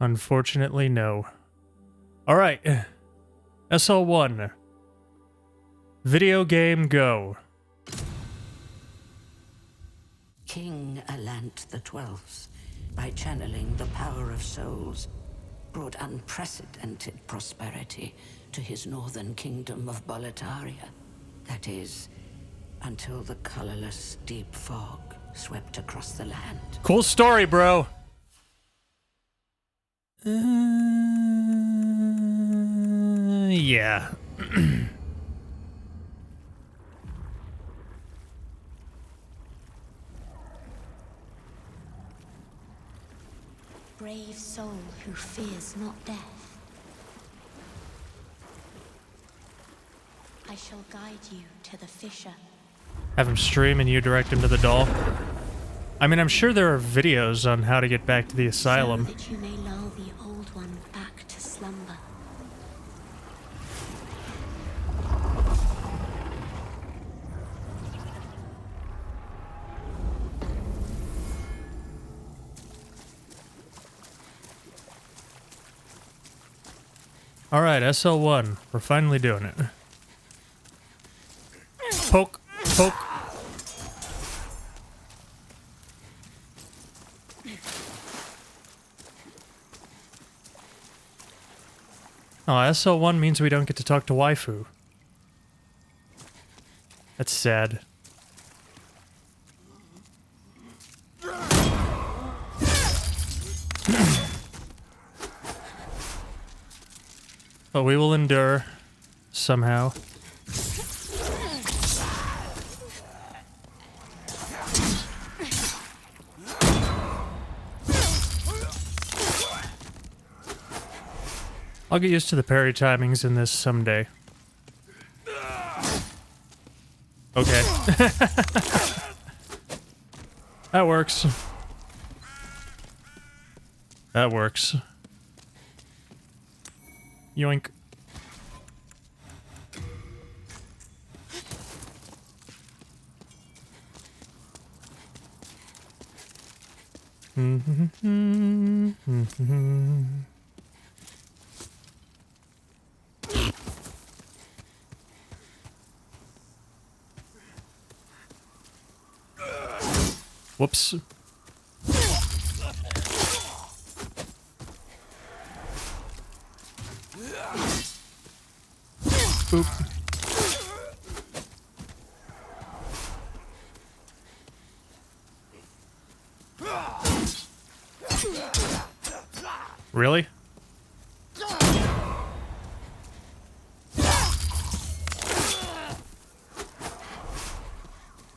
Unfortunately, no. Alright. SL1. Video game go. King Alant XII, by channeling the power of souls, brought unprecedented prosperity to his northern kingdom of Boletaria. That is, until the colorless deep fog swept across the land. Cool story, bro. Yeah. Brave soul who fears not death. I shall guide you to the fissure. Have him stream and you direct him to the doll. I mean, I'm sure there are videos on how to get back to the asylum. So that you may lull the old one back to slumber. Alright, SL1. We're finally doing it. Poke, poke. Oh, SL1 means we don't get to talk to waifu. That's sad. But we will endure, somehow. I'll get used to the parry timings in this someday. Okay. That works. That works. Yoink. Whoops. Boop. Really?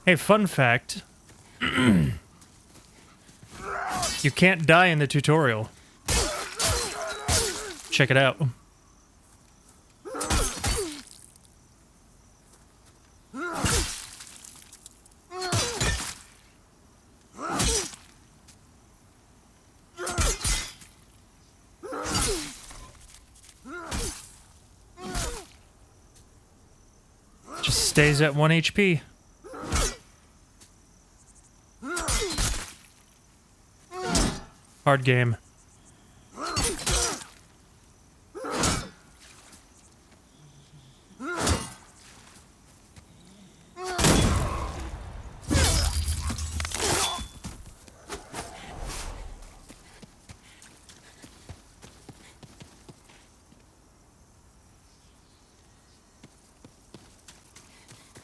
Hey, fun fact. You can't die in the tutorial. Check it out. Just stays at 1 HP. Hard game.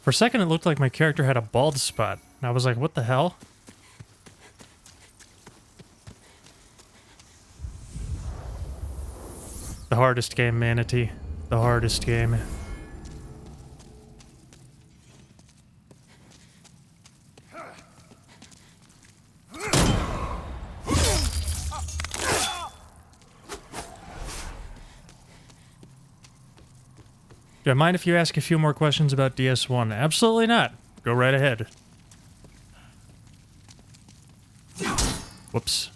For a second, it looked like my character had a bald spot. And I was like, what the hell? The hardest game, Manatee. The hardest game. Do I mind if you ask a few more questions about DS1? Absolutely not. Go right ahead. Whoops.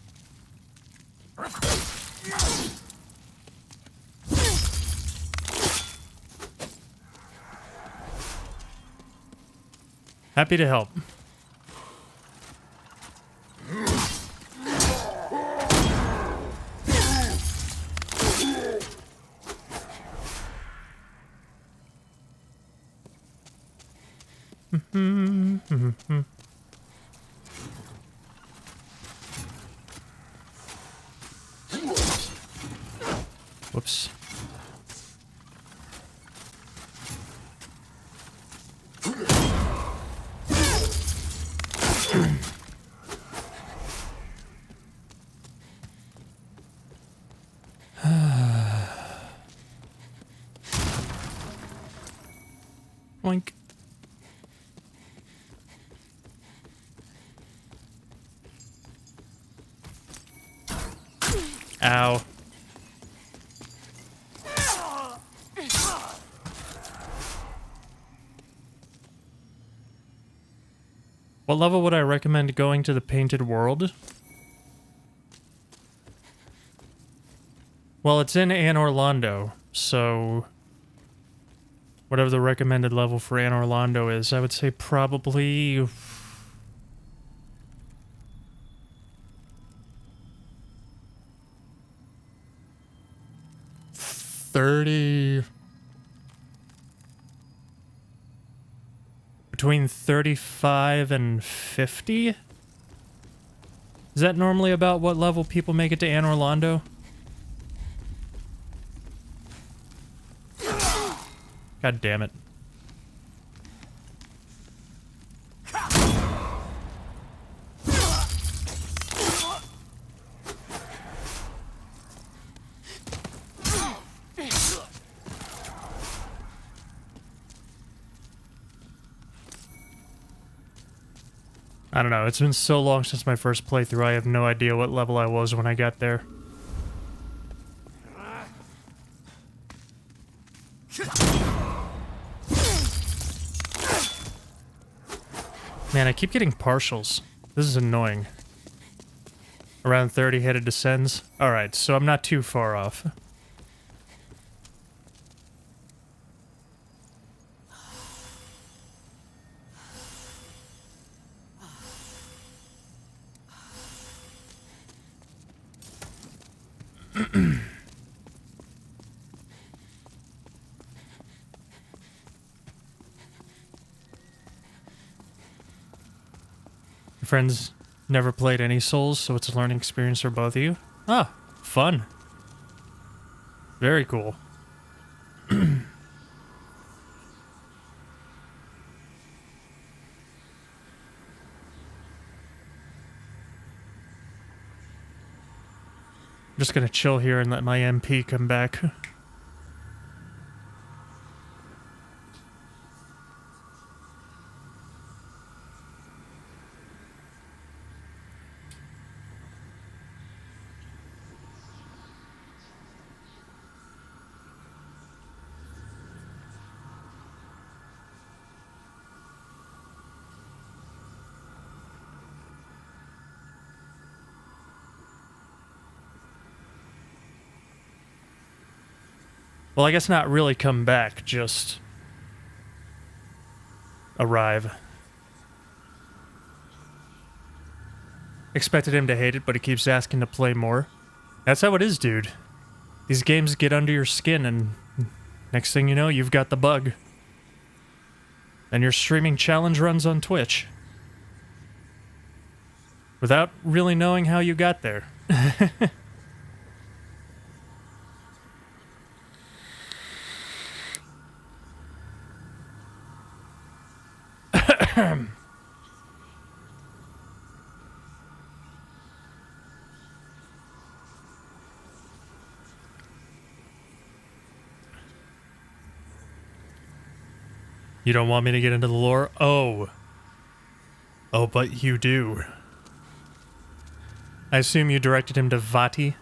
Happy to help. Whoops. Boink. Ow. What level would I recommend going to the Painted World? Well, it's in Anne Orlando, so whatever the recommended level for Anne Orlando is, I would say probably 30, between 35 and 50? Is that normally about what level people make it to Anne Orlando? God damn it. I don't know, it's been so long since my first playthrough, I have no idea what level I was when I got there. Man, I keep getting partials. This is annoying. Around 30 headed descends. Alright, so I'm not too far off. Friends never played any Souls, so it's a learning experience for both of you. Ah, fun. Very cool. I'm just gonna chill here and let my MP come back. Well, I guess not really come back, just arrive. Expected him to hate it, but he keeps asking to play more. That's how it is, dude. These games get under your skin, and next thing you know, you've got the bug. And you're streaming challenge runs on Twitch. Without really knowing how you got there. You don't want me to get into the lore? Oh. Oh, but you do. I assume you directed him to Vati?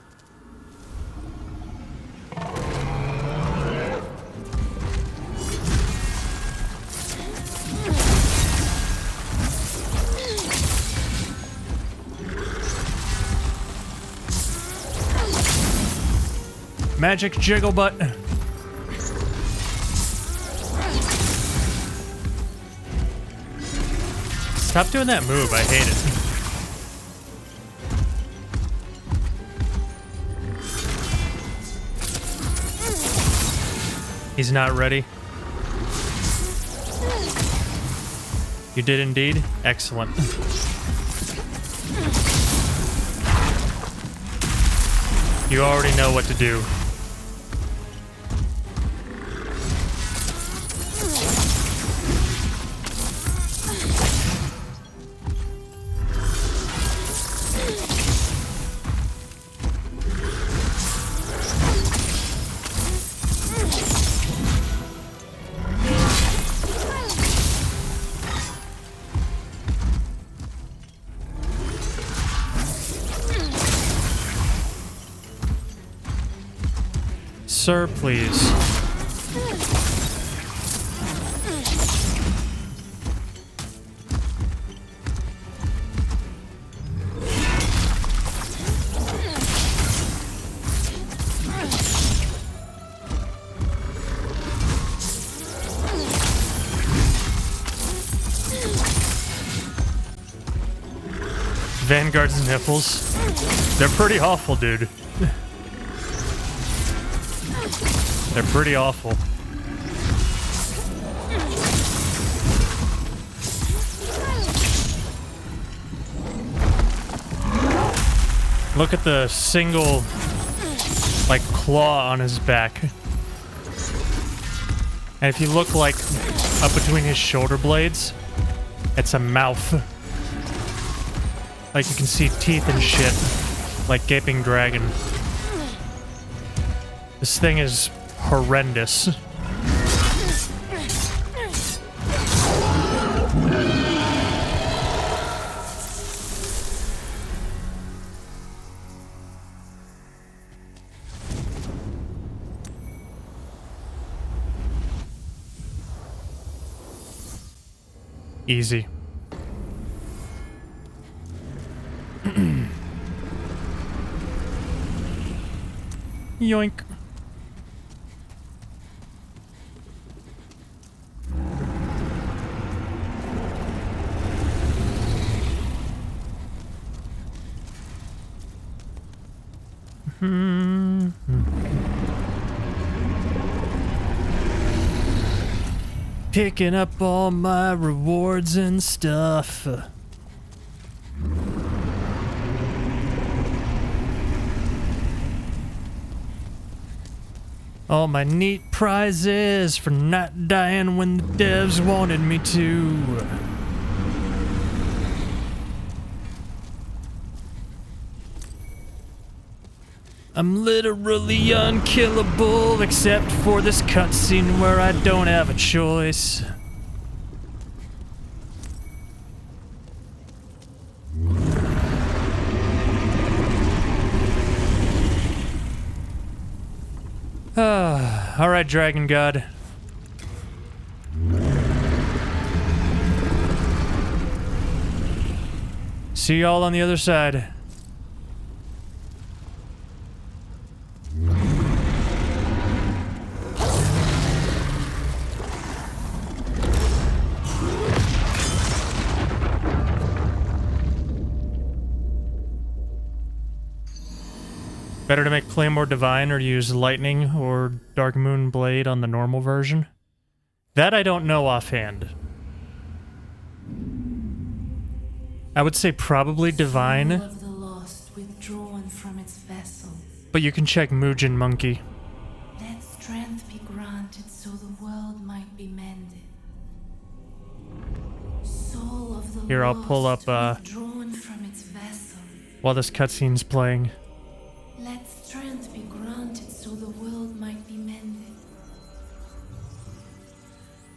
Magic jiggle butt. Stop doing that move, I hate it. He's not ready. You did indeed? Excellent. You already know what to do. Sir, please. Vanguard's nipples. They're pretty awful, dude. They're pretty awful. Look at the single, like, claw on his back. And if you look, like, up between his shoulder blades, it's a mouth. Like, you can see teeth and shit. Like Gaping Dragon. This thing is horrendous. Easy. Yoink. Picking up all my rewards and stuff. All my neat prizes for not dying when the devs wanted me to. I'm literally unkillable, except for this cutscene where I don't have a choice. Alright, Dragon God. See y'all on the other side. Better to make Claymore Divine or use Lightning or Dark Moon Blade on the normal version? That I don't know offhand. I would say probably Divine. Soul of the lost withdrawn from its vessel. But you can check Mugen Monkey. Let strength be granted so the world might be mended. Soul of the Here, I'll pull up withdrawn from its vessel. while this cutscene's playing. Let strength be granted so the world might be mended.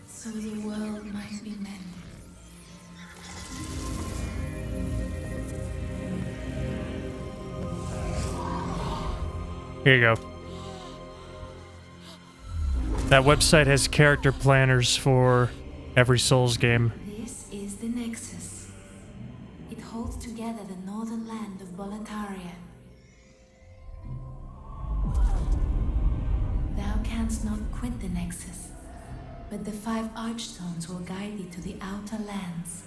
So the world might be mended. Here you go. That website has character planners for every Souls game. This is the Nexus. It holds together the northern land of Boletaria. Thou canst not quit the Nexus, but the 5 Archstones will guide thee to the outer lands.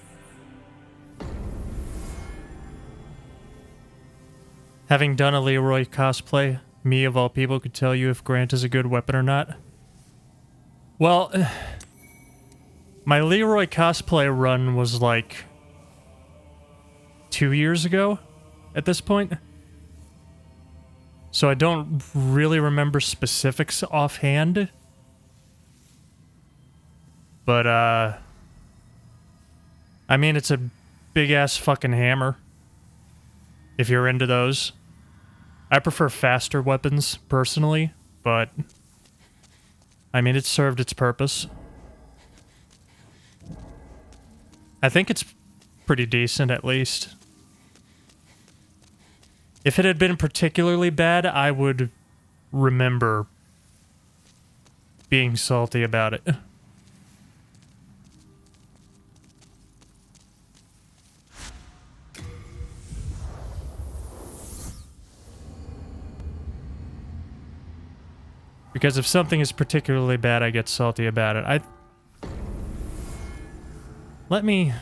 Having done a Leroy cosplay, me of all people could tell you if Grant is a good weapon or not. Well, My Leroy cosplay run was like 2 years ago at this point. So I don't really remember specifics offhand. But, I mean, it's a big-ass fucking hammer. If you're into those. I prefer faster weapons, personally, but... I mean, it served its purpose. I think it's pretty decent, at least. If it had been particularly bad, I would remember being salty about it. Because if something is particularly bad, I get salty about it. Let me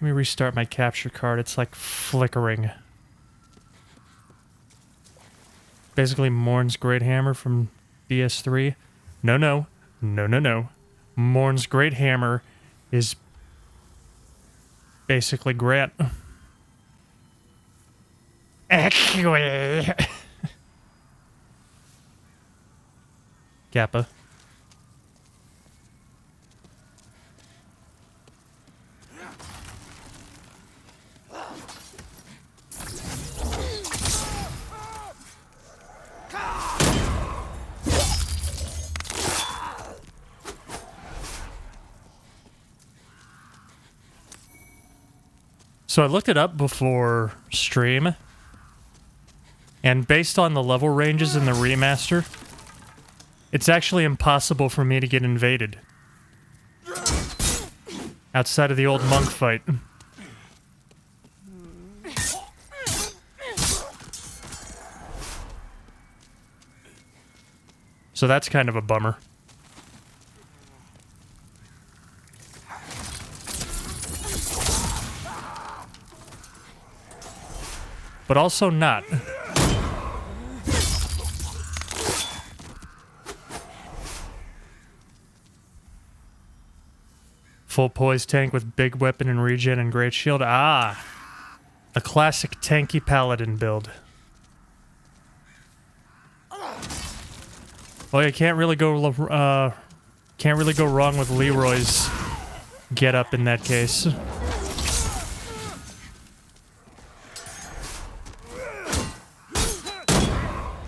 restart my capture card. It's like flickering. Basically, Morn's Great Hammer from DS3. No. Morn's Great Hammer is basically Grant. Actually. Kappa. So I looked it up before stream, and based on the level ranges in the remaster, it's actually impossible for me to get invaded outside of the old monk fight. So that's kind of a bummer. But also not. Full poise tank with big weapon and regen and great shield. Ah! A classic tanky paladin build. Well, you can't really go wrong with Leroy's getup in that case.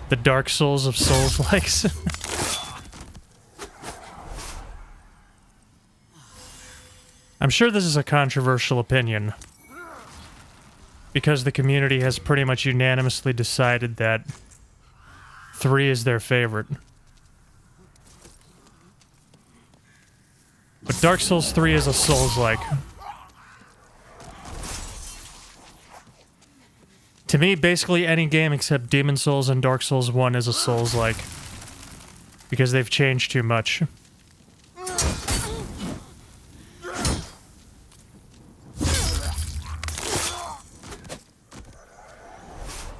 The Dark Souls of Souls-likes. I'm sure this is a controversial opinion, because the community has pretty much unanimously decided that 3 is their favorite. But Dark Souls 3 is a Souls-like. To me, basically any game except Demon Souls and Dark Souls 1 is a Souls-like. Because they've changed too much.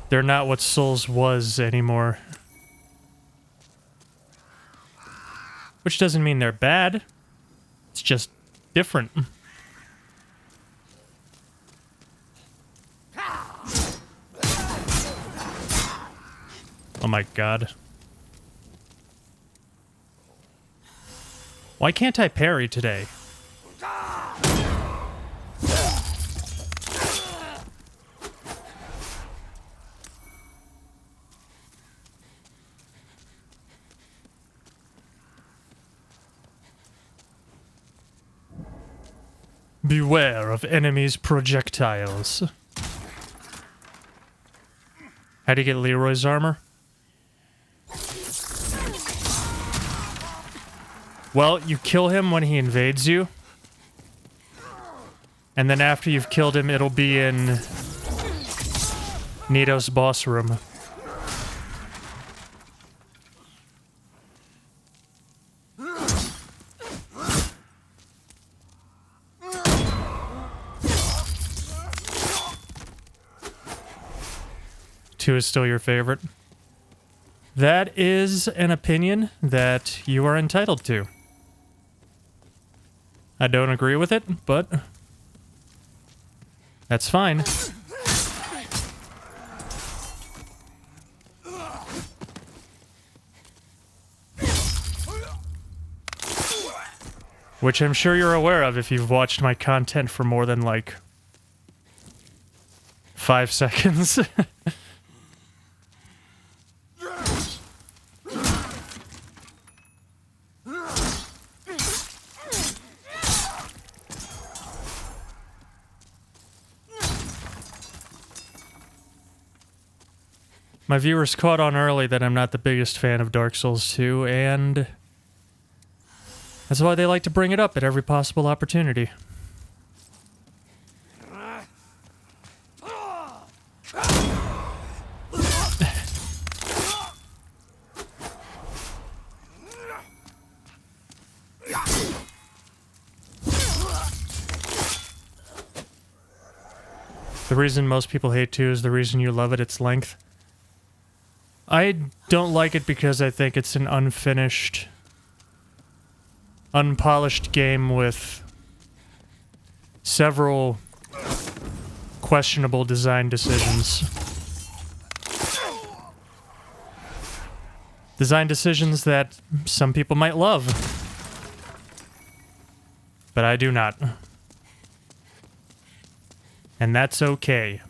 They're not what Souls was anymore. Which doesn't mean they're bad. It's just different. Oh my god. Why can't I parry today? Beware of enemies' projectiles. How do you get Leroy's armor? Well, you kill him when he invades you. And then after you've killed him, it'll be in Nito's boss room. Two is still your favorite. That is an opinion that you are entitled to. I don't agree with it, but that's fine. Which I'm sure you're aware of if you've watched my content for more than, like, 5 seconds. My viewers caught on early that I'm not the biggest fan of Dark Souls 2, and that's why they like to bring it up at every possible opportunity. The reason most people hate 2 is the reason you love it, its length. I don't like it because I think it's an unfinished, unpolished game with several questionable design decisions. Design decisions that some people might love, but I do not. And that's okay.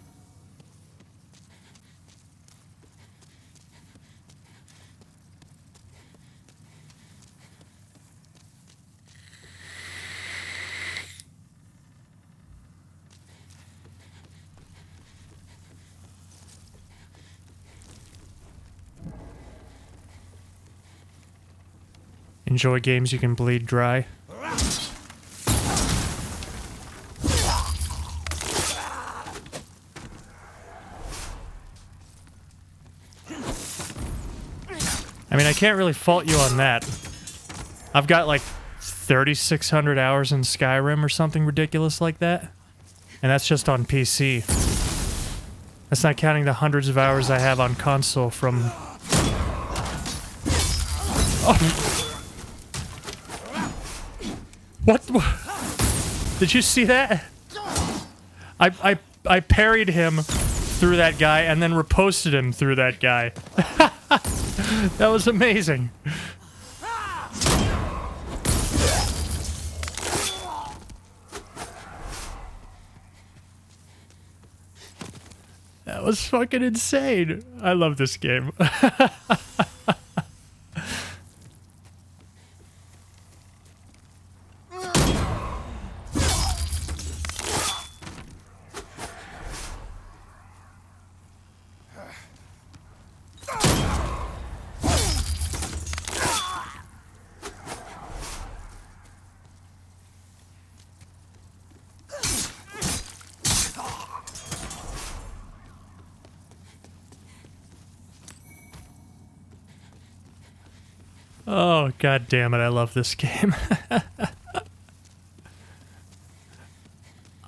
Enjoy games you can bleed dry. I mean, I can't really fault you on that. I've got like 3,600 hours in Skyrim or something ridiculous like that. And that's just on PC. That's not counting the hundreds of hours I have on console from... Oh. What? Did you see that? I parried him through that guy and then riposted him through that guy. That was amazing. That was fucking insane. I love this game. Oh, god damn it, I love this game.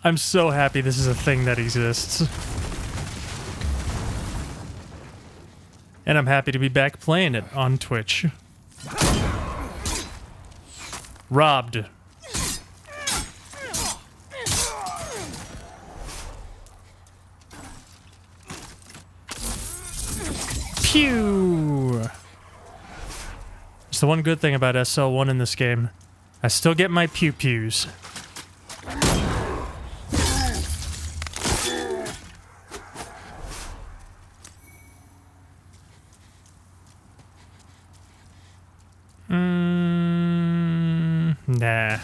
I'm so happy this is a thing that exists. And I'm happy to be back playing it on Twitch. Robbed. Pew! It's the one good thing about SL1 in this game. I still get my pew-pews. Nah.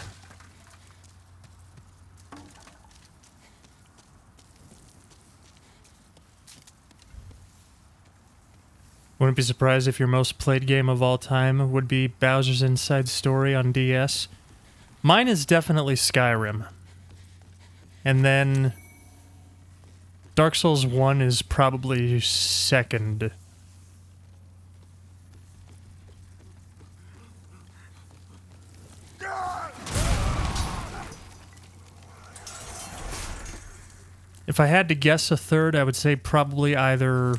Wouldn't be surprised if your most played game of all time would be Bowser's Inside Story on DS. Mine is definitely Skyrim. And then Dark Souls 1 is probably second. If I had to guess a third, I would say probably either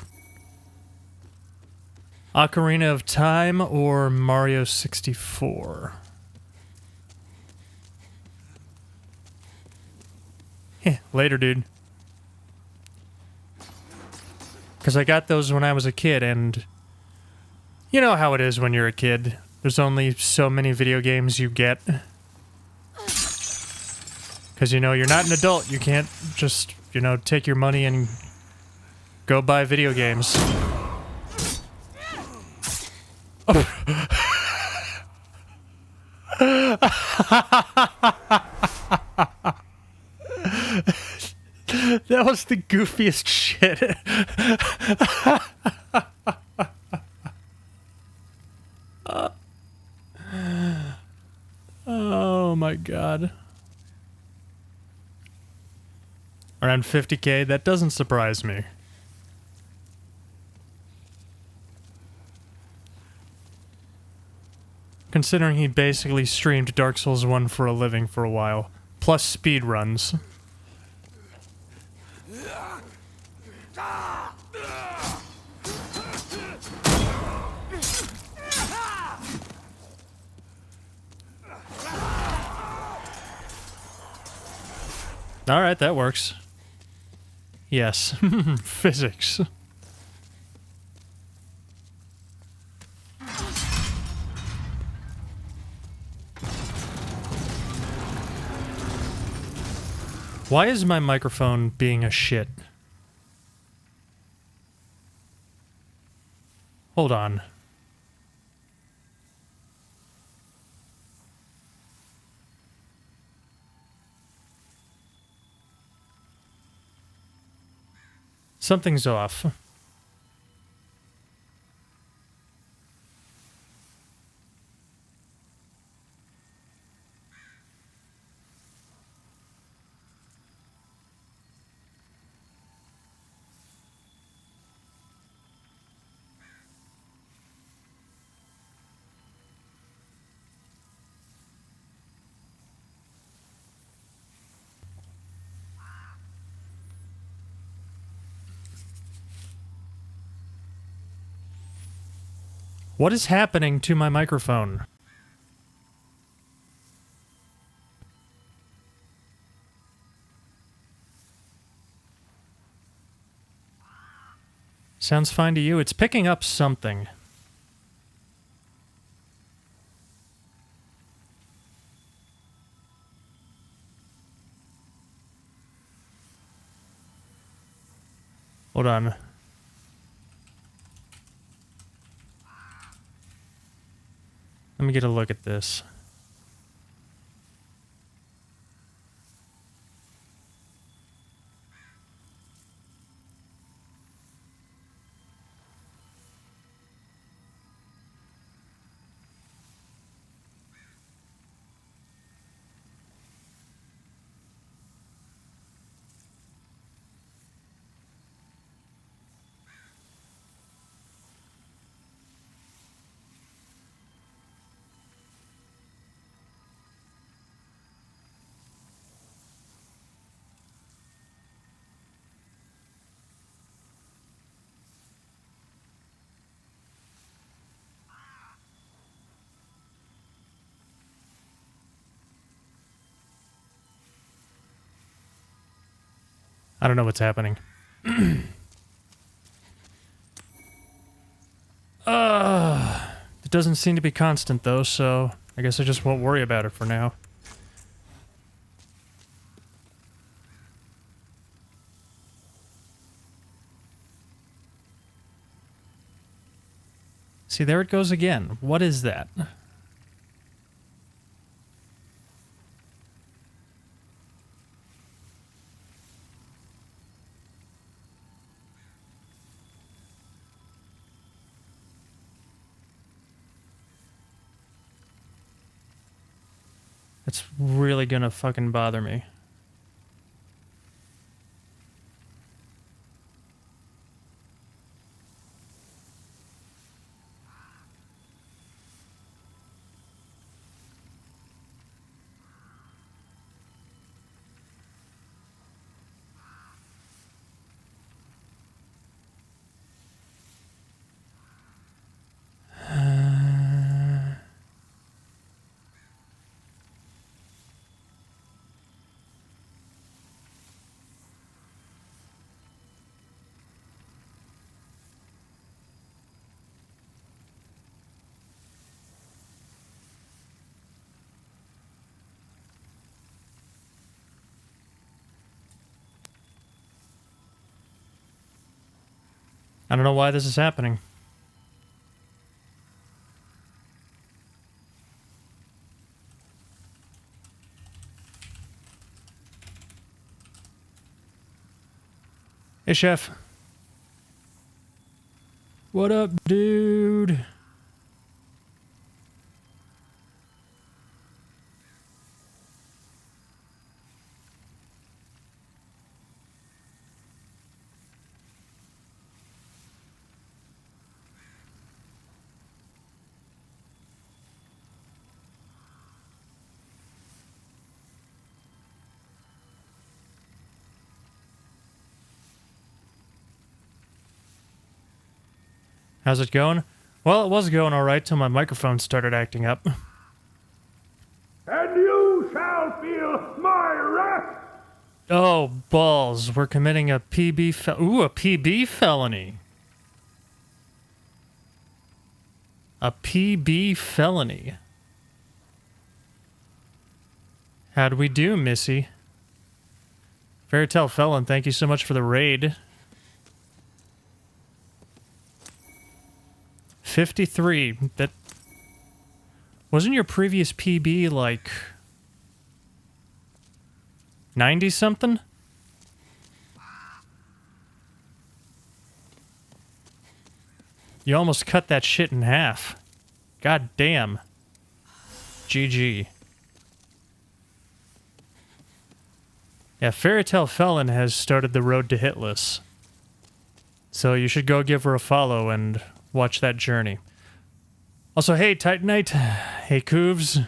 Ocarina of Time or Mario 64. Later, dude. Because I got those when I was a kid, and you know how it is when you're a kid. There's only so many video games you get. Because, you know, you're not an adult. You can't just, you know, take your money and go buy video games. That was the goofiest shit. Oh my god. Around 50K, that doesn't surprise me. Considering he basically streamed Dark Souls 1 for a living for a while. Plus speed runs. Alright, that works. Yes. Physics. Why is my microphone being a shit? Hold on. Something's off. What is happening to my microphone? Sounds fine to you? It's picking up something. Hold on. Let me get a look at this. I don't know what's happening. It doesn't seem to be constant though, so I guess I just won't worry about it for now. See, there it goes again. What is that? It's really gonna fucking bother me. I don't know why this is happening. Hey, Chef. What up, dude? How's it going? Well, it was going alright till my microphone started acting up. And you shall feel my wrath! Oh, balls. We're committing a a PB felony. A PB felony. How'd we do, Missy? Fairytale Felon, thank you so much for the raid. 53. That wasn't your previous PB like 90 something? You almost cut that shit in half. God damn. GG. Yeah, Fairytale Felon has started the road to hitless. So you should go give her a follow and watch that journey. Also, hey, Titanite. Hey, Coovs.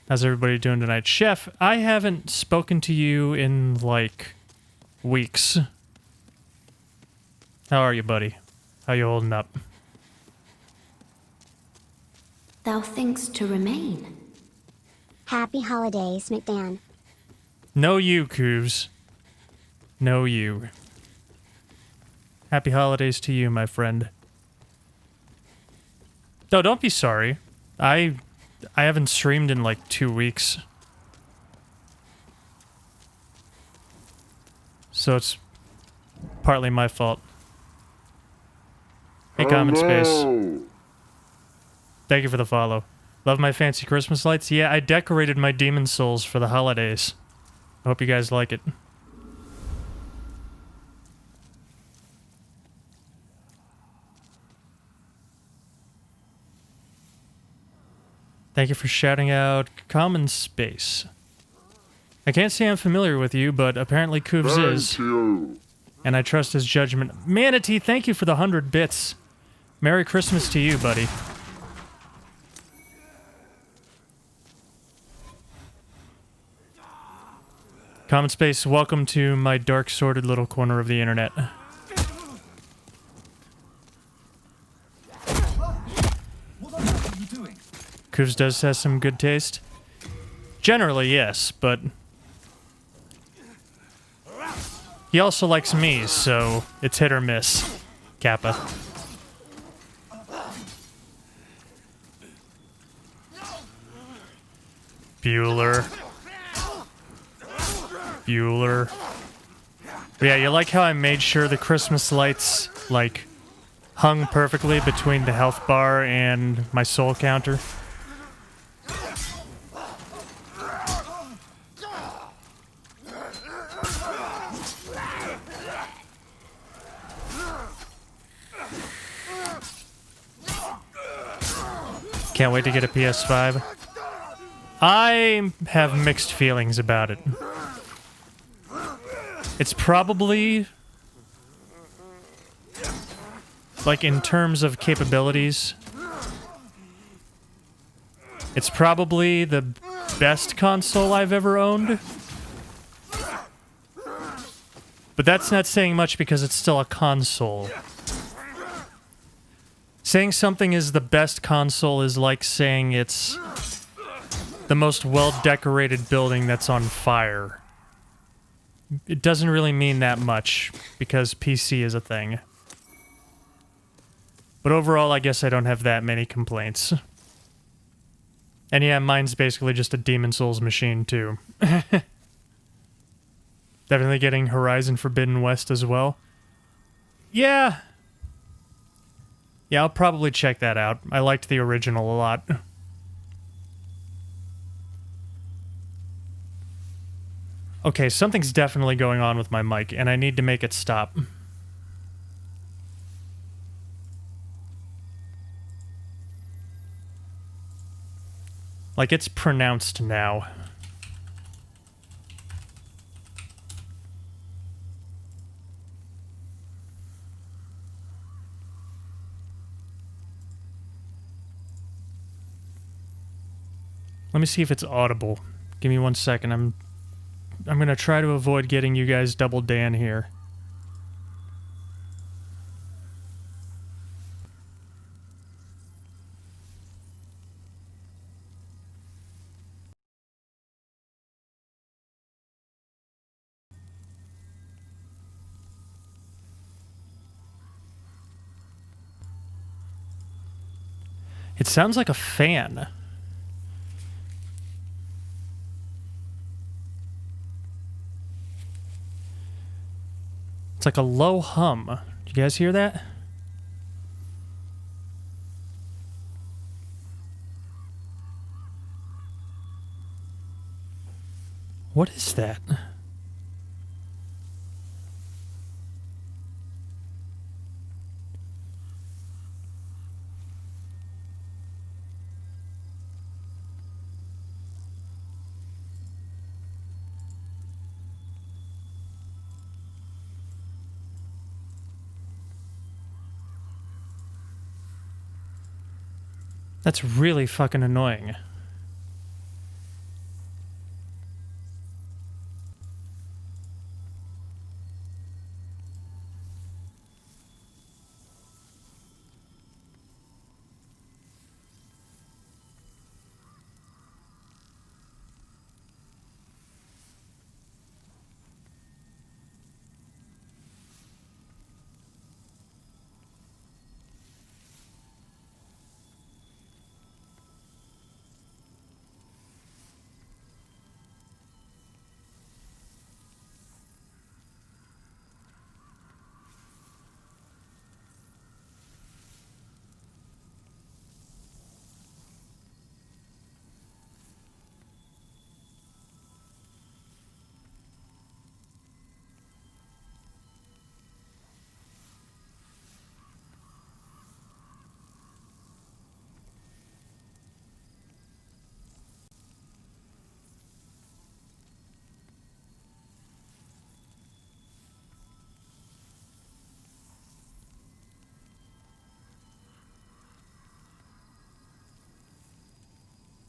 How's everybody doing tonight? Chef, I haven't spoken to you in, like, weeks. How are you, buddy? How you holding up? Thou thinkst to remain? Happy holidays, McDan. No you, Coovs. No you. Happy holidays to you, my friend. No, don't be sorry. I haven't streamed in like 2 weeks. So it's partly my fault. Hey, Common Space. Thank you for the follow. Love my fancy Christmas lights? Yeah, I decorated my Demon Souls for the holidays. I hope you guys like it. Thank you for shouting out Common Space. I can't say I'm familiar with you, but apparently Koovs is. And I trust his judgment. Manatee, thank you for the 100 bits. Merry Christmas to you, buddy. Common Space, welcome to my dark, sordid little corner of the internet. Koovs does have some good taste. Generally, yes, but he also likes me, so it's hit or miss. Kappa. Bueller. Bueller. But yeah, you like how I made sure the Christmas lights, like, hung perfectly between the health bar and my soul counter? Can't wait to get a PS5. I have mixed feelings about it. It's probably, like, in terms of capabilities, it's probably the best console I've ever owned. But that's not saying much because it's still a console. Saying something is the best console is like saying it's the most well-decorated building that's on fire. It doesn't really mean that much, because PC is a thing. But overall, I guess I don't have that many complaints. And yeah, mine's basically just a Demon Souls machine, too. Definitely getting Horizon Forbidden West as well. Yeah. Yeah, I'll probably check that out. I liked the original a lot. Okay, something's definitely going on with my mic, and I need to make it stop. Like, it's pronounced now. Let me see if it's audible. Give me 1 second. I'm gonna try to avoid getting you guys double Dan here. It sounds like a fan. It's like a low hum. Did you guys hear that? What is that? That's really fucking annoying.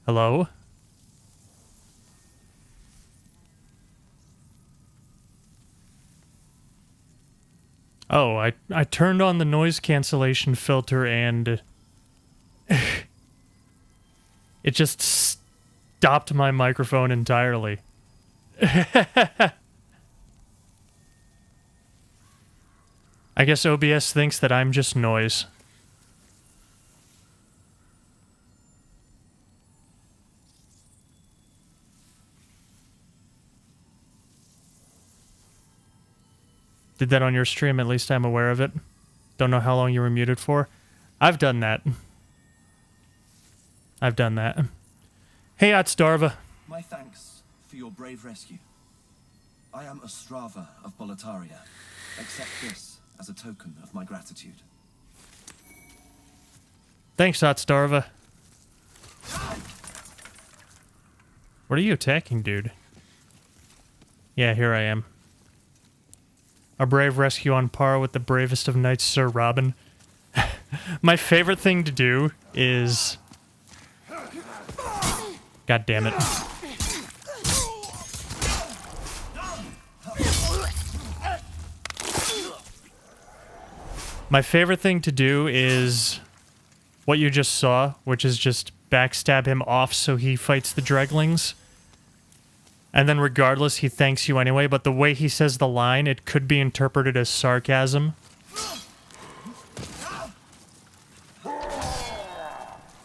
Hello? Oh, I turned on the noise cancellation filter and it just stopped my microphone entirely. I guess OBS thinks that I'm just noise. Did that on your stream, at least I'm aware of it. Don't know how long you were muted for. I've done that. I've done that. Hey, Atsdarva. My thanks for your brave rescue. I am Ostrava of Boletaria. Accept this as a token of my gratitude. Thanks, Atsdarva. What are you attacking, dude? Yeah, here I am. A brave rescue on par with the bravest of knights, Sir Robin. My favorite thing to do is... God damn it. My favorite thing to do is what you just saw, which is just backstab him off so he fights the Dreglings. And then regardless, he thanks you anyway, but the way he says the line, it could be interpreted as sarcasm.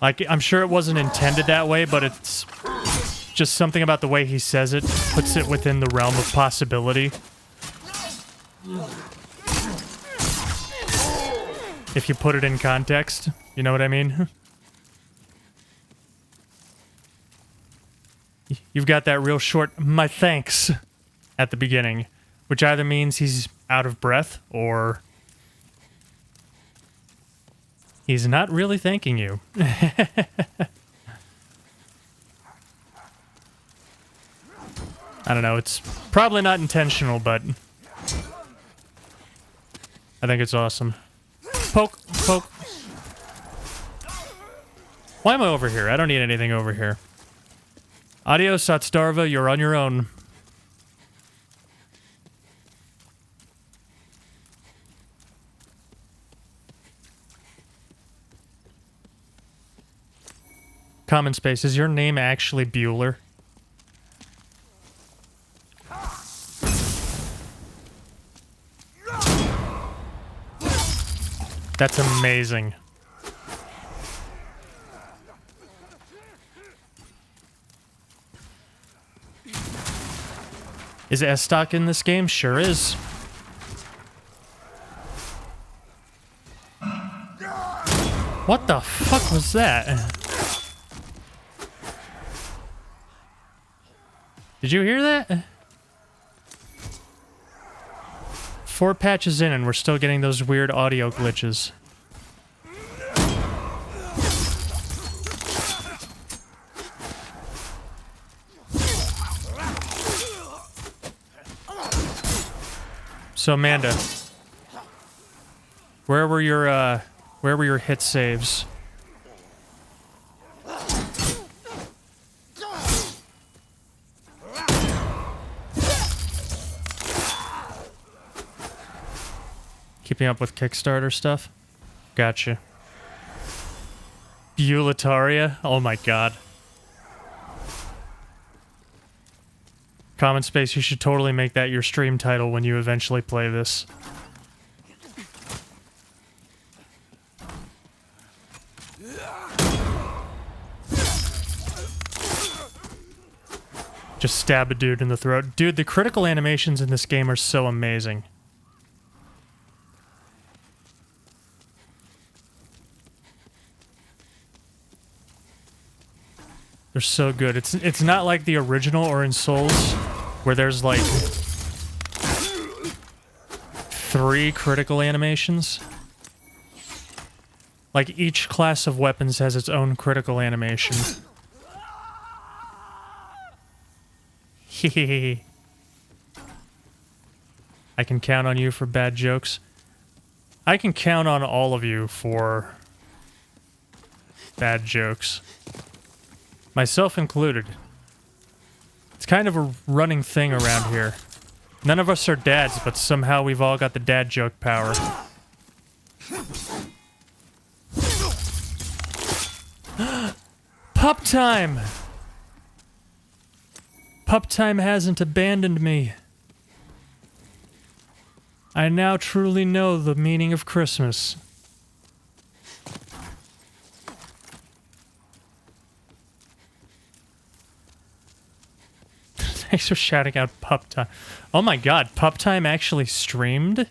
Like, I'm sure it wasn't intended that way, but it's just something about the way he says it puts it within the realm of possibility. If you put it in context, you know what I mean? You've got that real short, my thanks, at the beginning, which either means he's out of breath or he's not really thanking you. I don't know, it's probably not intentional, but I think it's awesome. Poke, poke. Why am I over here? I don't need anything over here. Adios, Satstarva, you're on your own. Common space, is your name actually Bueller? That's amazing. Is S-Stock in this game? Sure is. What the fuck was that? Did you hear that? 4 patches in and we're still getting those weird audio glitches. So Amanda, where were your hit saves? Keeping up with Kickstarter stuff? Gotcha. Buellataria? Oh my god. Common space, you should totally make that your stream title when you eventually play this. Just stab a dude in the throat. Dude, the critical animations in this game are so amazing. They're so good. It's not like the original or in Souls, where there's like 3 critical animations. Like each class of weapons has its own critical animation. Hehehe. I can count on you for bad jokes. I can count on all of you for bad jokes. Myself included. It's kind of a running thing around here. None of us are dads, but somehow we've all got the dad joke power. Pup time! Pup time hasn't abandoned me. I now truly know the meaning of Christmas. Thanks for shouting out Pup Time. Oh my god, Pup Time actually streamed?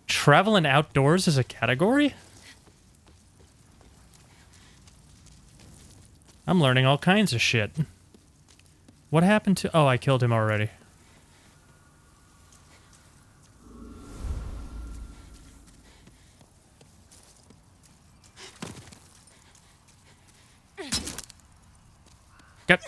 Traveling outdoors is a category? I'm learning all kinds of shit. What happened to... Oh, I killed him already. Get.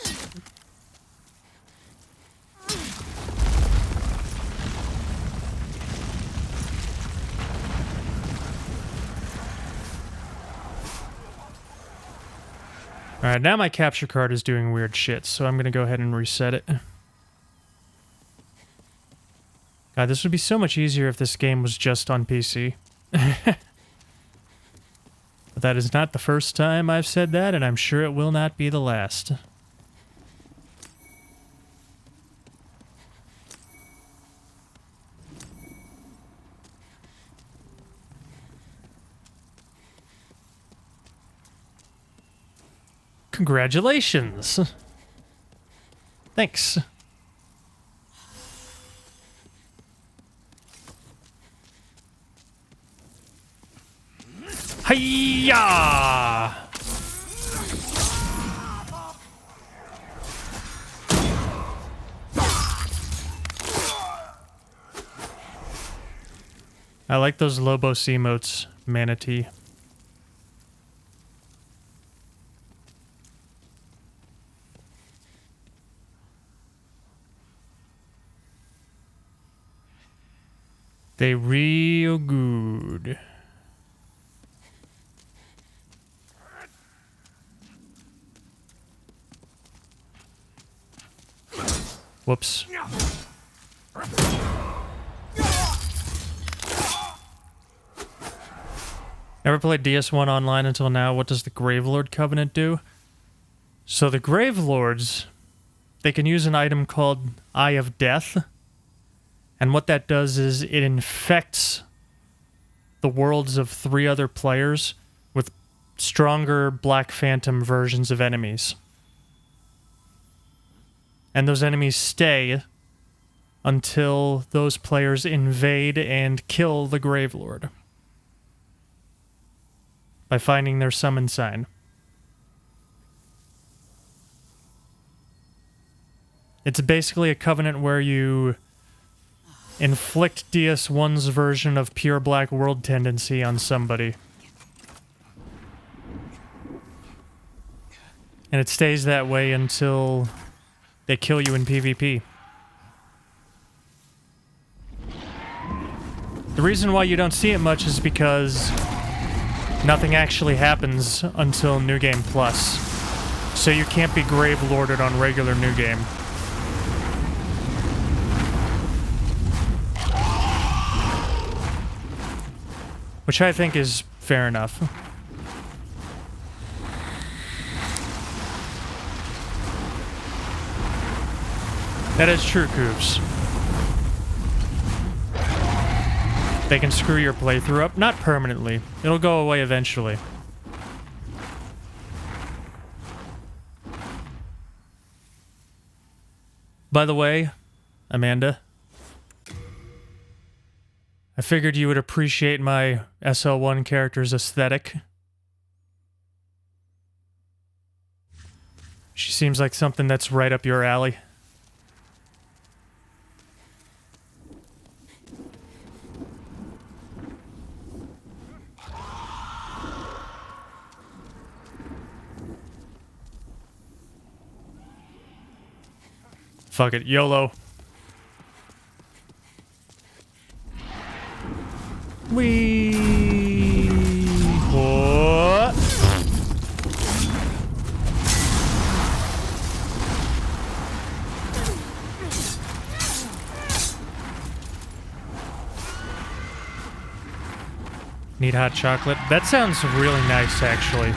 Alright, now my capture card is doing weird shit, so I'm gonna go ahead and reset it. God, this would be so much easier if this game was just on PC. But that is not the first time I've said that, and I'm sure it will not be the last. Congratulations. Thanks. Hiya! I like those Lobos emotes, Manatee. They real good. Whoops. Never played DS1 online until now. What does the Gravelord Covenant do? So the Gravelords, they can use an item called Eye of Death. And what that does is it infects the worlds of 3 other players with stronger Black Phantom versions of enemies. And those enemies stay until those players invade and kill the Gravelord by finding their summon sign. It's basically a covenant where you inflict DS1's version of pure Black World tendency on somebody. And it stays that way until they kill you in PvP. The reason why you don't see it much is because nothing actually happens until New Game Plus. So you can't be Gravelorded on regular New Game. Which I think is fair enough. That is true, Coops. They can screw your playthrough up. Not permanently. It'll go away eventually. By the way, Amanda, I figured you would appreciate my SL1 character's aesthetic. She seems like something that's right up your alley. Fuck it, YOLO. What? Need hot chocolate? That sounds really nice, actually.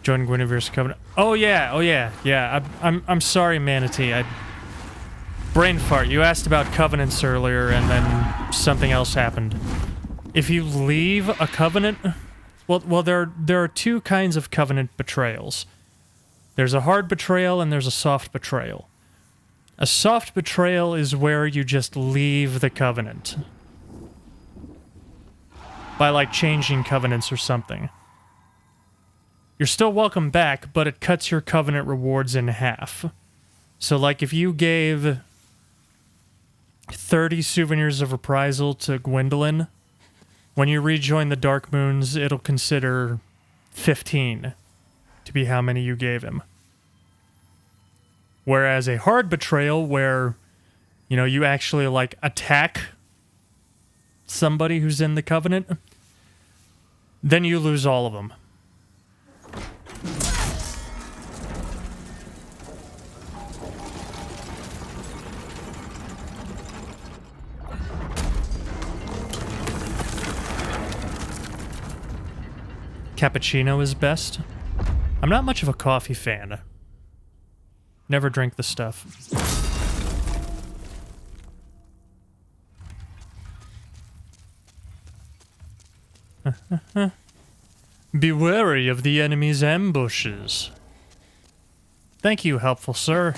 Join Guinevere's Covenant. Oh yeah. I'm sorry, Manatee. Brain fart. You asked about covenants earlier, and then something else happened. If you leave a covenant, well, there are 2 kinds of covenant betrayals. There's a hard betrayal and there's a soft betrayal. A soft betrayal is where you just leave the covenant by like changing covenants or something. You're still welcome back, but it cuts your covenant rewards in half. So, like, if you gave 30 souvenirs of reprisal to Gwendolyn, when you rejoin the Dark Moons, it'll consider 15 to be how many you gave him. Whereas a hard betrayal, where, you know, you actually, like, attack somebody who's in the covenant, then you lose all of them. Cappuccino is best. I'm not much of a coffee fan. Never drink the stuff. Be wary of the enemy's ambushes. Thank you, helpful sir.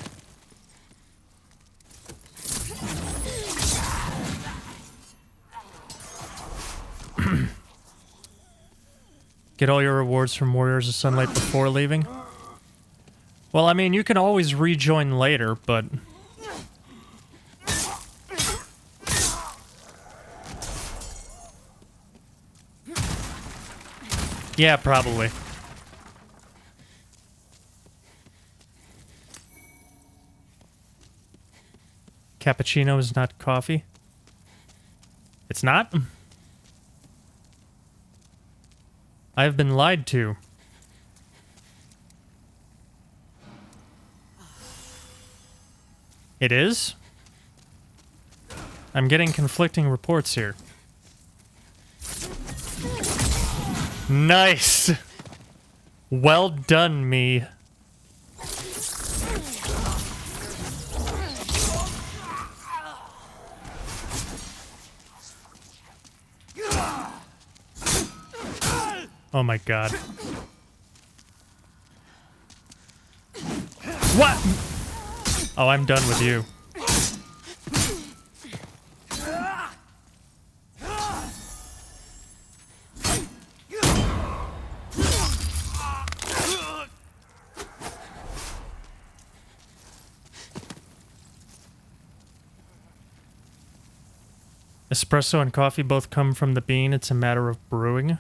Get all your rewards from Warriors of Sunlight before leaving? Well, I mean, you can always rejoin later, but... yeah, probably. Cappuccino is not coffee. It's not? I have been lied to. It is? I'm getting conflicting reports here. Nice! Well done, me. Oh my god. What? Oh, I'm done with you. Espresso and coffee both come from the bean. It's a matter of brewing.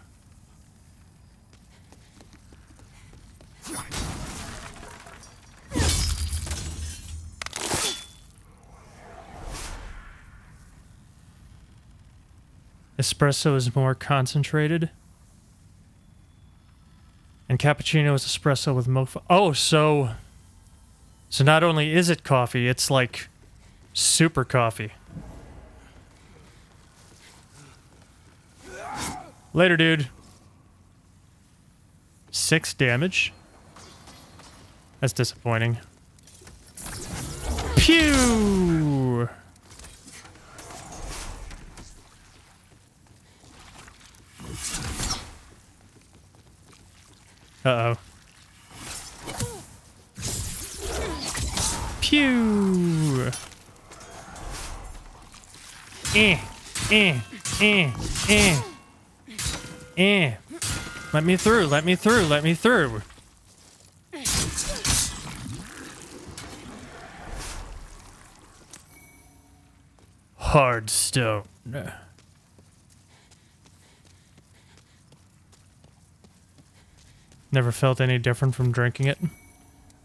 Espresso is more concentrated. And cappuccino is espresso with mocha. Oh, so not only is it coffee, it's like super coffee. Later, dude. 6 damage. That's disappointing. Pew! Uh-oh. Pew! Let me through, let me through, let me through. Hard stone. Never felt any different from drinking it.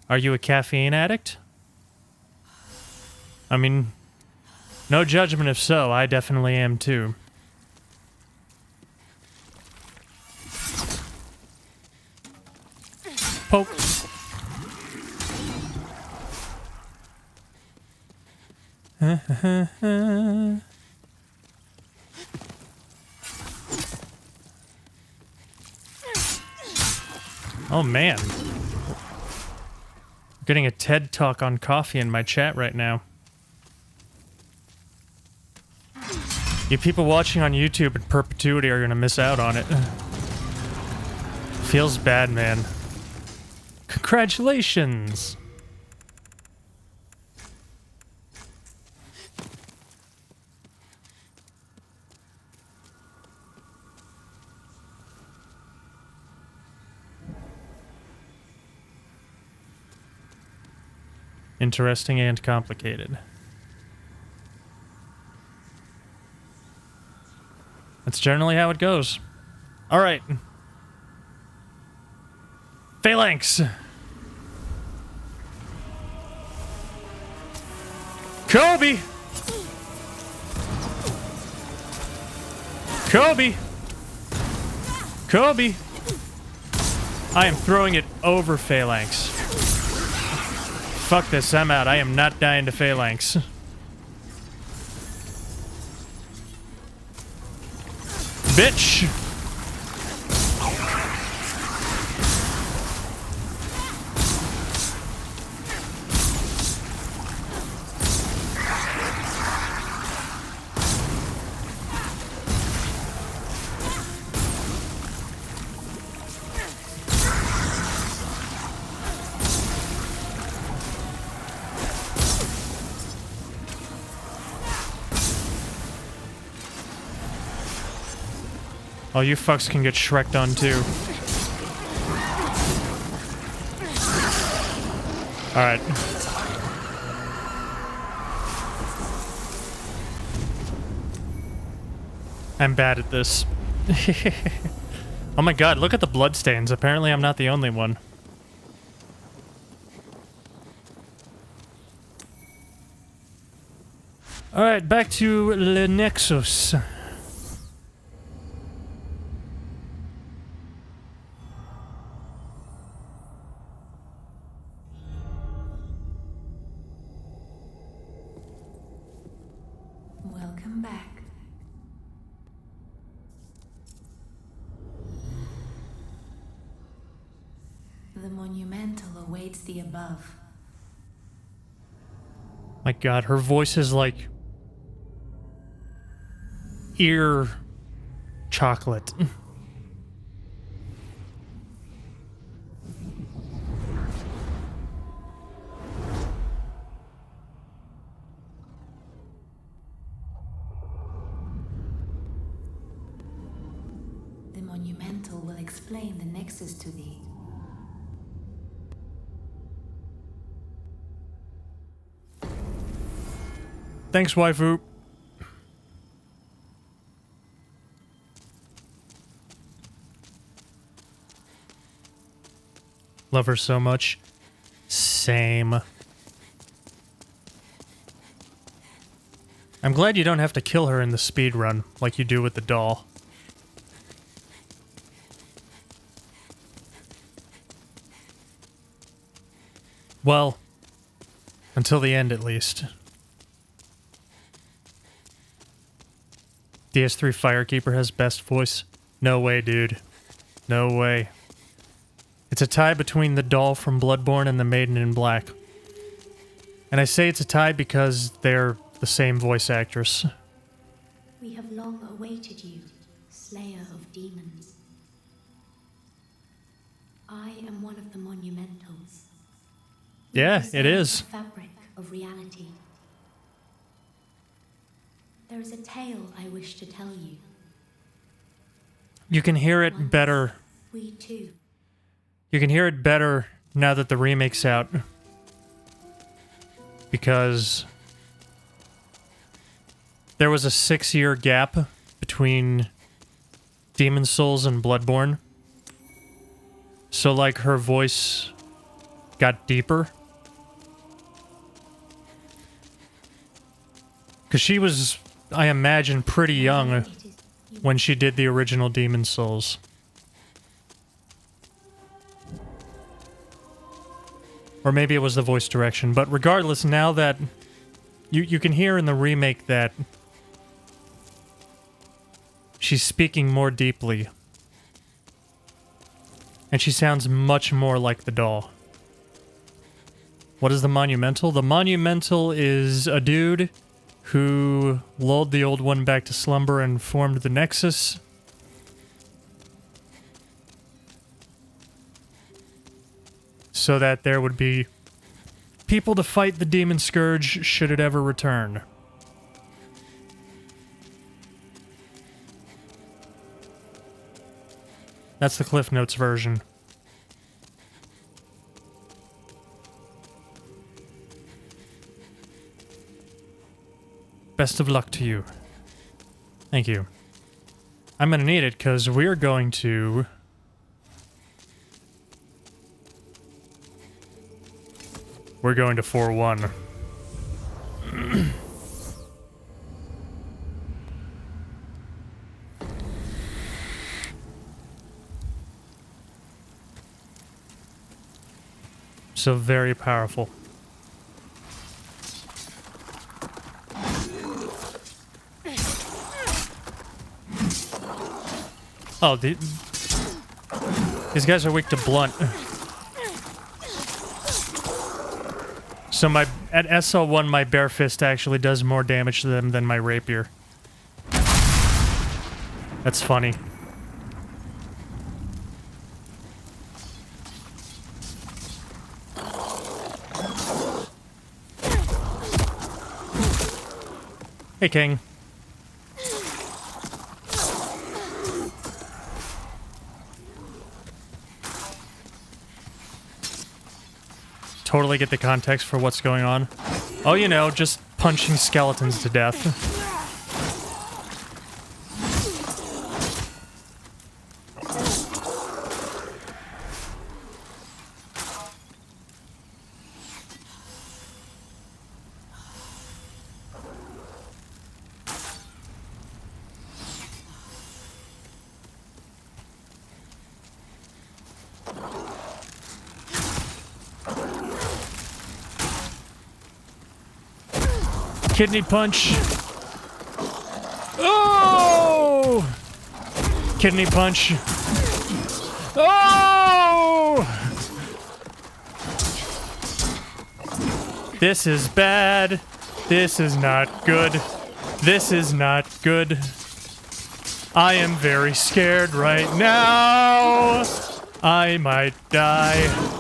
Are you a caffeine addict? I mean, no judgment if so, I definitely am too. Poke. Oh man. I'm getting a TED talk on coffee in my chat right now. You people watching on YouTube in perpetuity are gonna miss out on it. Feels bad, man. Congratulations! Interesting and complicated. That's generally how it goes. Alright. Phalanx! Kobe! Kobe! Kobe! I am throwing it over Phalanx. Fuck this, I'm out. I am not dying to Phalanx. Bitch! Oh, you fucks can get Shrek'd on too. Alright. I'm bad at this. Oh my god, look at the bloodstains. Apparently I'm not the only one. Alright, back to Le Nexus. Welcome back. The monumental awaits the above. My god, her voice is like ear chocolate. The monumental will explain the Nexus to thee. Thanks, waifu. Love her so much. Same. I'm glad you don't have to kill her in the speed run like you do with the doll. Well, until the end at least. DS3 Firekeeper has best voice? No way, dude. No way. It's a tie between the doll from Bloodborne and the Maiden in Black. And I say it's a tie because they're the same voice actress. We have long awaited you, Slayer of Demons. I am one of the monumentals. Yeah, it is. The fabric of reality. There is a tale I wish to tell you. You can hear it better. We too. You can hear it better now that the remake's out. Because there was a 6-year gap between Demon's Souls and Bloodborne. So, like, her voice got deeper. Because she was, I imagine, pretty young when she did the original Demon's Souls. Or maybe it was the voice direction. But regardless, now that you can hear in the remake that she's speaking more deeply. And she sounds much more like the doll. What is the Monumental? The Monumental is a dude who lulled the old one back to slumber and formed the Nexus. So that there would be people to fight the Demon Scourge should it ever return. That's the Cliff Notes version. Best of luck to you. Thank you. I'm gonna need it because we're going to... We're going to 4-1. So very powerful. Oh, these guys are weak to blunt. So at SL1, my bare fist actually does more damage to them than my rapier. That's funny. Hey, King. totally get the context for what's going on. Oh, you know, just punching skeletons to death. Kidney punch. Oh! Kidney punch. Oh! This is bad. This is not good. This is not good. I am very scared right now. I might die.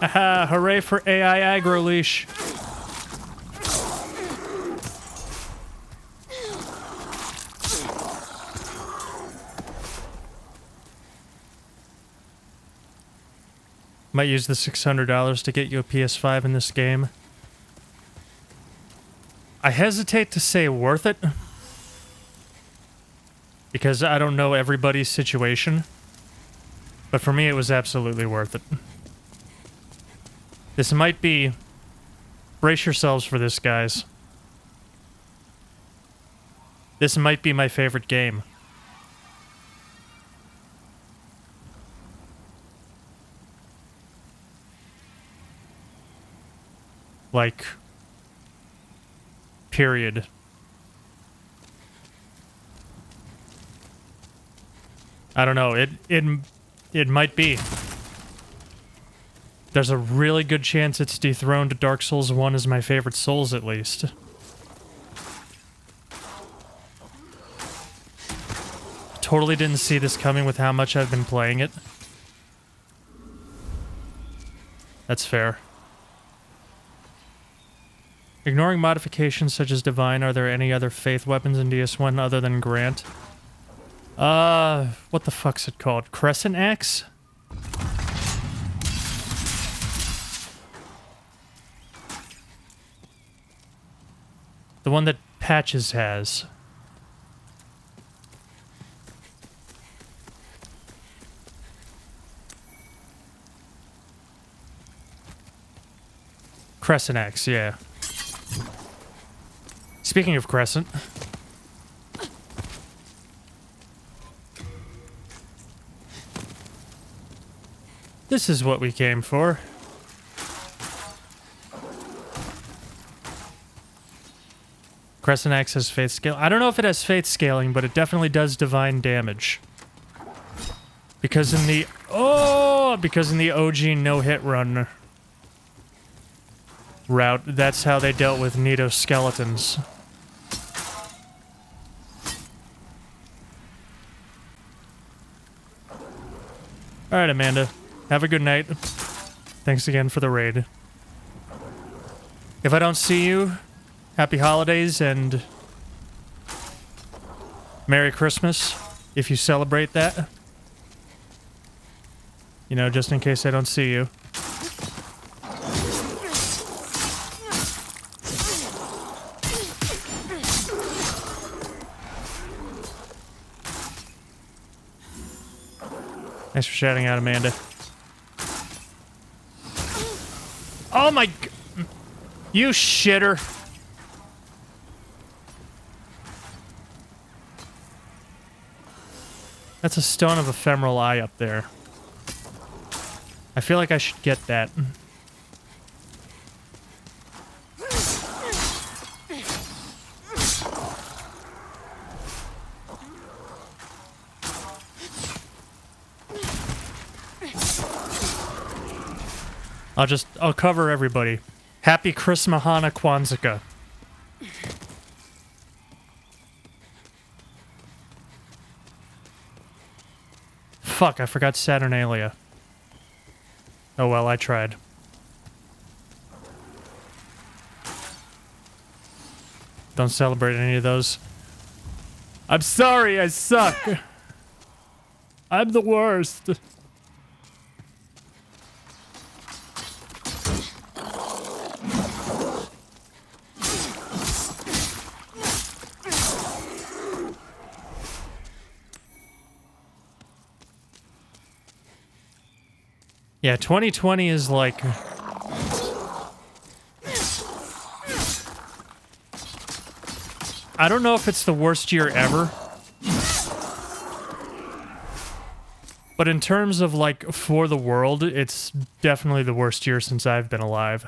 Haha, hooray for AI aggro leash. Might use the $600 to get you a PS5 in this game. I hesitate to say worth it, because I don't know everybody's situation. But for me, it was absolutely worth it. This might be... Brace yourselves for this, guys. This might be my favorite game. Like... Period. I don't know, it might be. There's a really good chance it's dethroned Dark Souls 1 as my favorite Souls, at least. Totally didn't see this coming with how much I've been playing it. That's fair. Ignoring modifications such as Divine, are there any other Faith weapons in DS1 other than Grant? What the fuck's it called? Crescent Axe? The one that Patches has. Crescent Axe, yeah. Speaking of Crescent... This is what we came for. Crescent Axe has Faith Scale. I don't know if it has Faith Scaling, but it definitely does Divine damage. Because in the... Oh! Because in the OG no-hit run route, that's how they dealt with Nito skeletons. Alright, Amanda. Have a good night. Thanks again for the raid. If I don't see you, happy holidays and Merry Christmas, if you celebrate that. You know, just in case I don't see you. Thanks for shouting out, Amanda. Oh my... You shitter. That's a Stone of Ephemeral Eye up there. I feel like I should get that. I'll cover everybody. Happy Chrismahana Kwanzaa. Fuck, I forgot Saturnalia. Oh well, I tried. Don't celebrate any of those. I'm sorry, I suck. I'm the worst. Yeah, 2020 is like... I don't know if it's the worst year ever. But in terms of, like, for the world, it's definitely the worst year since I've been alive.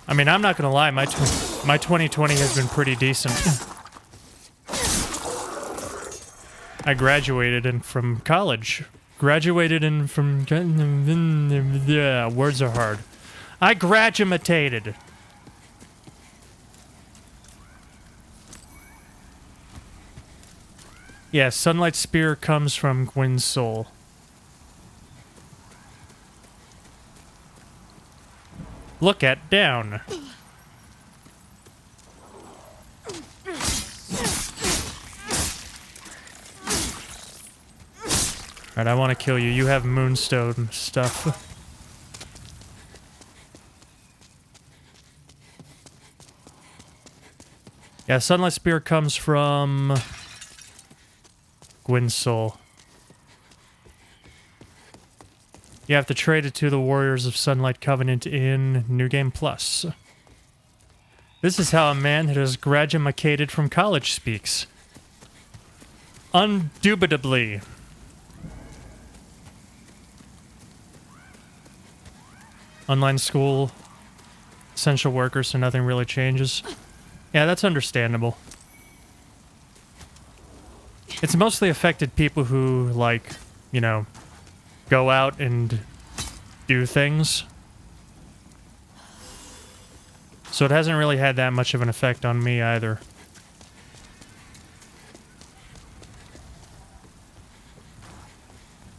I mean, I'm not gonna lie, my 2020 has been pretty decent. I graduated from college. Yeah, words are hard. I graduated. Yeah, Sunlight Spear comes from Gwyn's soul. Look at down. Alright, I want to kill you. You have moonstone stuff. Yeah, Sunlight Spear comes from Gwyn's soul. You have to trade it to the Warriors of Sunlight Covenant in New Game Plus. This is how a man that has graduated from college speaks. Undubitably. Online school, essential workers, so nothing really changes. Yeah, that's understandable. It's mostly affected people who, like, you know, go out and do things. So it hasn't really had that much of an effect on me either.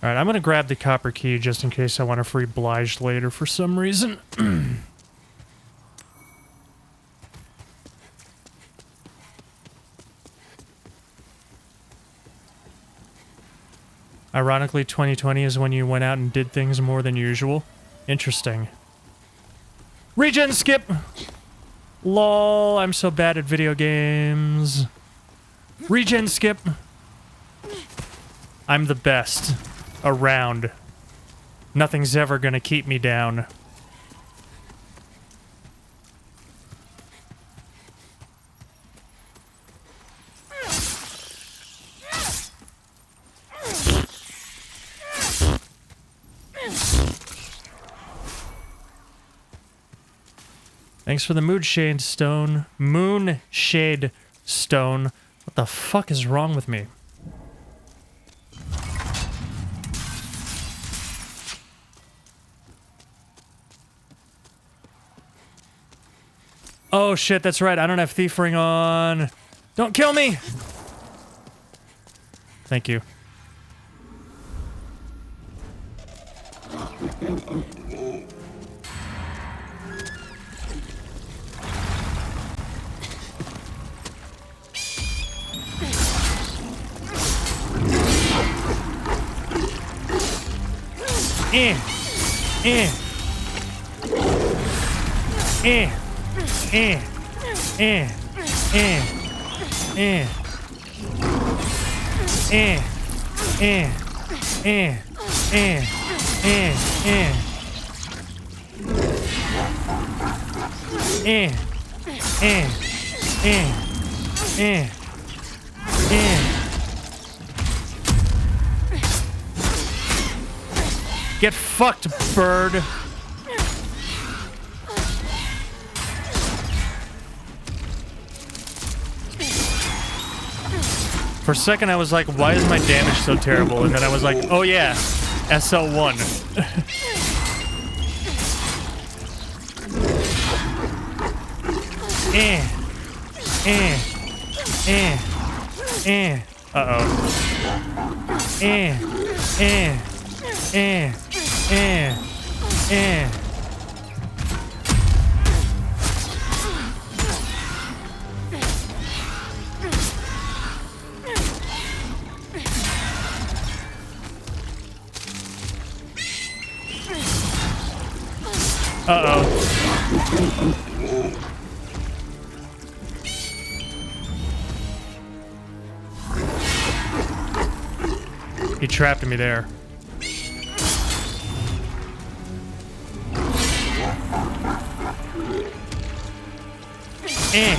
Alright, I'm gonna grab the copper key just in case I want to free Blige later for some reason. Ironically, 2020 is when you went out and did things more than usual. Interesting. Regen skip! Lol, I'm so bad at video games. Regen skip! I'm the best around. Nothing's ever gonna keep me down. Thanks for the Moonshade Stone. Moonshade Stone. What the fuck is wrong with me? Oh shit, that's right. I don't have Thief Ring on. Don't kill me! Thank you. Get fucked, bird. For a second I was like, why is my damage so terrible? And then I was like, oh yeah, SL1. Uh-oh. Uh-oh. He trapped me there. Eh.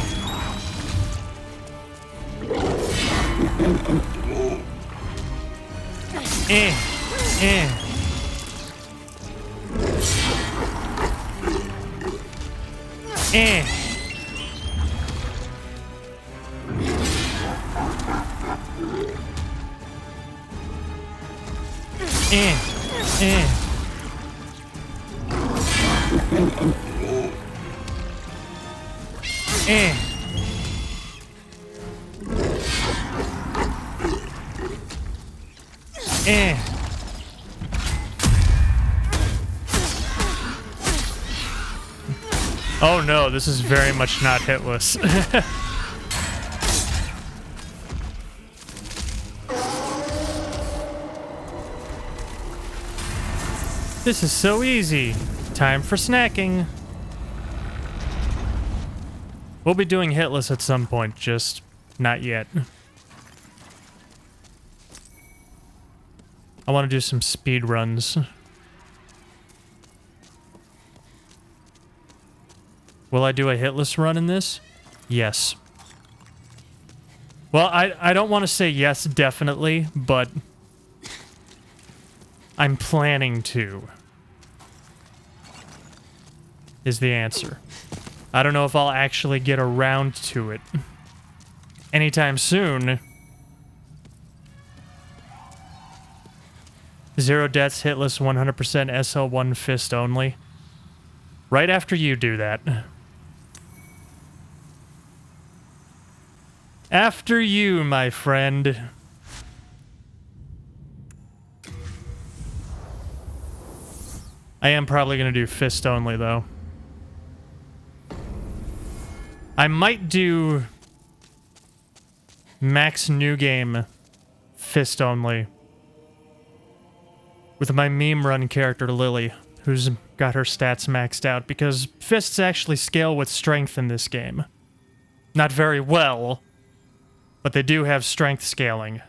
Eh. Eh. Eh. Eh. Eh. Eh. Eh. Oh no, this is very much not hitless. This is so easy. Time for snacking. We'll be doing hitless at some point, just not yet. I want to do some speed runs. Will I do a hitless run in this? Yes. Well, I don't want to say yes, definitely, but I'm planning to, is the answer. I don't know if I'll actually get around to it anytime soon. 0 deaths, hitless, 100% SL1 fist only. Right after you do that. After you, my friend. I am probably going to do fist only, though. I might do max new game fist only with my meme run character Lily, who's got her stats maxed out, because fists actually scale with strength in this game. Not very well, but they do have strength scaling.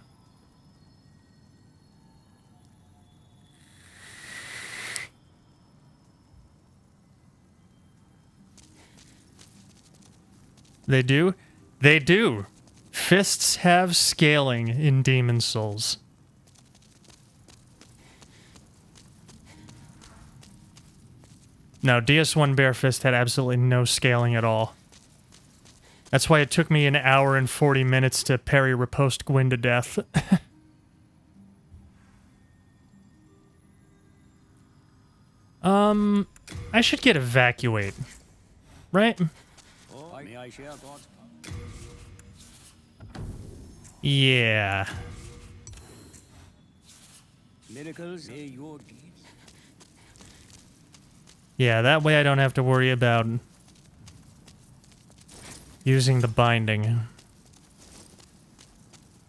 They do? They do. Fists have scaling in Demon Souls. No, DS1 Bare Fist had absolutely no scaling at all. That's why it took me an hour and 40 minutes to parry riposte Gwyn to death. I should get Evacuate. Right? Yeah. Yeah, that way I don't have to worry about using the binding.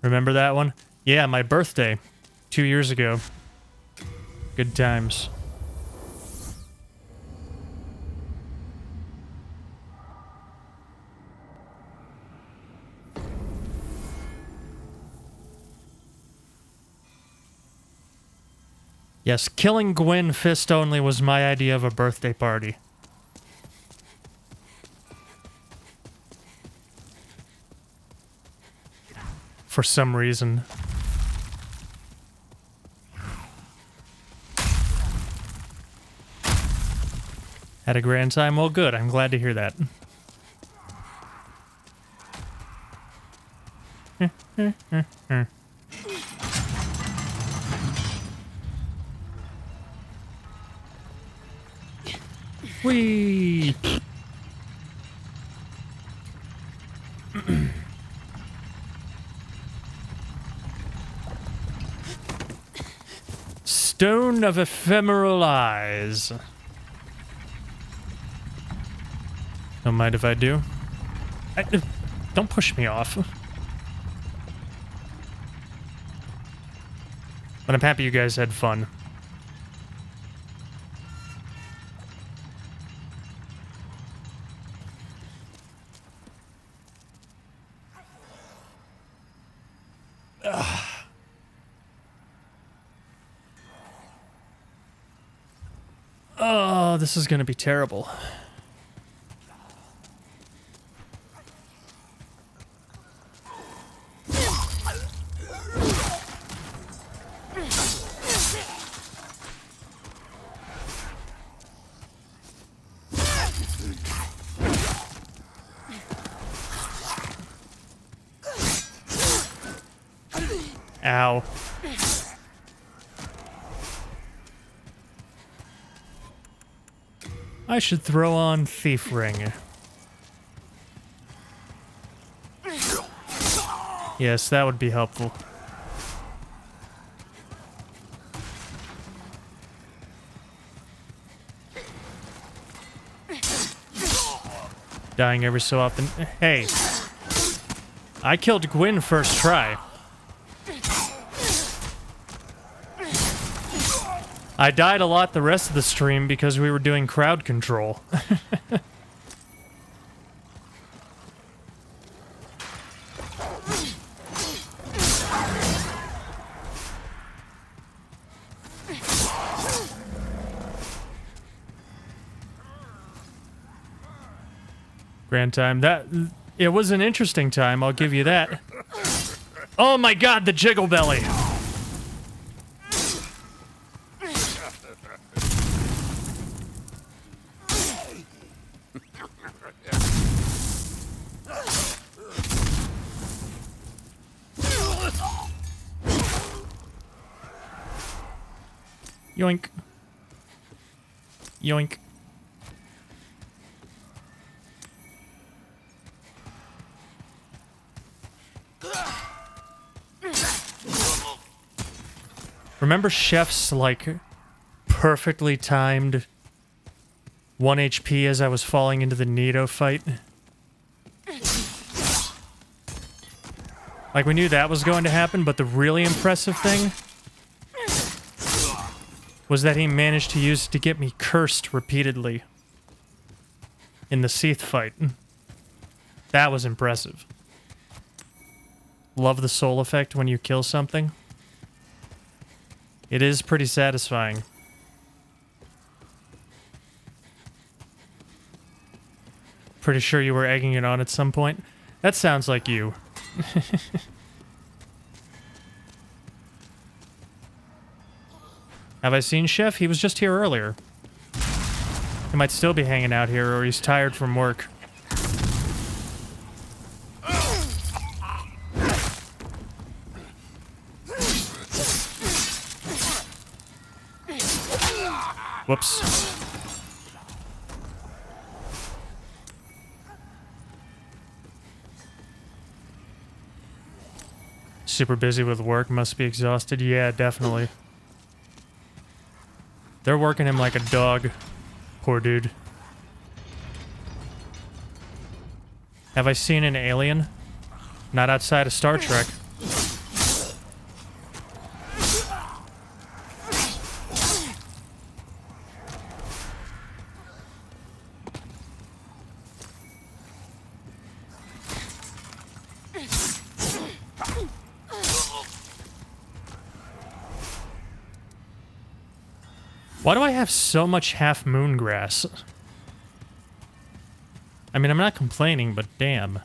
Remember that one? Yeah, my birthday. 2 years ago. Good times. Yes, killing Gwyn fist only was my idea of a birthday party. For some reason. Had a grand time? Well, good. I'm glad to hear that. Whee! Stone of Ephemeral Eyes. Don't mind if I do. Don't push me off. But I'm happy you guys had fun. Oh, this is gonna be terrible. Ow. I should throw on Thief Ring. Yes, that would be helpful. Dying every so often. Hey. I killed Gwyn first try. I died a lot the rest of the stream because we were doing crowd control. Grand time. It was an interesting time, I'll give you that. Oh my god, the jiggle belly. Yoink. Yoink. Remember Chef's, like, perfectly timed 1 HP as I was falling into the Nito fight? Like, we knew that was going to happen, but the really impressive thing was that he managed to use it to get me cursed repeatedly in the Seath fight. That was impressive. Love the soul effect when you kill something. It is pretty satisfying. Pretty sure you were egging it on at some point. That sounds like you. Have I seen Chef? He was just here earlier. He might still be hanging out here, or he's tired from work. Whoops. Super busy with work, must be exhausted. Yeah, definitely. They're working him like a dog. Poor dude. Have I seen an alien? Not outside of Star Trek. Why do I have so much half moon grass? I mean, I'm not complaining, but damn.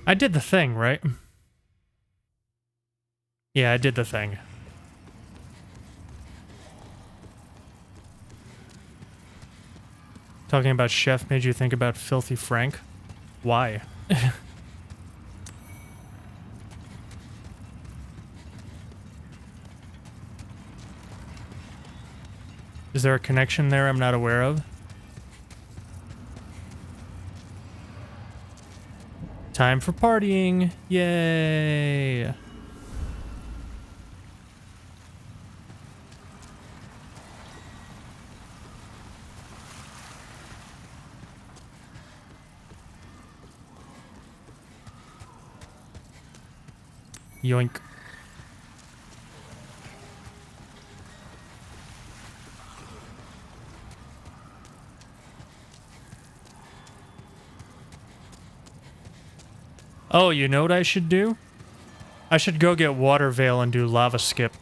I did the thing, right? Yeah, I did the thing. Talking about Chef made you think about Filthy Frank? Why? Is there a connection there I'm not aware of? Time for partying! Yay! Yoink. Oh, you know what I should do? I should go get Water Veil and do Lava Skip.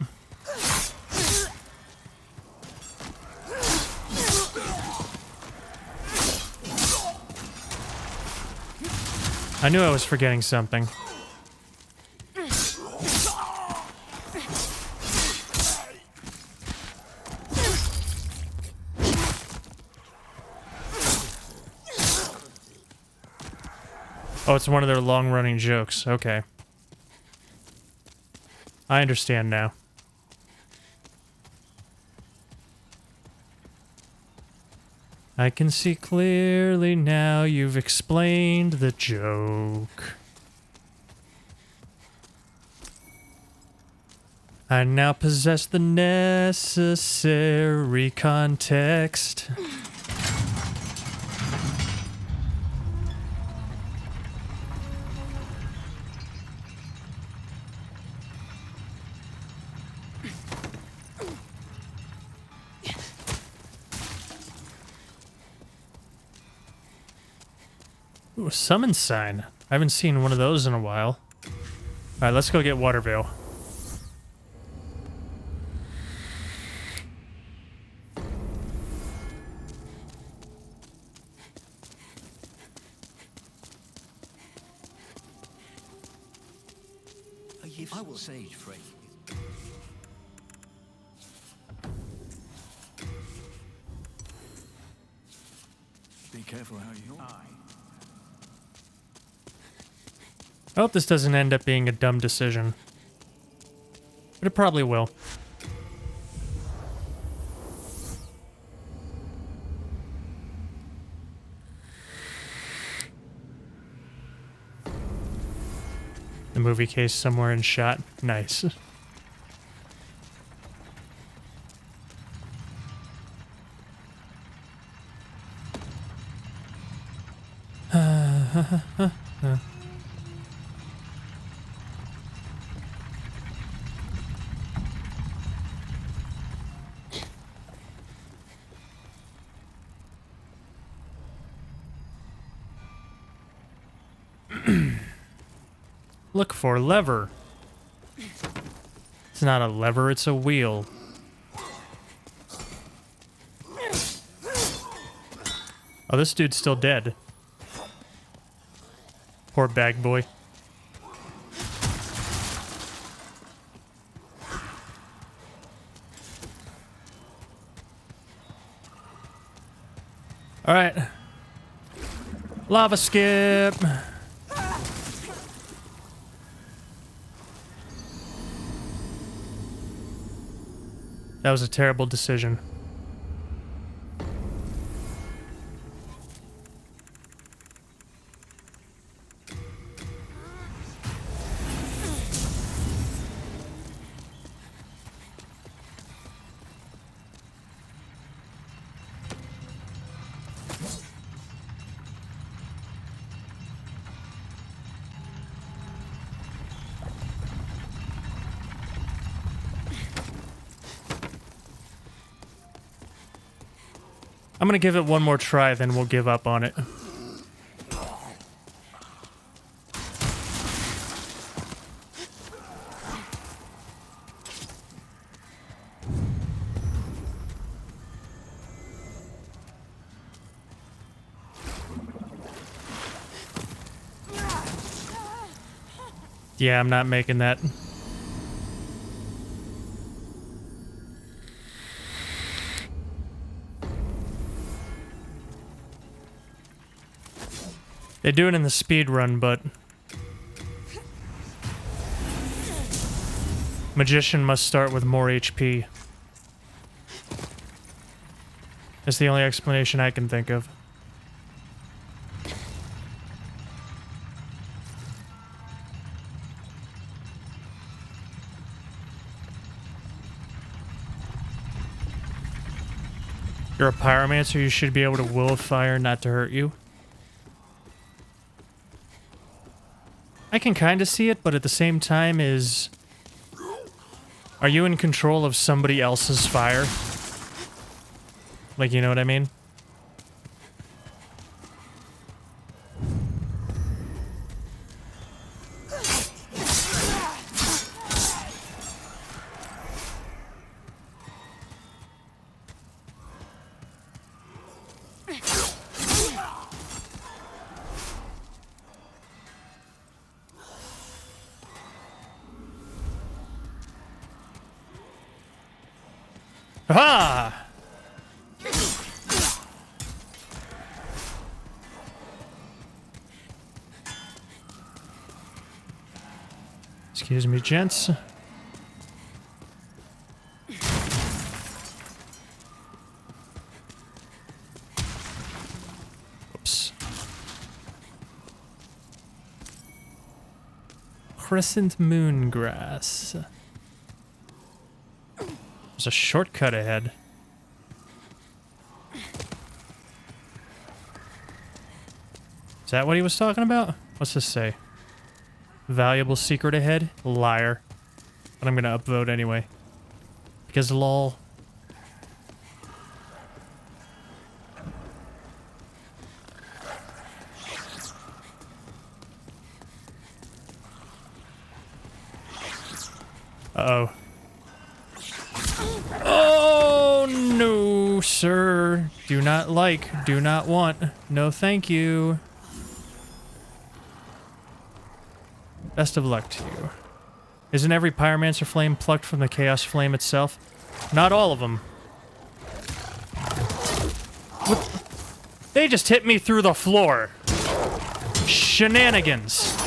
I knew I was forgetting something. Oh, it's one of their long-running jokes. Okay. I understand now. I can see clearly now you've explained the joke. I now possess the necessary context. Ooh, a summon sign. I haven't seen one of those in a while. Alright, let's go get Water Veil. I will sage free. Be careful how you. I hope this doesn't end up being a dumb decision. But it probably will. The movie case somewhere in shot. Nice. Look for lever. It's not a lever, it's a wheel. Oh, this dude's still dead. Poor bag boy. All right. Lava skip. That was a terrible decision. I'm gonna give it one more try, then we'll give up on it. Yeah, I'm not making that. They do it in the speed run, but Magician must start with more HP. That's the only explanation I can think of. You're a pyromancer, you should be able to will fire not to hurt you. I can kind of see it, but at the same time are you in control of somebody else's fire? Like, you know what I mean? Ha! Excuse me, gents. Oops. Crescent moon grass. There's a shortcut ahead. Is that what he was talking about? What's this say? Valuable secret ahead? Liar. But I'm gonna upvote anyway. Because lol. Uh-oh. Oh, no, sir. Do not like, do not want. No, thank you. Best of luck to you. Isn't every pyromancer flame plucked from the chaos flame itself? Not all of them. What? They just hit me through the floor. Shenanigans.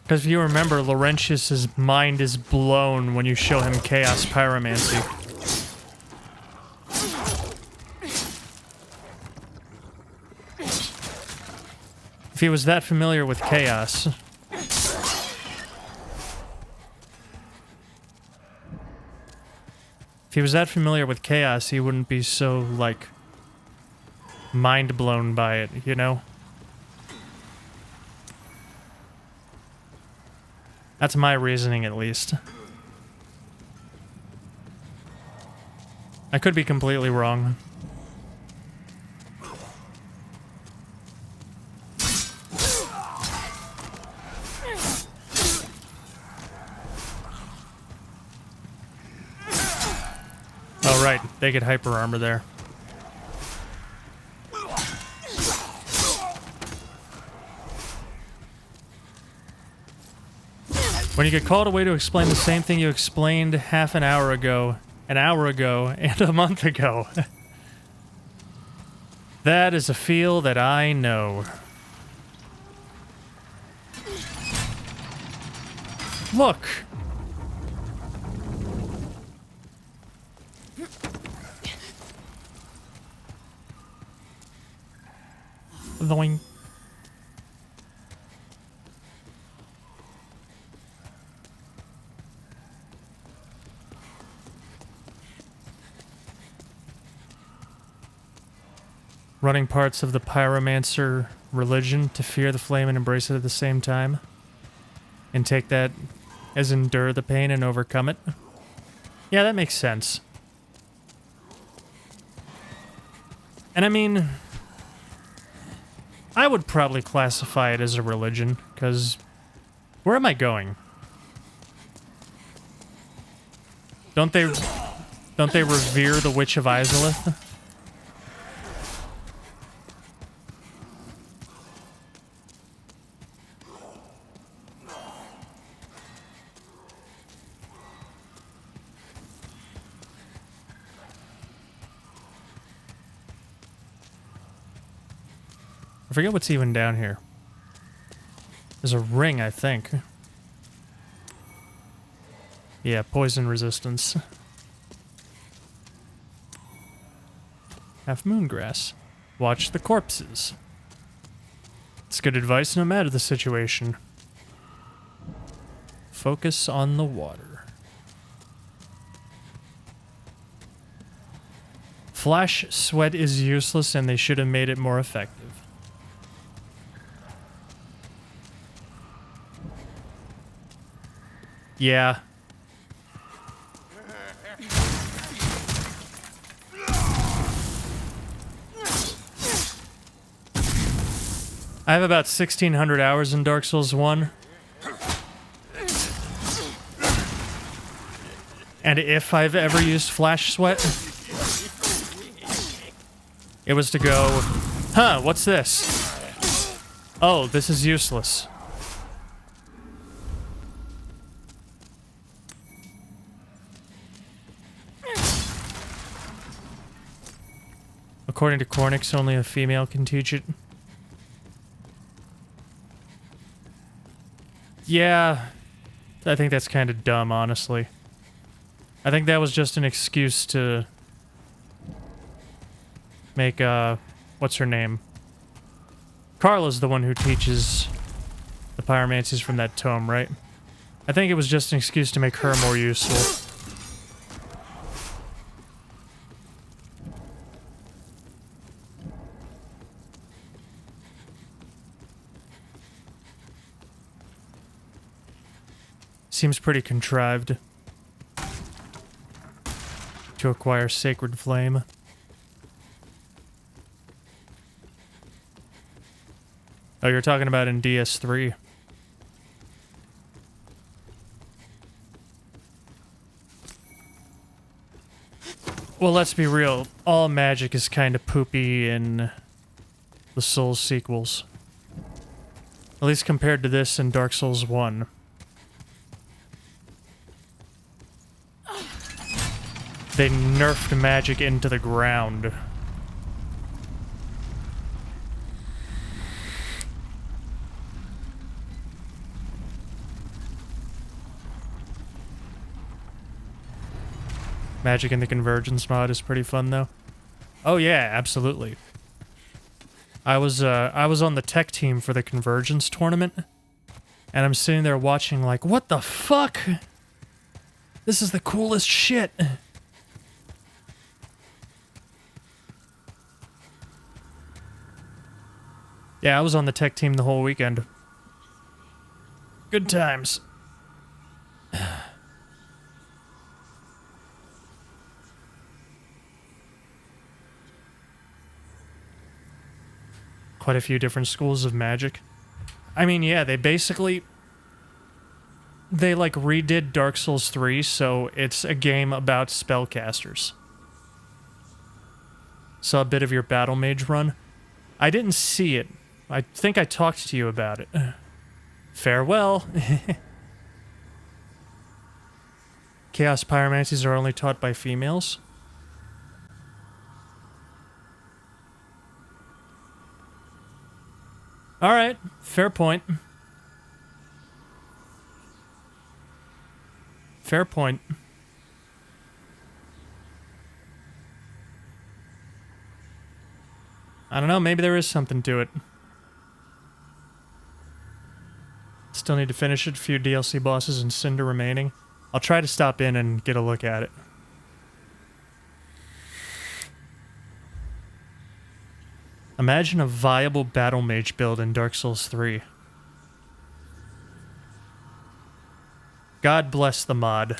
Because if you remember, Laurentius's mind is blown when you show him Chaos Pyromancy. If he was that familiar with Chaos... If he was that familiar with Chaos, he wouldn't be so, like, mind blown by it, you know? That's my reasoning, at least. I could be completely wrong. Oh, right. They get hyper armor there. When you get called away to explain the same thing you explained half an hour ago, and a month ago. That is a feel that I know. Look! Loing. Running parts of the pyromancer religion to fear the flame and embrace it at the same time. And take that as endure the pain and overcome it. Yeah, that makes sense. And I mean, I would probably classify it as a religion, because where am I going? Don't they revere the Witch of Izalith? I forget what's even down here. There's a ring, I think. Yeah, poison resistance. Half moon grass. Watch the corpses. It's good advice no matter the situation. Focus on the water. Flash sweat is useless and they should have made it more effective. Yeah. I have about 1,600 hours in Dark Souls 1. And if I've ever used Flash Sweat, it was to go, huh, what's this? Oh, this is useless. According to Cornix, only a female can teach it. Yeah, I think that's kind of dumb, honestly. I think that was just an excuse to make, what's her name? Carla's the one who teaches the pyromancies from that tome, right? I think it was just an excuse to make her more useful. Seems pretty contrived to acquire Sacred Flame. Oh, you're talking about in DS3. Well, let's be real. All magic is kind of poopy in the Souls sequels. At least compared to this in Dark Souls 1. They nerfed magic into the ground. Magic in the Convergence mod is pretty fun, though. Oh yeah, absolutely. I was on the tech team for the Convergence tournament, and I'm sitting there watching like, what the fuck? This is the coolest shit. Yeah, I was on the tech team the whole weekend. Good times. Quite a few different schools of magic. I mean, yeah, they like redid Dark Souls 3, so it's a game about spellcasters. Saw a bit of your Battle Mage run. I didn't see it. I think I talked to you about it. Farewell. Chaos pyromancies are only taught by females. Alright, fair point. Fair point. I don't know, maybe there is something to it. Still need to finish it, a few DLC bosses and Cinder remaining. I'll try to stop in and get a look at it. Imagine a viable Battle Mage build in Dark Souls 3. God bless the mod.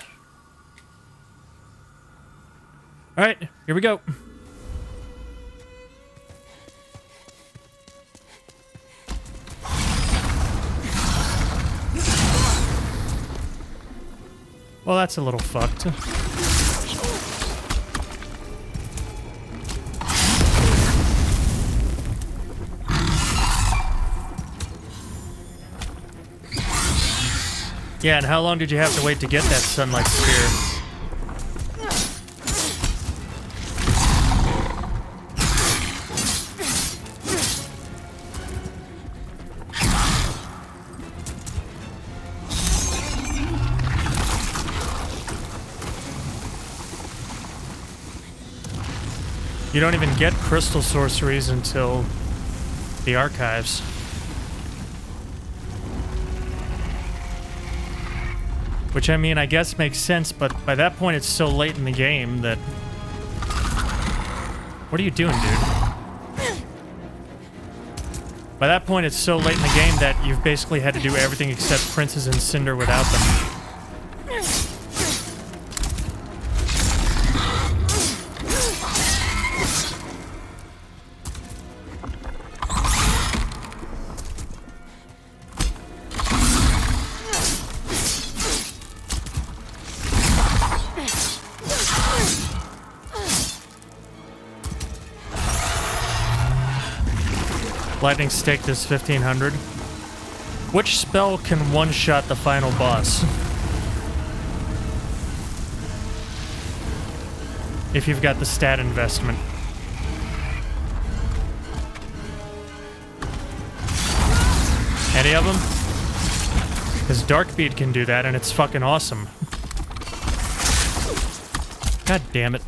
Alright, here we go. Well, that's a little fucked. Yeah, and how long did you have to wait to get that sunlight spear? You don't even get crystal sorceries until the archives. Which, I mean, I guess makes sense, but by that point it's so late in the game that... What are you doing, dude? By that point it's so late in the game that you've basically had to do everything except Princes and Cinder without them. Lightning Stake does 1500. Which spell can one-shot the final boss? If you've got the stat investment. Any of them? Because Darkbeat can do that, and it's fucking awesome. God damn it.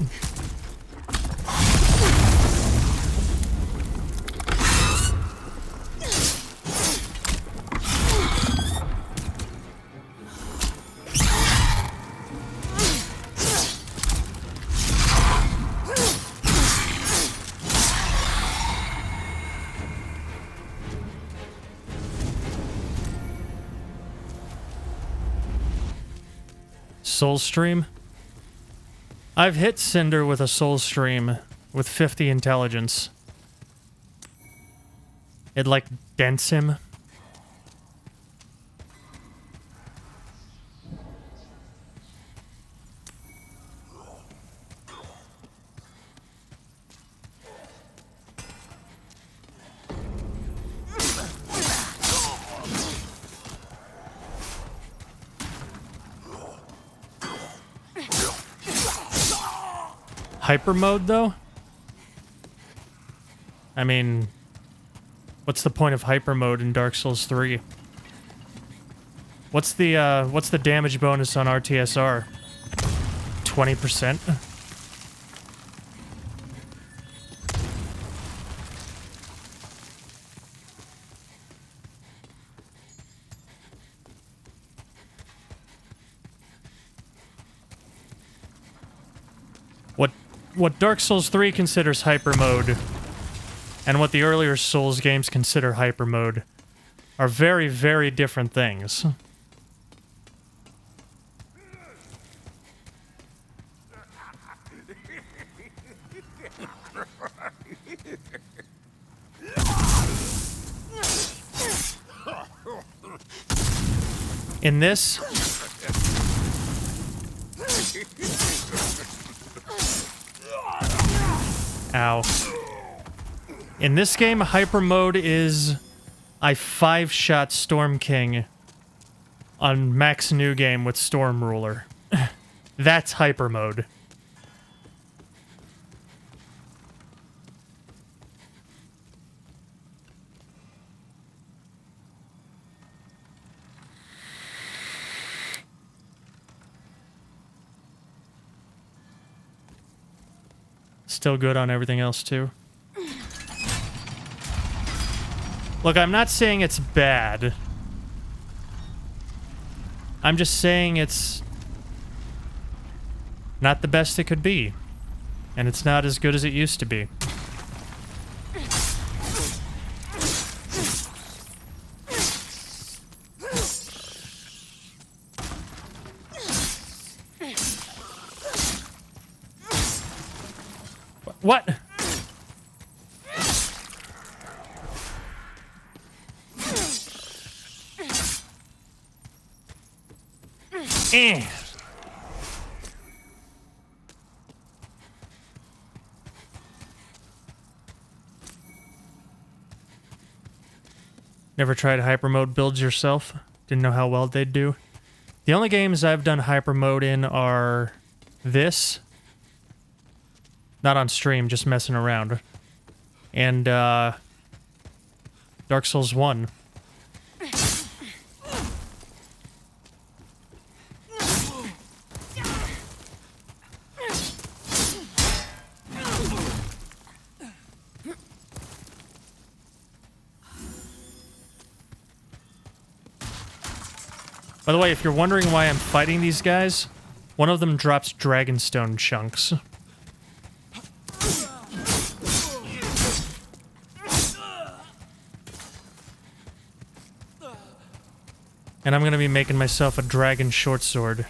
Soul Stream? I've hit Cinder with a Soul Stream with 50 intelligence. It like dents him. Hyper mode, though? I mean, what's the point of hyper mode in Dark Souls 3? What's the damage bonus on RTSR? 20%? What Dark Souls 3 considers hyper mode, and what the earlier Souls games consider hyper mode, are very, very different things. In this... Ow. In this game, hyper mode is I 5-shot Storm King on max new game with Storm Ruler. That's hyper mode. Still good on everything else, too. Look, I'm not saying it's bad. I'm just saying it's not the best it could be. And it's not as good as it used to be. What? Never tried hyper mode builds yourself? Didn't know how well they'd do. The only games I've done hyper mode in are this. Not on stream, just messing around. And, Dark Souls 1. By the way, if you're wondering why I'm fighting these guys, one of them drops Dragonstone chunks. And I'm gonna be making myself a dragon short sword.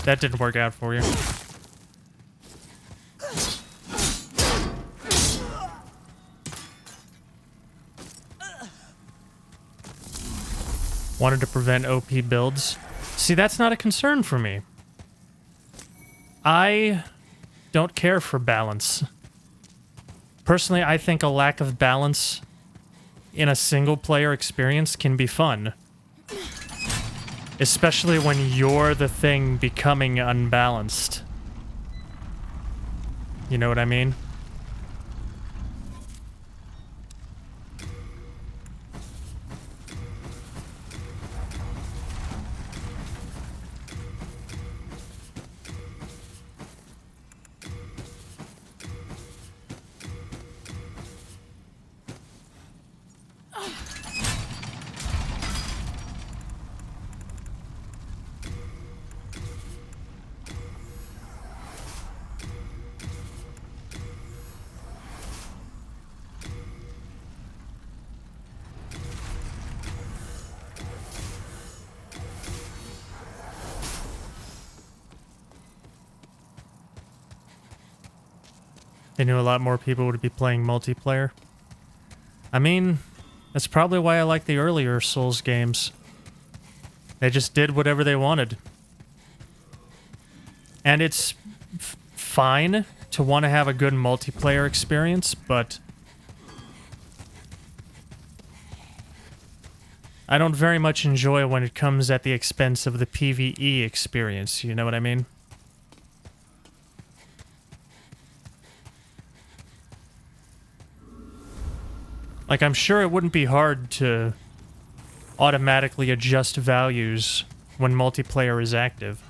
That didn't work out for you. Wanted to prevent OP builds. See, that's not a concern for me. I don't care for balance. Personally, I think a lack of balance in a single-player experience can be fun. Especially when you're the thing becoming unbalanced. You know what I mean? They knew a lot more people would be playing multiplayer. I mean, that's probably why I like the earlier Souls games. They just did whatever they wanted. And it's fine to want to have a good multiplayer experience, but I don't very much enjoy when it comes at the expense of the PvE experience, you know what I mean? Like, I'm sure it wouldn't be hard to automatically adjust values when multiplayer is active.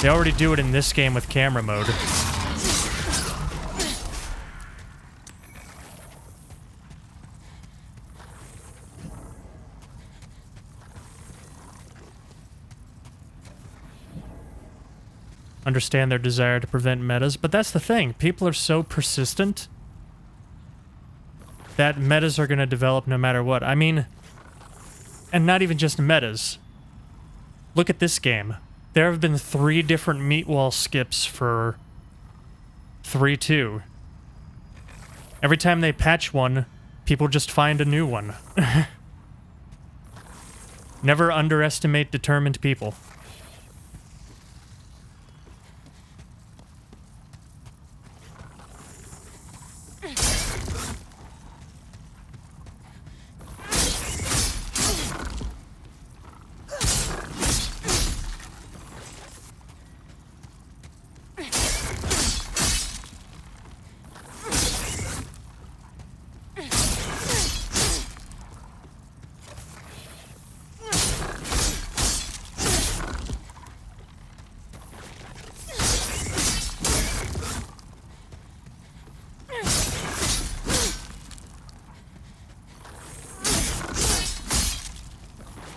They already do it in this game with camera mode. Understand their desire to prevent metas, but that's the thing. People are so persistent that metas are going to develop no matter what. I mean, and not even just metas. Look at this game. There have been 3 different meat wall skips for 3.2. Every time they patch one, people just find a new one. Never underestimate determined people.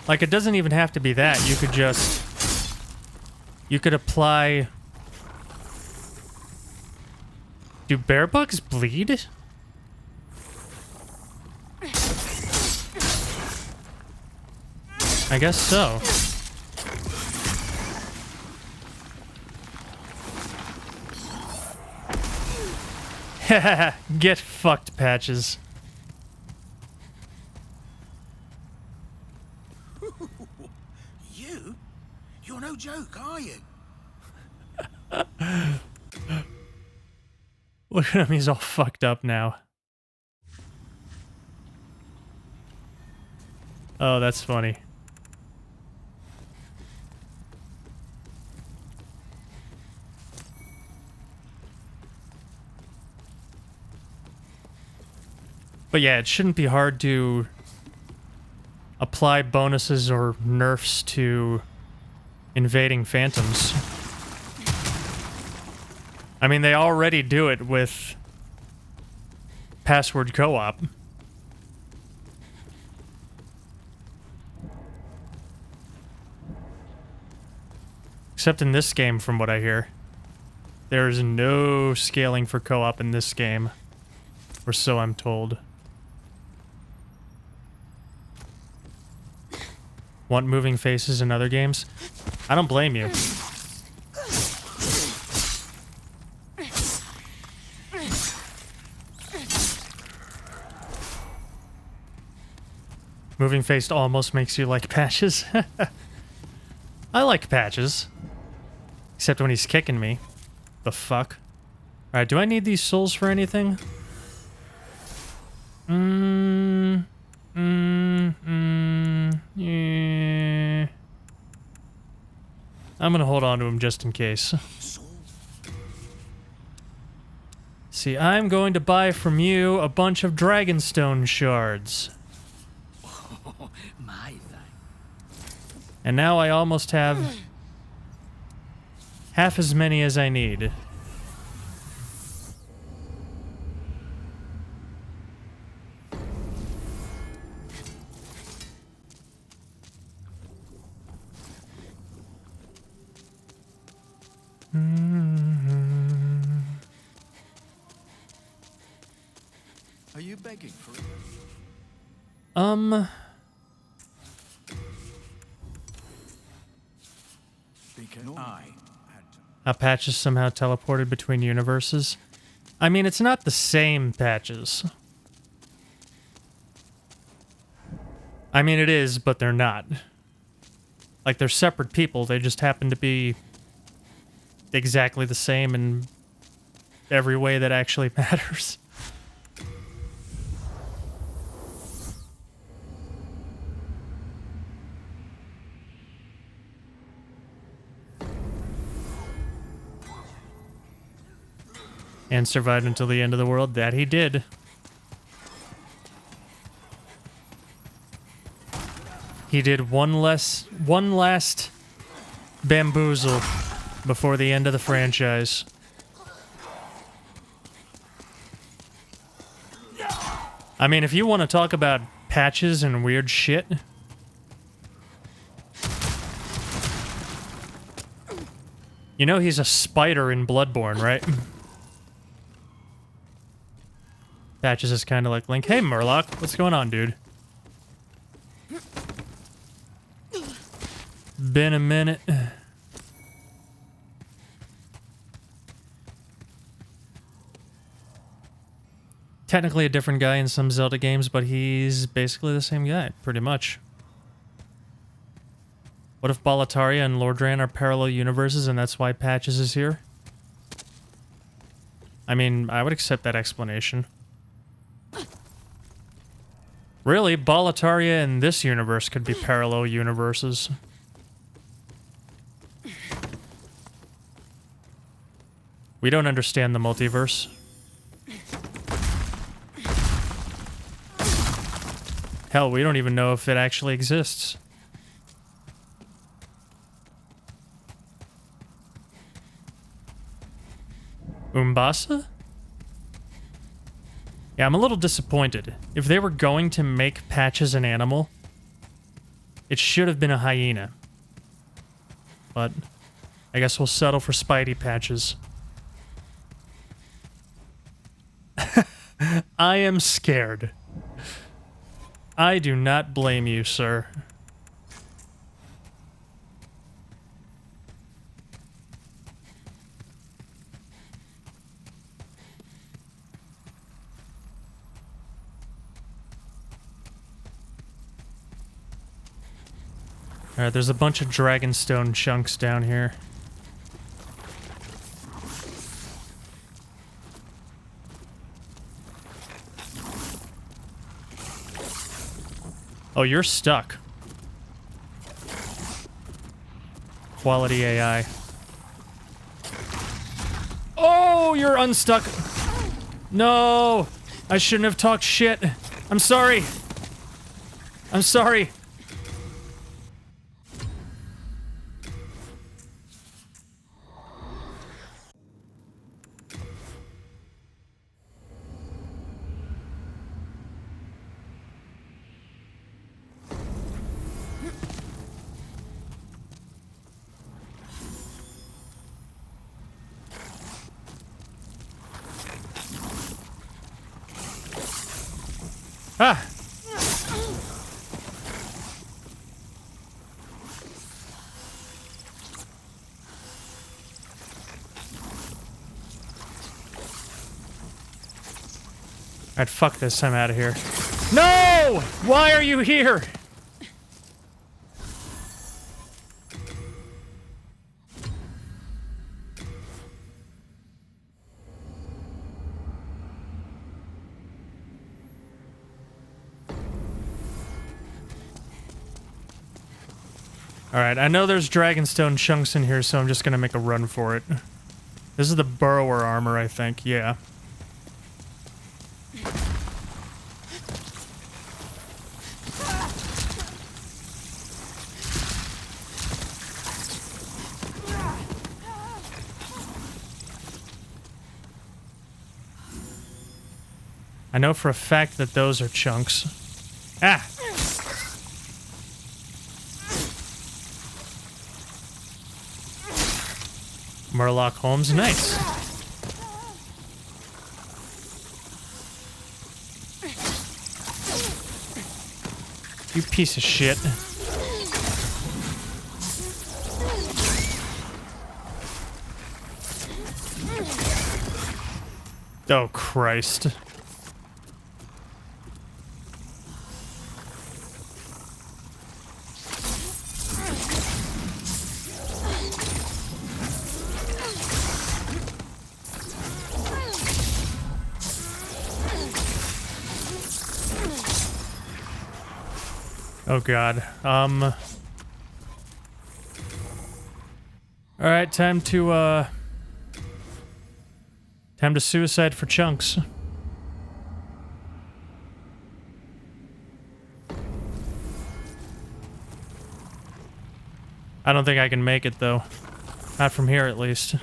Like, it doesn't even have to be that. You could just... You could apply... Do bear bugs bleed? I guess so. Get fucked, Patches. You're no joke, are you? Look at him, he's all fucked up now. Oh, that's funny. But yeah, it shouldn't be hard to apply bonuses or nerfs to invading phantoms. I mean, they already do it with password co-op. Except in this game, from what I hear. There is no scaling for co-op in this game. Or so I'm told. Want moving faces in other games? I don't blame you. Moving face almost makes you like Patches. I like Patches. Except when he's kicking me. The fuck? Alright, do I need these souls for anything? Yeah. I'm gonna hold on to him just in case. See, I'm going to buy from you a bunch of Dragonstone shards. And now I almost have half as many as I need. Are you begging for it? How Patches somehow teleported between universes. I mean, it's not the same Patches. I mean, it is, but they're not. Like, they're separate people. They just happen to be exactly the same in every way that actually matters. And survived until the end of the world. That he did. He did one last bamboozle before the end of the franchise. I mean, if you want to talk about Patches and weird shit, you know he's a spider in Bloodborne, right? Patches is kind of like Link. Hey, Murloc, what's going on, dude? Been a minute. Technically a different guy in some Zelda games, but he's basically the same guy, pretty much. What if Boletaria and Lordran are parallel universes and that's why Patches is here? I mean, I would accept that explanation. Really, Boletaria and this universe could be parallel universes. We don't understand the multiverse. Hell, we don't even know if it actually exists. Umbasa? Yeah, I'm a little disappointed. If they were going to make Patches an animal, it should have been a hyena. But I guess we'll settle for Spidey Patches. I am scared. I do not blame you, sir. Alright, there's a bunch of Dragonstone chunks down here. Oh, you're stuck. Quality AI. Oh, you're unstuck. No! I shouldn't have talked shit. I'm sorry. I'm sorry. Ah! Alright, fuck this. I'm out of here. No! Why are you here? Alright, I know there's Dragonstone chunks in here, so I'm just gonna make a run for it. This is the Burrower armor, I think. Yeah. I know for a fact that those are chunks. Ah! Murloc Holmes, nice. You piece of shit. Oh, Christ. Oh god. Alright, time to suicide for chunks. I don't think I can make it though. Not from here at least.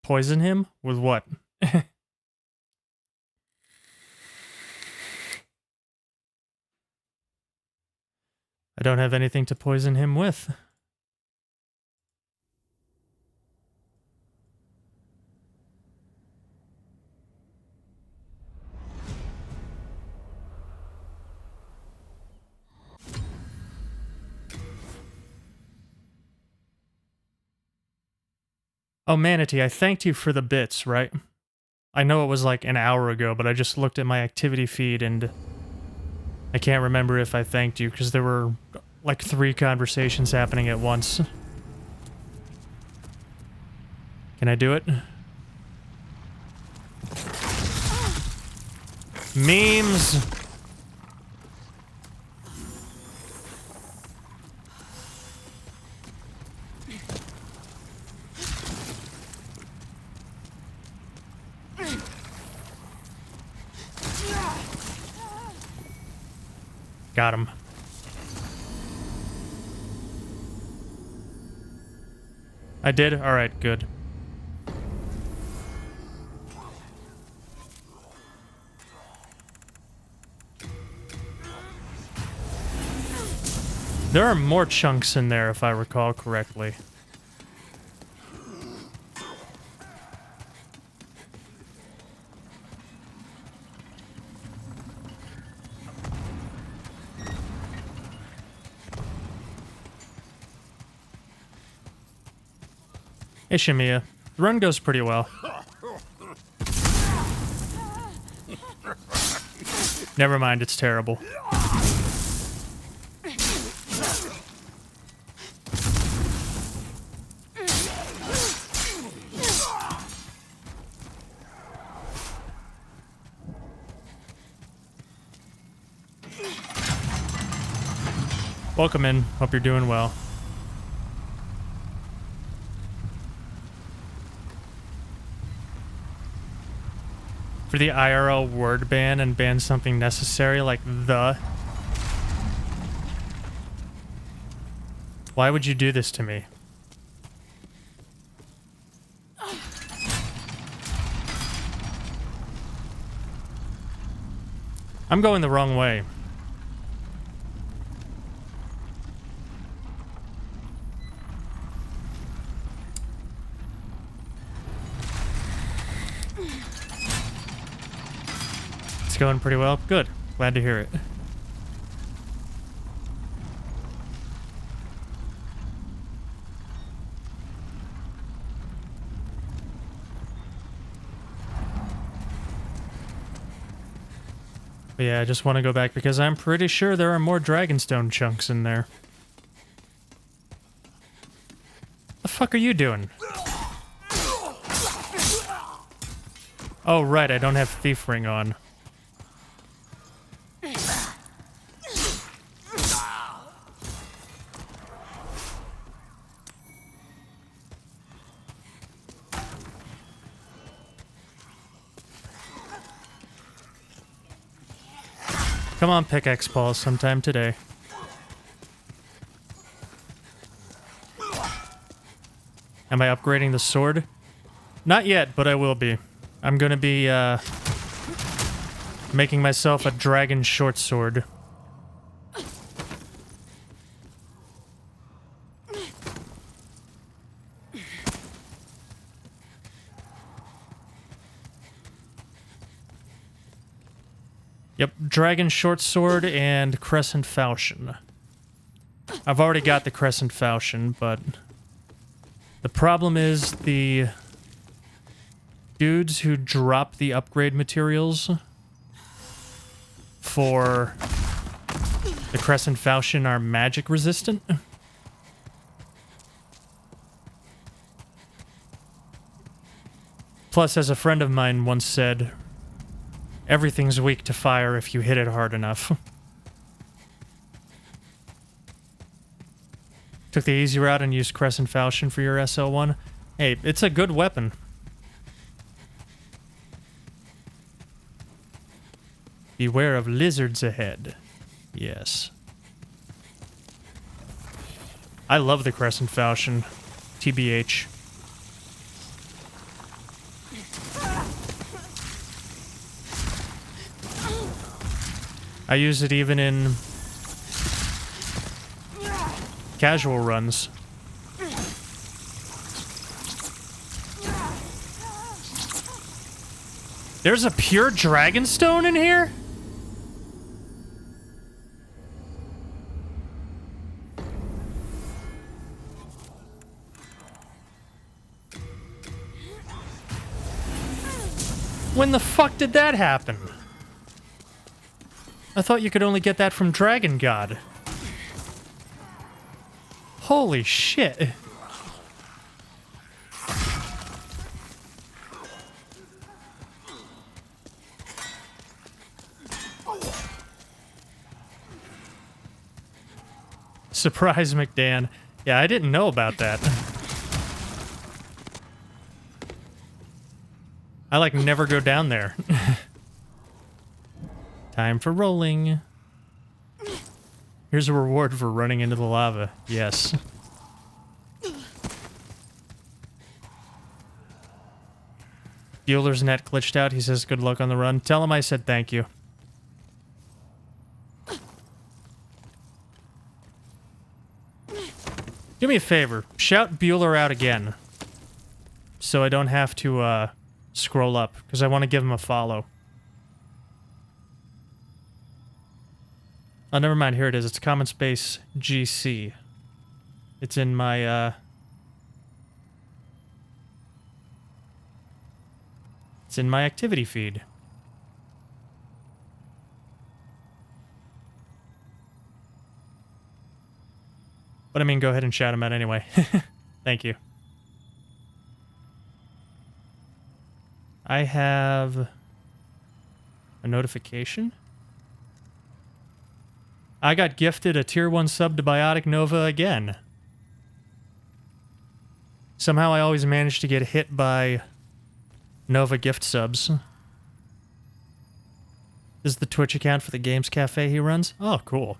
Poison him? With what? I don't have anything to poison him with. Oh, Manatee, I thanked you for the bits, right? I know it was like an hour ago, but I just looked at my activity feed and I can't remember if I thanked you because there were like 3 conversations happening at once. Can I do it? Memes! Got him. I did? Alright, good. There are more chunks in there, if I recall correctly. Hey, Shamiya. The run goes pretty well. Never mind, it's terrible. Welcome in. Hope you're doing well. For the IRL word ban and ban something necessary like the. Why would you do this to me? I'm going the wrong way. Going pretty well. Good. Glad to hear it. But yeah, I just want to go back because I'm pretty sure there are more Dragonstone chunks in there. The fuck are you doing? Oh, right, I don't have Thief Ring on. Come on, pickaxe Paul, sometime today. Am I upgrading the sword? Not yet, but I will be. I'm gonna be, making myself a dragon short sword. Yep, dragon short sword and crescent falchion. I've already got the crescent falchion, but the problem is the dudes who drop the upgrade materials for the crescent falchion are magic resistant. Plus, as a friend of mine once said, everything's weak to fire if you hit it hard enough. Took the easy route and used Crescent Falchion for your SL1. Hey, it's a good weapon. Beware of lizards ahead. Yes. I love the Crescent Falchion. TBH. I use it even in casual runs. There's a pure Dragonstone in here? When the fuck did that happen? I thought you could only get that from Dragon God. Holy shit. Surprise, McDan. Yeah, I didn't know about that. I, like, never go down there. Time for rolling. Here's a reward for running into the lava. Yes. Bueller's net glitched out. He says good luck on the run. Tell him I said thank you. Do me a favor. Shout Bueller out again. So I don't have to, scroll up. Because I want to give him a follow. Oh, never mind. Here it is. It's Common Space GC. It's in my, it's in my activity feed. But I mean, go ahead and shout him out anyway. Thank you. I have a notification. I got gifted a tier 1 sub to Biotic Nova again. Somehow I always manage to get hit by Nova gift subs. This is the Twitch account for the Games Cafe he runs. Oh, cool.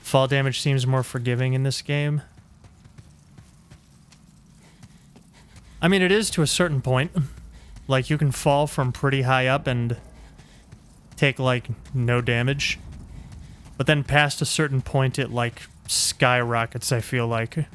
Fall damage seems more forgiving in this game. I mean, it is to a certain point. Like, you can fall from pretty high up and take, like, no damage. But then past a certain point, it, like, skyrockets, I feel like.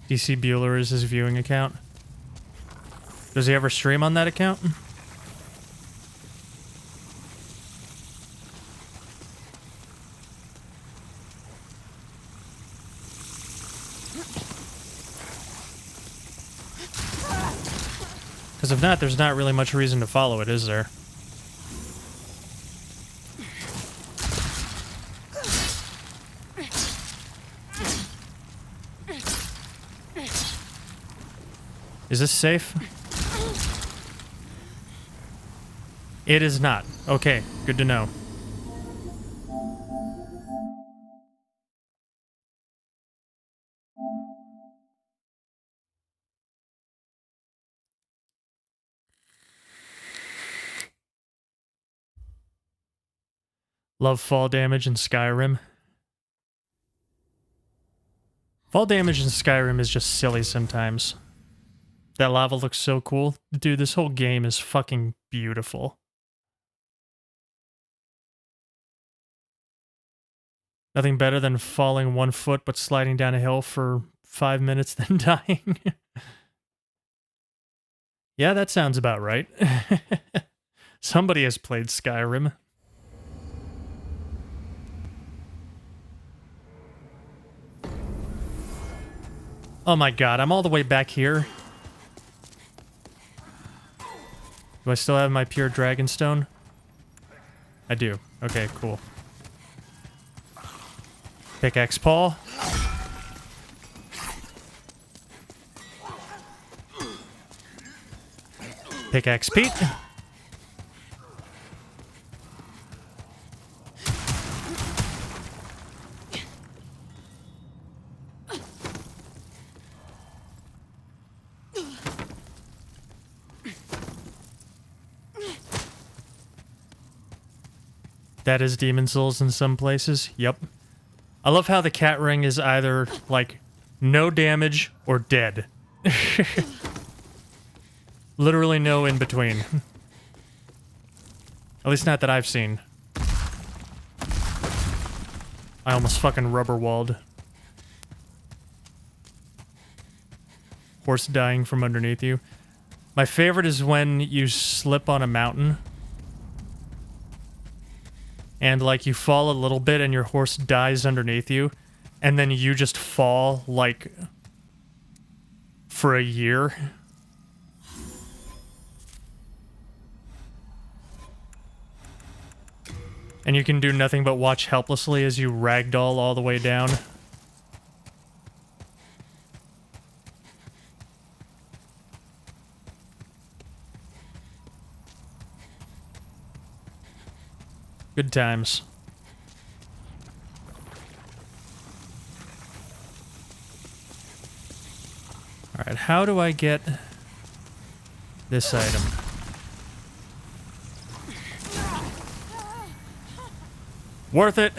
DC Bueller is his viewing account. Does he ever stream on that account? Because if not, there's not really much reason to follow it, is there? Is this safe? It is not. Okay, good to know. Love fall damage in Skyrim. Fall damage in Skyrim is just silly sometimes. That lava looks so cool. Dude, this whole game is fucking beautiful. Nothing better than falling 1 foot but sliding down a hill for 5 minutes then dying. Yeah, that sounds about right. Somebody has played Skyrim. Oh my god, I'm all the way back here. Do I still have my pure Dragonstone? I do. Okay, cool. Pickaxe Paul. Pickaxe Pete. That is Demon Souls in some places. Yep. I love how the cat ring is either, like, no damage or dead. Literally no in between. At least not that I've seen. I almost fucking rubber walled. Horse dying from underneath you. My favorite is when you slip on a mountain. And, like, you fall a little bit and your horse dies underneath you. And then you just fall, like, for a year. And you can do nothing but watch helplessly as you ragdoll all the way down. Good times. Alright, how do I get this item? Worth it!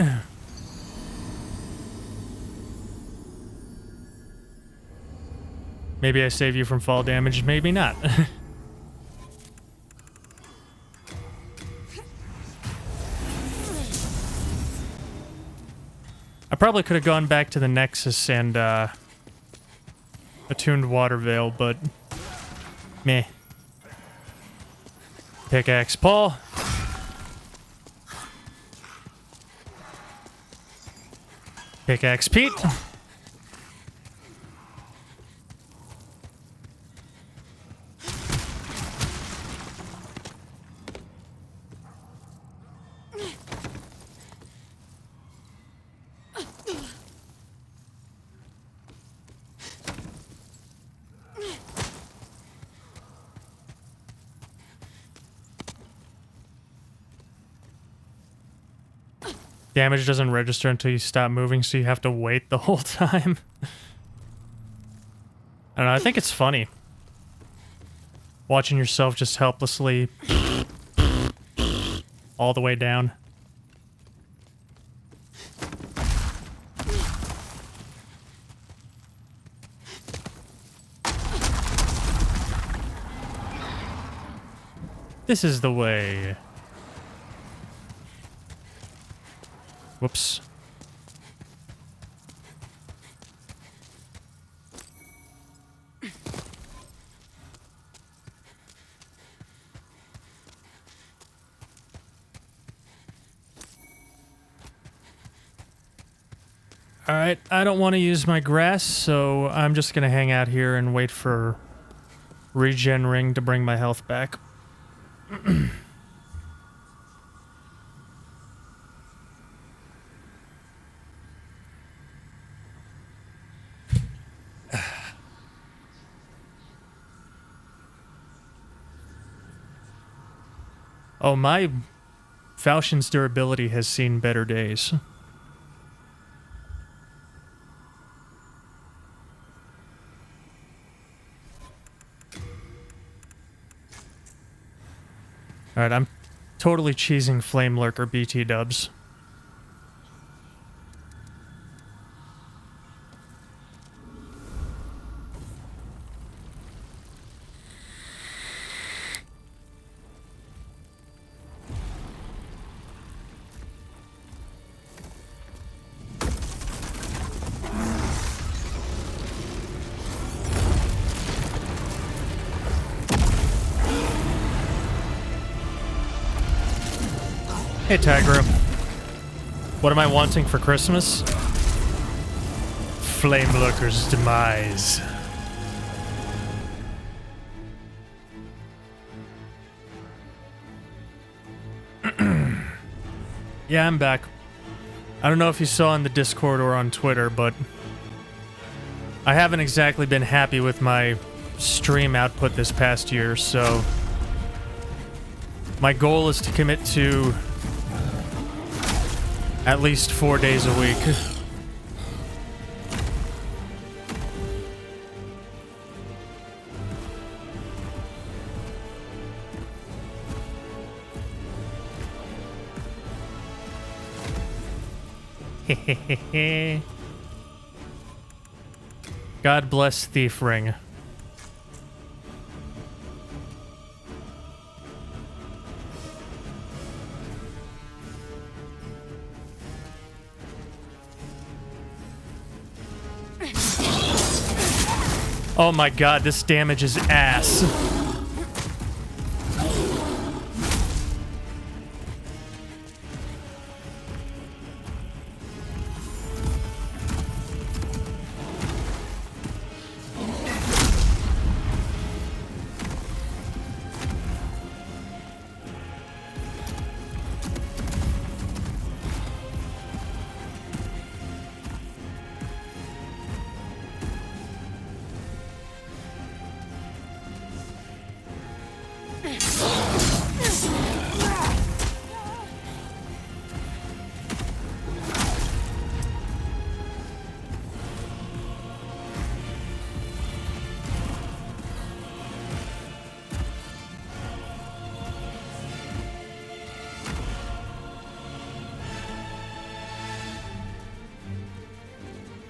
Maybe I save you from fall damage, maybe not. I probably could have gone back to the Nexus and attuned Water Veil, but meh. Pickaxe Paul. Pickaxe Pete. Damage doesn't register until you stop moving, so you have to wait the whole time. I don't know, I think it's funny. Watching yourself just helplessly all the way down. This is the way. Whoops. Alright, I don't want to use my grass, so I'm just gonna hang out here and wait for regen ring to bring my health back. Oh, my falchion's durability has seen better days. Alright, I'm totally cheesing Flame Lurker BT dubs. Hey, Tigra. What am I wanting for Christmas? Flame Lurker's demise. Yeah, I'm back. I don't know if you saw in the Discord or on Twitter, but I haven't exactly been happy with my stream output this past year, so my goal is to commit to at least 4 days a week. God bless Thief Ring. Oh my god, this damage is ass.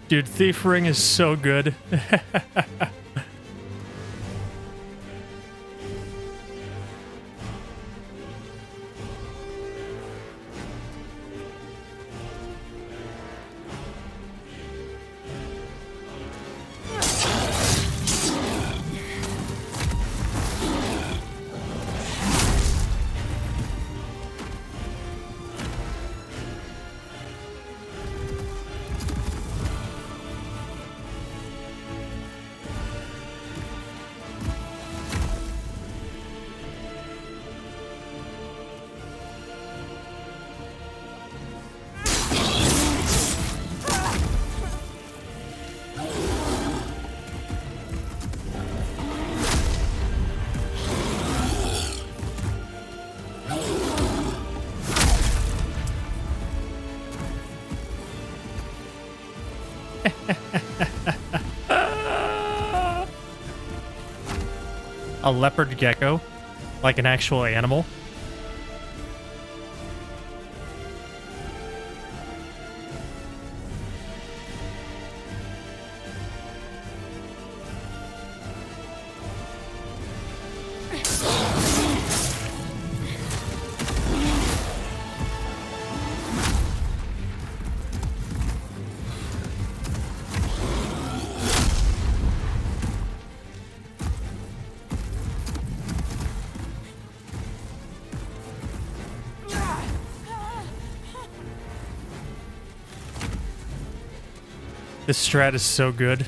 Dude, Thief Ring is so good. A leopard gecko? Like an actual animal? This strat is so good.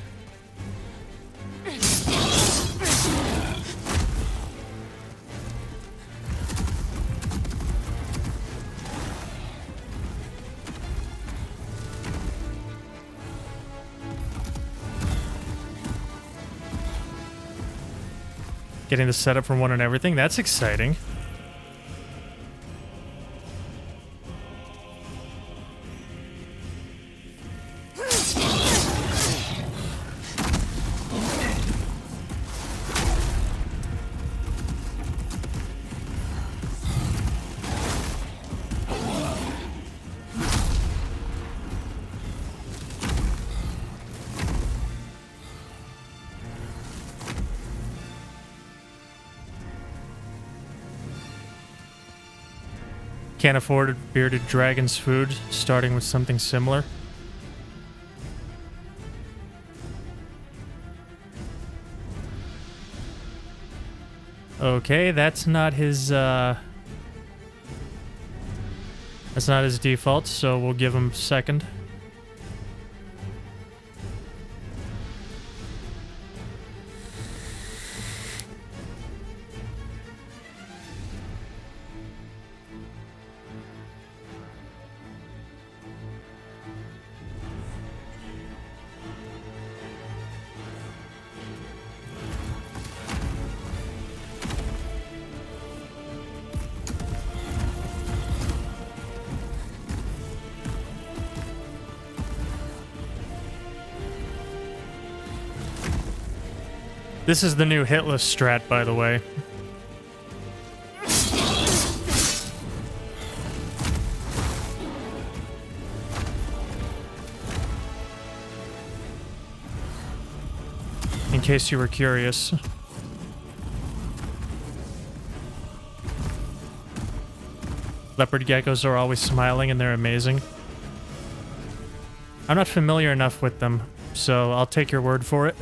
Getting the setup from one and everything, that's exciting. Can't afford a bearded dragon's food, starting with something similar. Okay, that's not his default, so we'll give him second. This is the new hitless strat, by the way. In case you were curious. Leopard geckos are always smiling and they're amazing. I'm not familiar enough with them, so I'll take your word for it.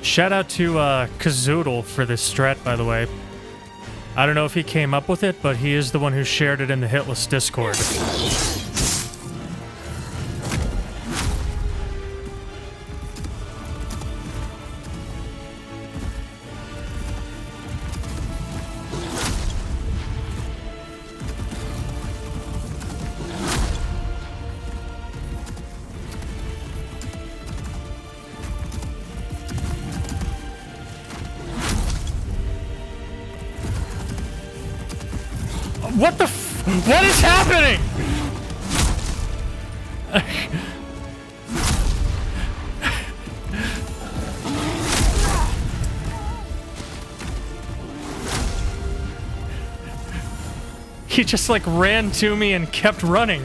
Shout out to Kazoodle for this strat, by the way. I don't know if he came up with it, but he is the one who shared it in the Hitless Discord. What the what is happening? He just like ran to me and kept running.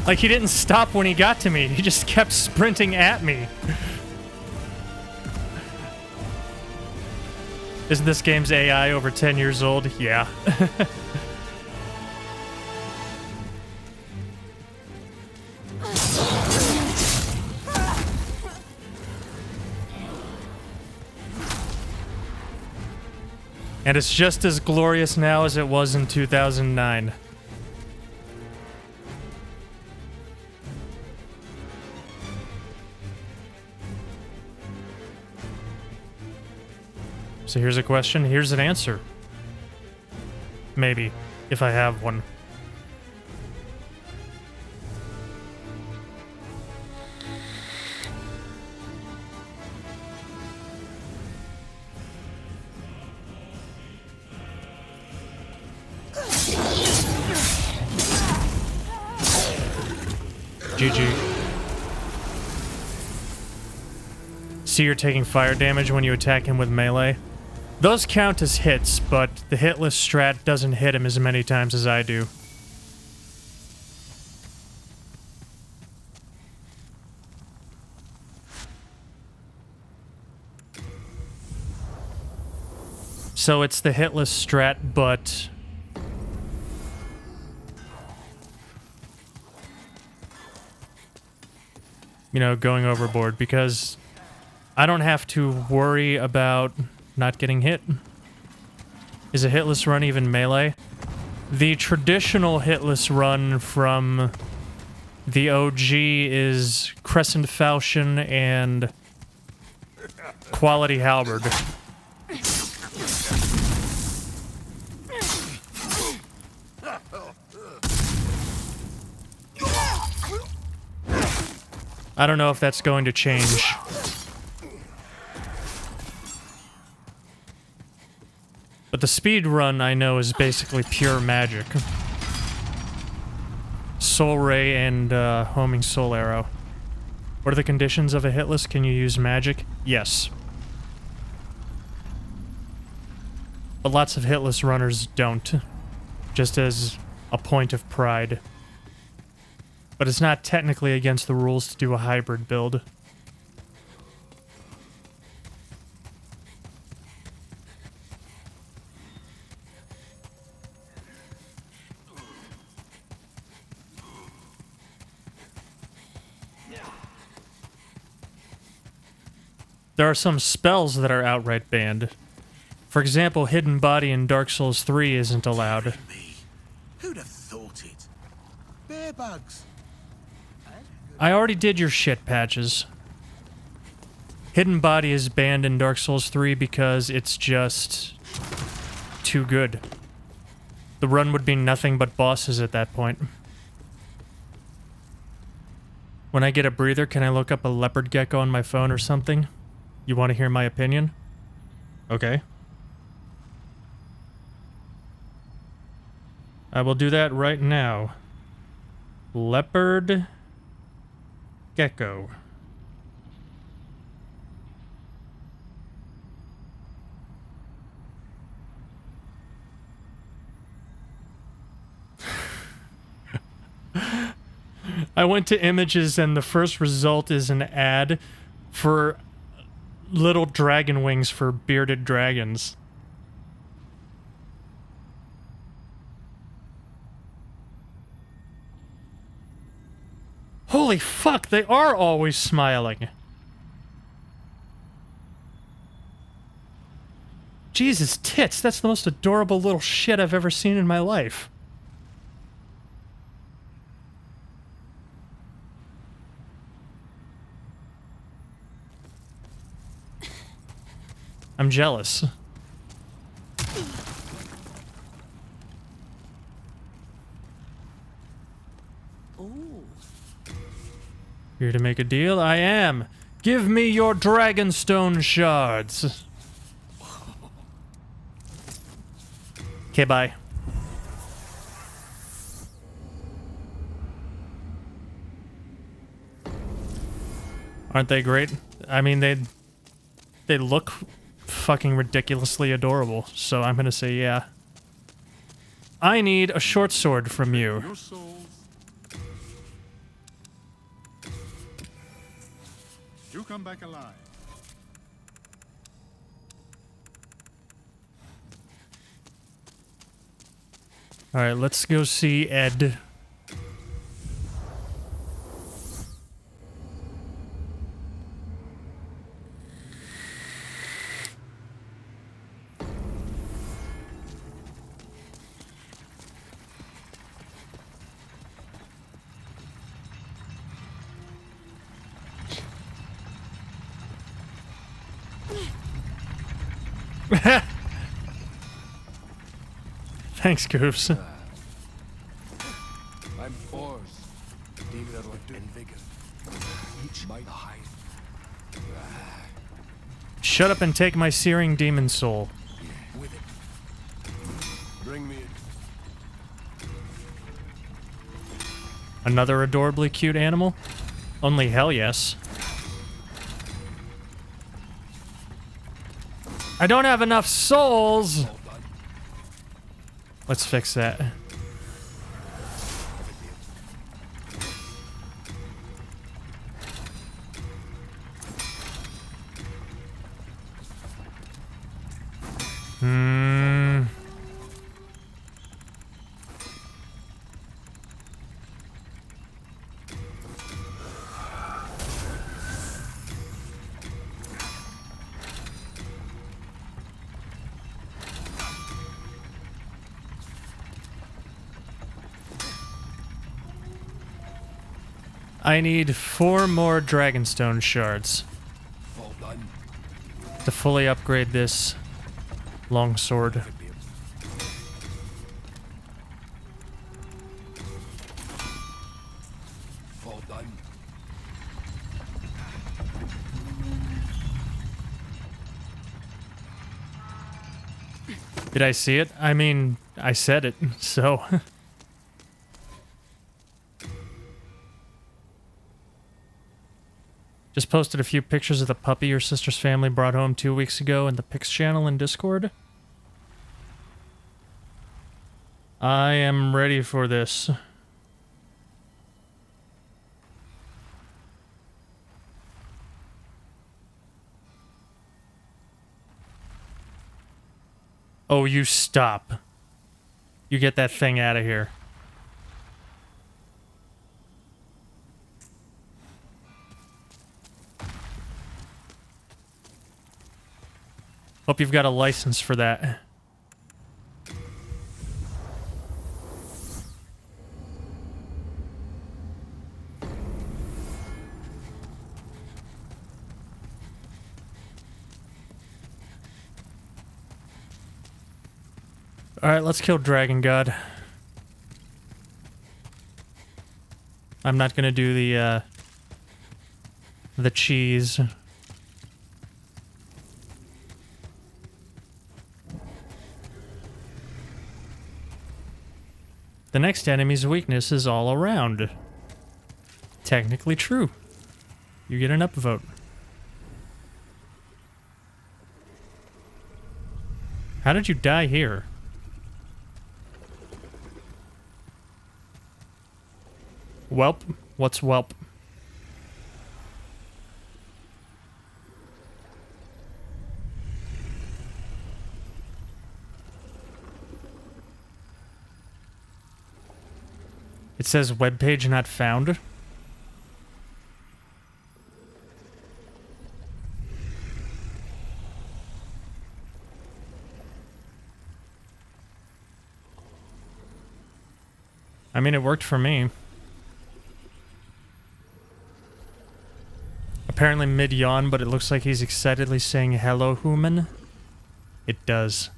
Like he didn't stop when he got to me. He just kept sprinting at me. Isn't this game's AI over 10 years old? Yeah. And it's just as glorious now as it was in 2009. So here's a question, here's an answer. Maybe, if I have one. GG. See, you're taking fire damage when you attack him with melee. Those count as hits, but the hitless strat doesn't hit him as many times as I do. So it's the hitless strat, but... you know, going overboard, because I don't have to worry about not getting hit. Is a hitless run even melee? The traditional hitless run from the OG is Crescent Falchion and Quality Halberd. I don't know if that's going to change. But the speed run, I know, is basically pure magic. Soul Ray and homing Soul Arrow. What are the conditions of a hitless? Can you use magic? Yes. But lots of hitless runners don't. Just as a point of pride. But it's not technically against the rules to do a hybrid build. There are some spells that are outright banned. For example, Hidden Body in Dark Souls 3 isn't allowed. Me. Who'd have thought it? Bear bugs. I already did your shit, Patches. Hidden Body is banned in Dark Souls 3 because it's just too good. The run would be nothing but bosses at that point. When I get a breather, can I look up a leopard gecko on my phone or something? You want to hear my opinion? Okay. I will do that right now. Leopard gecko. I went to images and the first result is an ad for little dragon wings for bearded dragons. Holy fuck, they are always smiling. Jesus tits, that's the most adorable little shit I've ever seen in my life. I'm jealous. Here to make a deal? I am. Give me your Dragonstone shards. Okay, bye. Aren't they great? I mean, they look fucking ridiculously adorable, so I'm gonna say yeah. I need a short sword from you. Your souls. You come back alive. Alright, let's go see Ed. Thanks, Goofs. I'm force. Demon and vigor. Each might hide. Shut up and take my searing demon soul. With it. Bring me it. Another adorably cute animal? Only hell yes. I don't have enough souls! Let's fix that. I need 4 more Dragonstone shards All done. to fully upgrade this longsword. All done. Did I see it? I mean, I said it, so... Just posted a few pictures of the puppy your sister's family brought home 2 weeks ago in the Pics channel in Discord. I am ready for this. Oh, you stop. You get that thing out of here. Hope you've got a license for that. Alright, let's kill Dragon God. I'm not gonna do the cheese. The next enemy's weakness is all around. Technically true. You get an upvote. How did you die here? Welp? What's Welp? It says webpage not found. I mean, it worked for me. Apparently mid-yawn, but it looks like he's excitedly saying hello, human. It does.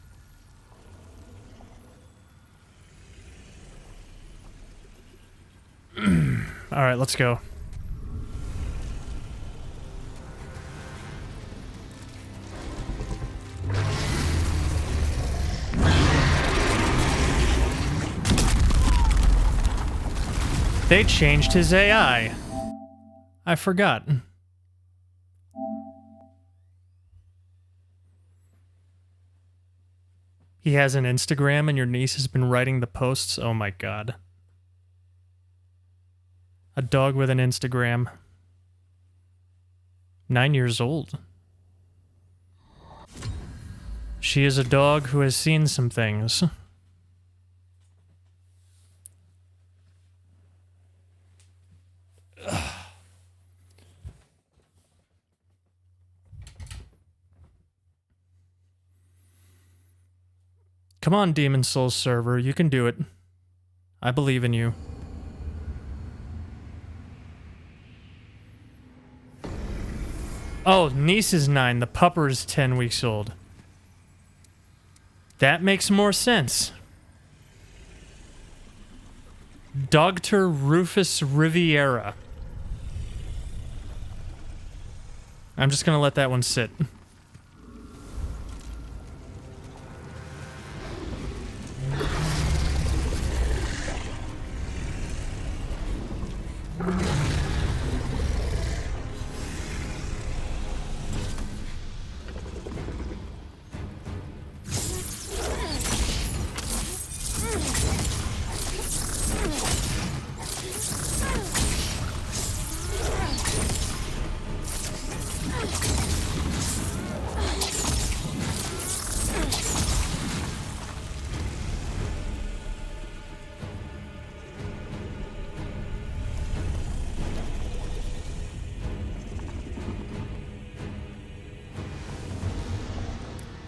Alright, let's go. They changed his AI. I forgot. He has an Instagram and your niece has been writing the posts? Oh my god. A dog with an Instagram. 9 years old. She is a dog who has seen some things. Come on, Demon Souls server, you can do it. I believe in you. Oh, niece is 9, the pupper is 10 weeks old. That makes more sense. Dr. Rufus Riviera. I'm just gonna let that one sit.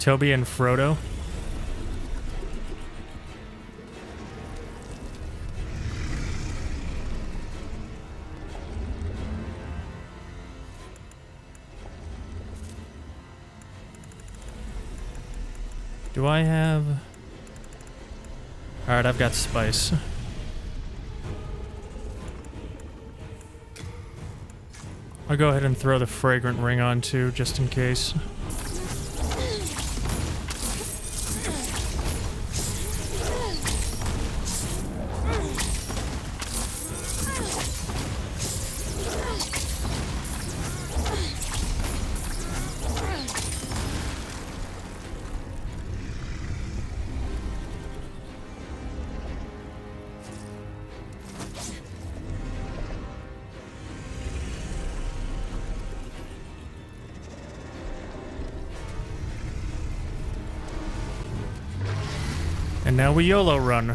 Toby and Frodo. Do I have... Alright, I've got spice. I'll go ahead and throw the fragrant ring on too, just in case. And now we YOLO run.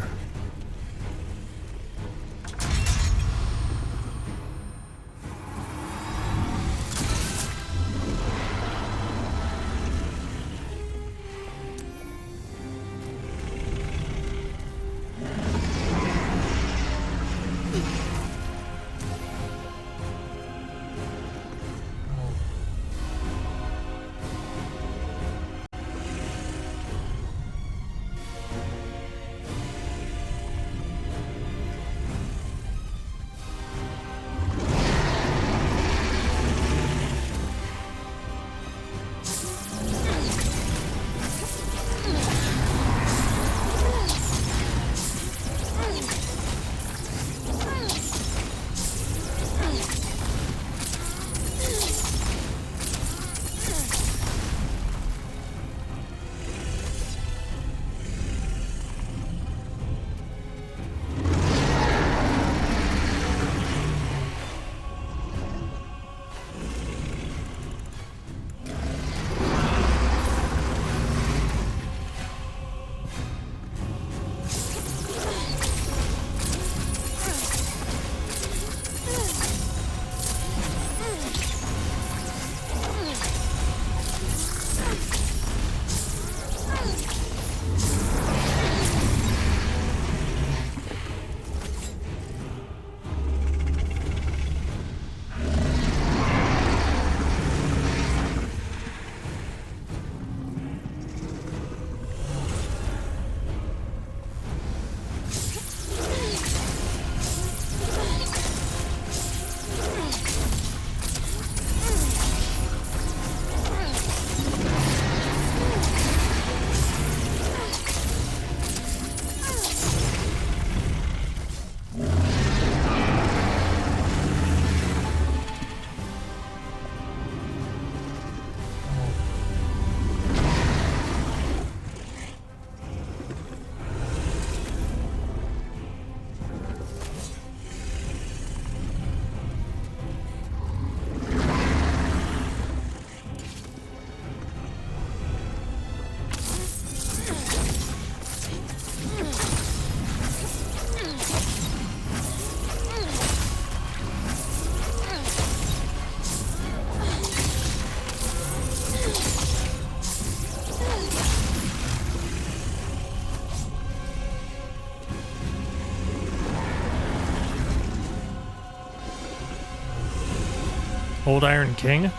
Old Iron King?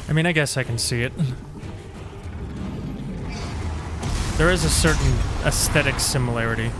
I mean, I guess I can see it. There is a certain aesthetic similarity.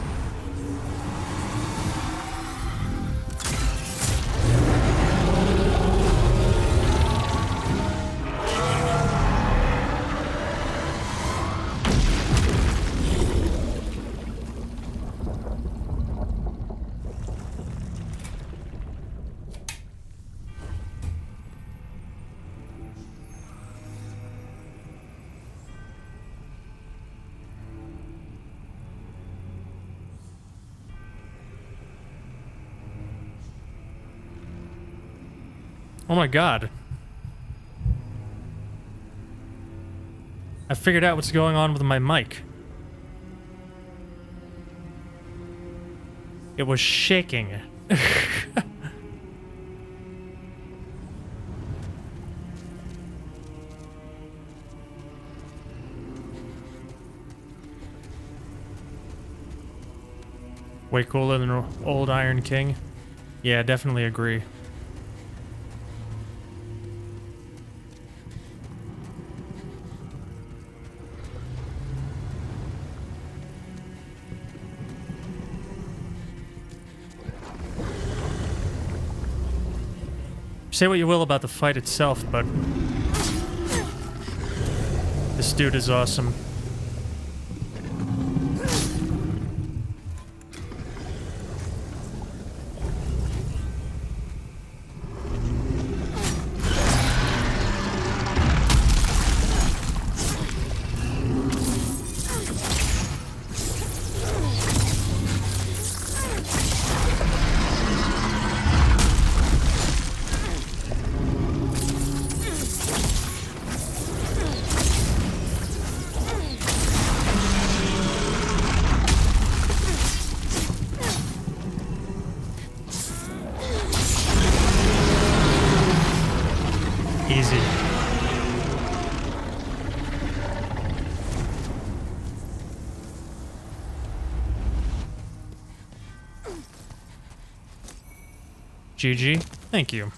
Oh my god. I figured out what's going on with my mic. It was shaking. Way cooler than old Iron King. Yeah, definitely agree. Say what you will about the fight itself, but this dude is awesome. Easy. GG. Thank you.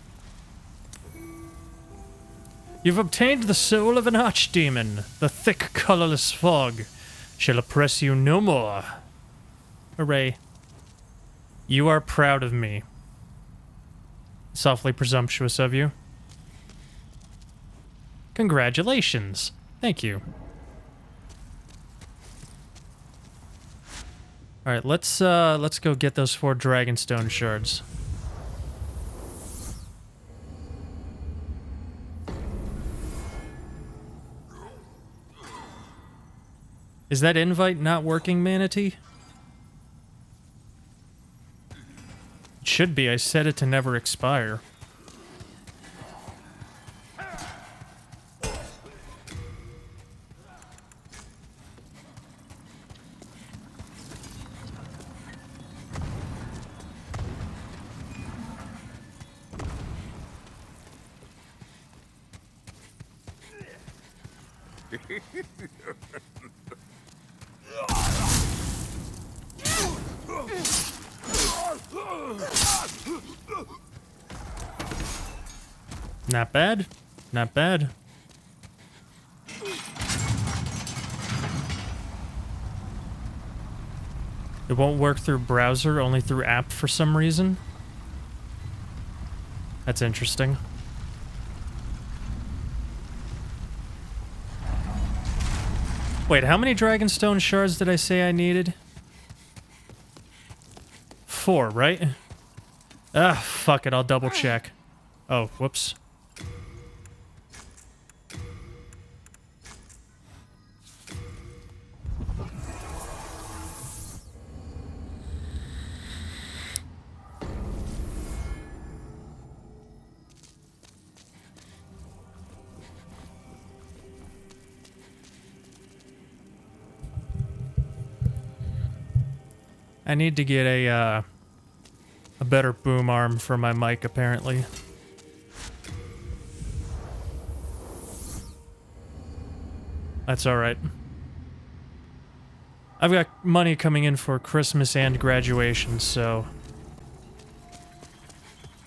You've obtained the soul of an archdemon. The thick, colorless fog shall oppress you no more. Hooray. You are proud of me. Softly presumptuous of you. Congratulations. Thank you. Alright, let's go get those 4 Dragonstone shards. Is that invite not working, Manatee? It should be. I set it to never expire. Not bad. Not bad. It won't work through browser, only through app for some reason. That's interesting. Wait, how many Dragonstone shards did I say I needed? 4, right? Ah, fuck it, I'll double check. Oh, whoops. I need to get a better boom arm for my mic, apparently. That's alright. I've got money coming in for Christmas and graduation, so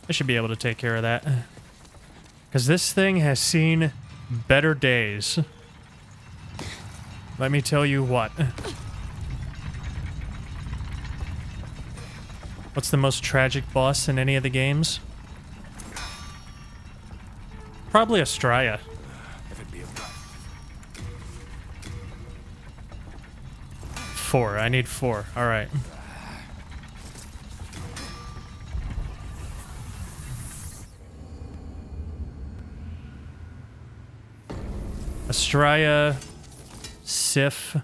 I should be able to take care of that. Because this thing has seen better days. Let me tell you what. What's the most tragic boss in any of the games? Probably Astraea. If it be a right. 4. I need 4. Alright. Astraea, Sif.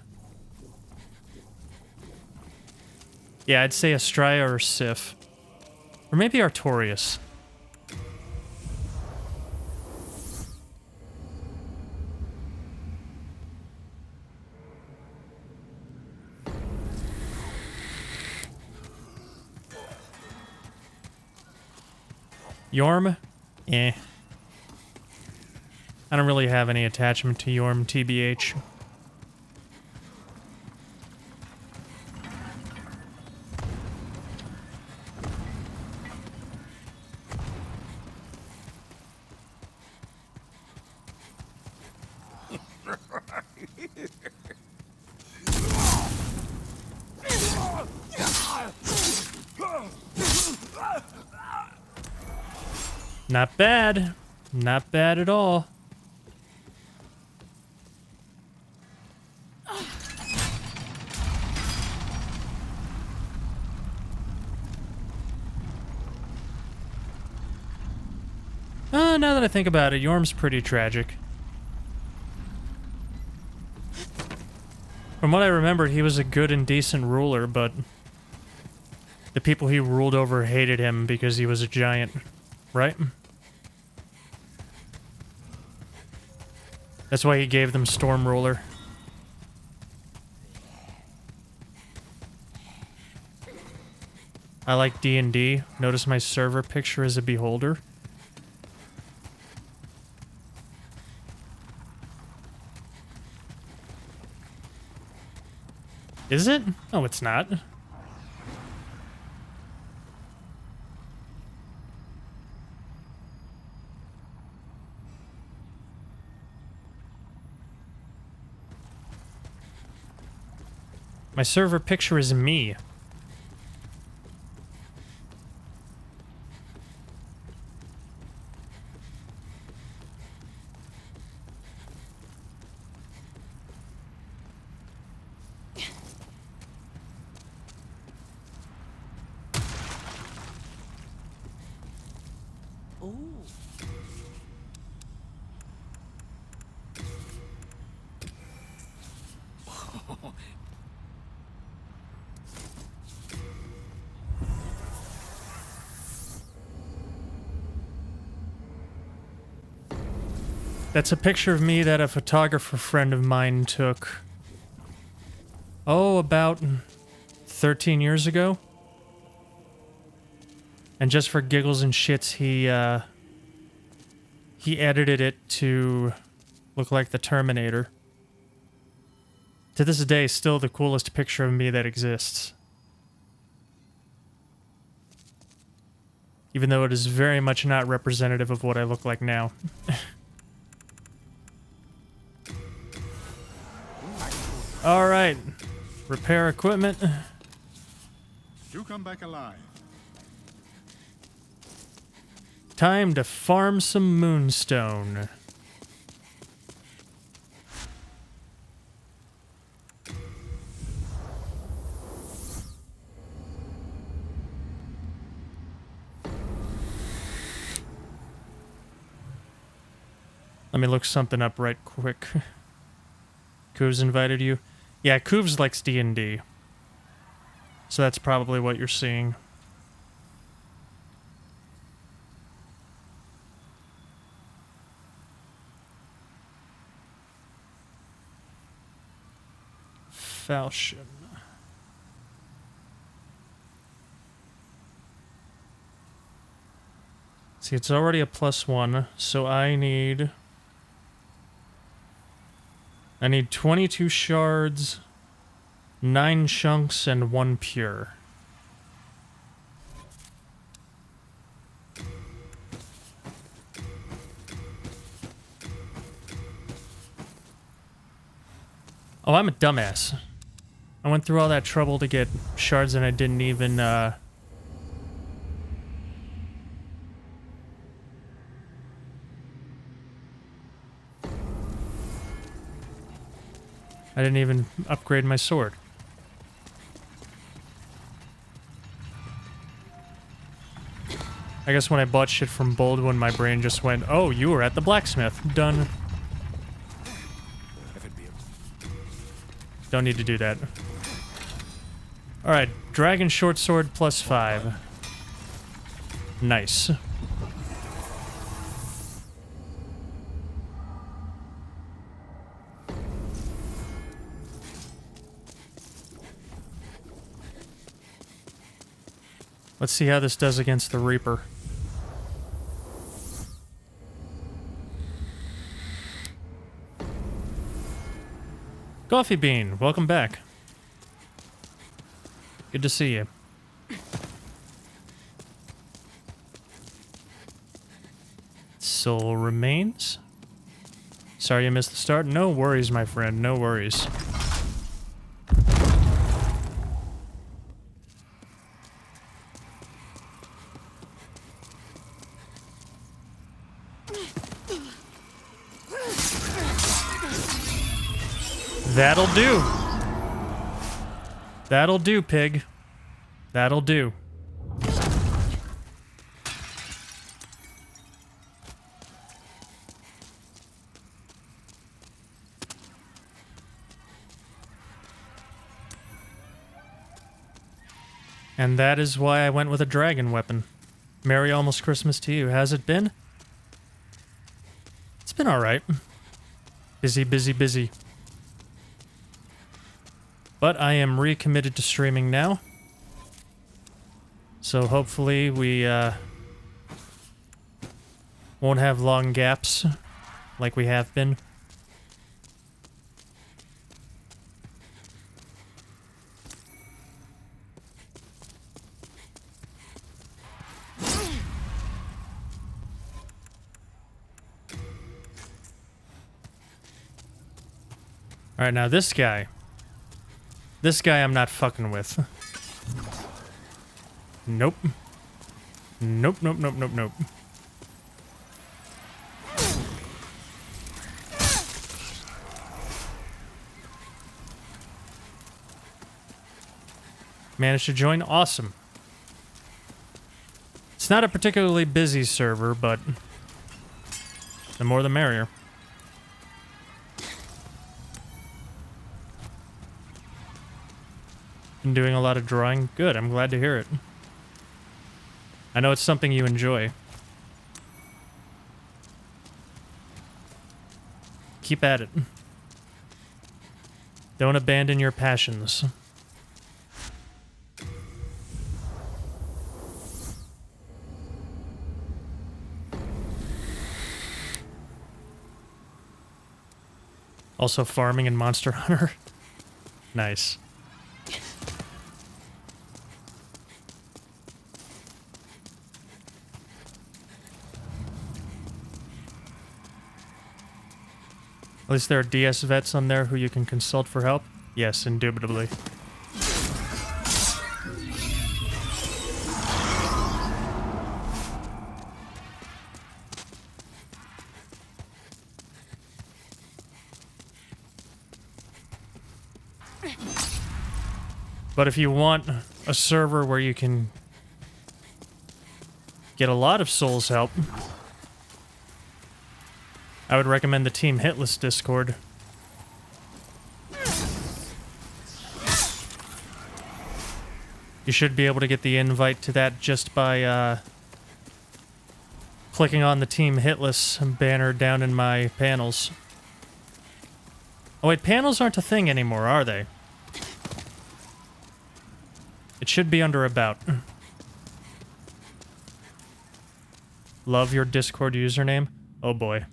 Yeah, I'd say Astraea or Sif. Or maybe Artorias. Yorm? Eh. I don't really have any attachment to Yorm, TBH. Not bad. Not bad at all. Now that I think about it, Yorm's pretty tragic. From what I remember, he was a good and decent ruler, but the people he ruled over hated him because he was a giant, right? That's why he gave them Storm Ruler. I like D&D. Notice my server picture is a beholder. Is it? No, it's not. My server picture is me. That's a picture of me that a photographer friend of mine took. Oh, about 13 years ago. And just for giggles and shits, he edited it to look like the Terminator. To this day, still the coolest picture of me that exists. Even though it is very much not representative of what I look like now. Alright. Repair equipment. You come back alive. Time to farm some moonstone. Let me look something up right quick. Coovs invited you? Yeah, Coovs likes D&D. So that's probably what you're seeing. Falchion. See, it's already a +1, so I need 22 shards, 9 chunks, and 1 pure. Oh, I'm a dumbass. I went through all that trouble to get shards and I didn't even, I didn't even upgrade my sword. I guess when I bought shit from Baldwin, my brain just went, oh, you were at the blacksmith. Done. Don't need to do that. Alright, dragon short sword plus 5. Nice. Let's see how this does against the Reaper. Coffee Bean, welcome back. Good to see you. Soul remains. Sorry you missed the start. No worries, my friend. No worries. That'll do. That'll do, pig. That'll do. And that is why I went with a dragon weapon. Merry almost Christmas to you. Has it been? It's been alright. Busy, busy, busy. But I am recommitted to streaming now. So hopefully we won't have long gaps like we have been. Alright, now this guy. This guy I'm not fucking with. Nope. Nope, nope, nope, nope, nope. Managed to join? Awesome. It's not a particularly busy server, but the more the merrier. Been doing a lot of drawing. Good, I'm glad to hear it. I know it's something you enjoy. Keep at it. Don't abandon your passions. Also farming in Monster Hunter. Nice. At least there are DS vets on there who you can consult for help. Yes, indubitably. But if you want a server where you can get a lot of Souls help, I would recommend the Team Hitless Discord. You should be able to get the invite to that just by clicking on the Team Hitless banner down in my panels. Oh wait, panels aren't a thing anymore, are they? It should be under About. Love your Discord username? Oh boy.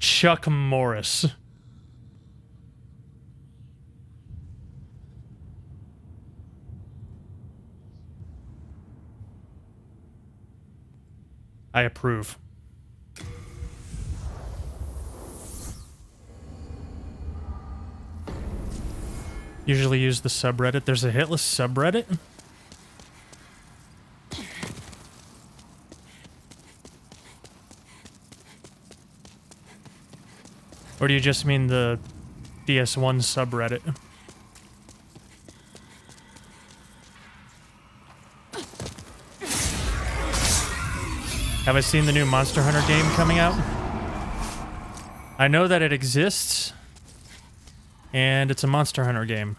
Chuck Morris. I approve. Usually use the subreddit. There's a hitless subreddit? Or do you just mean the DS1 subreddit? Have I seen the new Monster Hunter game coming out? I know that it exists, and it's a Monster Hunter game.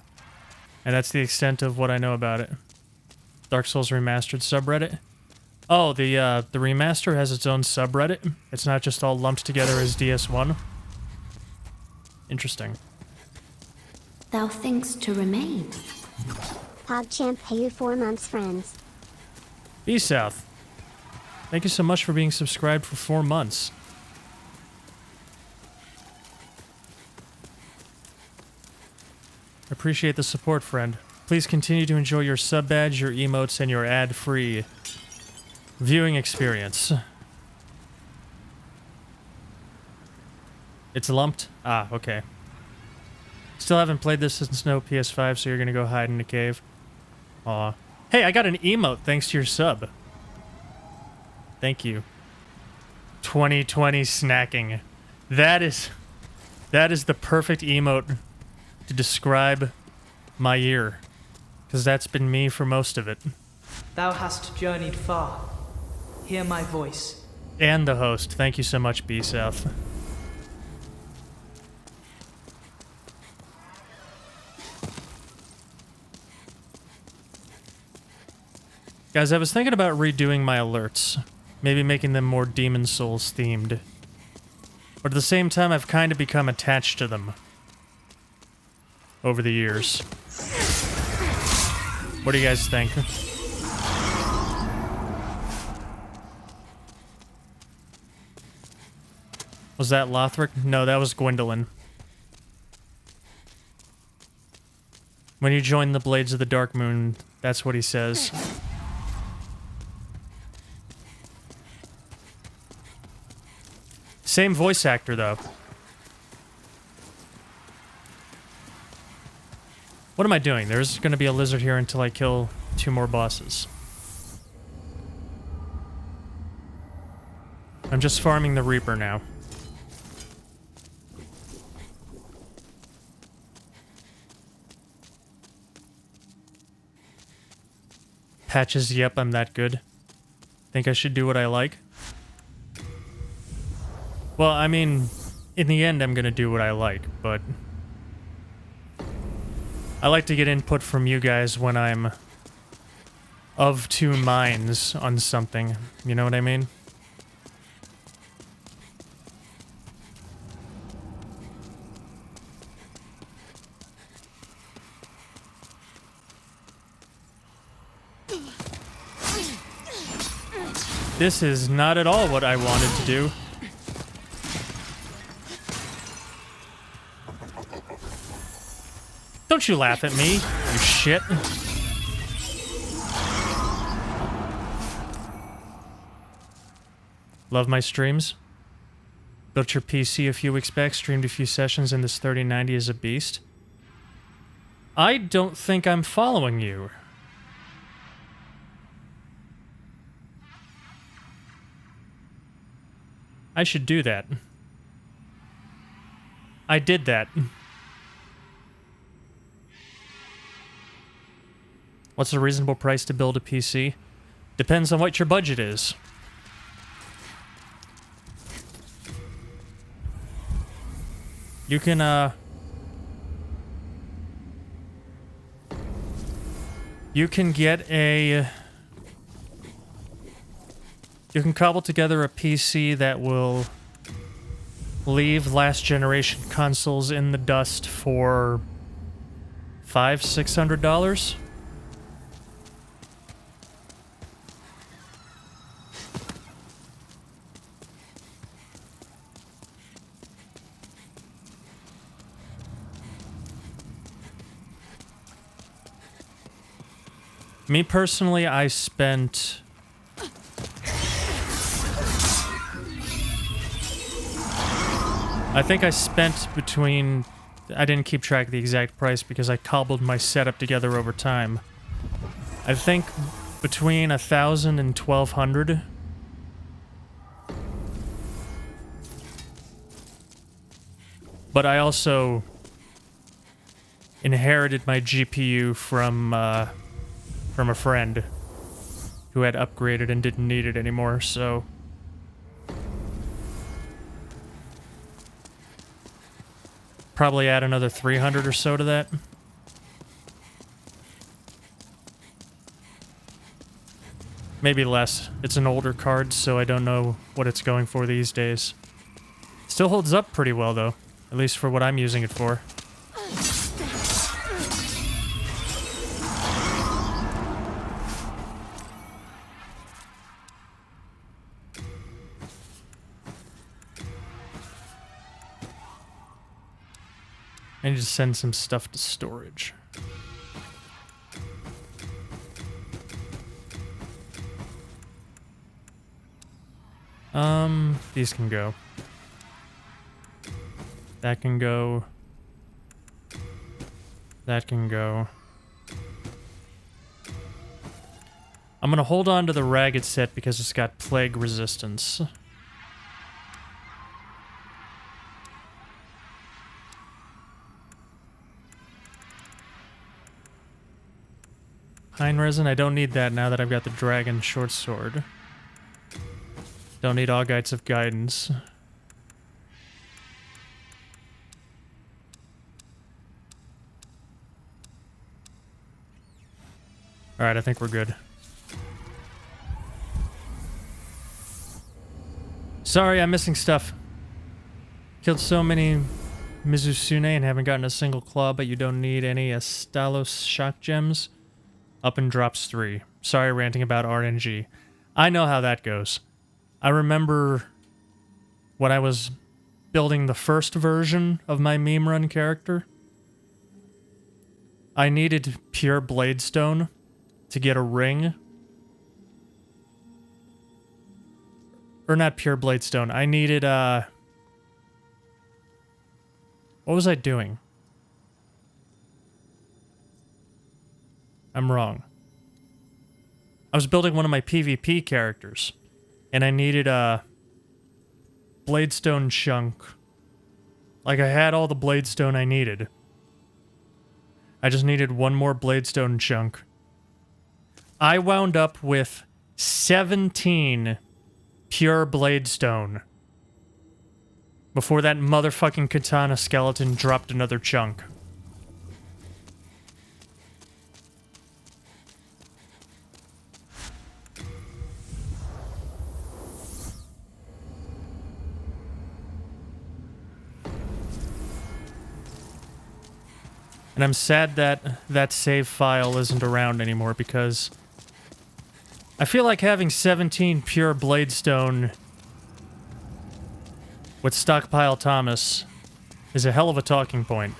And that's the extent of what I know about it. Dark Souls Remastered subreddit? Oh, the remaster has its own subreddit? It's not just all lumped together as DS1? Interesting. Thou thinkst to remain? PogChamp, pay you 4 months, friends. B-South. Thank you so much for being subscribed for 4 months. Appreciate the support, friend. Please continue to enjoy your sub badge, your emotes, and your ad-free viewing experience. It's lumped? Ah, okay. Still haven't played this since no PS5, so you're gonna go hide in a cave. Aw. Hey, I got an emote thanks to your sub. Thank you. 2020 snacking. That is the perfect emote to describe my year. Because that's been me for most of it. Thou hast journeyed far. Hear my voice. And the host. Thank you so much, B-South. Guys, I was thinking about redoing my alerts. Maybe making them more Demon Souls themed. But at the same time, I've kind of become attached to them over the years. What do you guys think? Was that Lothric? No, that was Gwendolyn. When you join the Blades of the Dark Moon, that's what he says. Same voice actor, though. What am I doing? There's gonna be a lizard here until I kill 2 more bosses. I'm just farming the Reaper now. Patches, yep, I'm that good. Think I should do what I like? Well, I mean, in the end, I'm gonna do what I like, but I like to get input from you guys when I'm of 2 minds on something. You know what I mean? This is not at all what I wanted to do. Don't you laugh at me, you shit. Love my streams. Built your PC a few weeks back, streamed a few sessions, and this 3090 is a beast. I don't think I'm following you. I should do that. I did that. What's a reasonable price to build a PC? Depends on what your budget is. You can, you can get a... You can cobble together a PC that will leave last generation consoles in the dust for $500–600. Me personally, I spent... I think I spent between I didn't keep track of the exact price because I cobbled my setup together over time. I think between 1,000 and 1,200. But I also inherited my GPU from a friend who had upgraded and didn't need it anymore, so... Probably add another 300 or so to that. Maybe less. It's an older card, so I don't know what it's going for these days. Still holds up pretty well, though. At least for what I'm using it for. I need to send some stuff to storage. These can go. That can go. That can go. I'm gonna hold on to the ragged set because it's got plague resistance. Pine resin, I don't need that now that I've got the dragon short sword. Don't need Augites of Guidance. Alright, I think we're good. Sorry, I'm missing stuff. Killed so many Mizusune and haven't gotten a single claw, but you don't need any Astalos shock gems. Up and drops 3. Sorry ranting about RNG. I know how that goes. I remember when I was building the first version of my meme run character, I needed pure Bladestone to get a ring. Or not pure Bladestone. I needed, what was I doing? I'm wrong. I was building one of my PvP characters, and I needed a Bladestone chunk. Like, I had all the Bladestone I needed. I just needed one more Bladestone chunk. I wound up with 17 pure Bladestone before that motherfucking katana skeleton dropped another chunk. And I'm sad that that save file isn't around anymore because I feel like having 17 pure Bladestone with Stockpile Thomas is a hell of a talking point.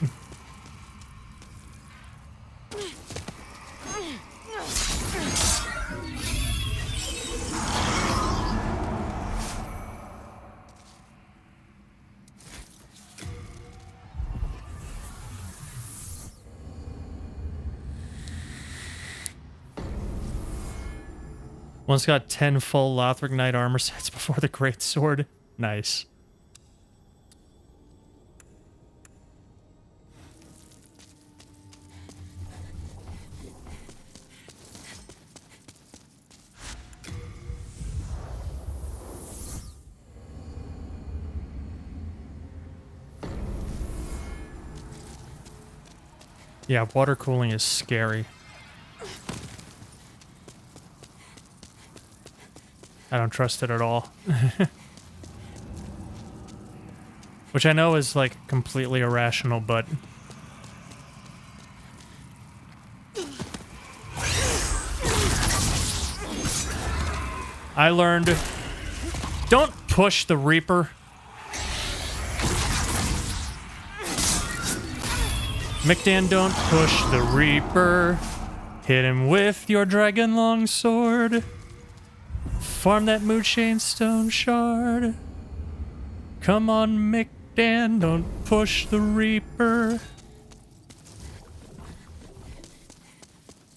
One's got 10 full Lothric Knight armor sets before the Great Sword. Nice. Yeah, water cooling is scary. I don't trust it at all. Which I know is, like, completely irrational, but... I learned... Don't push the Reaper. Micdan, don't push the Reaper. Hit him with your Dragon Longsword. Farm that Moonshane Stone Shard. Come on, Dan, don't push the Reaper.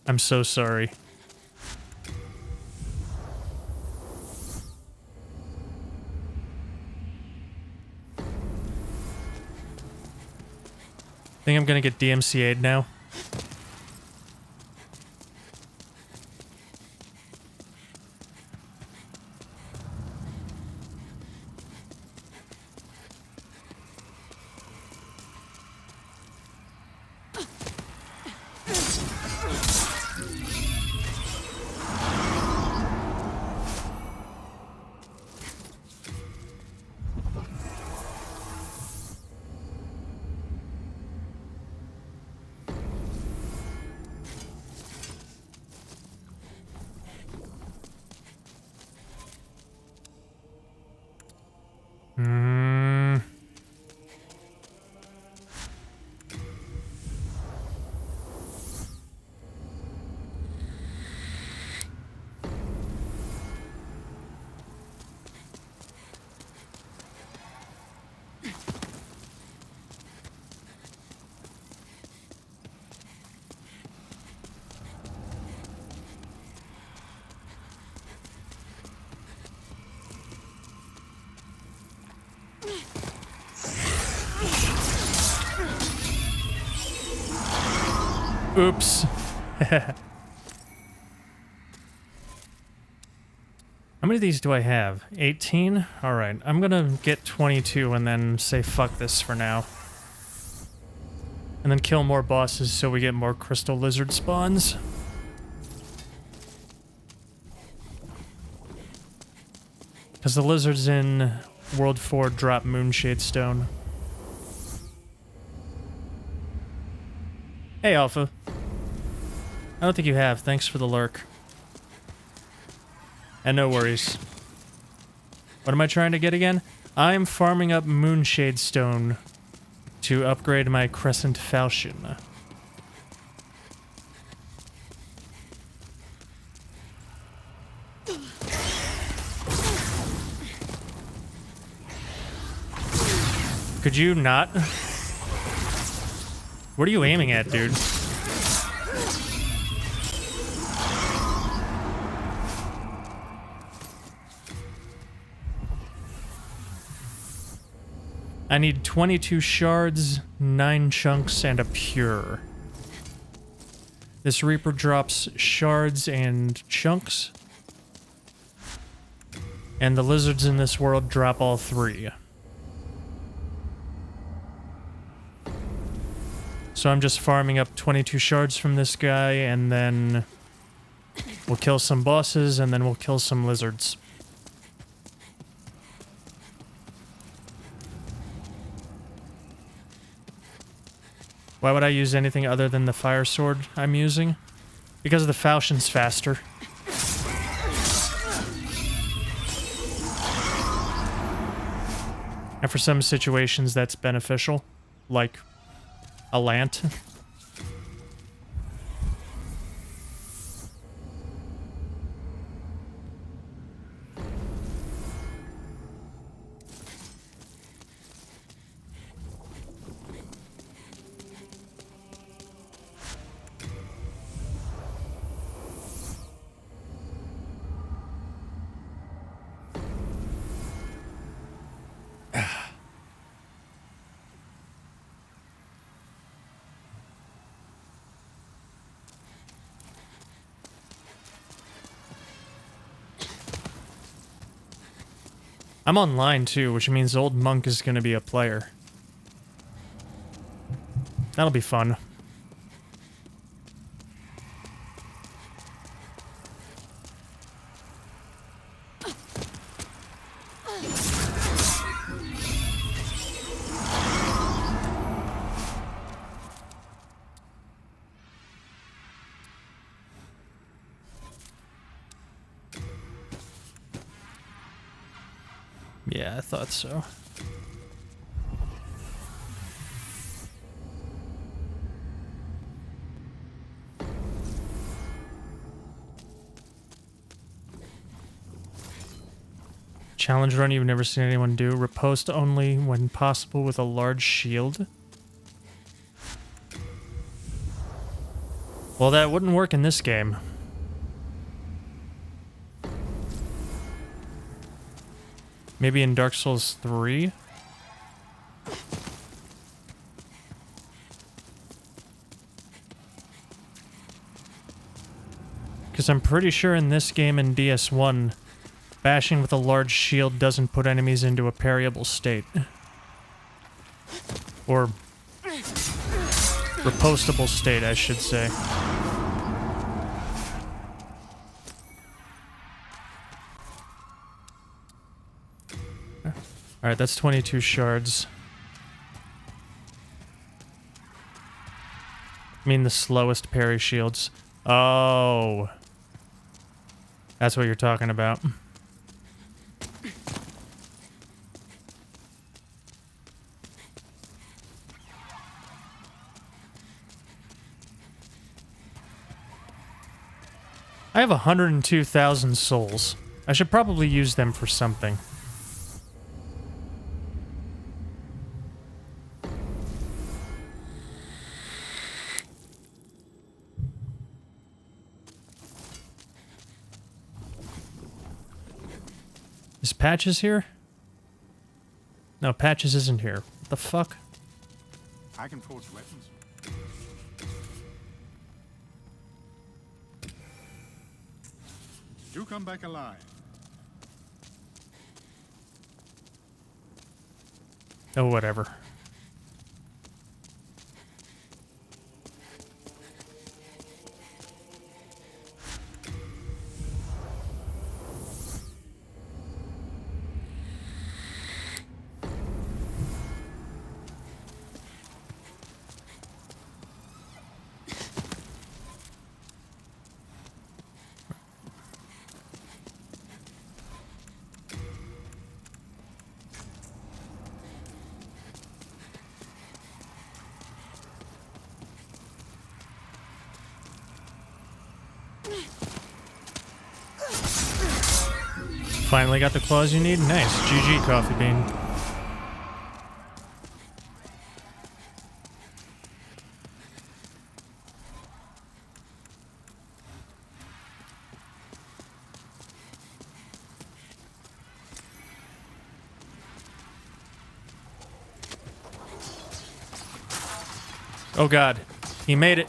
I'm so sorry. Think I'm gonna get DMCA'd now. Oops. How many of these do I have? 18? Alright, I'm gonna get 22 and then say fuck this for now. And then kill more bosses so we get more crystal lizard spawns. Because the lizards in World 4 drop Moonshade Stone. Hey, Alpha. I don't think you have. Thanks for the lurk. And no worries. What am I trying to get again? I'm farming up Moonshade Stone to upgrade my Crescent Falchion. Could you not? What are you aiming at, dude? I need 22 shards, 9 chunks, and a pure. This Reaper drops shards and chunks. And the lizards in this world drop all 3. So I'm just farming up 22 shards from this guy, and then we'll kill some bosses, and then we'll kill some lizards. Why would I use anything other than the fire sword I'm using? Because the falchion's faster. And for some situations that's beneficial, like a lant. I'm online too, which means Old Monk is going to be a player. That'll be fun. Yeah, I thought so. Challenge run you've never seen anyone do. Riposte only when possible with a large shield. Well, that wouldn't work in this game. Maybe in Dark Souls 3? Because I'm pretty sure in this game in DS1, bashing with a large shield doesn't put enemies into a parryable state. Or repostable state, I should say. Alright, that's 22 shards. I mean the slowest parry shields. Oh. That's what you're talking about. I have 102,000 souls. I should probably use them for something. Is Patches here? No, Patches isn't here. What the fuck? I can forge weapons. Do come back alive. Oh, whatever. Finally got the claws you need? Nice. GG, Coffee Bean. Oh god. He made it.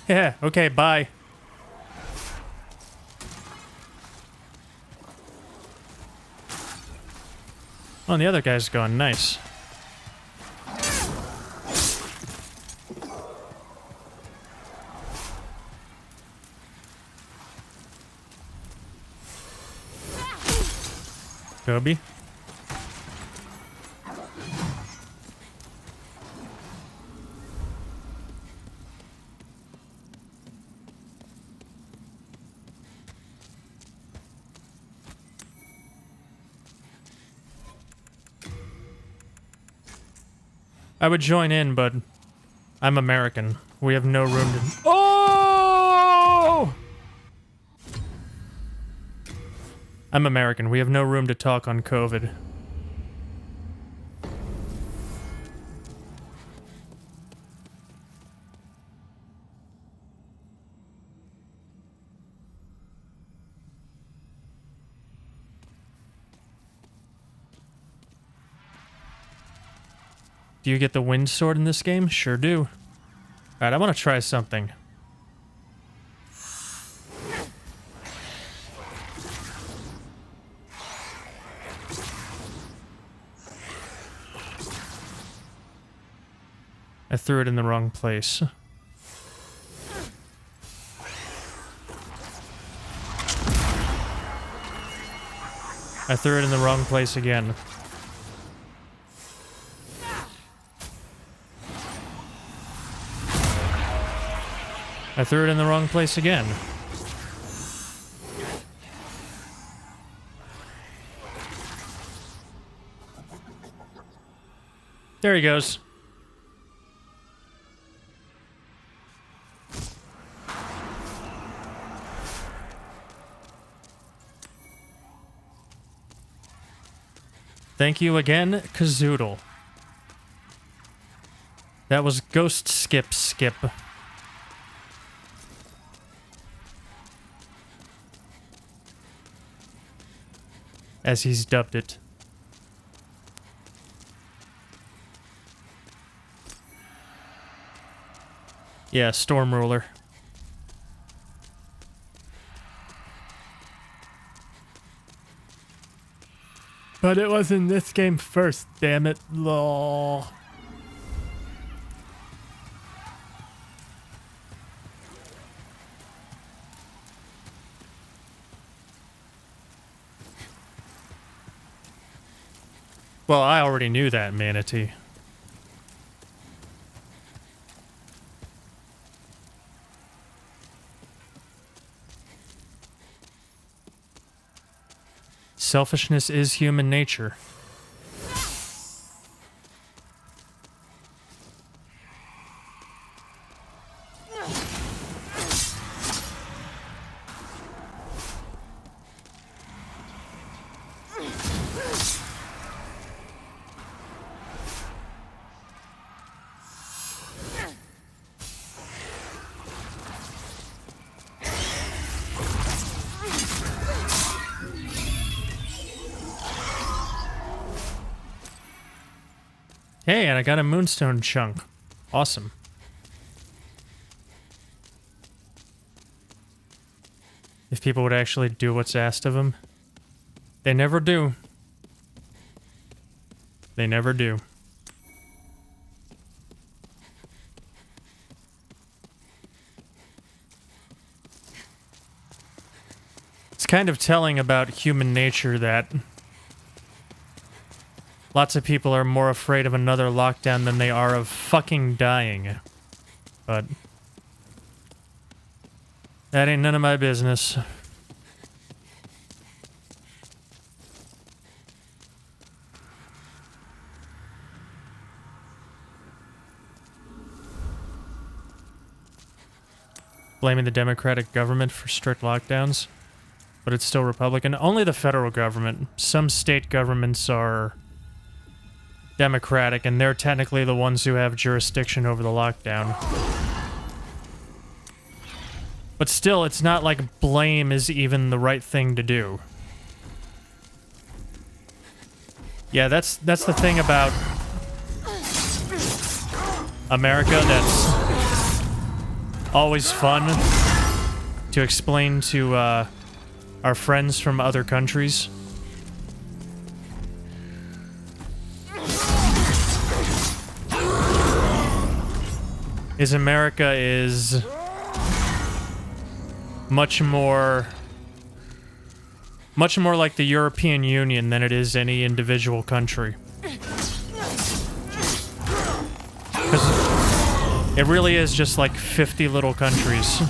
Yeah, okay, bye. Oh, and the other guy's gone. Nice. Kobe. I would join in, but I'm American. We have no room to... Oh! I'm American. We have no room to talk on COVID. Do you get the wind sword in this game? Sure do. Alright, I want to try something. I threw it in the wrong place. I threw it in the wrong place again. I threw it in the wrong place again. There he goes. Thank you again, Kazoodle. That was Ghost Skip. As he's dubbed it. Yeah, Storm Ruler. But it was in this game first, damn it. Lol. Well, I already knew that, Manatee. Selfishness is human nature. Hey, and I got a moonstone chunk. Awesome. If people would actually do what's asked of them. They never do. They never do. It's kind of telling about human nature that lots of people are more afraid of another lockdown than they are of fucking dying. But that ain't none of my business. Blaming the Democratic government for strict lockdowns, but it's still Republican. Only the federal government. Some state governments are Democratic, and they're technically the ones who have jurisdiction over the lockdown. But still, it's not like blame is even the right thing to do. Yeah, that's the thing about America that's always fun to explain to our friends from other countries. Is America is much more like the European Union than it is any individual country. Because it really is just like 50 little countries.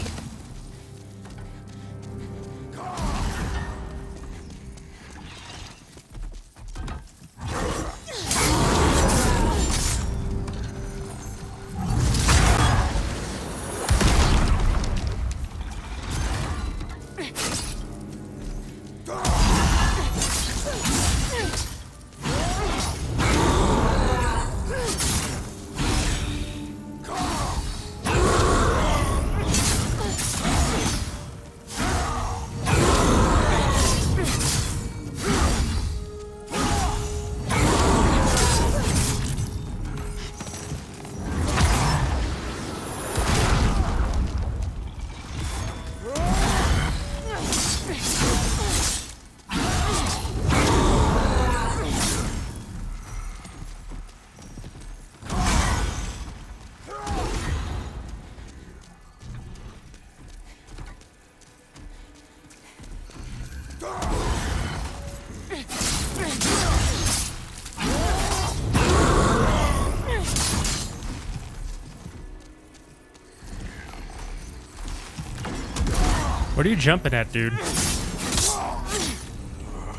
What are you jumping at, dude?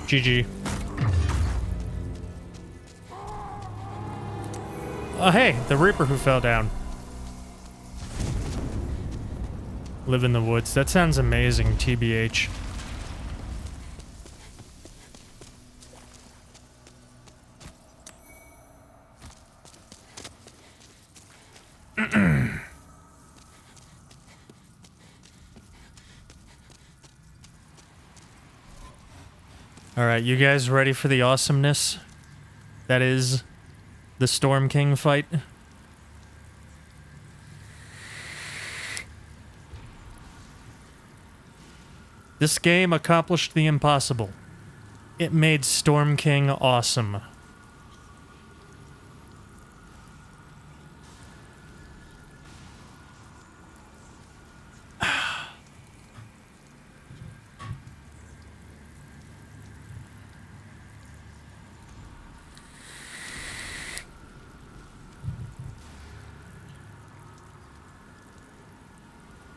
GG. Oh, hey, the Reaper who fell down. Live in the woods. That sounds amazing, TBH. Alright, you guys ready for the awesomeness that is the Storm King fight? This game accomplished the impossible. It made Storm King awesome.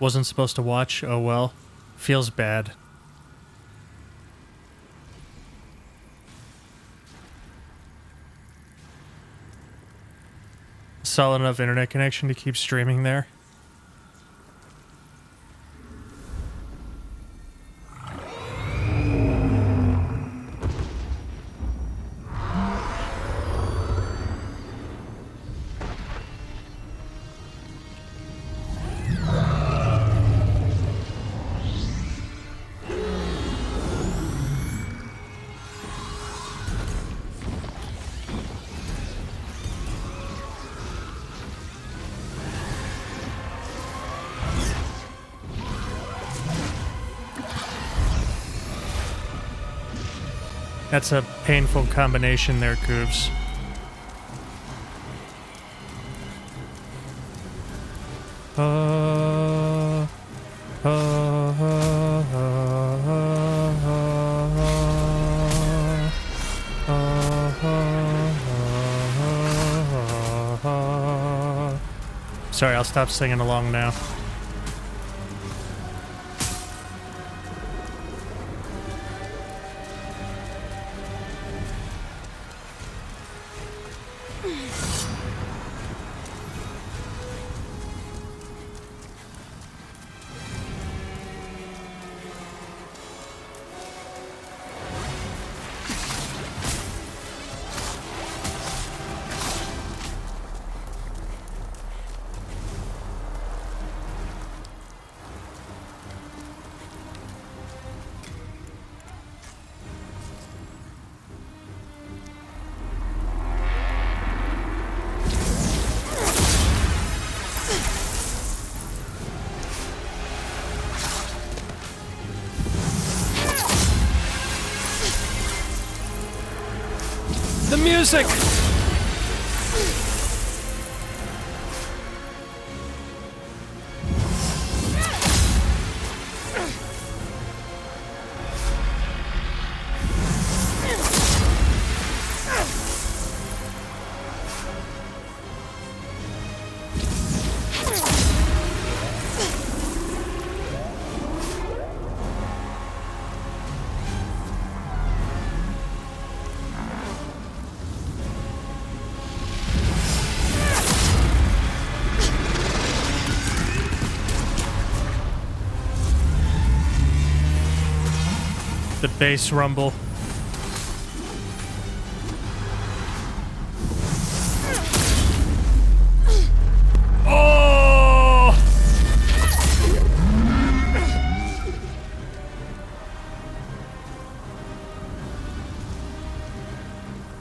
Wasn't supposed to watch, oh well. Feels bad. Solid enough internet connection to keep streaming there. That's a painful combination there, Coobs. Sorry, I'll stop singing along now. The music! The bass rumble. Oh!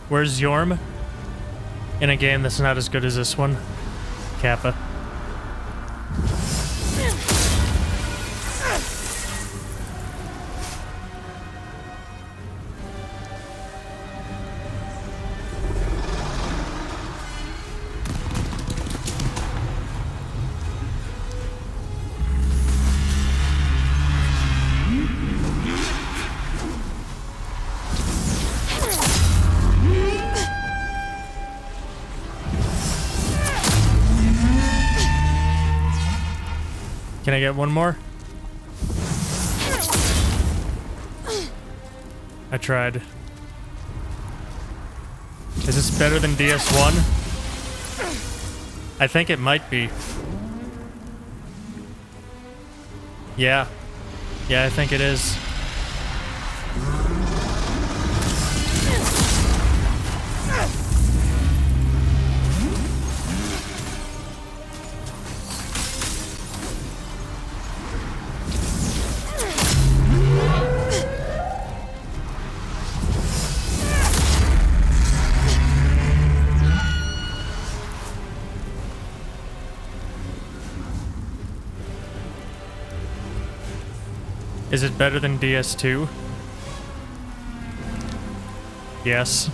Where's Yorm? In a game that's not as good as this one. Kappa. Can I get one more? I tried. Is this better than DS1? I think it might be. Yeah. Yeah, I think it is. Is it better than DS2? Yes.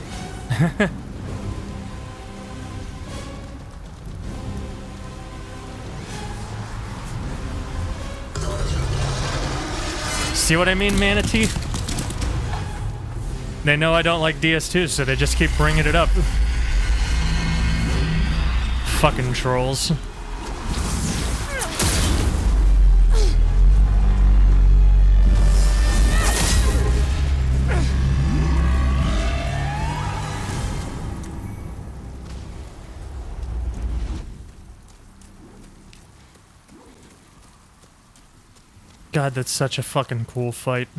See what I mean, Manatee? They know I don't like DS2, so they just keep bringing it up. Fucking trolls. God, that's such a fucking cool fight.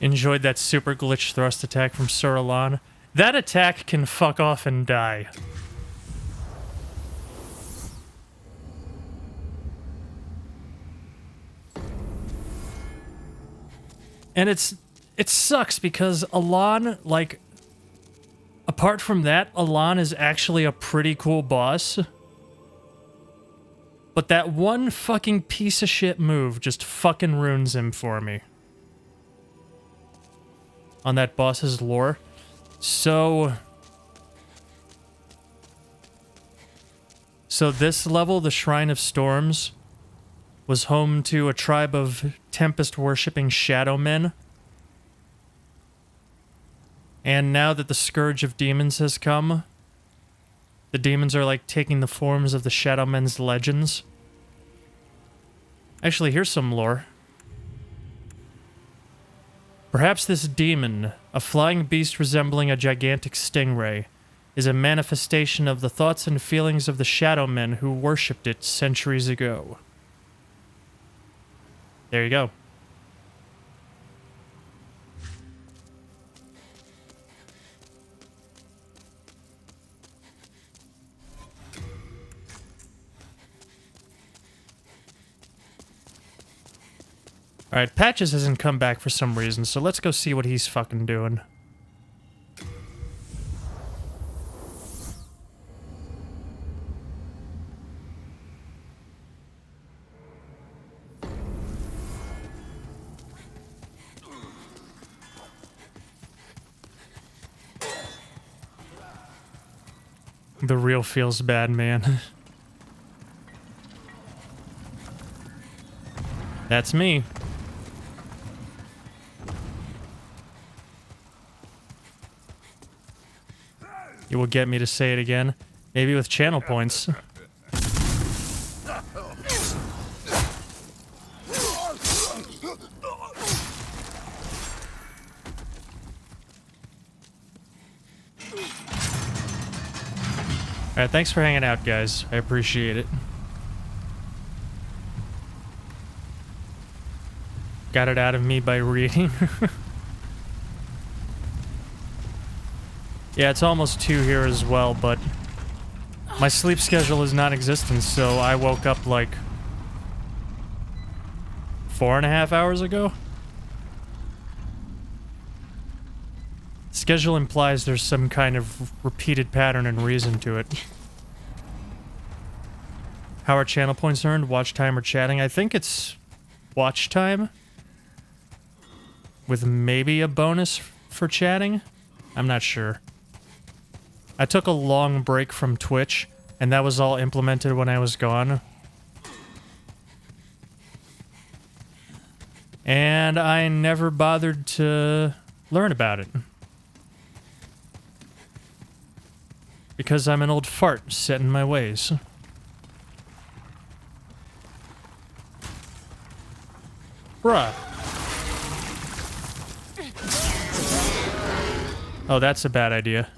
Enjoyed that super glitch thrust attack from SL1. That attack can fuck off and die. And it sucks because Alon, like, apart from that, Alon is actually a pretty cool boss. But that one fucking piece of shit move just fucking ruins him for me. On that boss's lore. So this level, the Shrine of Storms, was home to a tribe of Tempest-worshipping Shadow Men. And now that the Scourge of Demons has come, the demons are like taking the forms of the Shadow Men's legends. Actually, here's some lore. Perhaps this demon, a flying beast resembling a gigantic stingray, is a manifestation of the thoughts and feelings of the Shadow Men who worshipped it centuries ago. There you go. Alright, Patches hasn't come back for some reason, so let's go see what he's fucking doing. The real feels bad, man. That's me. You will get me to say it again. Maybe with channel points. Alright, thanks for hanging out, guys. I appreciate it. Got it out of me by reading. Yeah, it's almost 2 here as well, but my sleep schedule is non-existent, so I woke up like 4.5 hours ago. Schedule implies there's some kind of repeated pattern and reason to it. How are channel points earned? Watch time or chatting? I think it's watch time. With maybe a bonus for chatting? I'm not sure. I took a long break from Twitch, and that was all implemented when I was gone. And I never bothered to learn about it. Because I'm an old fart set in my ways. Bruh. Oh, that's a bad idea.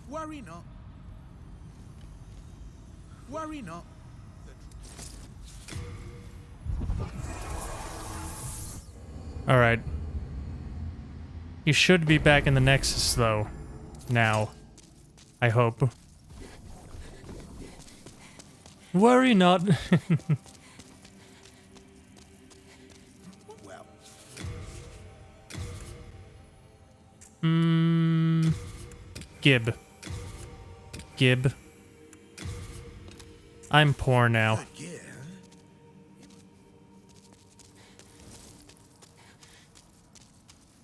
Worry not. Worry not. Alright. You should be back in the Nexus, though. Now. I hope. Worry not. Well, Gib. Gib. I'm poor now. good gear.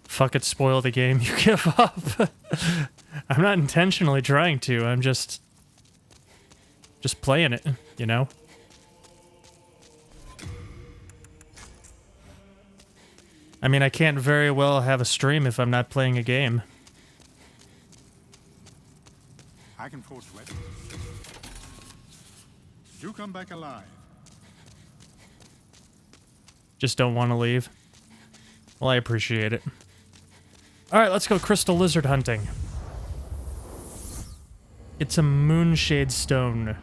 Fuck it, spoil the game. You give up. I'm not intentionally trying to. I'm just playing it, you know? I mean, I can't very well have a stream if I'm not playing a game. I can forge weapons. You come back alive. Just don't want to leave. Well, I appreciate it. Alright, let's go crystal lizard hunting. It's a moonshade stone.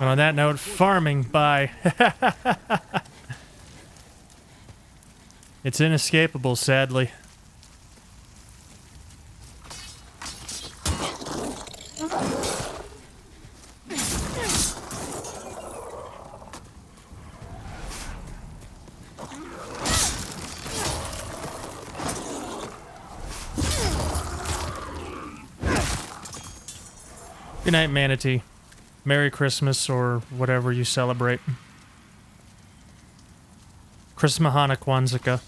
And on that note, farming, bye. It's inescapable, sadly. Good night, Manatee. Merry Christmas, or whatever you celebrate. Chrismahana Kwanzaa.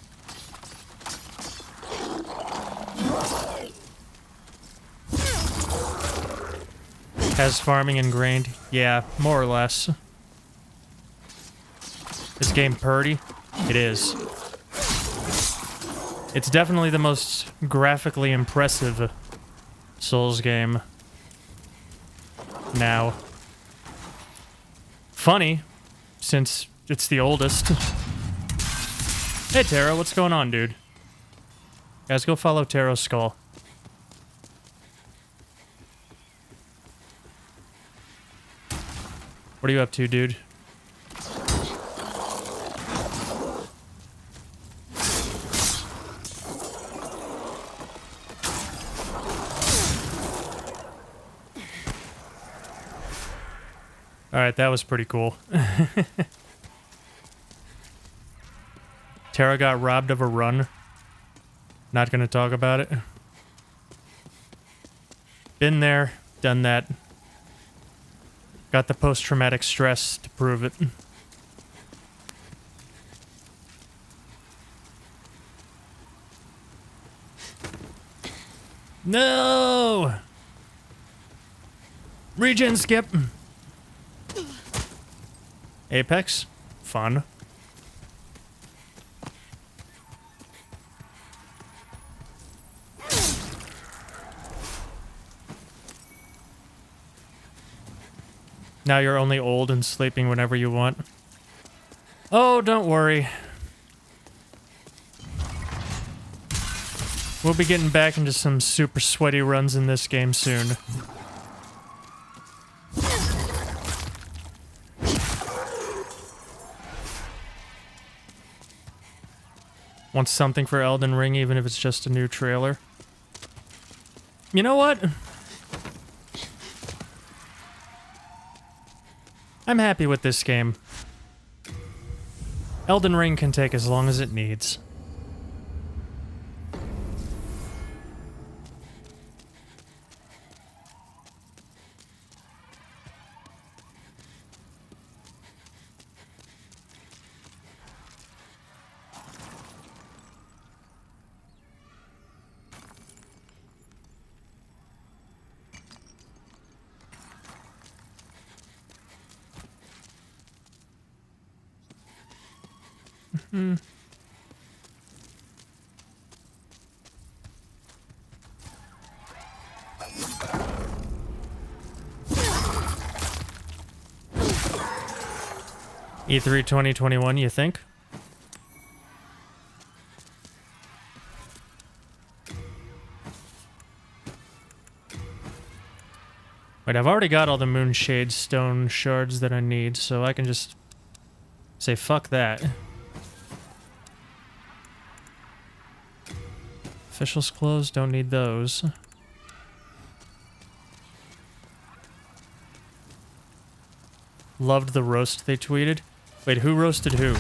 Has farming ingrained? Yeah, more or less. This game purty? It is. It's definitely the most graphically impressive Souls game. Now. Funny, since it's the oldest. Hey Taro, what's going on, dude? Guys, go follow Taro's skull. What are you up to, dude? Alright, that was pretty cool. Tara got robbed of a run. Not gonna talk about it. Been there, done that. Got the post-traumatic stress to prove it. No! Regen skip! Apex? Fun. Now you're only old and sleeping whenever you want. Oh, don't worry. We'll be getting back into some super sweaty runs in this game soon. Want something for Elden Ring, even if it's just a new trailer? You know what? I'm happy with this game. Elden Ring can take as long as it needs. E3 2021, you think? Wait, I've already got all the Moonshade Stone shards that I need, so I can just say fuck that. Officials closed, don't need those. Loved the roast they tweeted. Wait, who roasted who?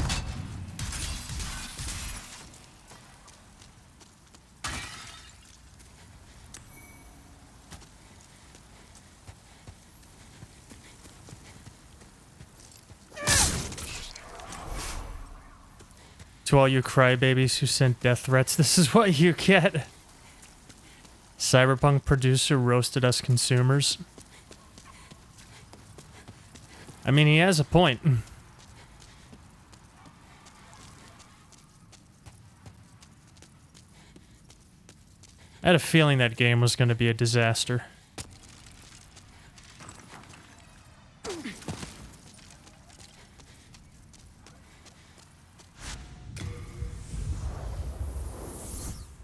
To all you crybabies who sent death threats, this is what you get. Cyberpunk producer roasted us consumers. I mean, he has a point. I had a feeling that game was going to be a disaster.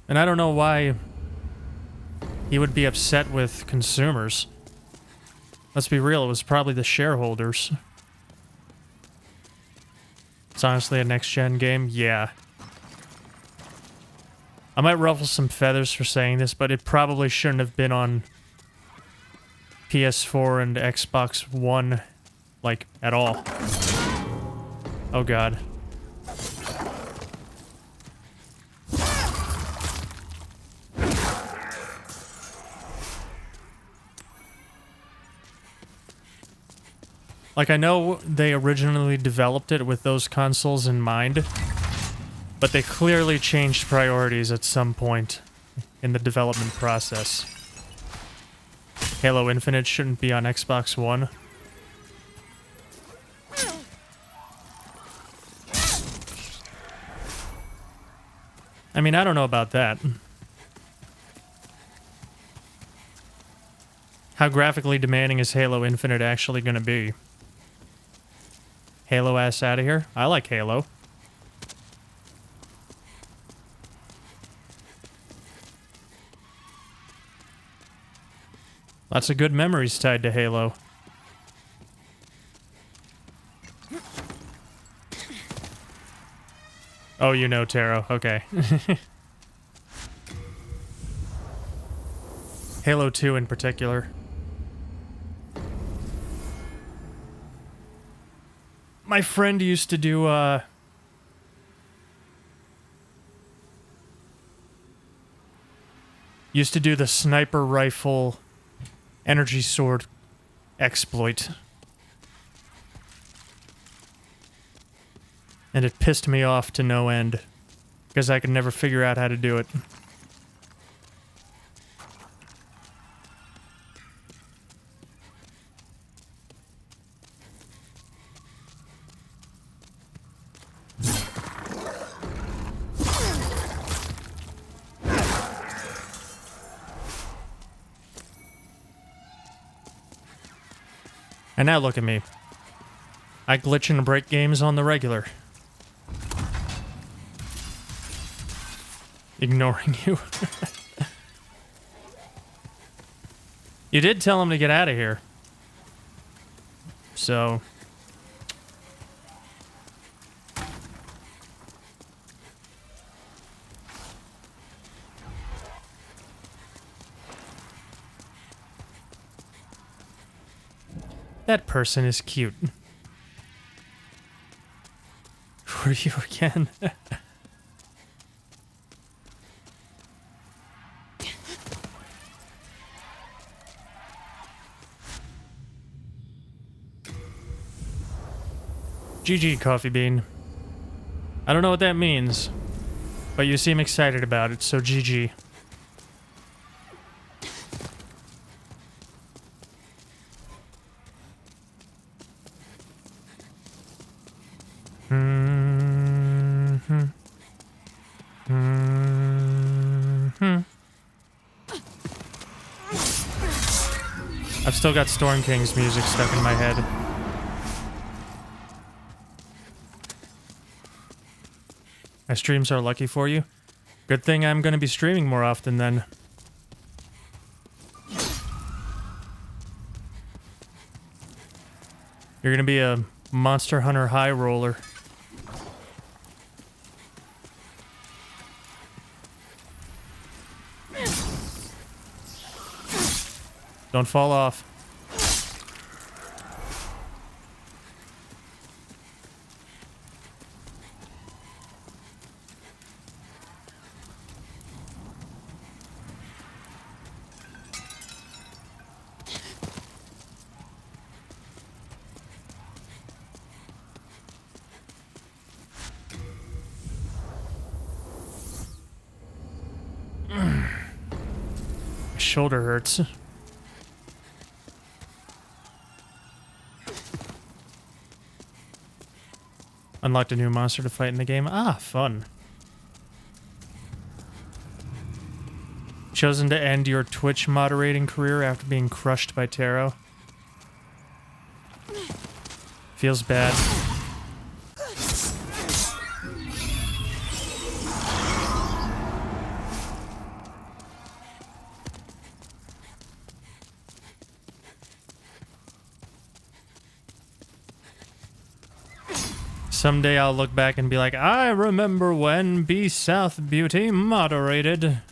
And I don't know why he would be upset with consumers. Let's be real, it was probably the shareholders. It's honestly a next-gen game? Yeah. I might ruffle some feathers for saying this, but it probably shouldn't have been on PS4 and Xbox One, like, at all. Oh god. Like, I know they originally developed it with those consoles in mind, but they clearly changed priorities at some point in the development process. Halo Infinite shouldn't be on Xbox One. I mean, I don't know about that. How graphically demanding is Halo Infinite actually going to be? Halo ass out of here. I like Halo. Lots of good memories tied to Halo. Oh, you know Taro. Okay. Halo 2 in particular. My friend used to do, the sniper rifle energy sword exploit. And it pissed me off to no end, because I could never figure out how to do it. And now look at me. I glitch and break games on the regular. Ignoring you. You did tell him to get out of here. So... That person is cute. Who are you again? GG, Coffee Bean. I don't know what that means, but you seem excited about it, so GG. I've still got Storm King's music stuck in my head. My streams are lucky for you. Good thing I'm going to be streaming more often then. You're gonna be a Monster Hunter high roller. Don't fall off. My shoulder hurts. Unlocked a new monster to fight in the game. Ah, fun. Chosen to end your Twitch moderating career after being crushed by tarot. Feels bad. Someday I'll look back and be like, I remember when B South Beauty moderated. And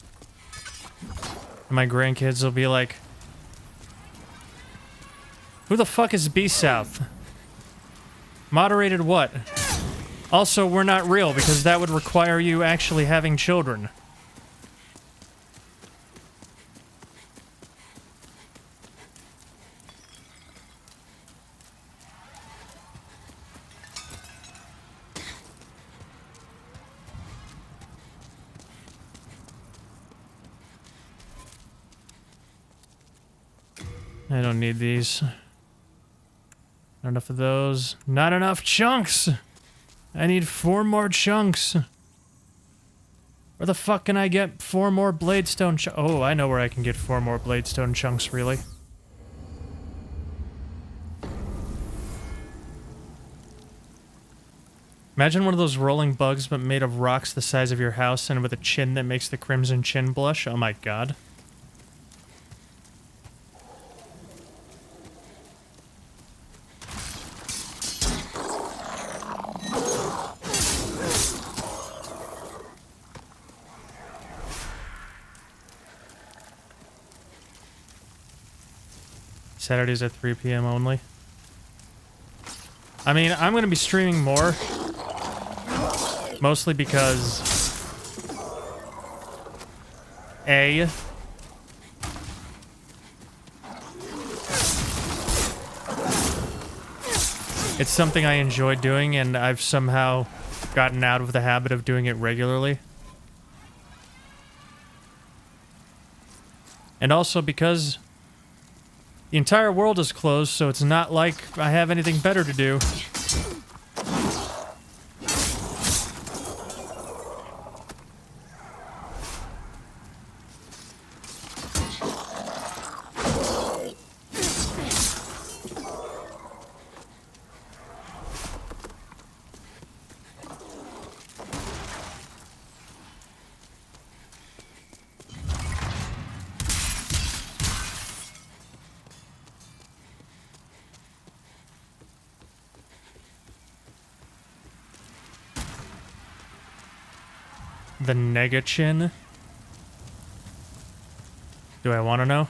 my grandkids will be like, who the fuck is B South? Moderated what? Also, we're not real because that would require you actually having children. I don't need these. Not enough of those. Not enough chunks! I need 4 more chunks. Where the fuck can I get 4 more Bladestone chunks? Oh, I know where I can get 4 more Bladestone chunks, really. Imagine one of those rolling bugs, but made of rocks the size of your house and with a chin that makes the crimson chin blush. Oh my god. Saturdays at 3 p.m. only. I mean, I'm gonna be streaming more. Mostly because... A... It's something I enjoy doing, and I've somehow gotten out of the habit of doing it regularly. And also because... the entire world is closed, so it's not like I have anything better to do. The Negachin? Do I want to know?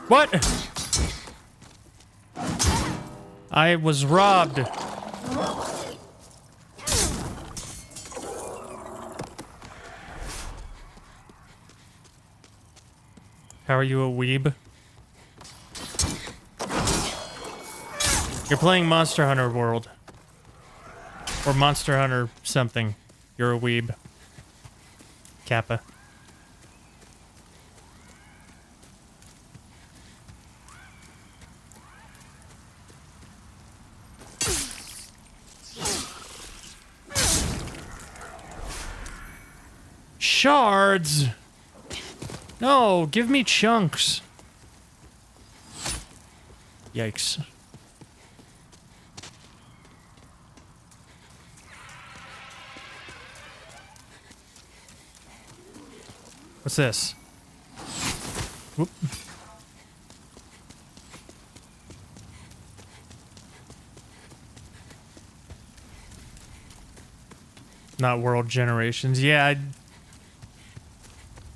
What? I was robbed. How are you a weeb? You're playing Monster Hunter World. Or Monster Hunter something. You're a weeb. Kappa. Shards! No, give me chunks. Yikes. What's this? Whoop. Not world generations. Yeah,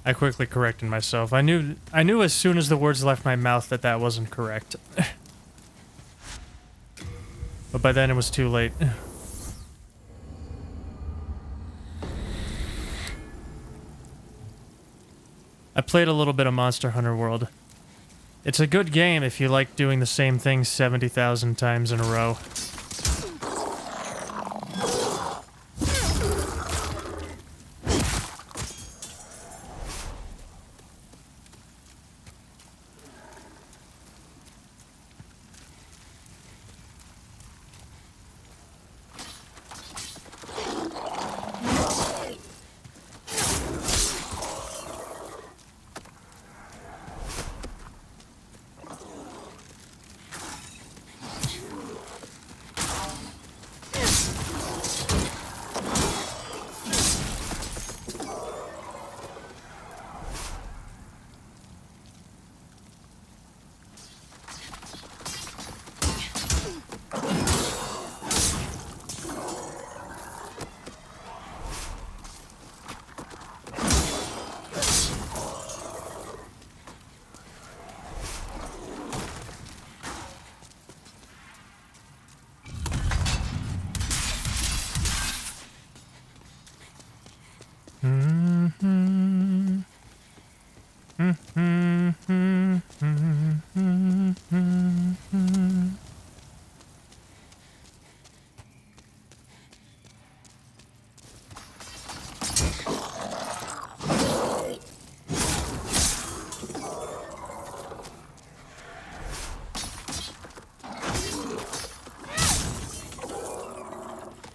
I quickly corrected myself. I knew as soon as the words left my mouth that that wasn't correct. But by then it was too late. I played a little bit of Monster Hunter World. It's a good game if you like doing the same thing 70,000 times in a row.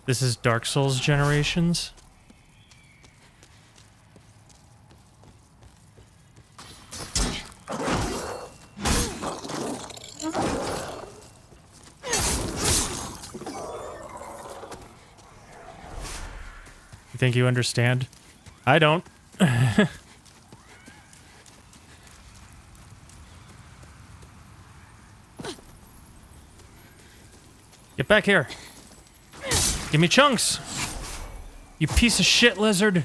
This is Dark Souls Generations. You think you understand? I don't. Get back here. Give me chunks! You piece of shit lizard!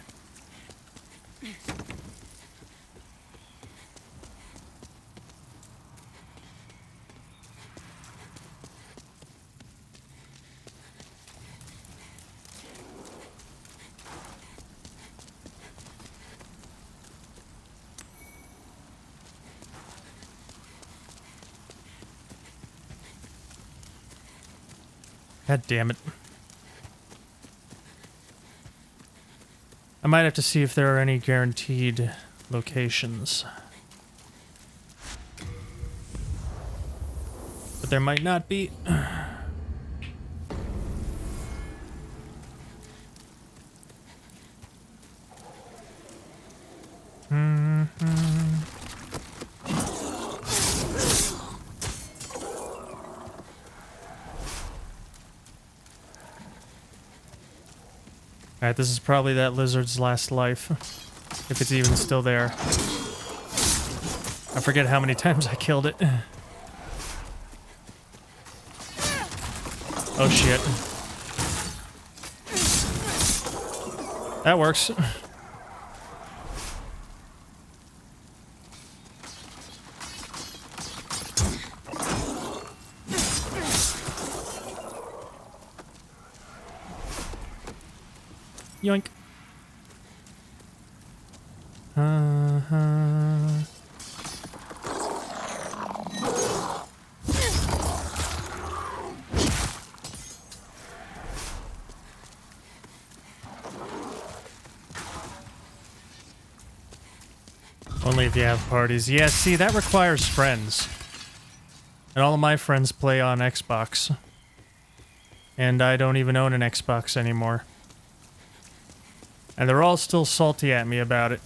God damn it. I might have to see if there are any guaranteed locations. But there might not be. Alright, this is probably that lizard's last life. If it's even still there. I forget how many times I killed it. Oh shit. That works. Yoink. Only if you have parties. Yeah, see, that requires friends. And all of my friends play on Xbox. And I don't even own an Xbox anymore. And they're all still salty at me about it.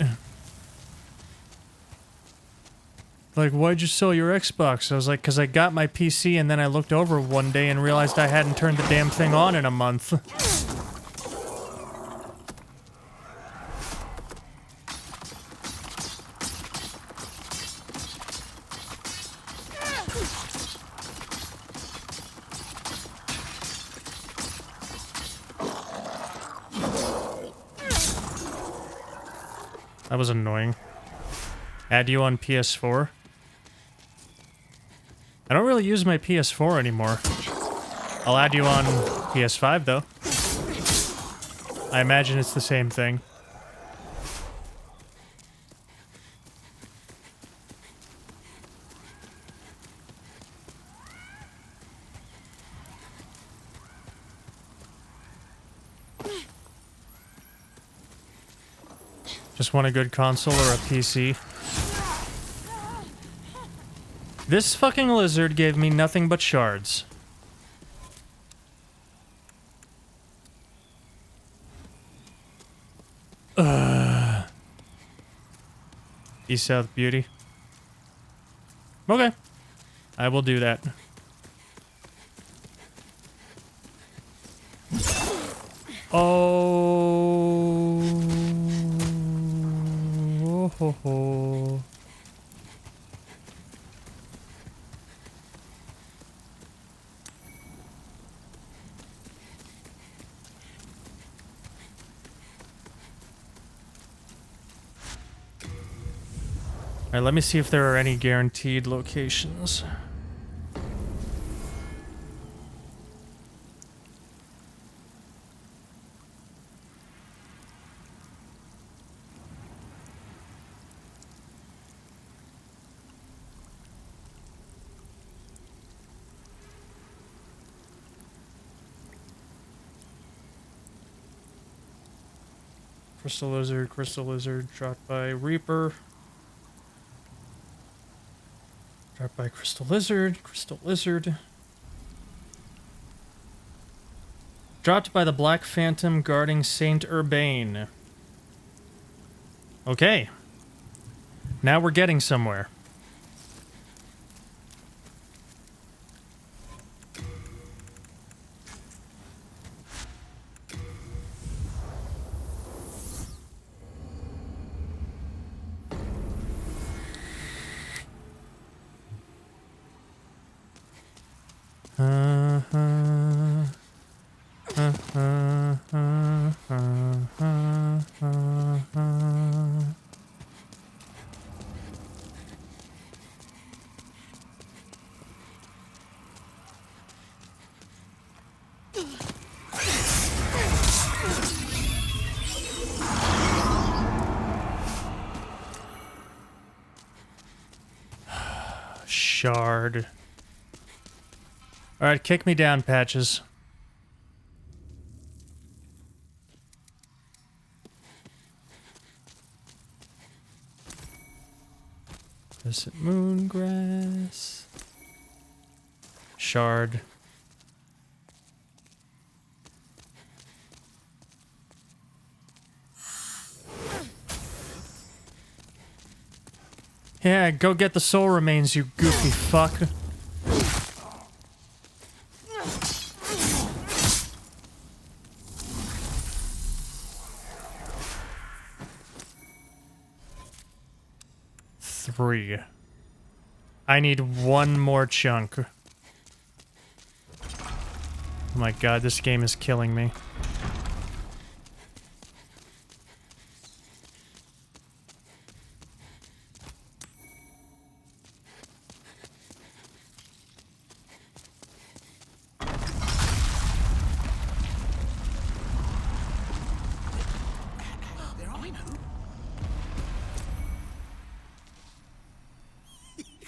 Like, why'd you sell your Xbox? I was like, because I got my PC and then I looked over one day and realized I hadn't turned the damn thing on in a month. That was annoying. Add you on PS4. I don't really use my PS4 anymore. I'll add you on PS5 though. I imagine it's the same thing. Just want a good console or a PC. This fucking lizard gave me nothing but shards. East South Beauty. Okay. I will do that. Oh. Ho, ho. Alright, let me see if there are any guaranteed locations. Crystal Lizard, dropped by Reaper. Dropped by Crystal Lizard. Dropped by the Black Phantom guarding Saint Urbane. Okay. Now we're getting somewhere. Shard. Alright, kick me down, Patches. Visit Moongrass. Shard. Yeah, go get the soul remains, you goofy fuck. Three. I need one more chunk. Oh my god, this game is killing me.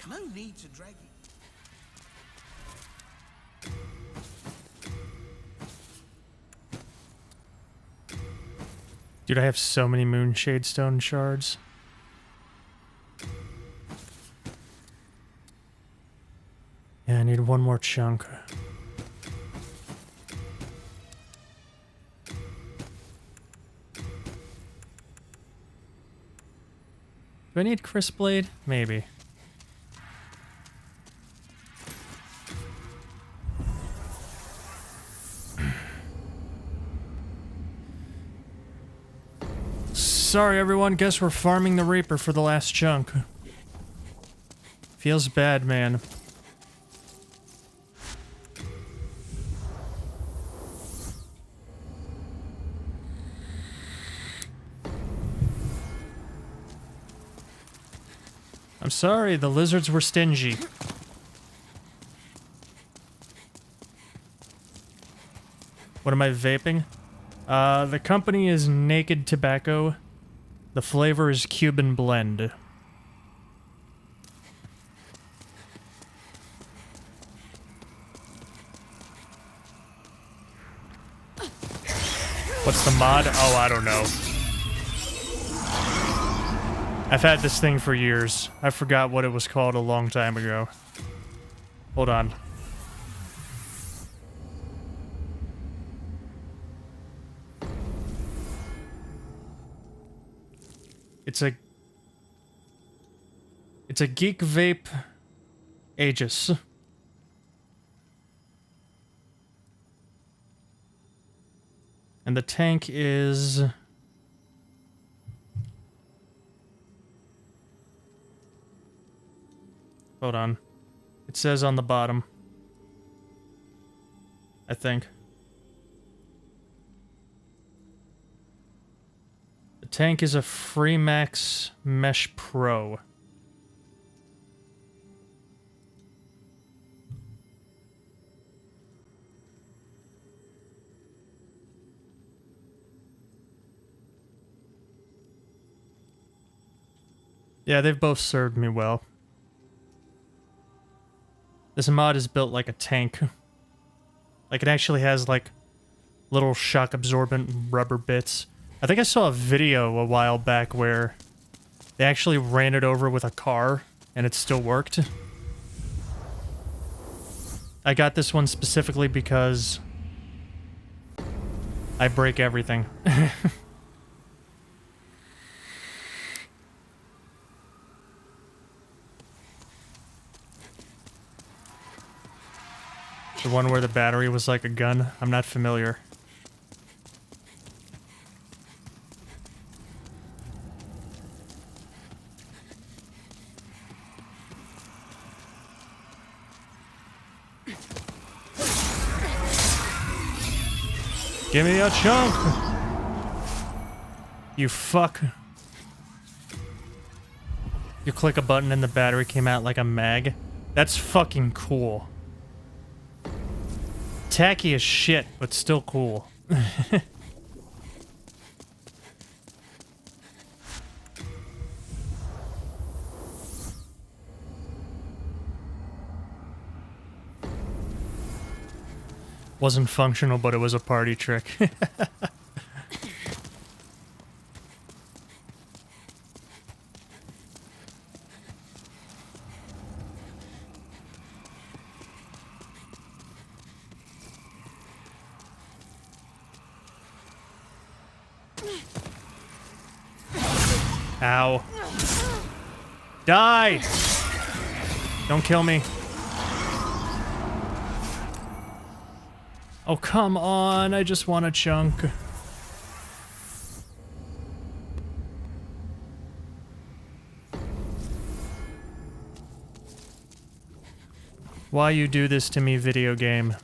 No need to drag it. Dude, I have so many Moonshade Stone shards. Yeah, I need one more chunk. Do I need Chris Blade? Maybe. Sorry everyone, guess we're farming the Reaper for the last chunk. Feels bad, man. Sorry, the lizards were stingy. What am I vaping? The company is Naked Tobacco. The flavor is Cuban Blend. What's the mod? Oh, I don't know. I've had this thing for years. I forgot what it was called a long time ago. Hold on. It's a Geek Vape Aegis. And the tank is... Hold on. It says on the bottom. I think. The tank is a Freemax Mesh Pro. Yeah, they've both served me well. This mod is built like a tank. Like, it actually has, like, little shock-absorbent rubber bits. I think I saw a video a while back where they actually ran it over with a car, and it still worked. I got this one specifically because I break everything. The one where the battery was like a gun? I'm not familiar. Give me a chunk! You fuck. You click a button and the battery came out like a mag. That's fucking cool. Tacky as shit, but still cool. Wasn't functional, but it was a party trick. Ow. Die! Don't kill me. Oh, come on. I just want a chunk. Why you do this to me, video game?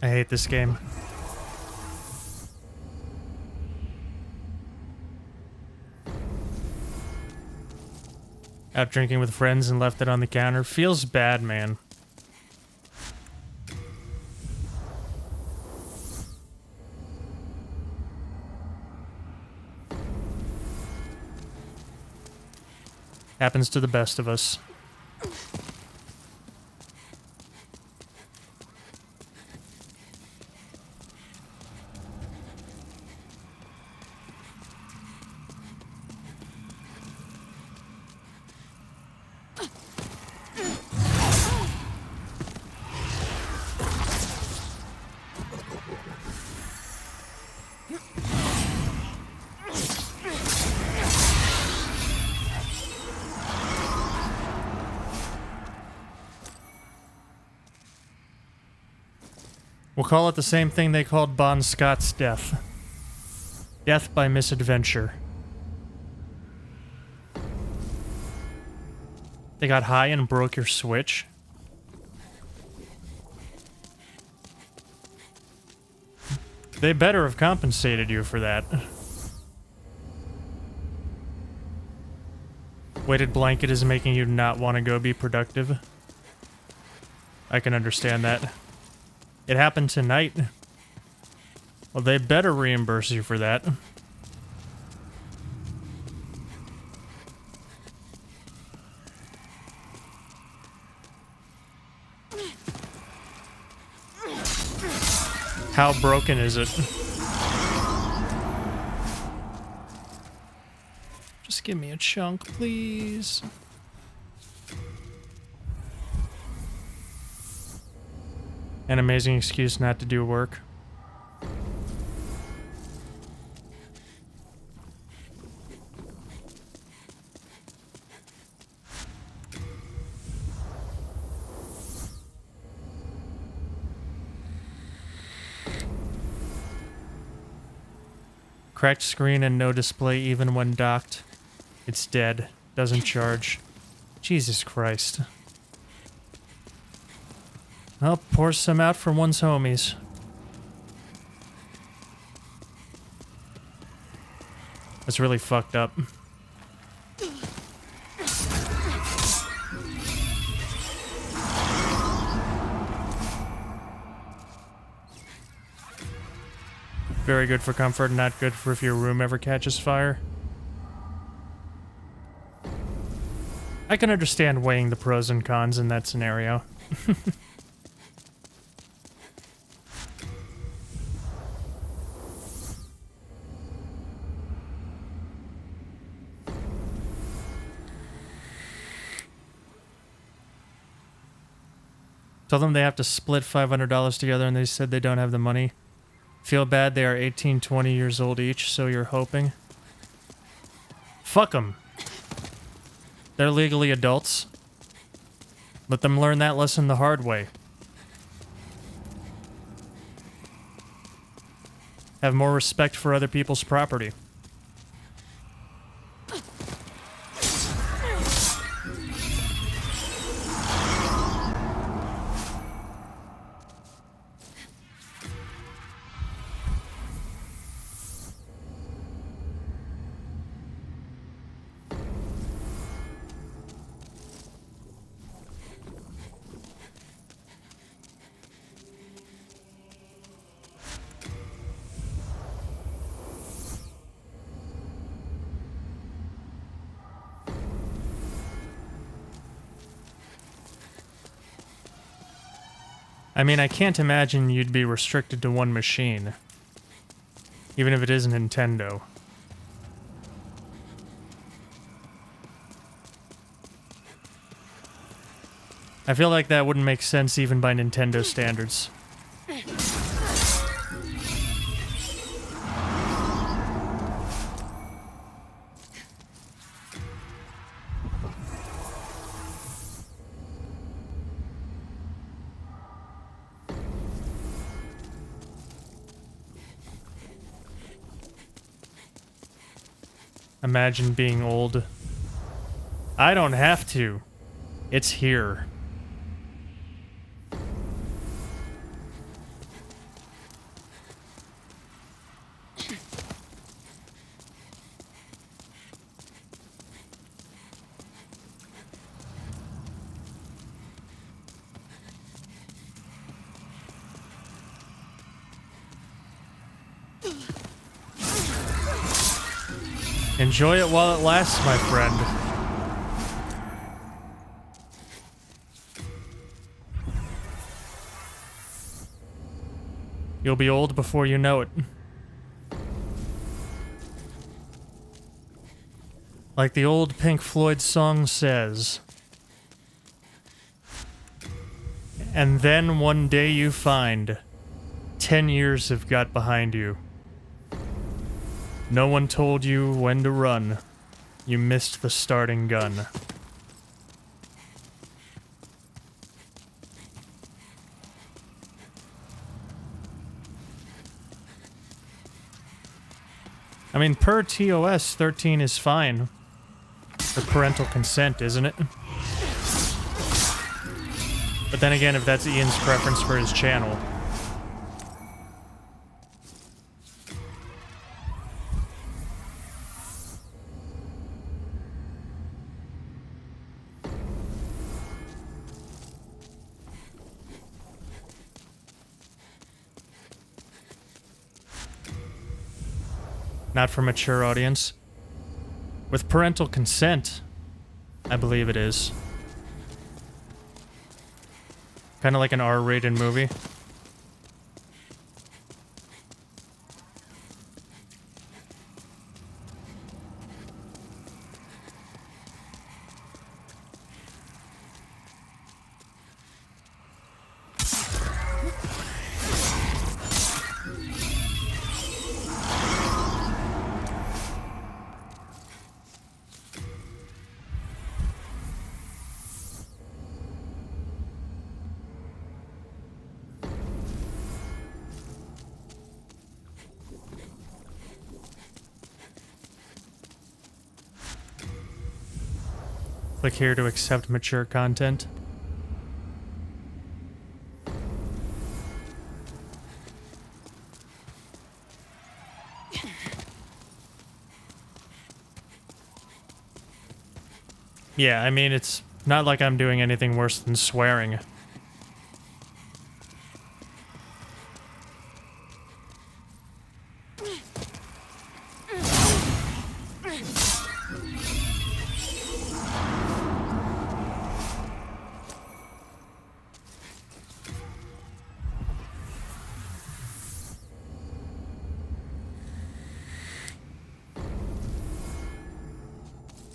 I hate this game. Out drinking with friends and left it on the counter. Feels bad, man. Happens to the best of us. We'll call it the same thing they called Bon Scott's death. Death by misadventure. They got high and broke your Switch? They better have compensated you for that. Weighted blanket is making you not want to go be productive. I can understand that. It happened tonight. Well, they better reimburse you for that. How broken is it? Just give me a chunk, please. An amazing excuse not to do work. Cracked screen and no display even when docked. It's dead. Doesn't charge. Jesus Christ. Well, pour some out for one's homies. That's really fucked up. Very good for comfort, not good for if your room ever catches fire. I can understand weighing the pros and cons in that scenario. Tell them they have to split $500 together and they said they don't have the money. Feel bad they are 18, 20 years old each, so you're hoping. Fuck them. They're legally adults. Let them learn that lesson the hard way. Have more respect for other people's property. I mean, I can't imagine you'd be restricted to one machine. Even if it is Nintendo. I feel like that wouldn't make sense even by Nintendo standards. Imagine being old. I don't have to. It's here. Enjoy it while it lasts, my friend. You'll be old before you know it. Like the old Pink Floyd song says. And then one day you find 10 years have got behind you. No one told you when to run. You missed the starting gun. I mean, per TOS, 13 is fine for parental consent, isn't it? But then again, if that's Ian's preference for his channel. Not for mature audience. With parental consent, I believe it is. Kind of like an R-rated movie. Click here to accept mature content. Yeah, I mean, it's not like I'm doing anything worse than swearing.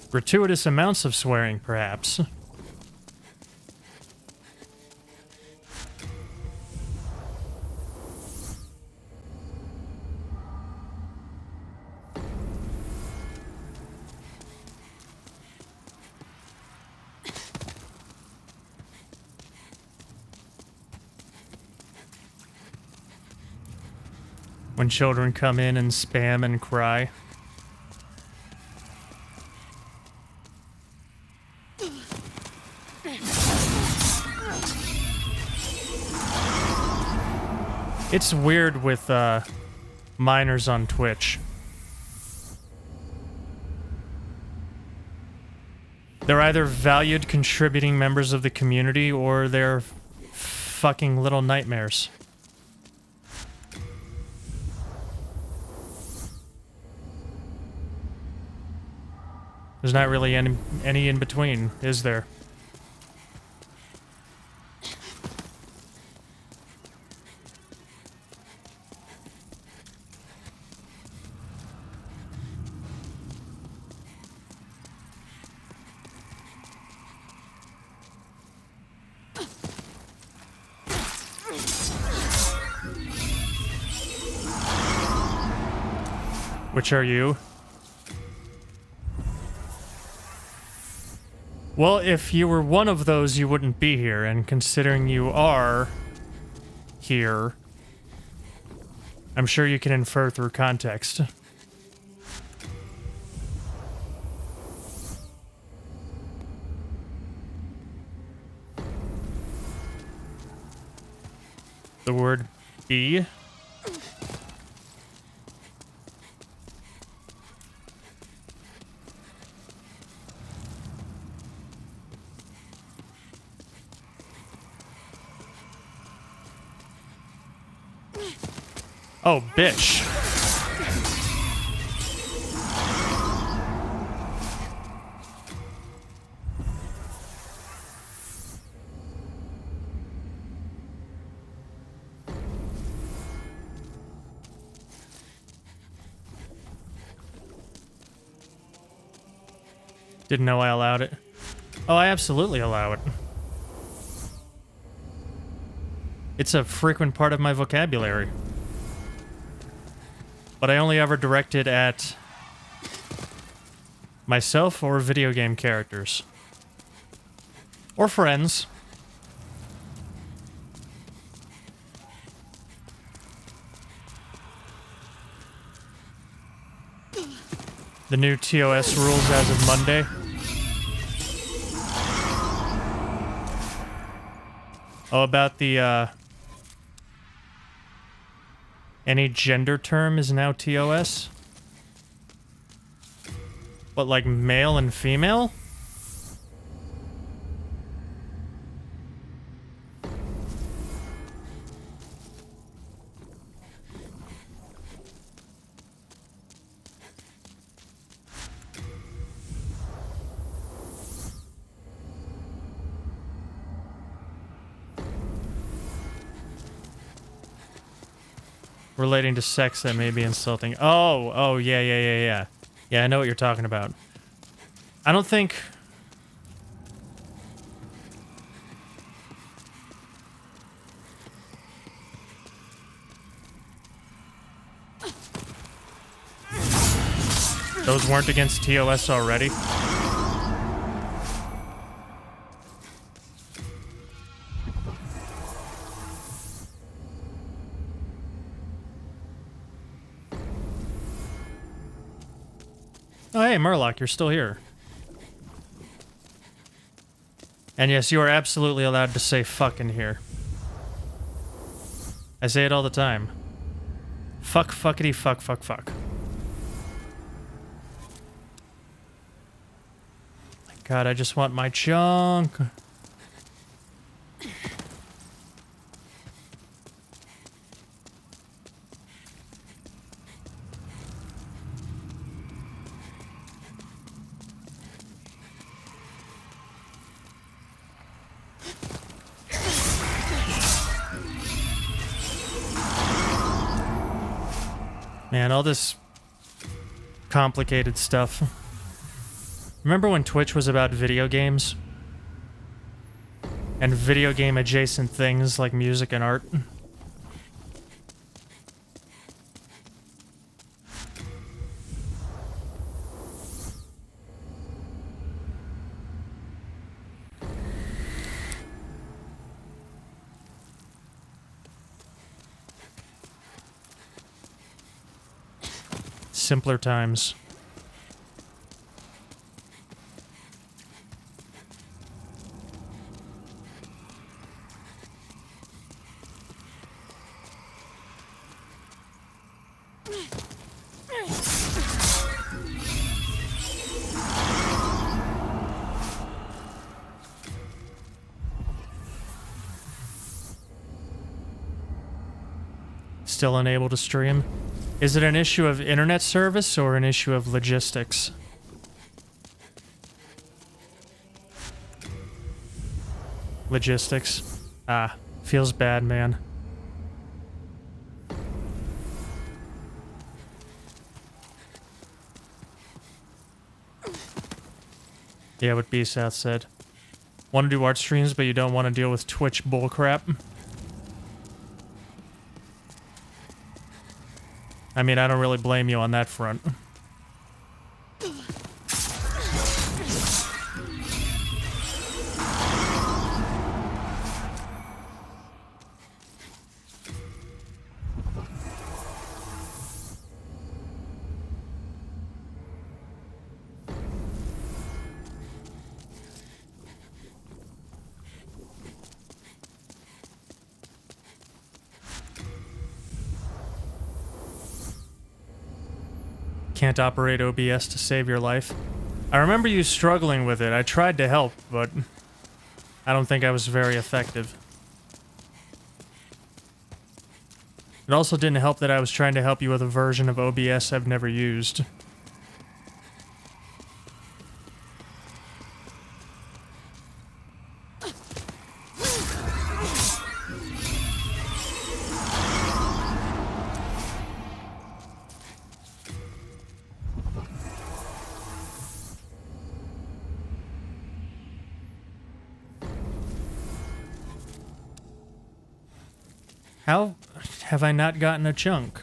Gratuitous amounts of swearing, perhaps. When children come in and spam and cry. It's weird with minors on Twitch. They're either valued contributing members of the community or they're fucking little nightmares. There's not really any in between, is there? Which are you? Well, if you were one of those, you wouldn't be here, and considering you are here, I'm sure you can infer through context. The word be. Oh, bitch. Didn't know I allowed it. Oh, I absolutely allow it. It's a frequent part of my vocabulary. But I only ever direct it at myself or video game characters. Or friends. The new TOS rules as of Monday. Oh, about the, any gender term is now TOS? What, like male and female? Relating to sex that may be insulting. Oh, yeah. Yeah, I know what you're talking about. I don't think... Those weren't against TOS already? Oh, hey, Murloc, you're still here. And yes, you are absolutely allowed to say fucking here. I say it all the time. Fuck, fuckity, fuck, fuck, fuck. God, I just want my chunk. Man, all this complicated stuff. Remember when Twitch was about video games? And video game adjacent things like music and art? Simpler times. Still unable to stream? Is it an issue of internet service or an issue of logistics? Logistics. Ah, feels bad, man. Yeah, what B-South said. Want to do art streams, but you don't want to deal with Twitch bullcrap? I mean, I don't really blame you on that front. Can't operate OBS to save your life. I remember you struggling with it. I tried to help, but I don't think I was very effective. It also didn't help that I was trying to help you with a version of OBS I've never used. How have I not gotten a chunk?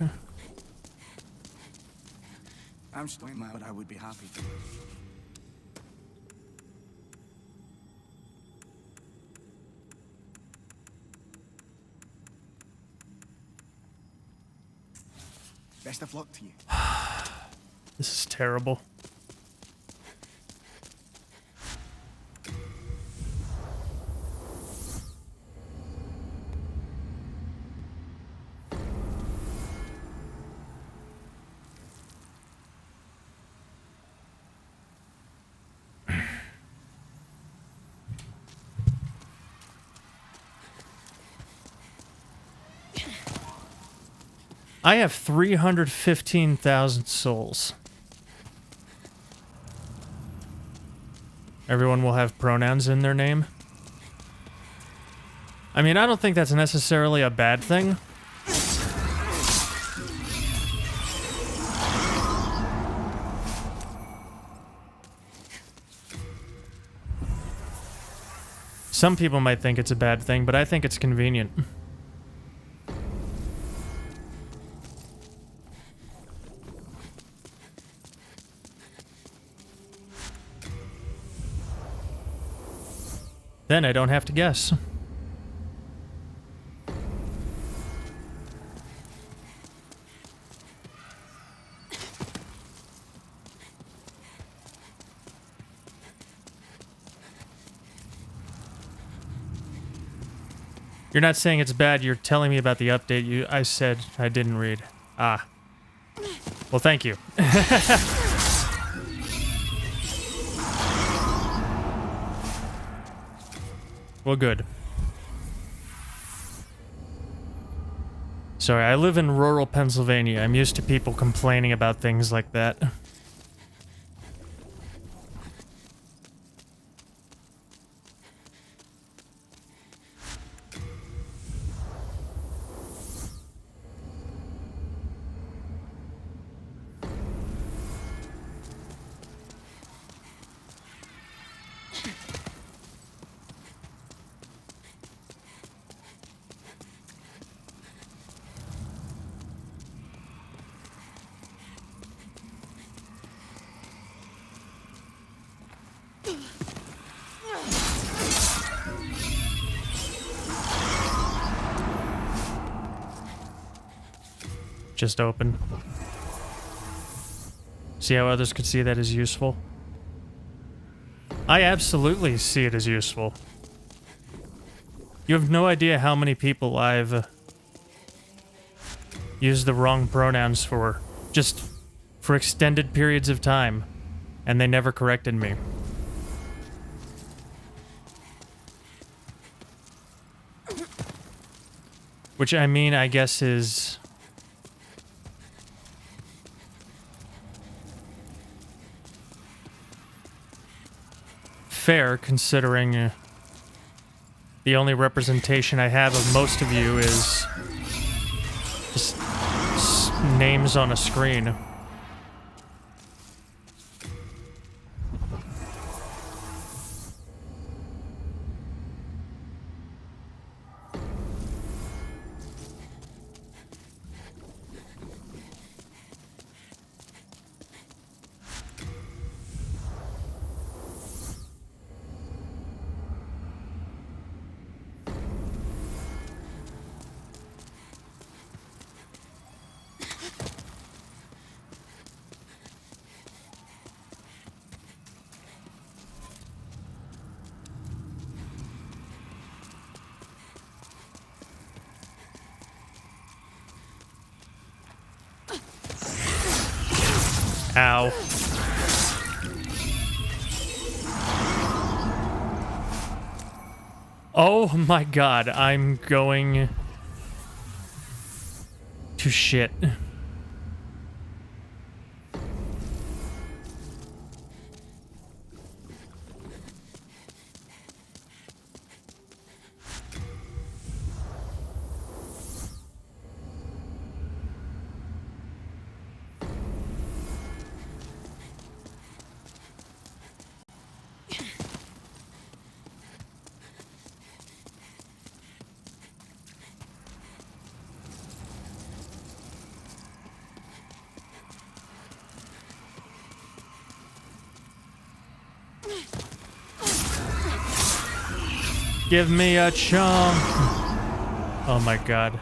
I'm still mad, but I would be happy to. Best of luck to you. This is terrible. I have 315,000 souls. Everyone will have pronouns in their name. I mean, I don't think that's necessarily a bad thing. Some people might think it's a bad thing, but I think it's convenient. Then I don't have to guess. You're not saying it's bad, you're telling me about the update I said I didn't read. Ah. Well, thank you. Well, good. Sorry, I live in rural Pennsylvania. I'm used to people complaining about things like that. Just open. See how others could see that as useful? I absolutely see it as useful. You have no idea how many people I've used the wrong pronouns for, just for extended periods of time, and they never corrected me. Which, I mean, I guess is... fair, considering the only representation I have of most of you is just names on a screen. Ow. Oh my god, I'm going to shit. Give me a chunk. Oh my god.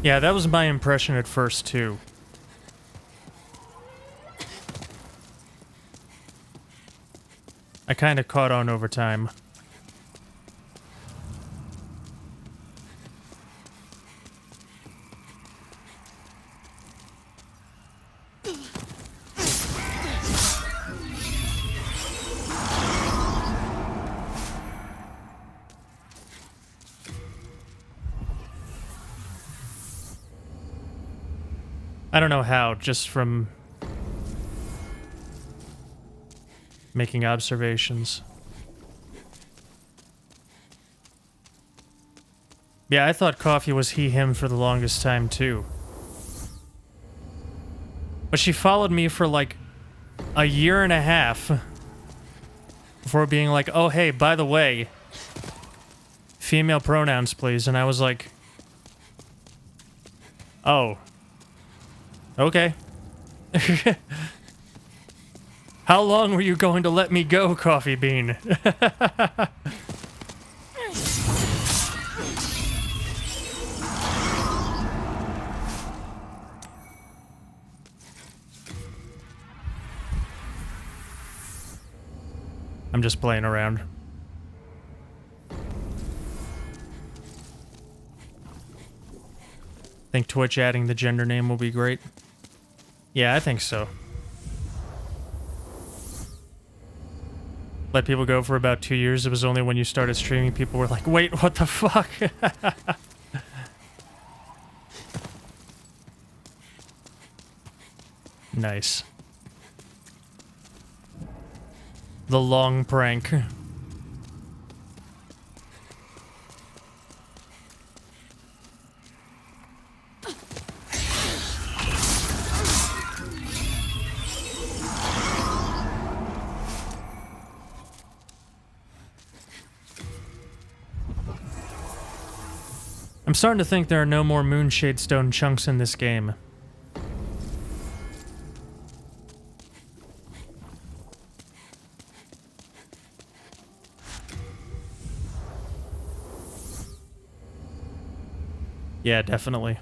Yeah, that was my impression at first too. I kind of caught on over time. I don't know how, just from making observations. Yeah, I thought Coffee was he, him for the longest time, too. But she followed me for like a year and a half before being like, oh, hey, by the way, female pronouns, please. And I was like, oh, okay. How long were you going to let me go, Coffee Bean? I'm just playing around. Think Twitch adding the gender name will be great? Yeah, I think so. Let people go for about 2 years. It was only when you started streaming people were like, wait, what the fuck? Nice. The long prank. I'm starting to think there are no more Moonshade Stone chunks in this game. Yeah, definitely.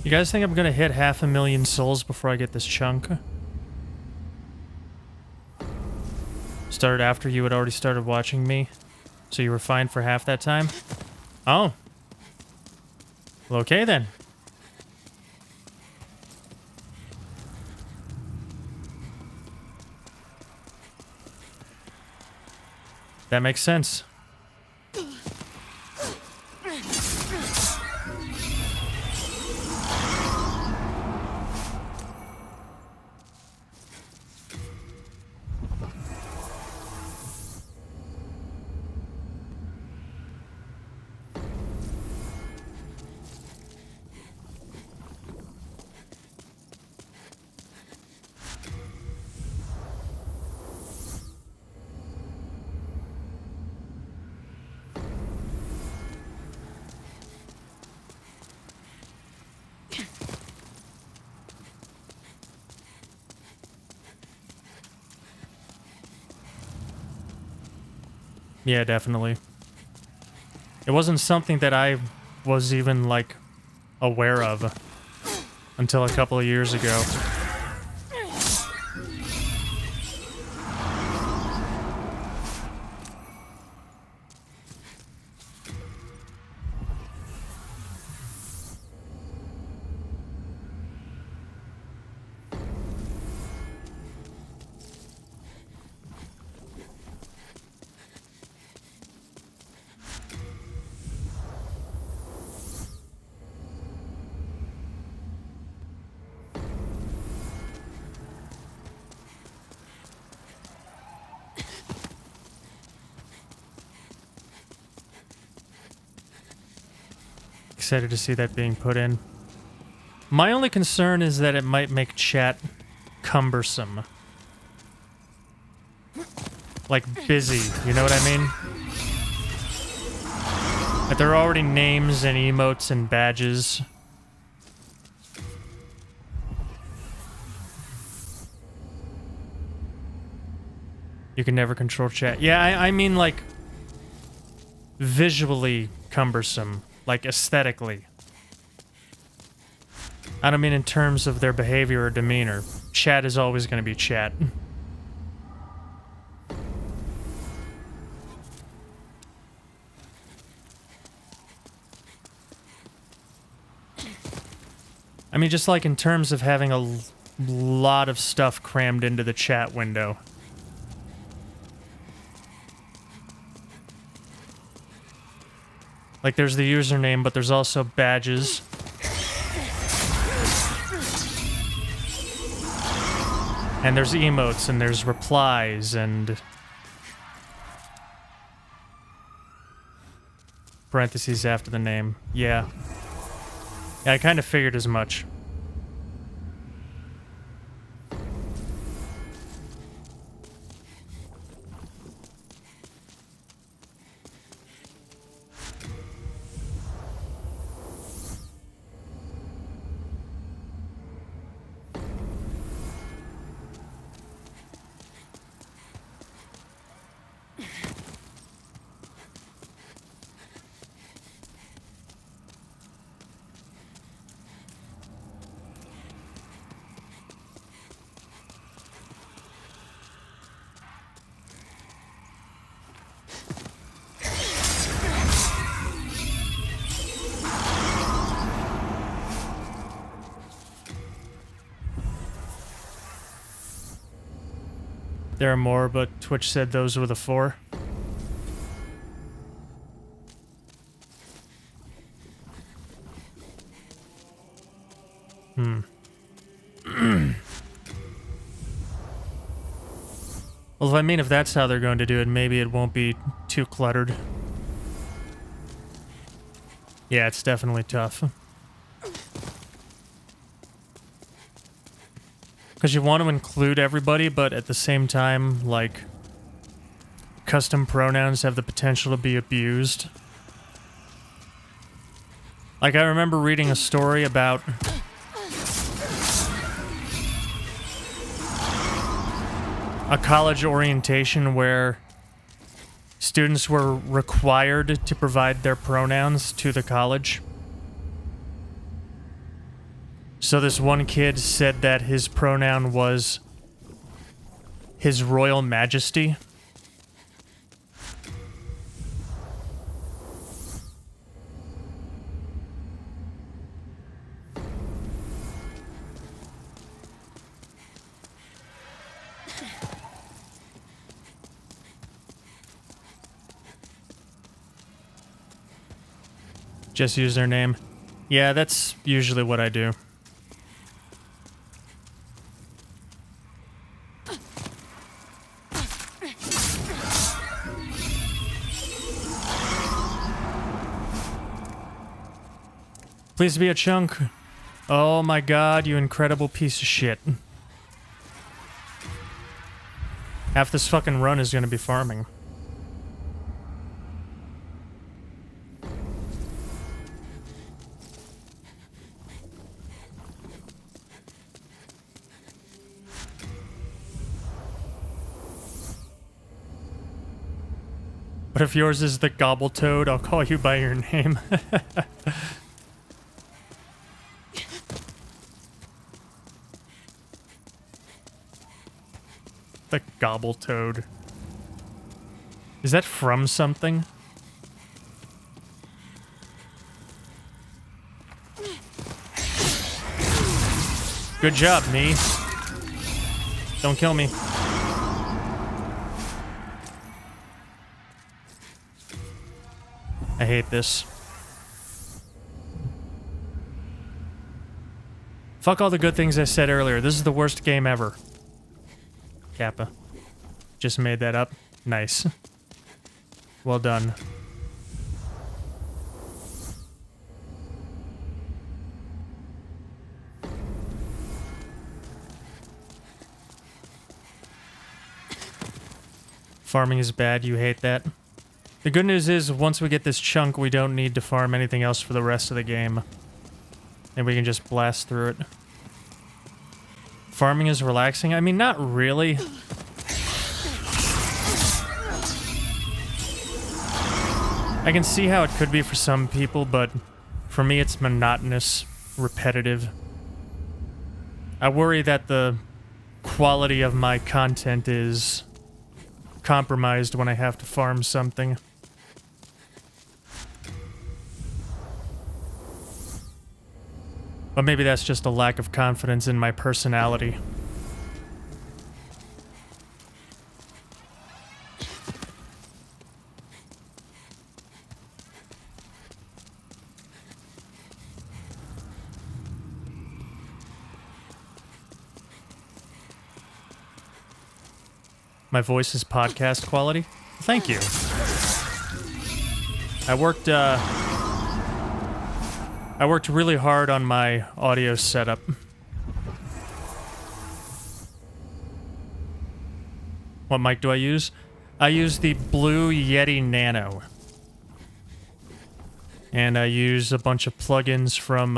You guys think I'm gonna hit 500,000 souls before I get this chunk? Started after you had already started watching me, so you were fine for half that time? Oh. Well, okay then. That makes sense. Yeah, definitely. It wasn't something that I was even, like, aware of until a couple of years ago. excited to see that being put in. My only concern is that it might make chat cumbersome. Like busy, you know what I mean? Like there are already names and emotes and badges. You can never control chat. Yeah, I mean like visually cumbersome, like aesthetically. I don't mean in terms of their behavior or demeanor. Chat is always going to be chat. I mean, just like in terms of having a lot of stuff crammed into the chat window. Like, there's the username, but there's also badges. And there's emotes, and there's replies, and... parentheses after the name. Yeah. Yeah, I kind of figured as much. There are more, but Twitch said those were the 4. Well, if that's how they're going to do it, maybe it won't be too cluttered. Yeah, it's definitely tough. Because you want to include everybody, but at the same time, like, custom pronouns have the potential to be abused. Like, I remember reading a story about a college orientation where students were required to provide their pronouns to the college. So this one kid said that his pronoun was His Royal Majesty. Just use their name. Yeah, that's usually what I do. Please be a chunk. Oh my god, you incredible piece of shit. Half this fucking run is gonna be farming. But if yours is the Gobbletoad, I'll call you by your name. The Gobbletoad. Is that from something? Good job, me. Don't kill me. I hate this. Fuck all the good things I said earlier. This is the worst game ever. Kappa. Just made that up. Nice. Well done. Farming is bad, you hate that. The good news is, once we get this chunk, we don't need to farm anything else for the rest of the game. And we can just blast through it. Farming is relaxing? I mean, not really. I can see how it could be for some people, but for me it's monotonous, repetitive. I worry that the quality of my content is compromised when I have to farm something. But maybe that's just a lack of confidence in my personality. My voice is podcast quality? Thank you. I worked really hard on my audio setup. What mic do I use? I use the Blue Yeti Nano. And I use a bunch of plugins from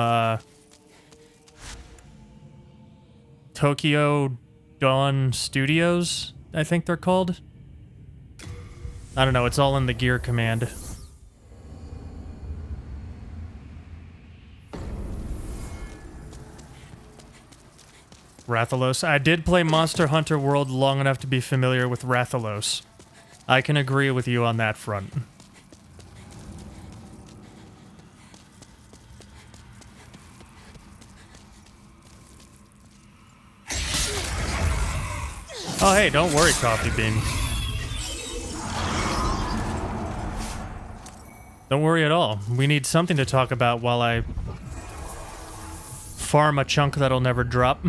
Tokyo Dawn Studios, I think they're called. I don't know, it's all in the gear command. Rathalos. I did play Monster Hunter World long enough to be familiar with Rathalos. I can agree with you on that front. Oh hey, don't worry, Coffee Bean. Don't worry at all. We need something to talk about while I farm a chunk that'll never drop.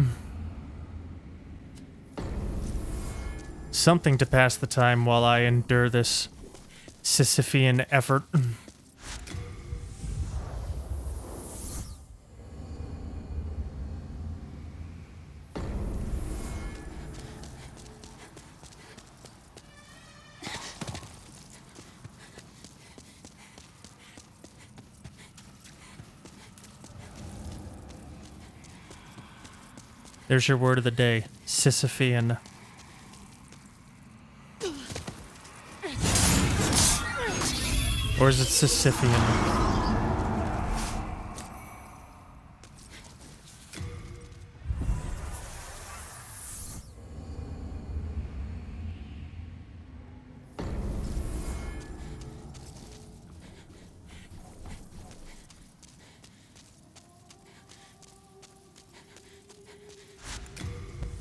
Something to pass the time while I endure this Sisyphean effort. There's your word of the day, Sisyphean. Or is it Sisyphean?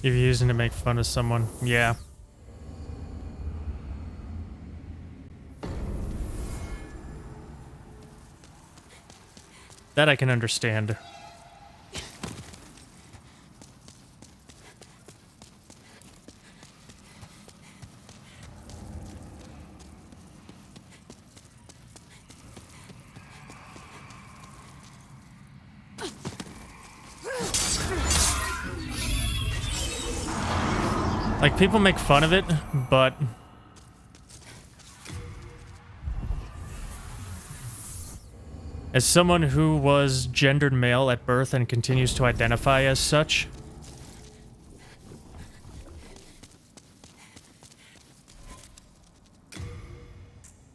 You're using to make fun of someone. Yeah. That I can understand. Like, people make fun of it, but as someone who was gendered male at birth and continues to identify as such,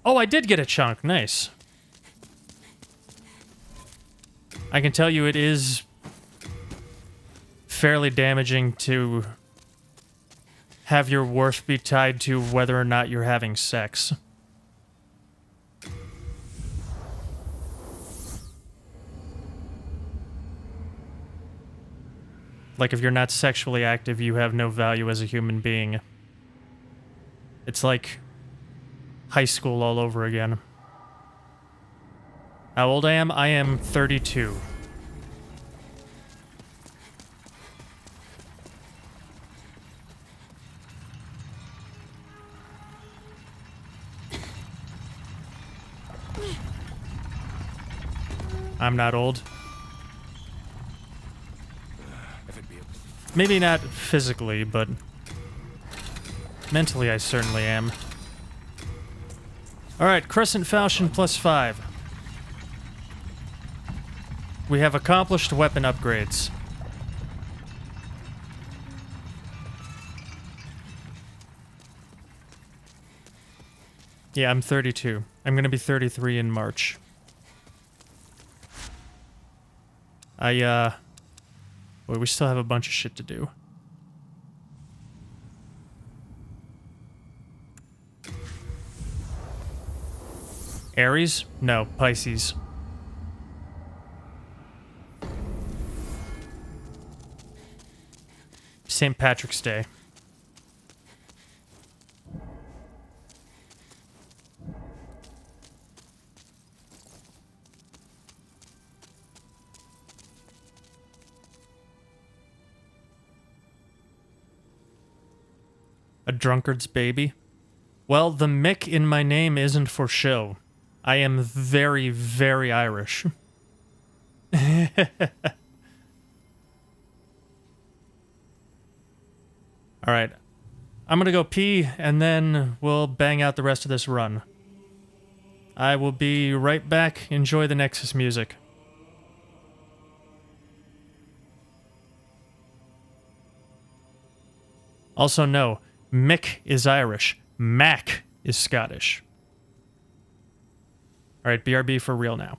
oh, I did get a chunk. Nice. I can tell you it is fairly damaging to have your worth be tied to whether or not you're having sex. Like, if you're not sexually active, you have no value as a human being. It's like high school all over again. How old I am? I am 32. I'm not old. Maybe not physically, but mentally I certainly am. Alright, Crescent Falchion +5. We have accomplished weapon upgrades. Yeah, I'm 32. I'm gonna be 33 in March. Boy, we still have a bunch of shit to do. Aries? No, Pisces. St. Patrick's Day. A drunkard's baby? Well, the Mick in my name isn't for show. I am very, very Irish. Alright. I'm gonna go pee, and then we'll bang out the rest of this run. I will be right back. Enjoy the Nexus music. Also, no. Mick is Irish. Mac is Scottish. Alright, BRB for real now.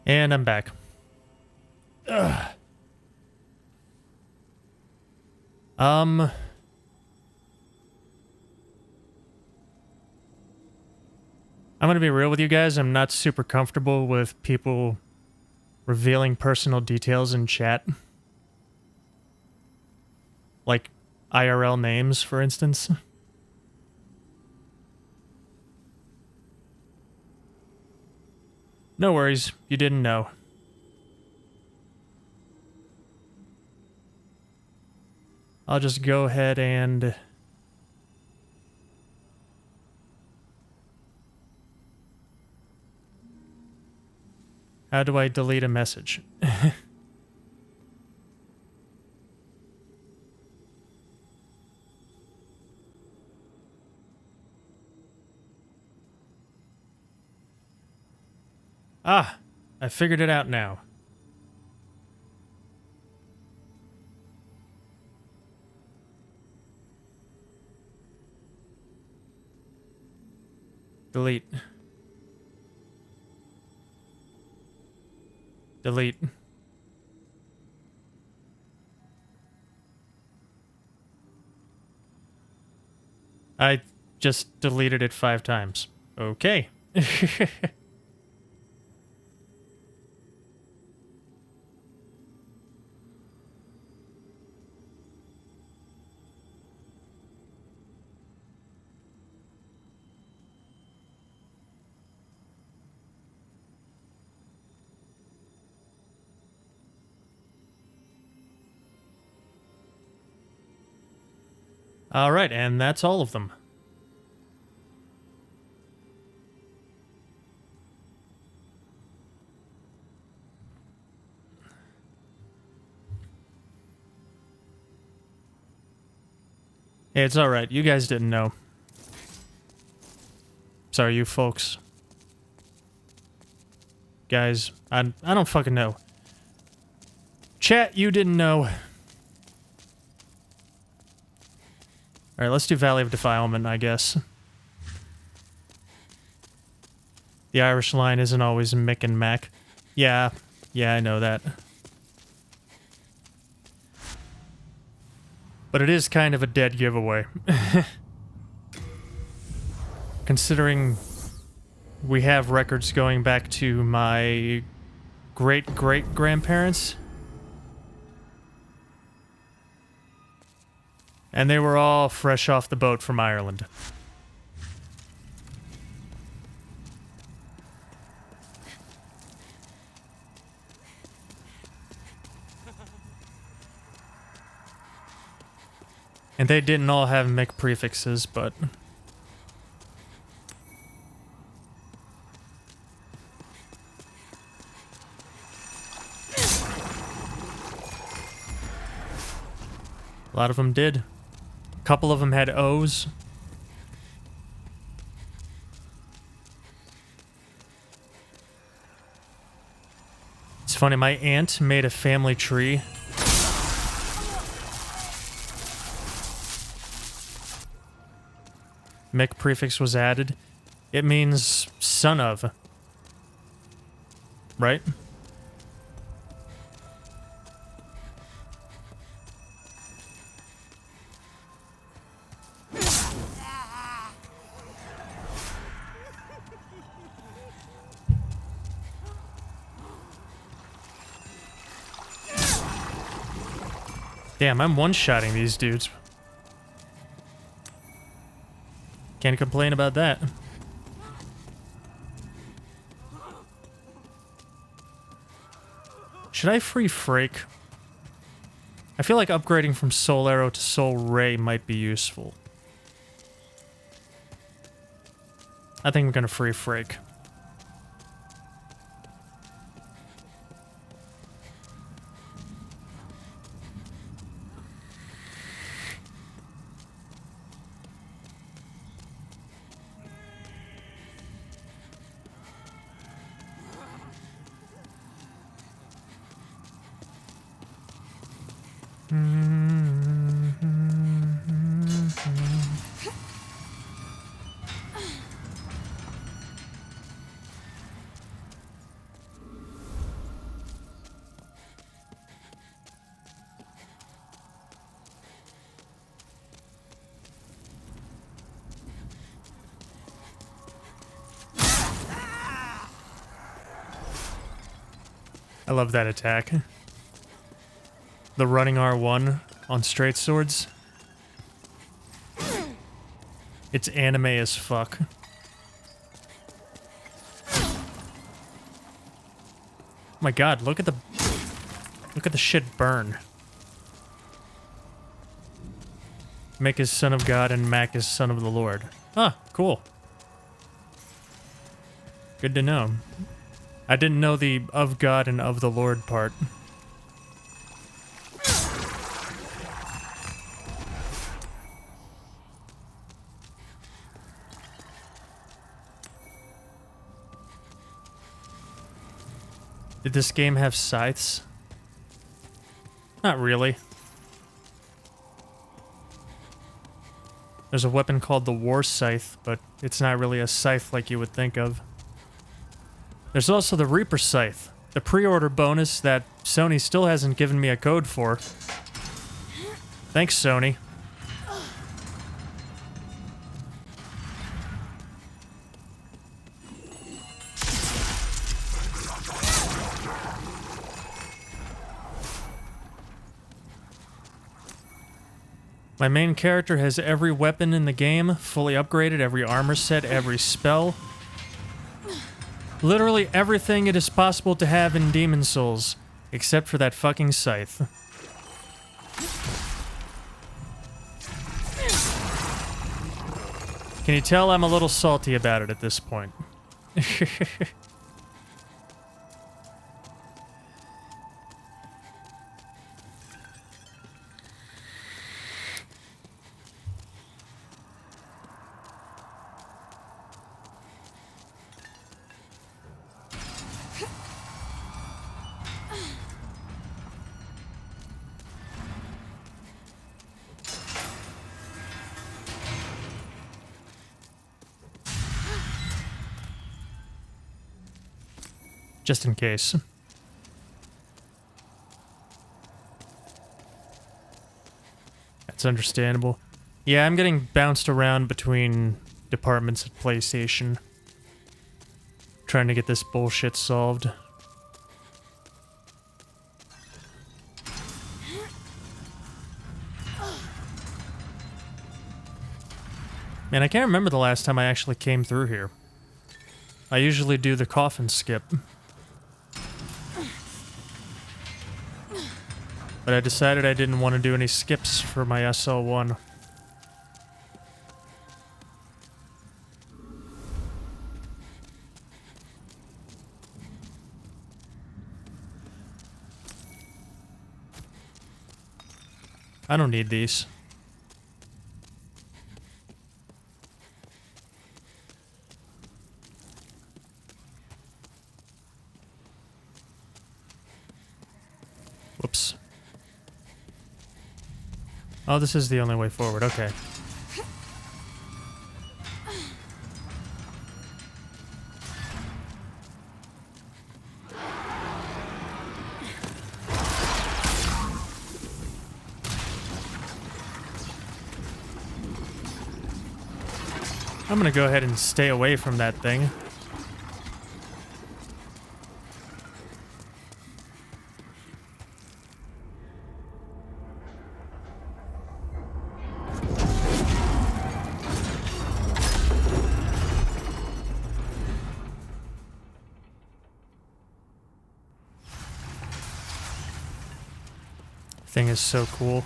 And I'm back. Ugh. I'm gonna be real with you guys. I'm not super comfortable with people revealing personal details in chat. Like IRL names, for instance. No worries, you didn't know. I'll just go ahead and... How do I delete a message? Ah, I figured it out now. Delete. Delete. I just deleted it 5 times. Okay. Alright, and that's all of them. Hey, it's alright. You guys didn't know. Sorry, you folks. Guys, I don't fucking know. Chat, you didn't know. Alright, let's do Valley of Defilement, I guess. The Irish line isn't always Mick and Mac. Yeah, I know that. But it is kind of a dead giveaway. Considering we have records going back to my great-great-grandparents. And they were all fresh off the boat from Ireland. And they didn't all have Mick prefixes, but... a lot of them did. A couple of them had O's. It's funny, my aunt made a family tree. Mick prefix was added. It means son of. Right? Damn, I'm one-shotting these dudes. Can't complain about that. Should I free Frake? I feel like upgrading from Soul Arrow to Soul Ray might be useful. I think I'm gonna free Frake. I love that attack. The running R1 on straight swords. It's anime as fuck. Oh my god, look at the shit burn. Mick is son of God and Mac is son of the Lord. Huh, cool. Good to know. I didn't know the of God and of the Lord part. Did this game have scythes? Not really. There's a weapon called the War Scythe, but it's not really a scythe like you would think of. There's also the Reaper Scythe, the pre-order bonus that Sony still hasn't given me a code for. Thanks, Sony. My main character has every weapon in the game, fully upgraded, every armor set, every spell. Literally everything it is possible to have in Demon Souls, except for that fucking scythe. Can you tell I'm a little salty about it at this point? Just in case. That's understandable. Yeah, I'm getting bounced around between departments at PlayStation. Trying to get this bullshit solved. Man, I can't remember the last time I actually came through here. I usually do the coffin skip. But I decided I didn't want to do any skips for my SL1. I don't need these. Whoops. Oh, this is the only way forward. Okay. I'm gonna go ahead and stay away from that thing. Thing is so cool.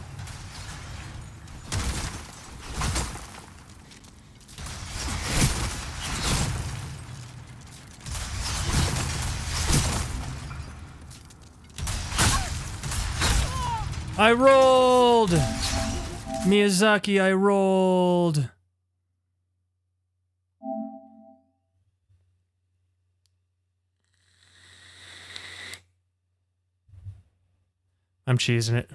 I rolled! Miyazaki, I rolled! I'm cheesing it.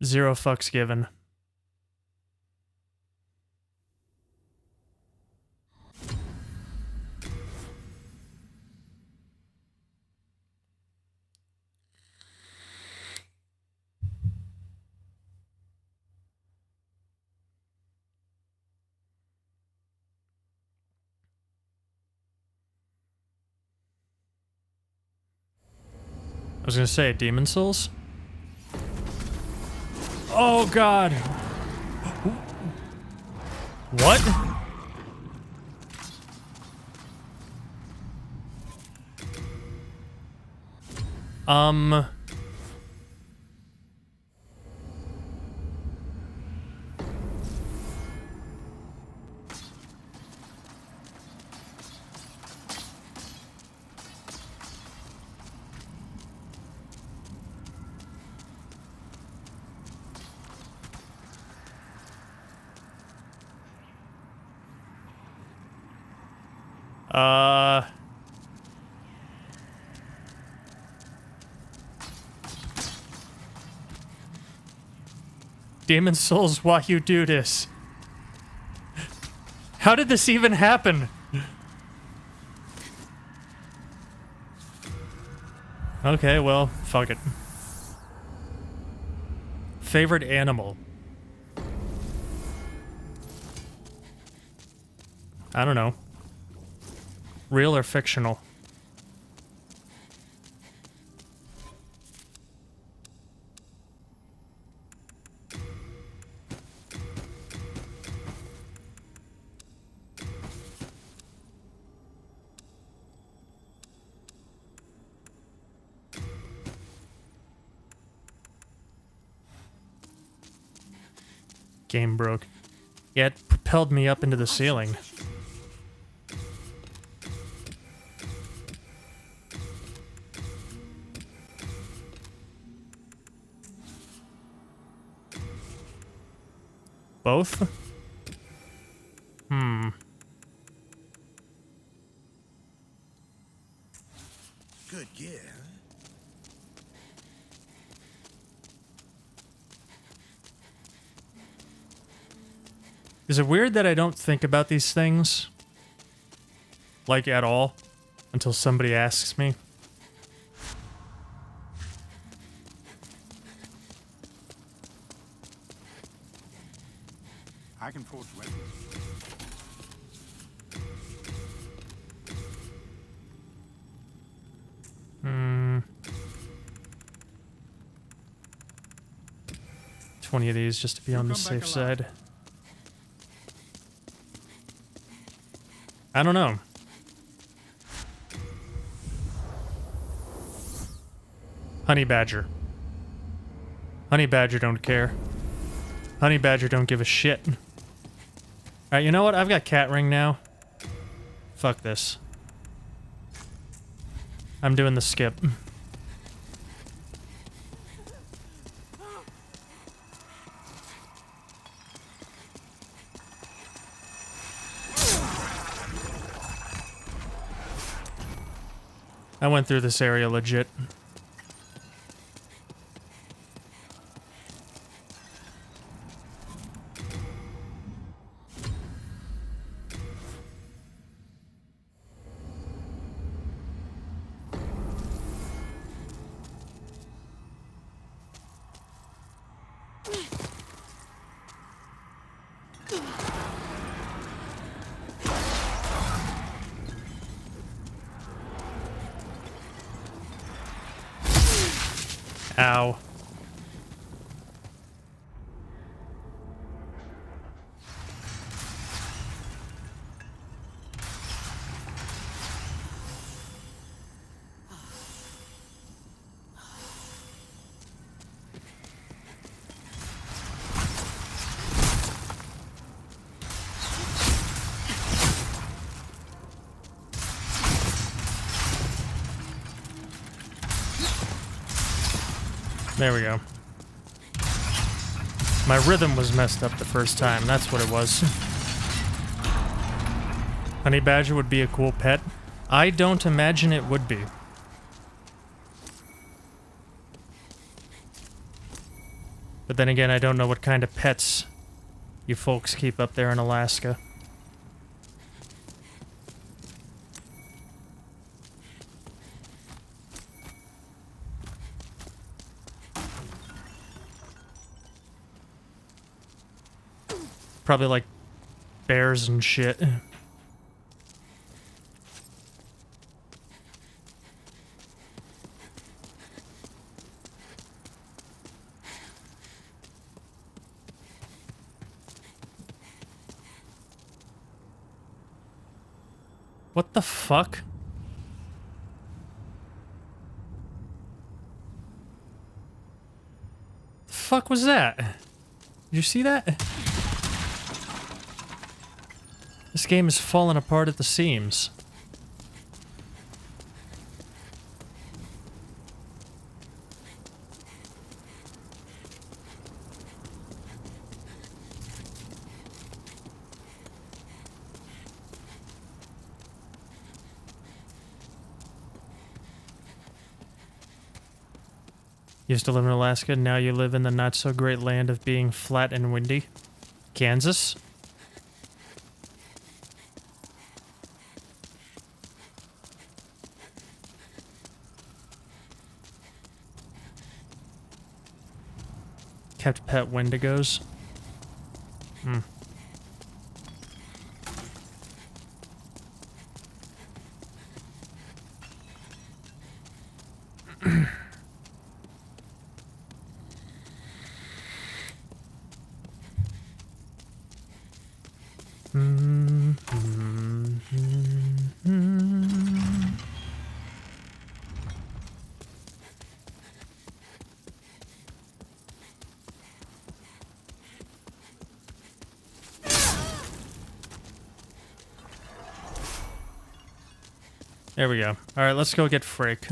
0 fucks given. was gonna say, demon souls? Oh god! What? Demon souls, why you do this? How did this even happen? Okay, well, fuck it. Favorite animal? I don't know. Real or fictional? Game broke. Yeah, it propelled me up into the ceiling. Both? Good gear. Is it weird that I don't think about these things? Like, at all? Until somebody asks me? I can forge weapons. Hmm. 20 of these just to be on the safe side. I don't know. Honey badger. Honey badger don't care. Honey badger don't give a shit. Alright, you know what? I've got cat ring now. Fuck this. I'm doing the skip. I went through this area legit. Ow. There we go. My rhythm was messed up the first time, that's what it was. Honey badger would be a cool pet. I don't imagine it would be. But then again, I don't know what kind of pets you folks keep up there in Alaska. Probably like bears and shit. What the fuck? The fuck was that? Did you see that? This game is falling apart at the seams. Used to live in Alaska, now you live in the not-so-great land of being flat and windy. Kansas? Kept pet wendigos. Hmm. There we go. Alright, let's go get Frick.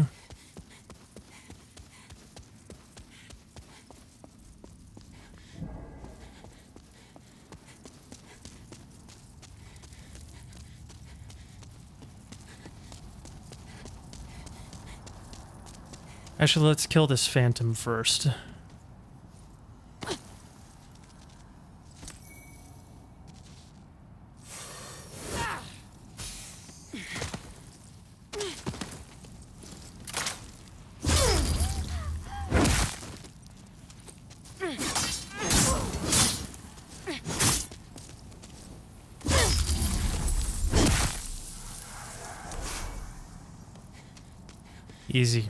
Actually, let's kill this phantom first. Easy.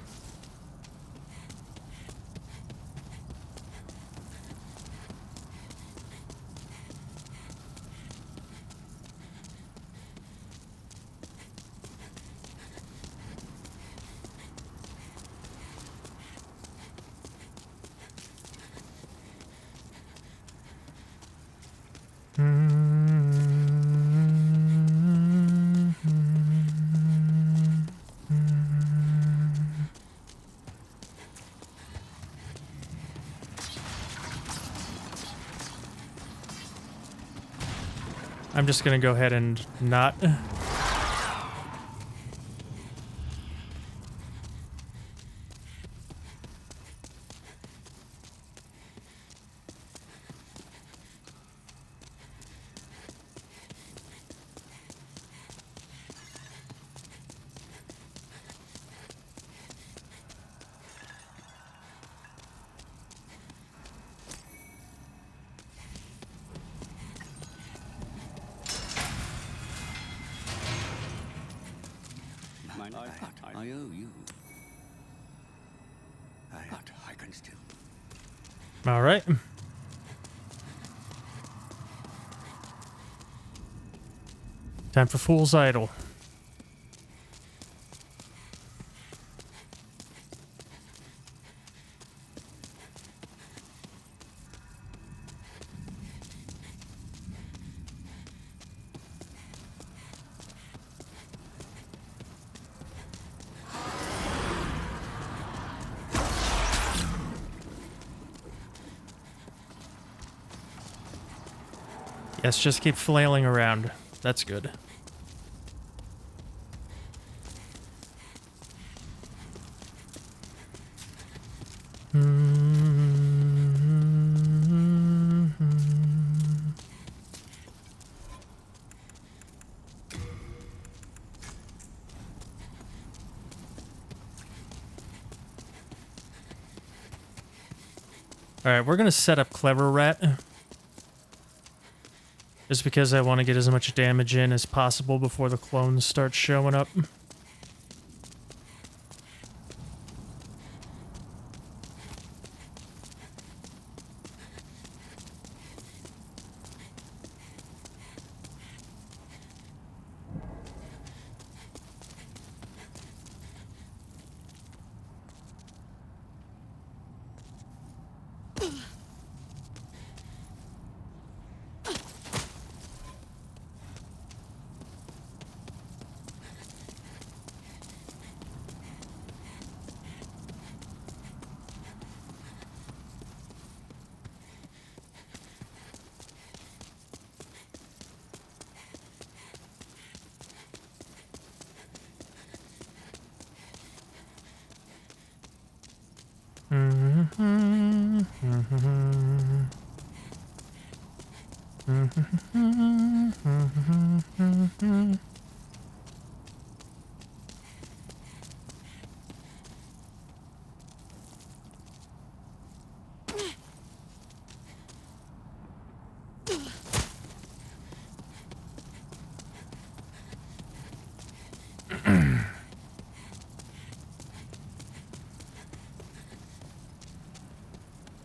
I'm just gonna go ahead and not. I owe you. But I can still. All right. Time for Fool's Idol. Yes, just keep flailing around. That's good. Alright, we're gonna set up Clever Rat. Just because I want to get as much damage in as possible before the clones start showing up.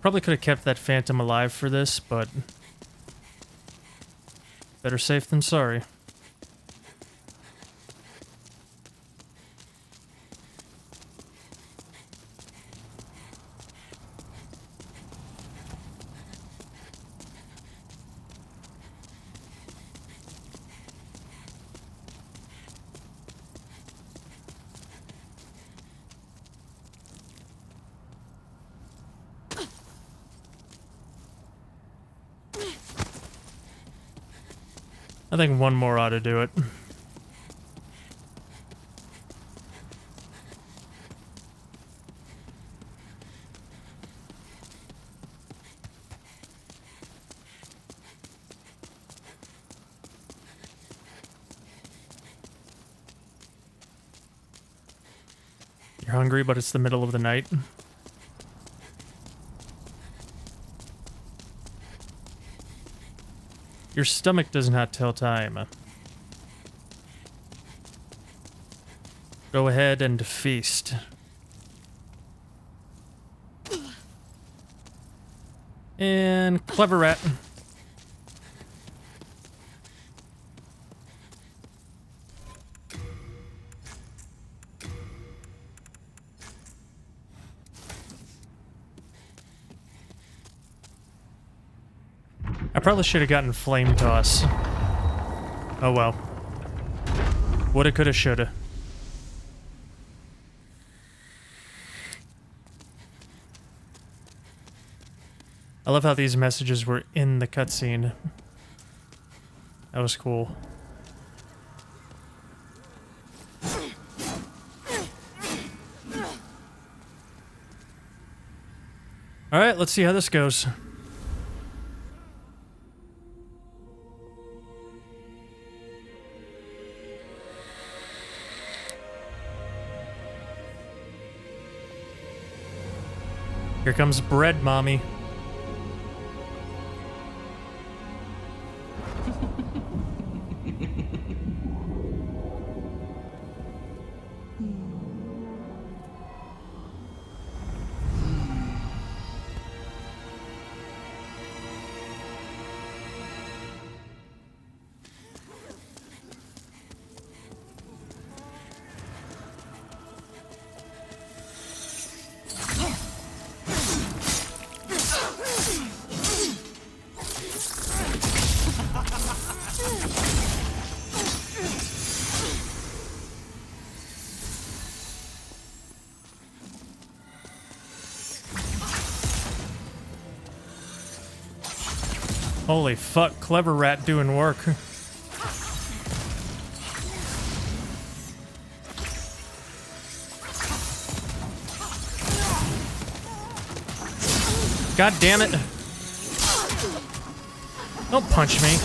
Probably could have kept that phantom alive for this, but better safe than sorry. I think one more ought to do it. You're hungry, but it's the middle of the night. Your stomach does not tell time. Go ahead and feast. And clever rat. I probably should have gotten flame toss. Oh well. Woulda, coulda, shoulda. I love how these messages were in the cutscene. That was cool. Alright, let's see how this goes. Here comes bread, mommy. Holy fuck, clever rat doing work. God damn it. Don't punch me.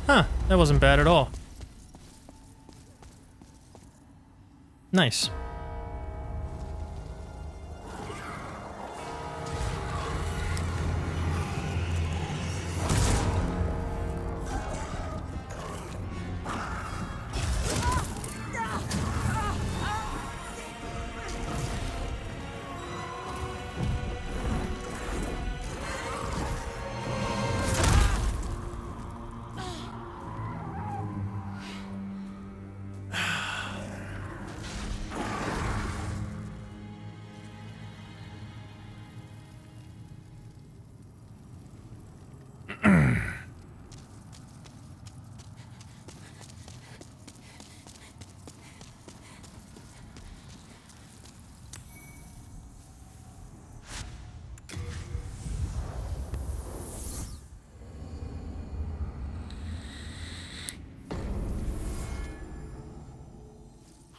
Huh, that wasn't bad at all. Nice.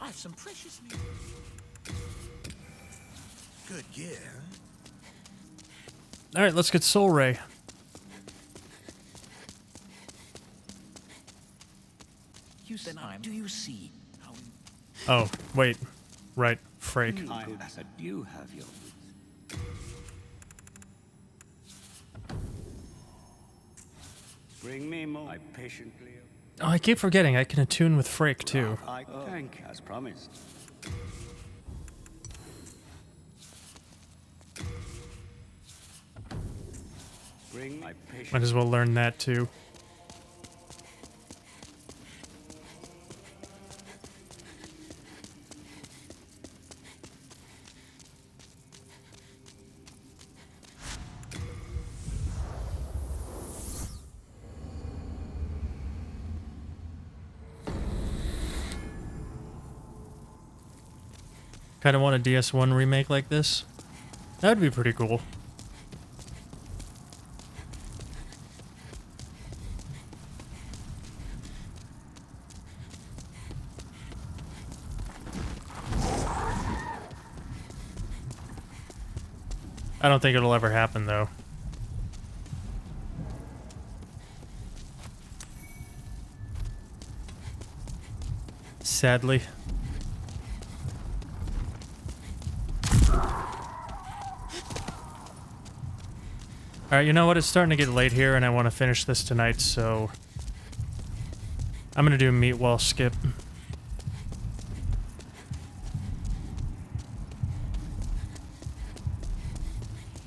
I have some precious news. Good gear. All right, let's get Soul Ray. Then do you see how? Oh, wait. Right, Frake. I said you have your wits. Bring me more. I patiently. Oh, I keep forgetting I can attune with Frake, too. I thank as promised. Bring my patience. Might as well learn that, too. Kind of want a DS1 remake like this. That'd be pretty cool. I don't think it'll ever happen, though. Sadly. Alright, you know what? It's starting to get late here, and I want to finish this tonight, so... I'm gonna do meat while skip.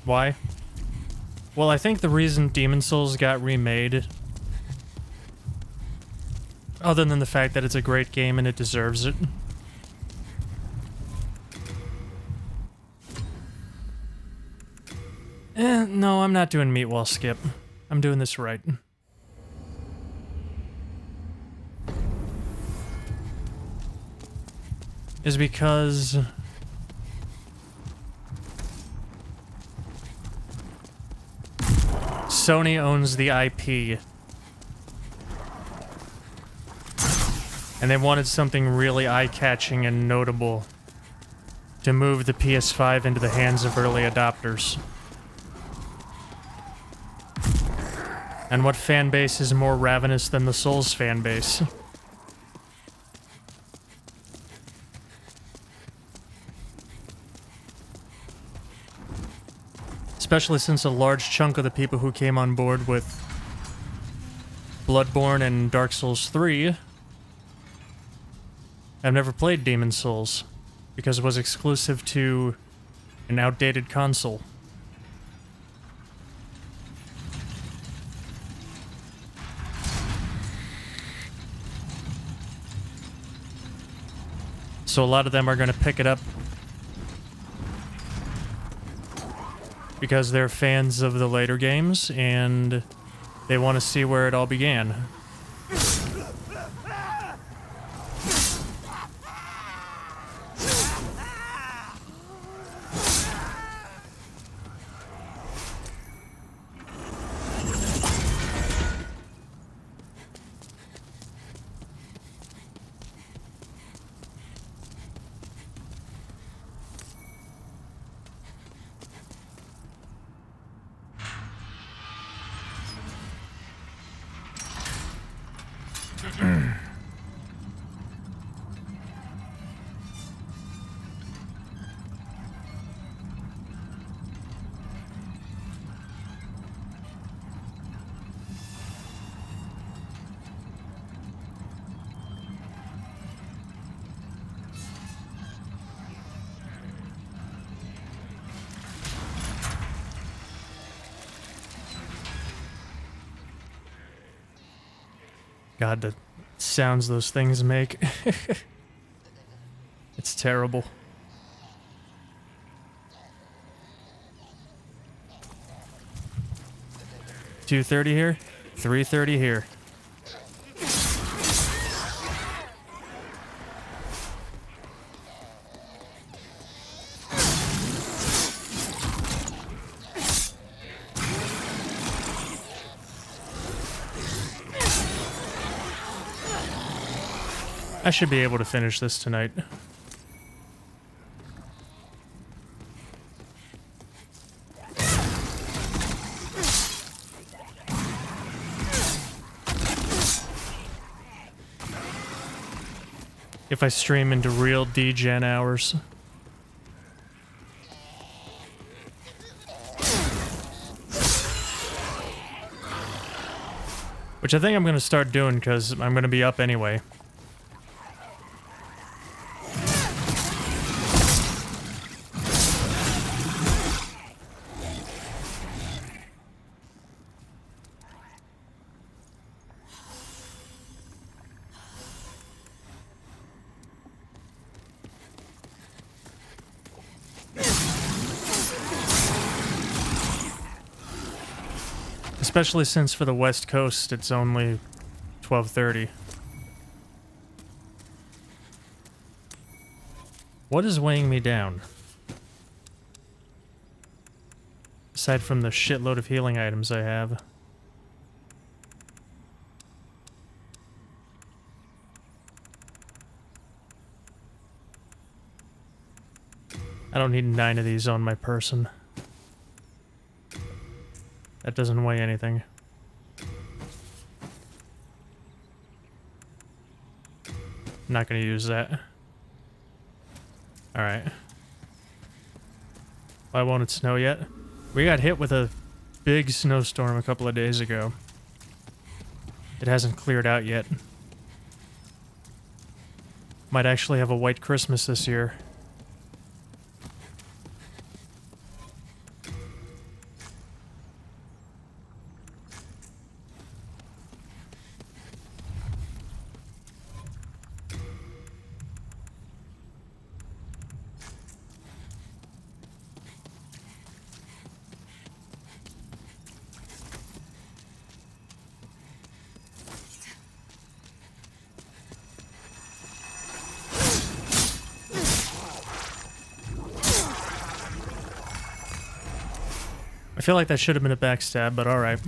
Why? Well, I think the reason Demon Souls got remade, other than the fact that it's a great game and it deserves it, no, I'm not doing meat while skip. I'm doing this right. Is because Sony owns the IP. And they wanted something really eye-catching and notable to move the PS5 into the hands of early adopters. And what fanbase is more ravenous than the Souls fanbase? Especially since a large chunk of the people who came on board with Bloodborne and Dark Souls 3 have never played Demon Souls because it was exclusive to an outdated console. So a lot of them are going to pick it up because they're fans of the later games and they want to see where it all began. God, the sounds those things make. It's terrible. 230 here, 330 here. I should be able to finish this tonight. If I stream into real D-Gen hours. Which I think I'm going to start doing because I'm going to be up anyway. Especially since for the West Coast it's only 12:30. What is weighing me down? Aside from the shitload of healing items I have. I don't need 9 of these on my person. That doesn't weigh anything. I'm not gonna use that. Alright. Why won't it snow yet? We got hit with a big snowstorm a couple of days ago. It hasn't cleared out yet. Might actually have a white Christmas this year. I feel like that should have been a backstab, but alright.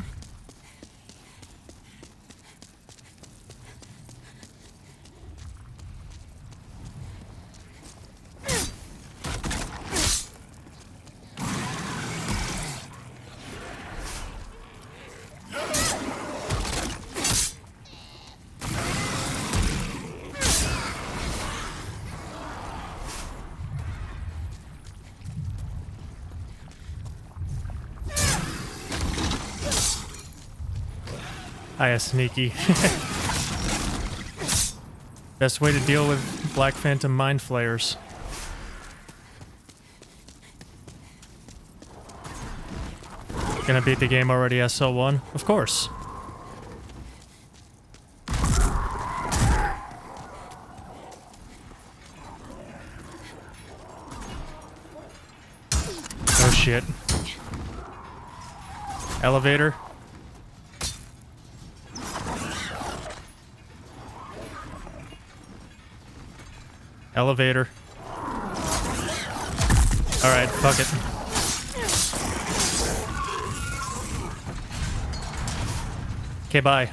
Hiya, sneaky. Best way to deal with Black Phantom Mind Flayers. Gonna beat the game already, SL1? Of course. Oh shit. Elevator. Elevator. Alright, fuck it. Okay, bye.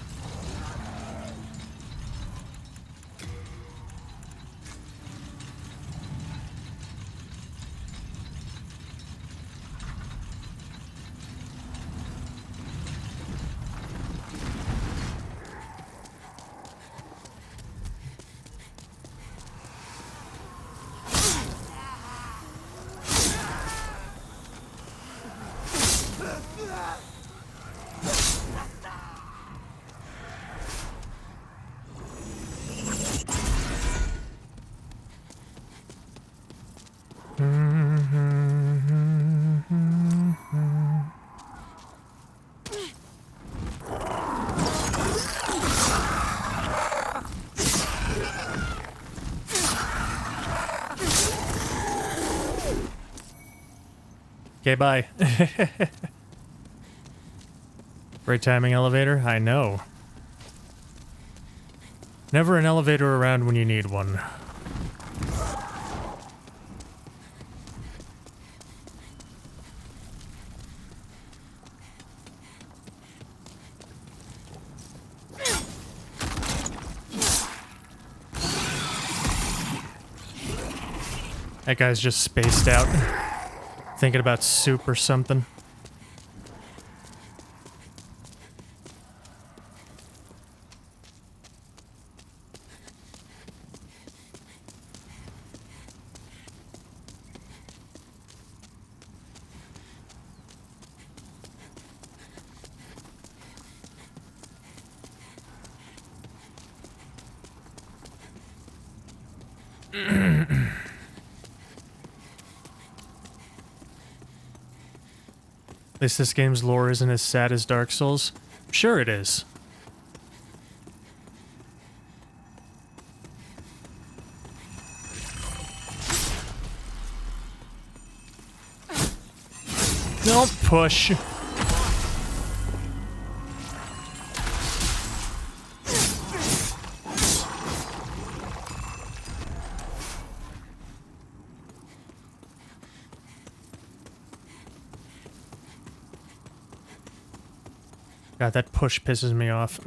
Okay, bye. Great timing, elevator. I know. Never an elevator around when you need one. That guy's just spaced out. Thinking about soup or something. At least this game's lore isn't as sad as Dark Souls. Sure it is. Don't push. God, that push pisses me off.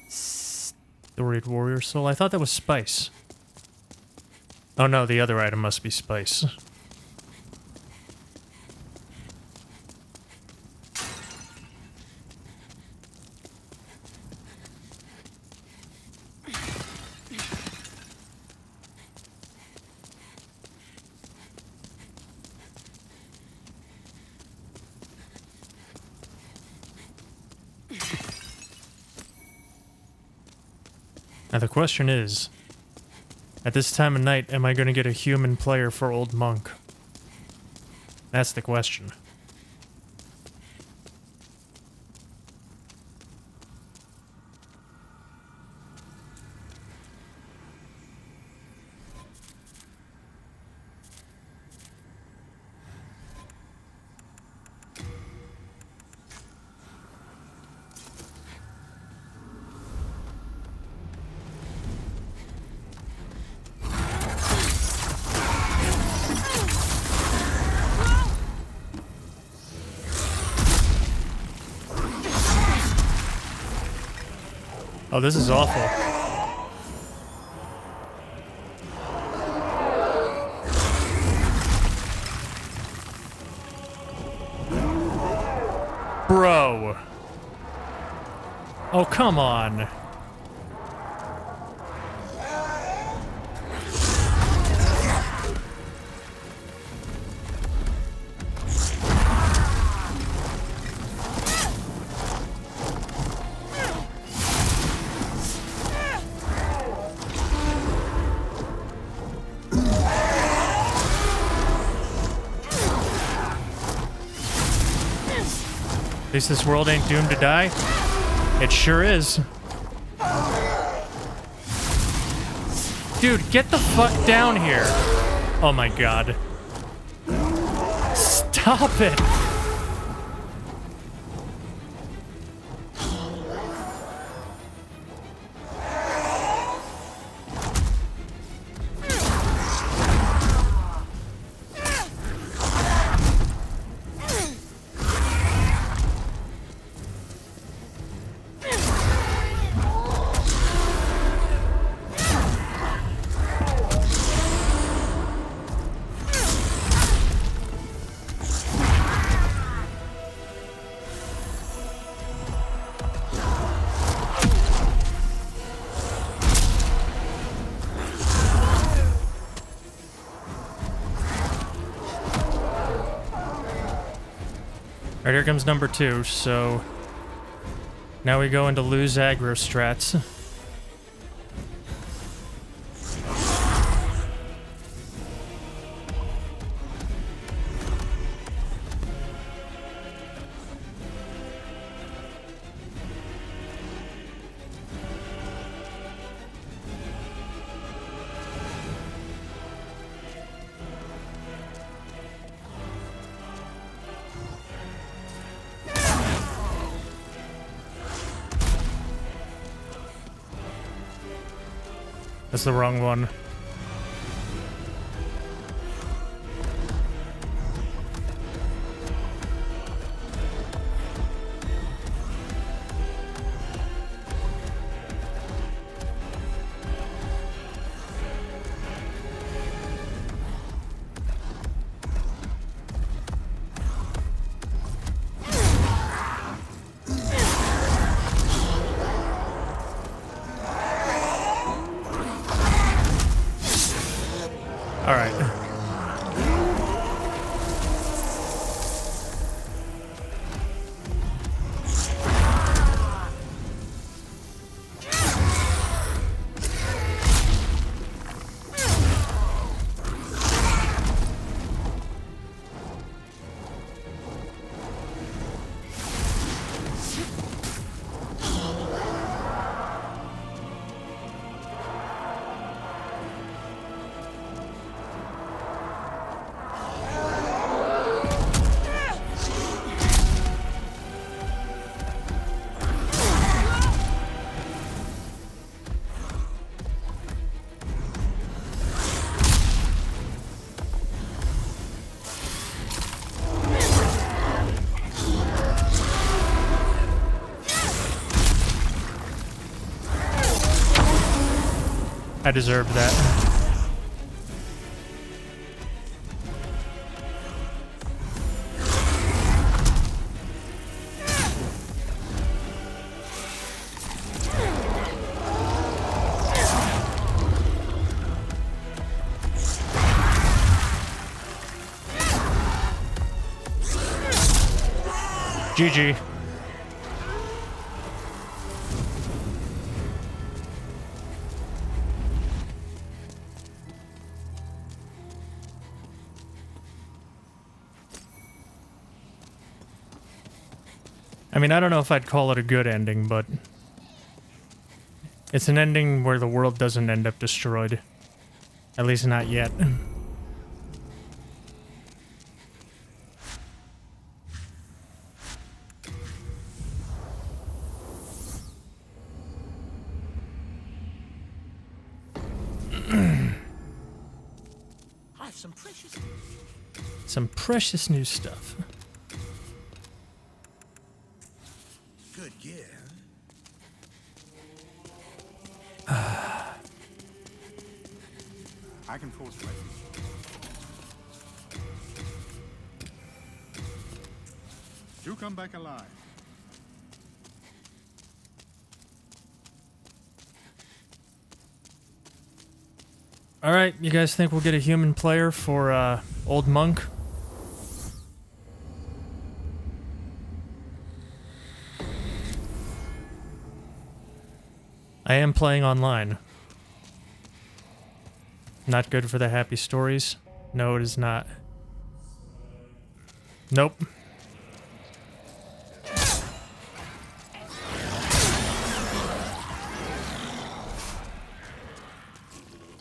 Storied warrior soul? I thought that was spice. Oh no, the other item must be spice. Now the question is, at this time of night, am I going to get a human player for Old Monk? That's the question. Oh, this is awful. Bro. Oh, come on. At least this world ain't doomed to die. It sure is. Dude, get the fuck down here. Oh my god. Stop it. Alright, here comes number 2, so now we go into lose aggro strats. That's the wrong one. All right. I deserved that. GG. I mean, I don't know if I'd call it a good ending, but it's an ending where the world doesn't end up destroyed. At least not yet. I have Some precious new stuff. Good gear. I can force ready. Do come back alive. Alright, you guys think we'll get a human player for Old Monk? I am playing online. Not good for the happy stories. No, it is not. Nope.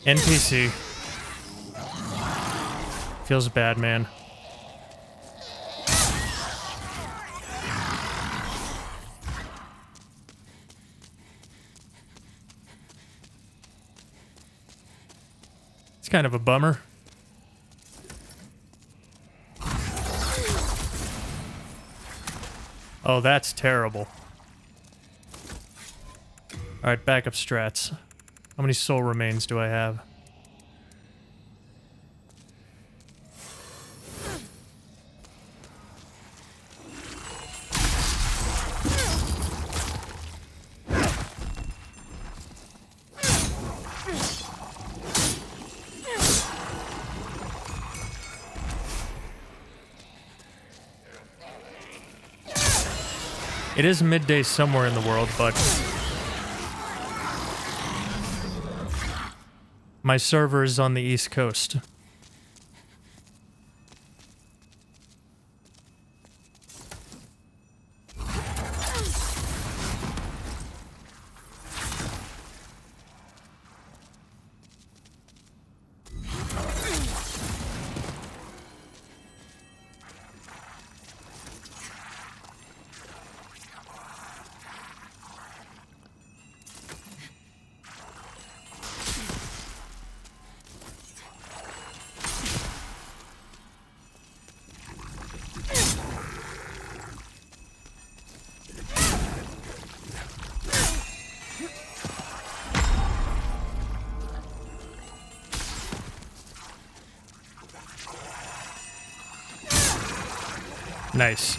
NPC. Feels bad, man. It's kind of a bummer. Oh, that's terrible. Alright, backup strats. How many soul remains do I have? It is midday somewhere in the world, but my server is on the East Coast. Nice.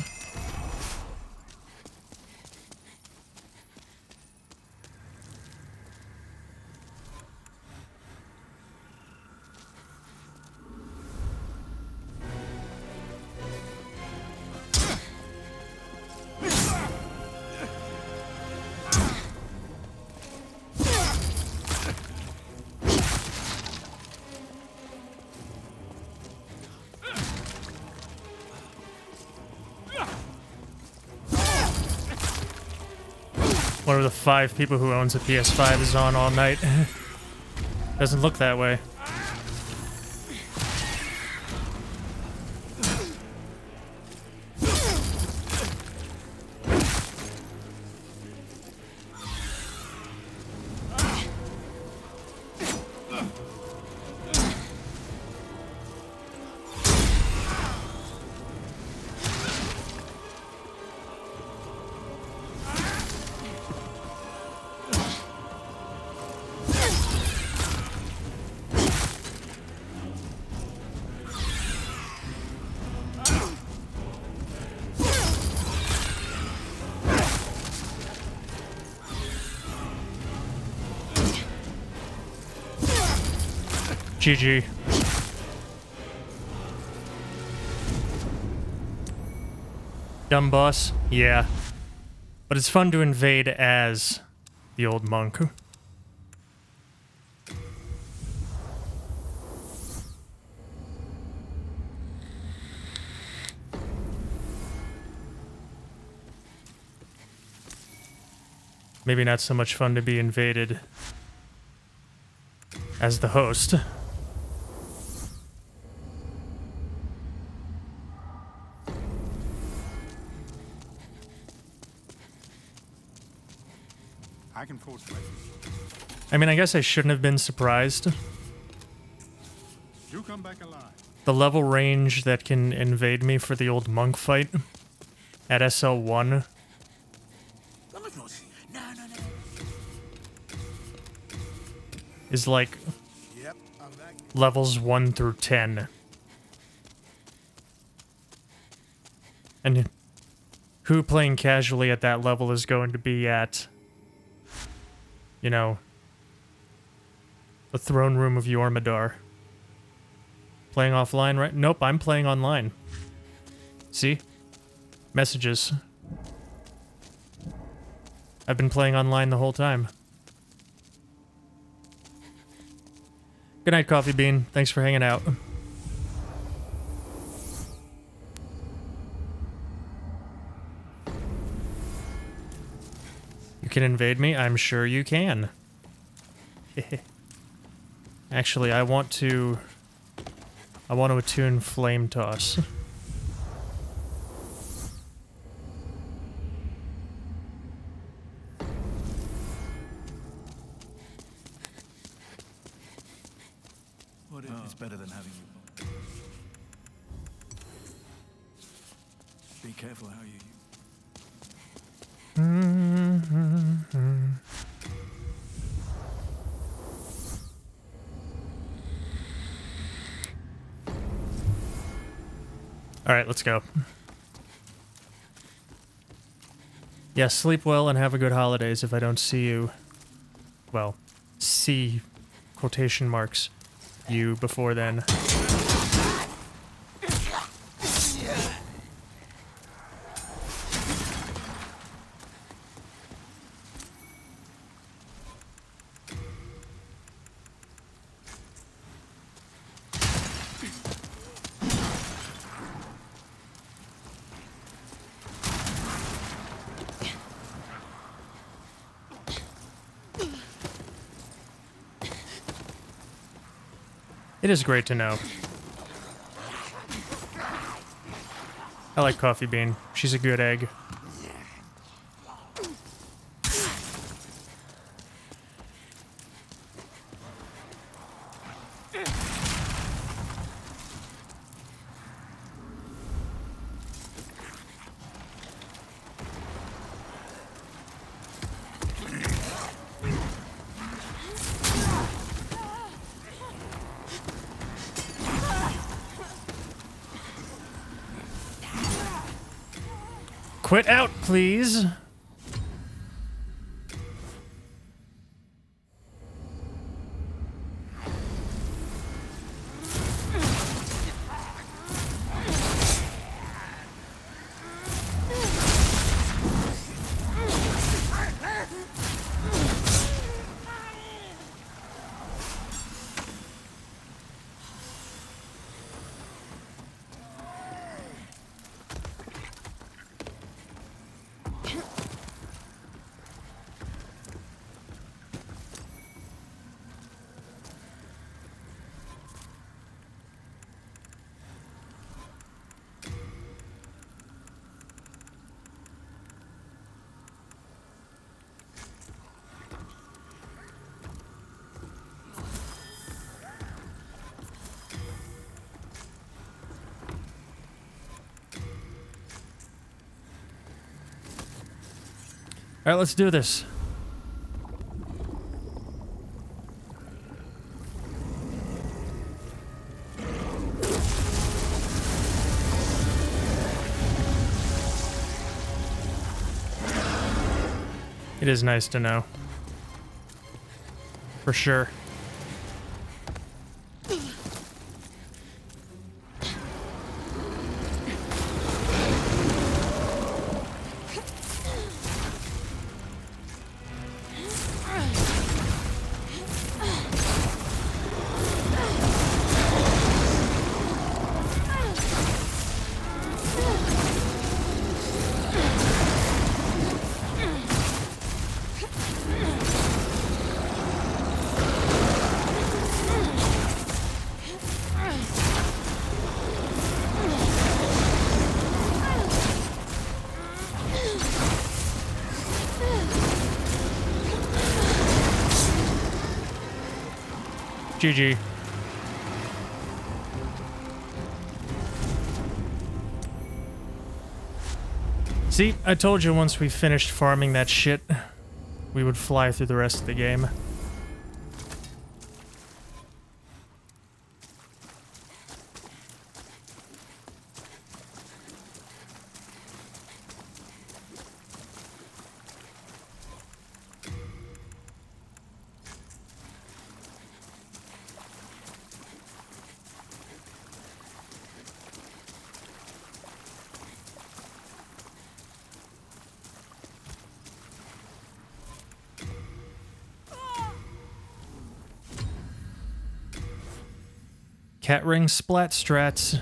One of the 5 people who owns a PS5 is on all night. Doesn't look that way. GG. Dumb boss? Yeah. But it's fun to invade as the old monk. Maybe not so much fun to be invaded as the host. I can forge places. I mean, I guess I shouldn't have been surprised. You come back alive. The level range that can invade me for the old monk fight at SL1 is like levels 1 through 10. And who playing casually at that level is going to be at, you know, the throne room of Yormadar? Playing offline, right? Nope, I'm playing online. See? Messages. I've been playing online the whole time. Good night, Coffee Bean. Thanks for hanging out. You can invade me? I'm sure you can. Actually, I want to attune Flame Toss. What if it's better than having you? Be careful how you. All right, let's go. Yeah, sleep well and have a good holidays if I don't see you. Well, see quotation marks you before then. It is great to know. I like Coffee Bean. She's a good egg. Quit out, please. All right, let's do this. It is nice to know. For sure. GG. See, I told you once we finished farming that shit, we would fly through the rest of the game. Cat ring splat strats.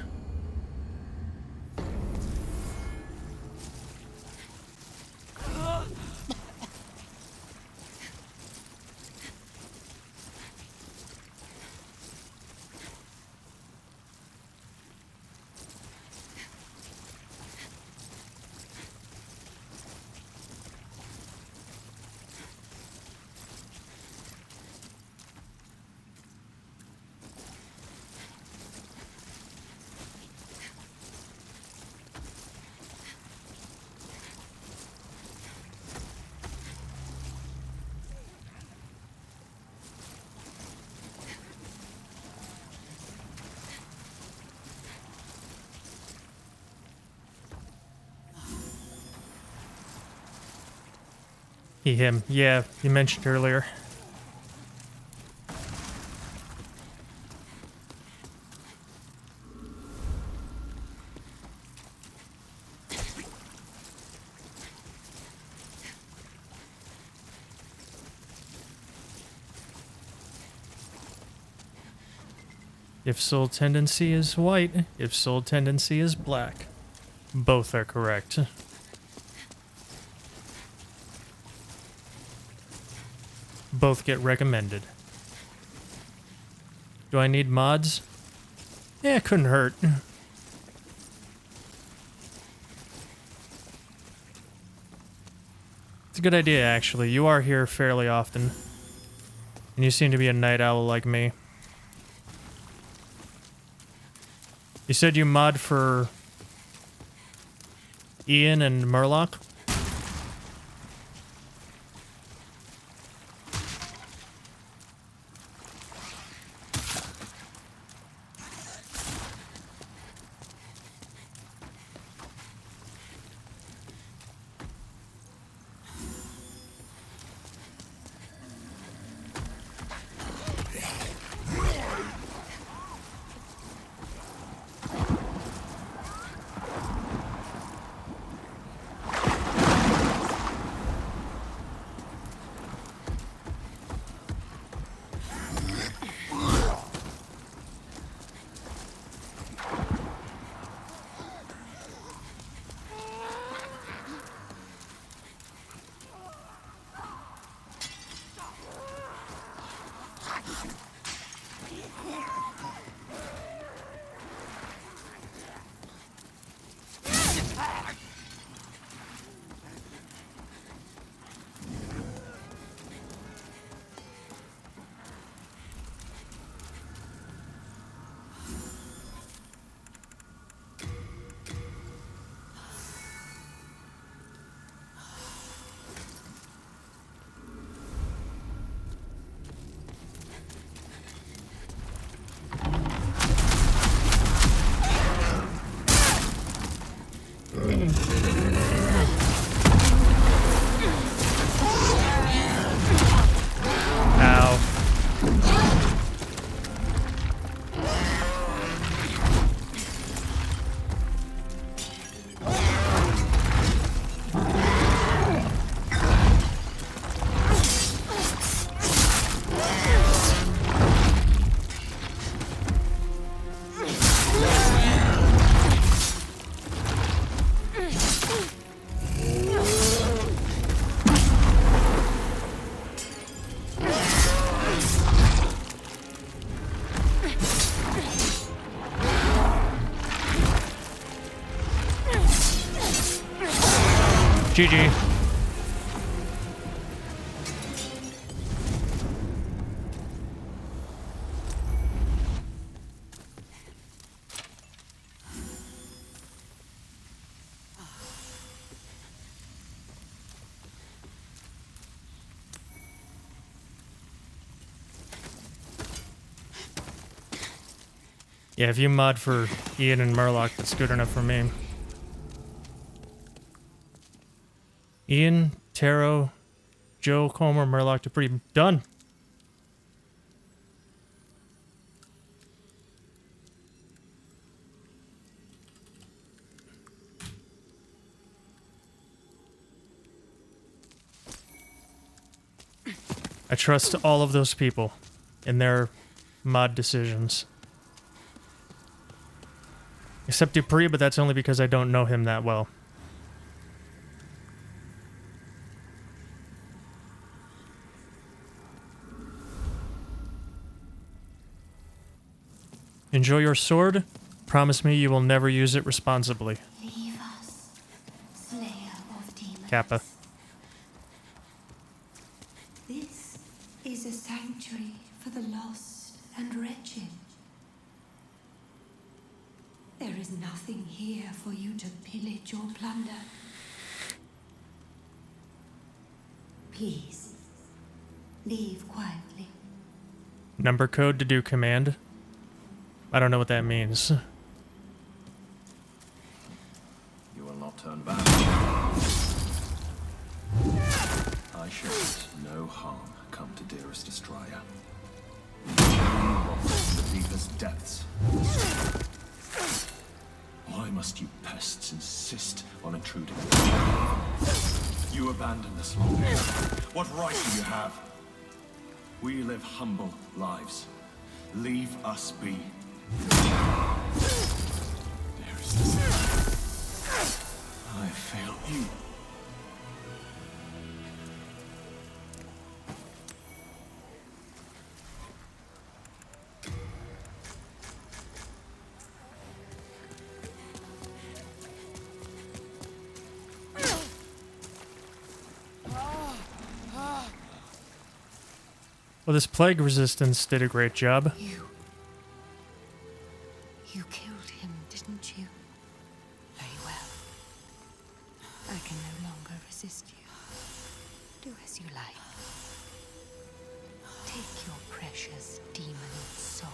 Him. Yeah, you mentioned earlier. If soul tendency is white, if soul tendency is black. Both are correct. Both get recommended. Do I need mods? Yeah, it couldn't hurt. It's a good idea, actually. You are here fairly often. And you seem to be a night owl like me. You said you mod for Ian and Murloc? Ow. GG. Yeah, if you mod for Ian and Murloc, that's good enough for me. Ian, Taro, Joe, Comer, Murloc, Dupree. Done. I trust all of those people in their mod decisions. Except Dupree, but that's only because I don't know him that well. Enjoy your sword. Promise me you will never use it responsibly. Leave us, slayer of demons. Kappa. This is a sanctuary for the lost and wretched. There is nothing here for you to pillage or plunder. Please, leave quietly. Number code to do command. I don't know what that means. You will not turn back. I shan't no harm come to dearest Astraea. In the deepest depths. Why must you pests insist on intruding? You abandoned us long ago. What right do you have? We live humble lives. Leave us be. Dearest, I fail you. Well, this plague resistance did a great job. You killed him, didn't you? Very well. I can no longer resist you. Do as you like. Take your precious demon soul.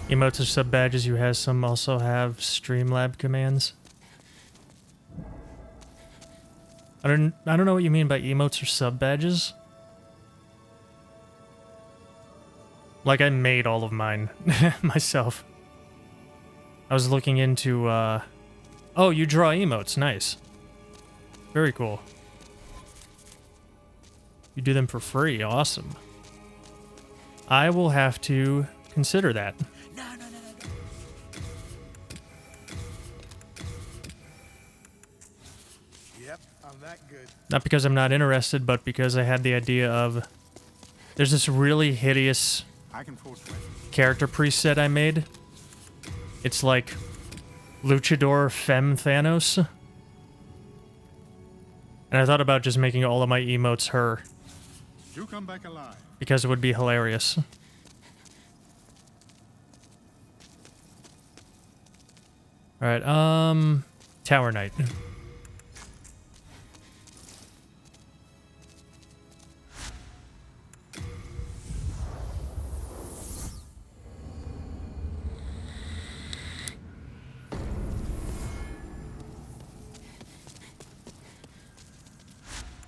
Emotes or sub badges you have, some also have Streamlab commands. I don't know what you mean by emotes or sub badges. Like I made all of mine myself. I was looking into oh, you draw emotes, nice. Very cool. You do them for free, awesome. I will have to consider that. Not because I'm not interested, but because I had the idea of... There's this really hideous character preset I made. It's like Luchador Femme Thanos. And I thought about just making all of my emotes her. You come back alive. Because it would be hilarious. Alright, Tower Knight.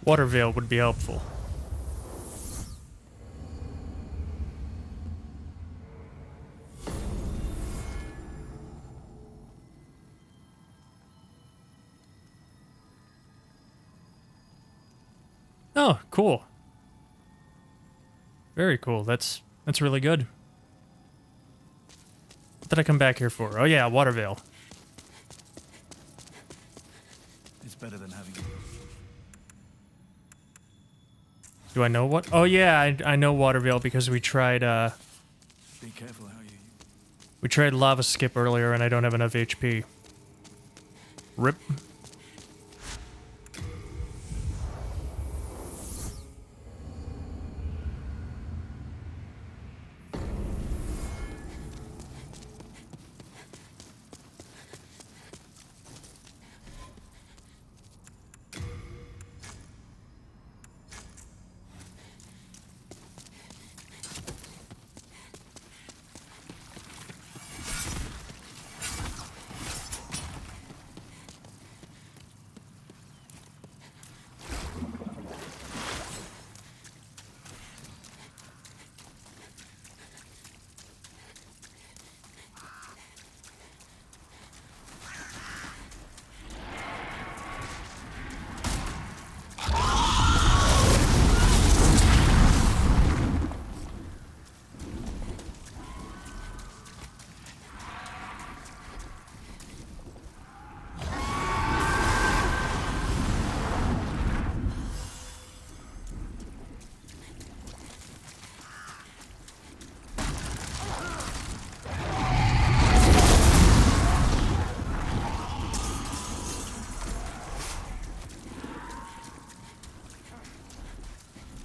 Water Veil would be helpful. Oh, cool. Very cool. That's really good. What did I come back here for? Oh yeah, Water Veil. It's better than having you. Do I know what? Oh yeah, I know Water Veil because we tried Be careful how you... we tried Lava Skip earlier and I don't have enough HP. Rip.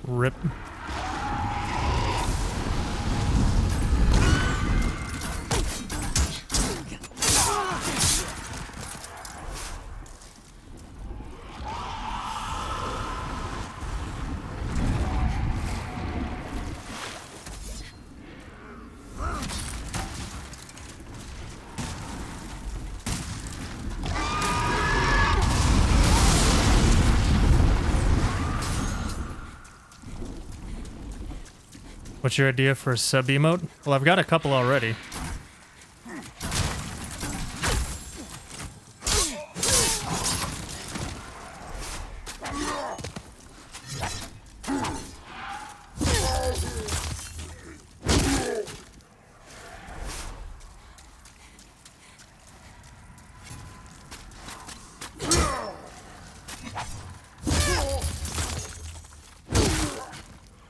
Rip. What's your idea for a sub emote? Well, I've got a couple already.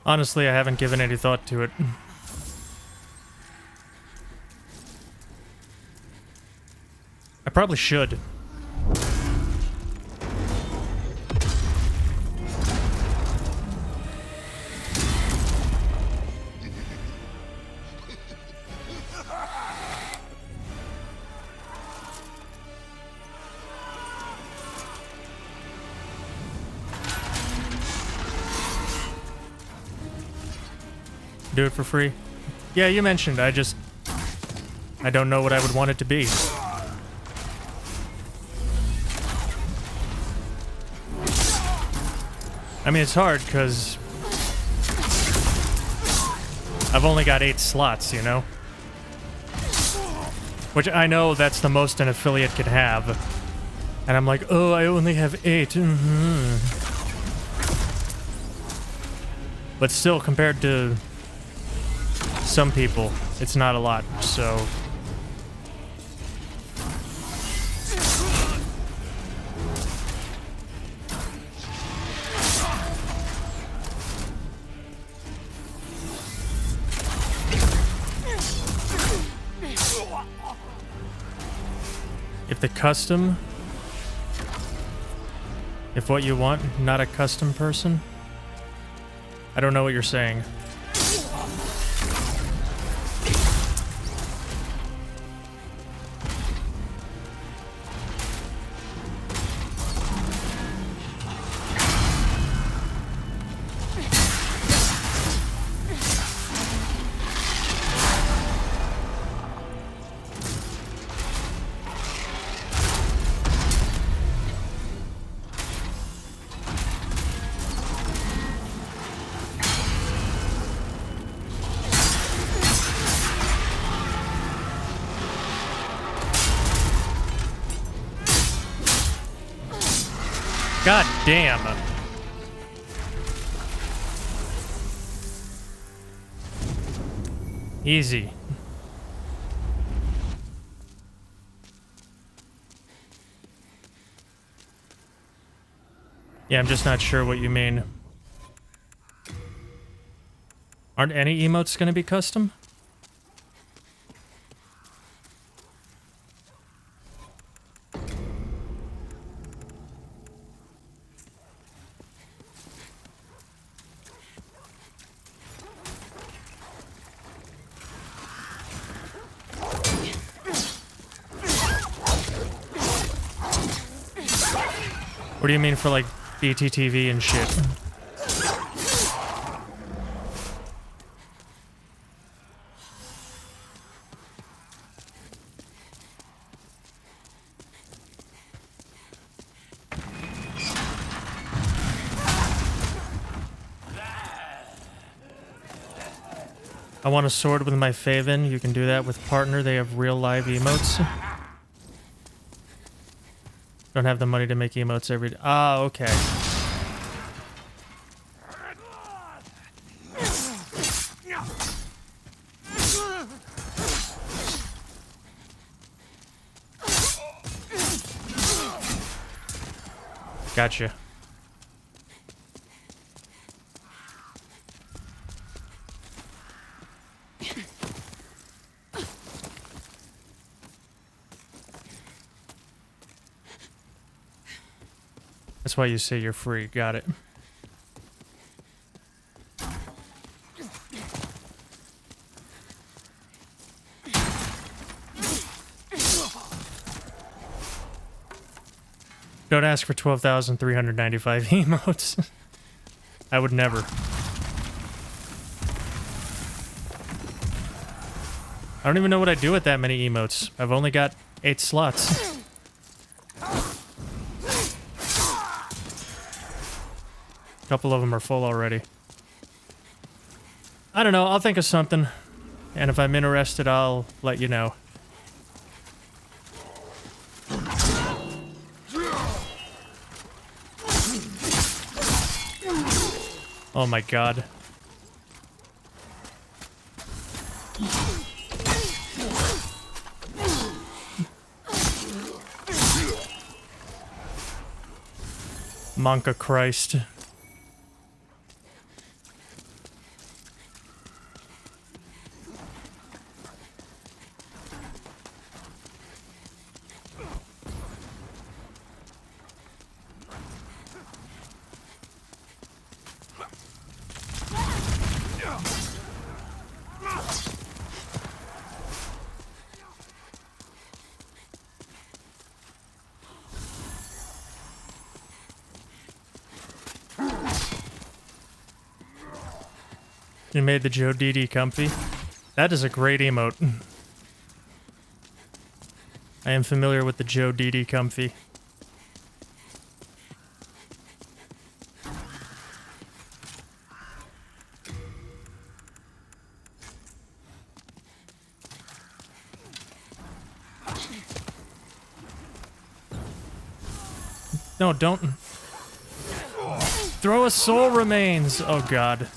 Honestly, I haven't given any thought to it. I probably should. Do it for free? Yeah, you mentioned. I don't know what I would want it to be. I mean, it's hard because I've only got 8 slots, you know? Which I know that's the most an affiliate could have. And I'm like, oh, I only have 8. But still, compared to some people, it's not a lot, so... If the custom... If what you want, not a custom person... I don't know what you're saying. God damn. Easy. Yeah, I'm just not sure what you mean. Aren't any emotes gonna be custom? What do you mean for like BTTV and shit? I want a sword with my Faven. You can do that with partner. They have real live emotes. Don't have the money to make emotes every day. Ah, okay. Gotcha. That's why you say you're free. Got it. Don't ask for 12,395 emotes. I would never. I don't even know what I do with that many emotes. I've only got 8 slots. A couple of them are full already. I don't know. I'll think of something. And if I'm interested, I'll let you know. Oh my god. Monka Christ. You made the Joe Didi comfy. That is a great emote. I am familiar with the Joe Didi comfy. No, don't. Throw a soul remains. Oh god.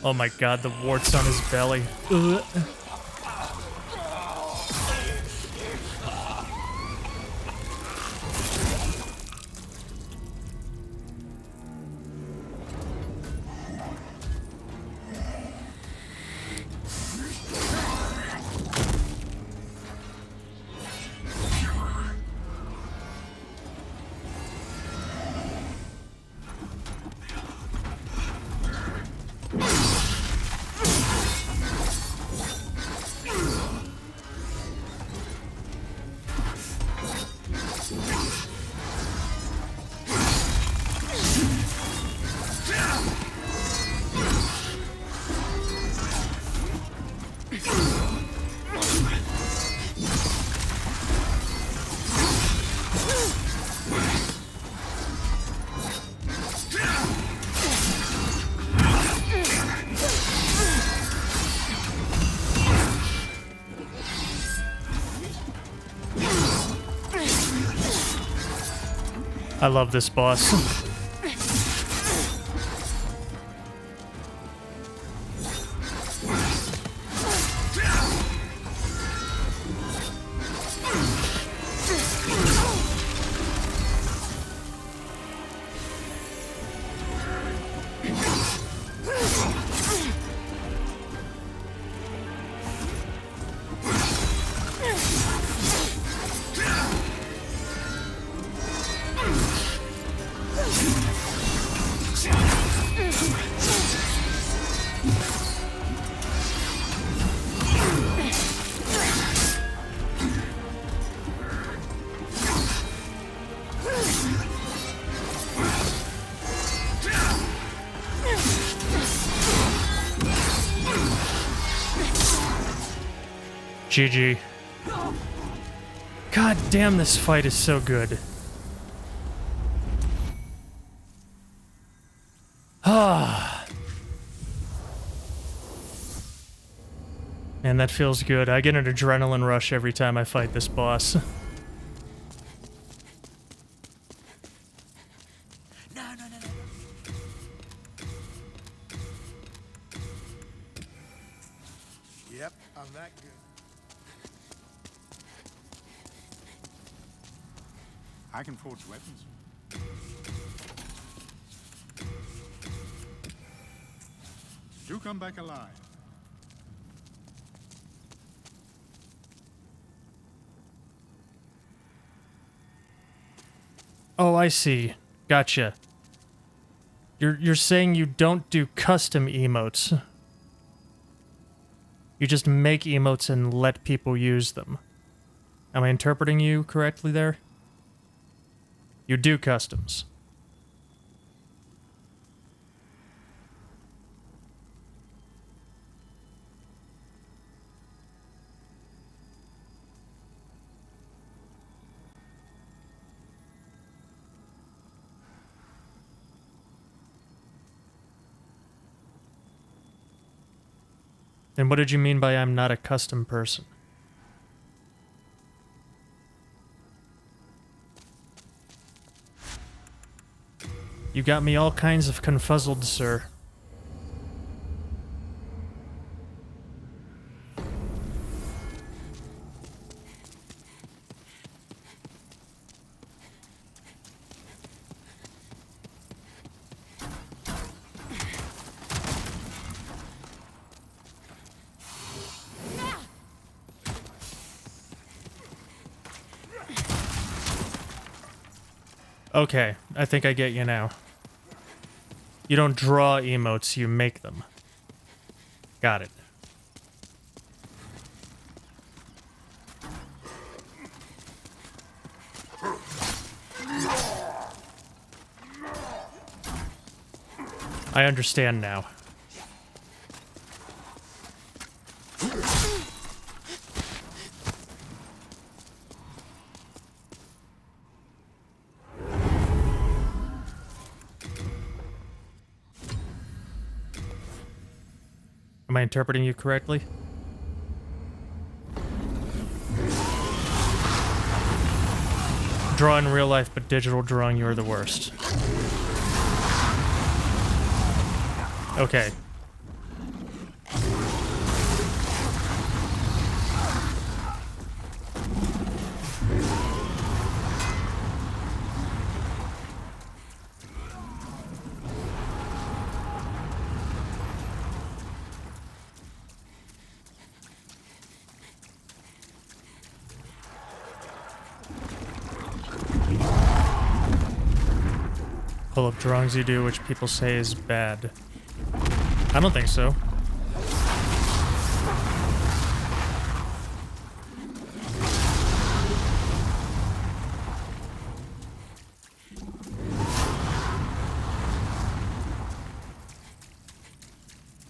Oh my god, the warts on his belly. Ugh. I love this boss. GG. God damn, this fight is so good. Ah. Man, that feels good. I get an adrenaline rush every time I fight this boss. Yep, I'm that good. I can forge weapons. Do come back alive. Oh, I see. Gotcha. You're saying you don't do custom emotes. You just make emotes and let people use them. Am I interpreting you correctly there? You do customs. And what did you mean by I'm not a custom person? You got me all kinds of confuzzled, sir. Okay, I think I get you now. You don't draw emotes, you make them. Got it. I understand now. Am I interpreting you correctly? Draw in real life, but digital drawing, you're the worst. Okay. pull up drawings you do, which people say is bad. I don't think so.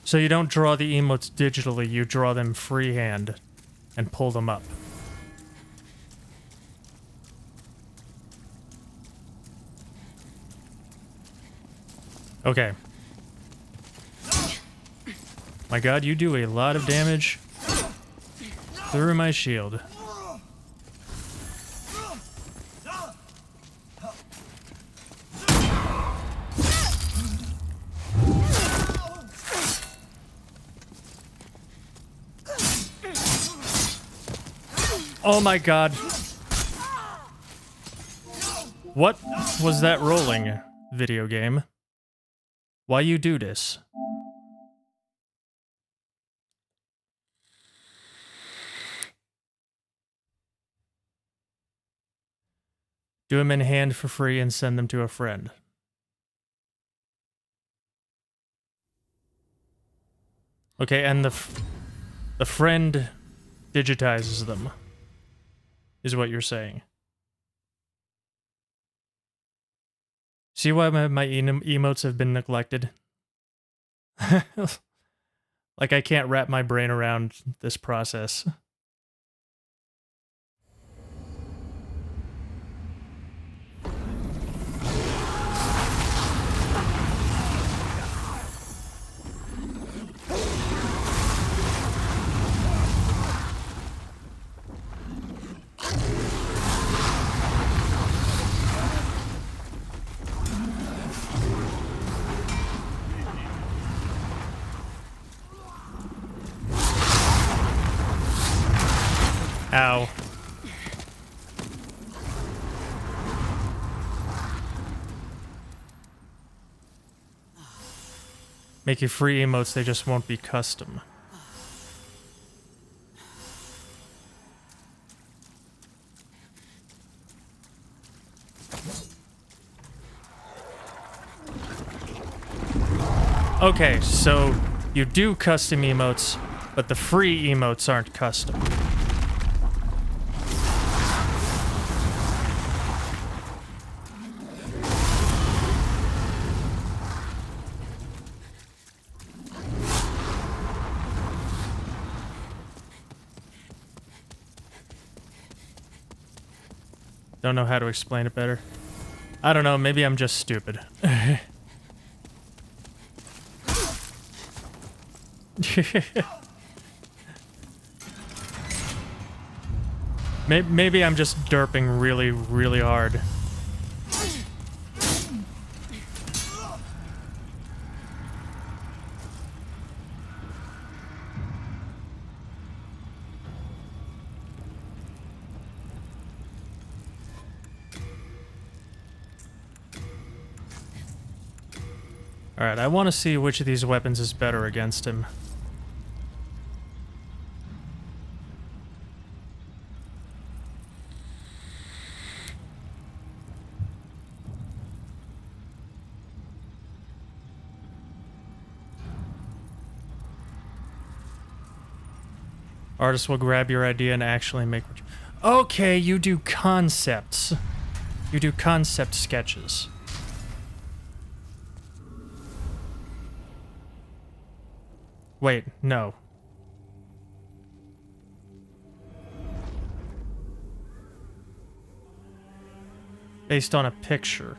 So you don't draw the emotes digitally, you draw them freehand and pull them up. Okay. My god, you do a lot of damage through my shield. Oh my god. What was that rolling, video game? Why you do this? Do them in hand for free and send them to a friend. Okay, and the friend digitizes them, is what you're saying. See why my emotes have been neglected? Like I can't wrap my brain around this process. Ow. Make you free emotes, they just won't be custom. Okay, so you do custom emotes, but the free emotes aren't custom. Don't know how to explain it better. I don't know, maybe I'm just stupid. Maybe I'm just derping really, really hard. Alright, I want to see which of these weapons is better against him. Artist will grab your idea and actually make what you... Okay, you do concepts. You do concept sketches. Wait, no. Based on a picture.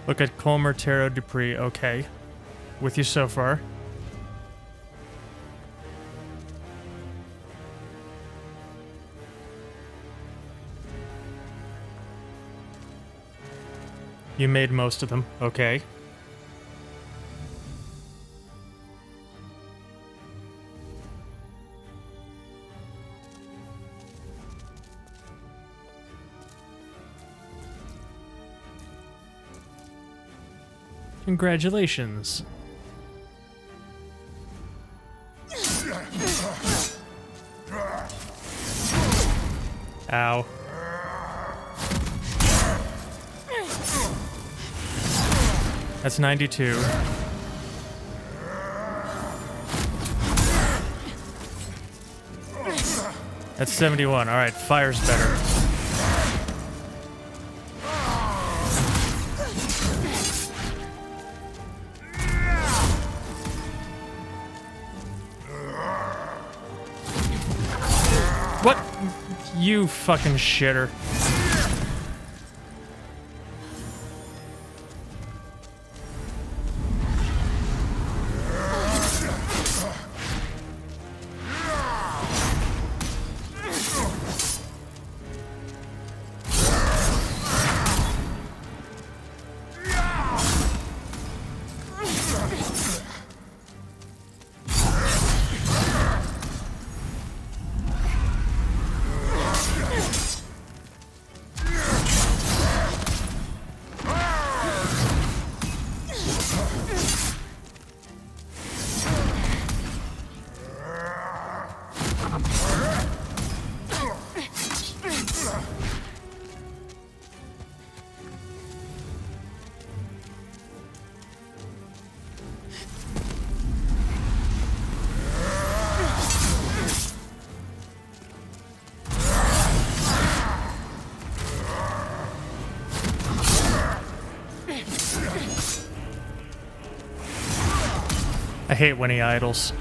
Look at Colmer, Taro, Dupree. Okay. With you so far. You made most of them. Okay. Congratulations. Ow. That's 92. That's 71. All right, fire's better. What? You fucking shitter. I hate when he idles.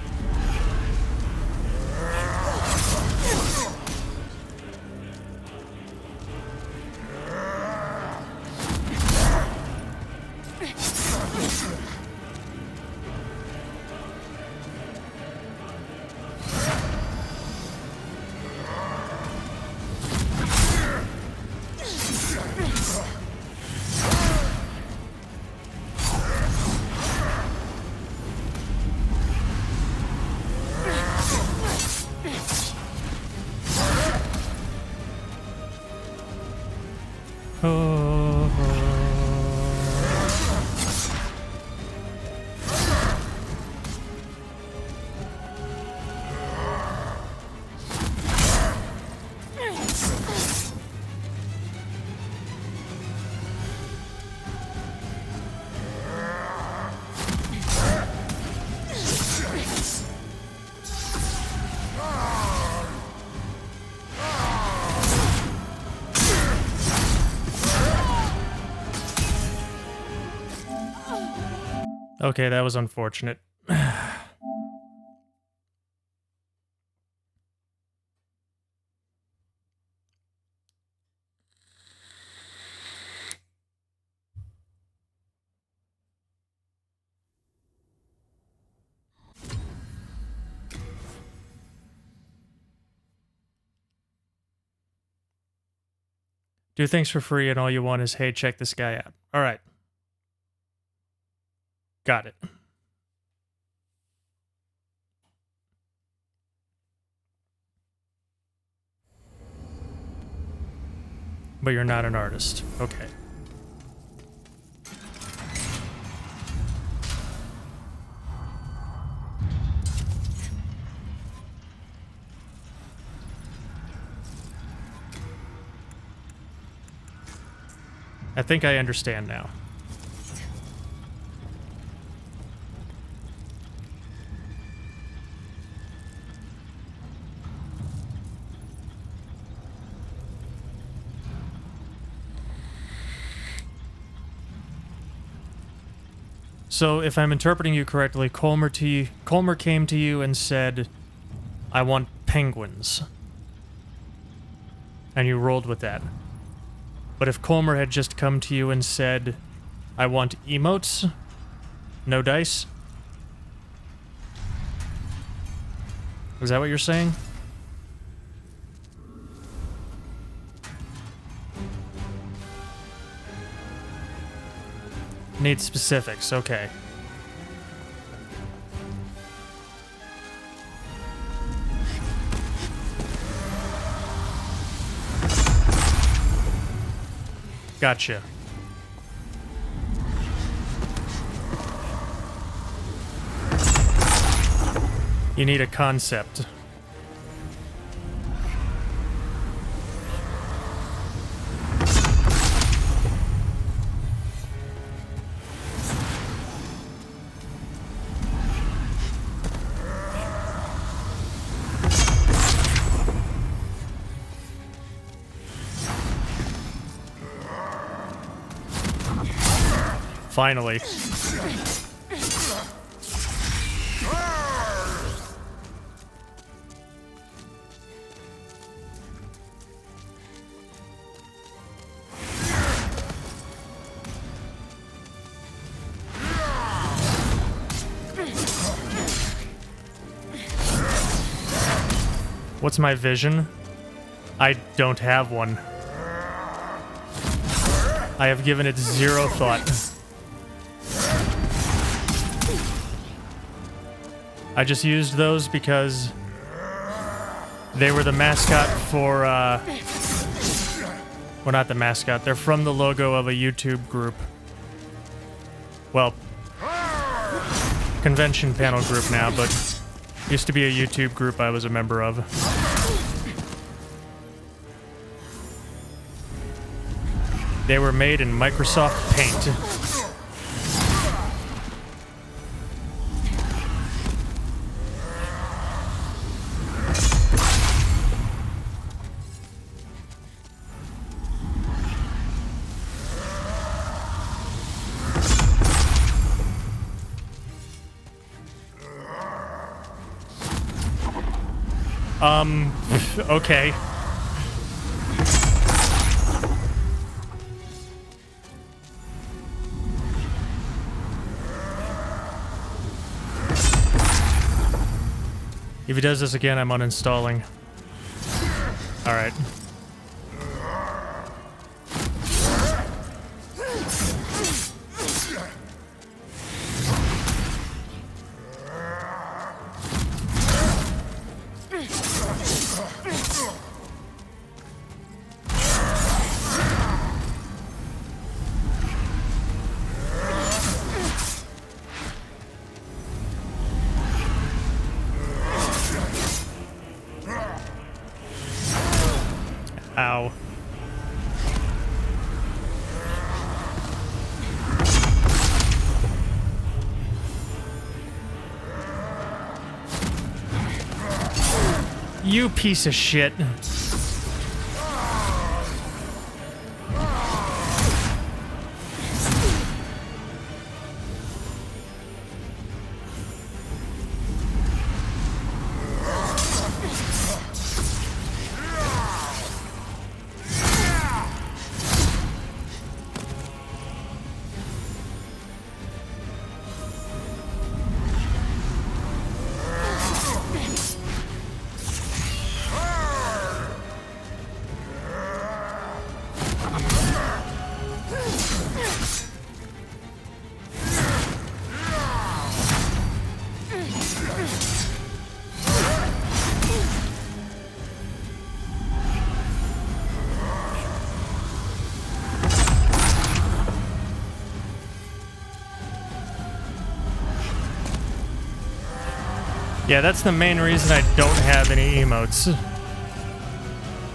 Okay, that was unfortunate. Do things for free and all you want is, hey, check this guy out. All right. Got it. But you're not an artist. Okay. I think I understand now. So, if I'm interpreting you correctly, Colmer came to you and said, I want penguins. And you rolled with that. But if Colmer had just come to you and said, I want emotes, no dice? Is that what you're saying? Need specifics, okay. Gotcha. You need a concept. Finally. What's my vision? I don't have one. I have given it zero thought. I just used those because they were the mascot for, well, not the mascot. They're from the logo of a YouTube group. Well, convention panel group now, but used to be a YouTube group I was a member of. They were made in Microsoft Paint. Okay. If he does this again, I'm uninstalling. Alright. Ow. You piece of shit. Yeah, that's the main reason I don't have any emotes.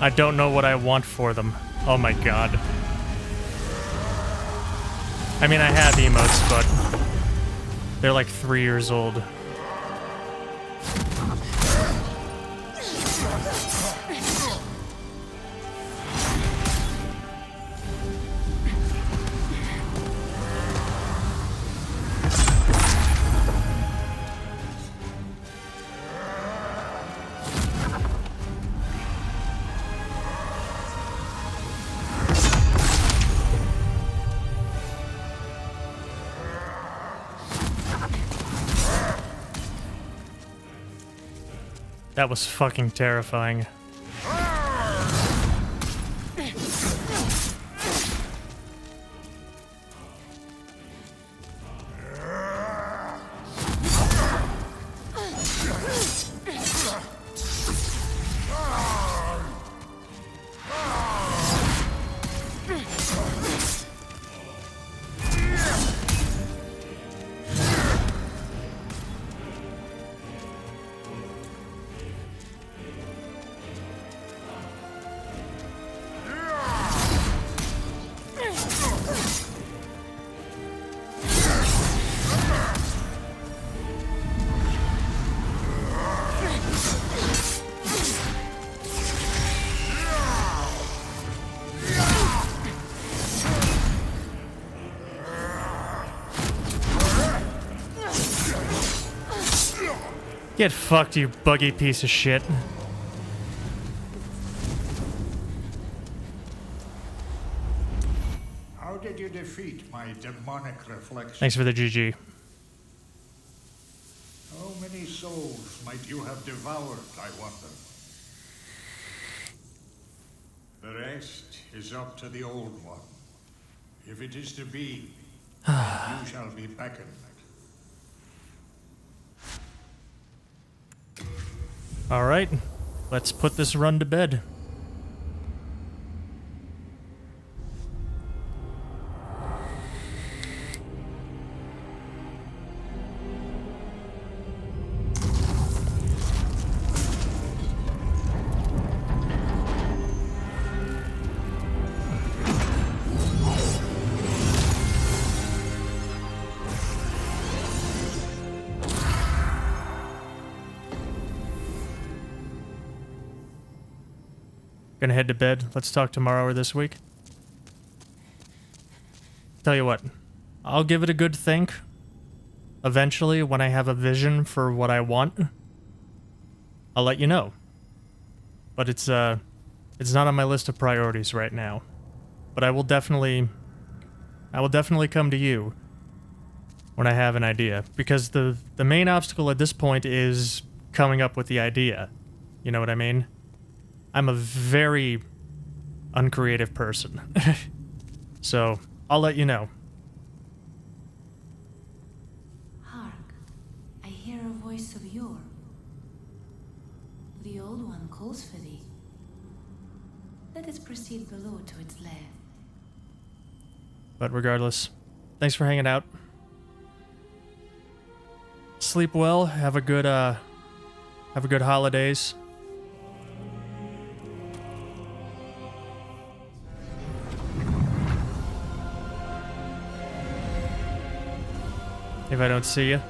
I don't know what I want for them. Oh my god. I mean, I have emotes, but they're like 3 years old. That was fucking terrifying. Get fucked, you buggy piece of shit. How did you defeat my demonic reflection? Thanks for the GG. How many souls might you have devoured, I wonder? The rest is up to the Old One. If it is to be, you shall be beckoned. Alright, let's put this run to bed. Gonna head to bed. Let's talk tomorrow or this week. Tell you what, I'll give it a good think. Eventually, when I have a vision for what I want, I'll let you know. But it's not on my list of priorities right now. But I will definitely come to you when I have an idea. Because the main obstacle at this point is coming up with the idea. You know what I mean? I'm a very uncreative person. So, I'll let you know. Hark, I hear a voice of yore. The Old One calls for thee. Let us proceed below to its lair. But regardless, thanks for hanging out. Sleep well, have a good holidays. If I don't see you.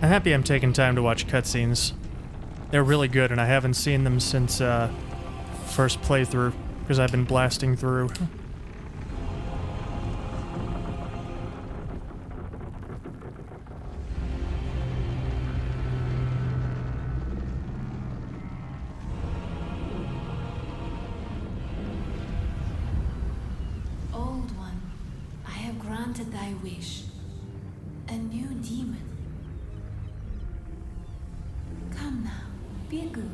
I'm happy I'm taking time to watch cutscenes. They're really good, and I haven't seen them since first playthrough, because I've been blasting through. Old One, I have granted thy wish. A new demon. Come now, be good.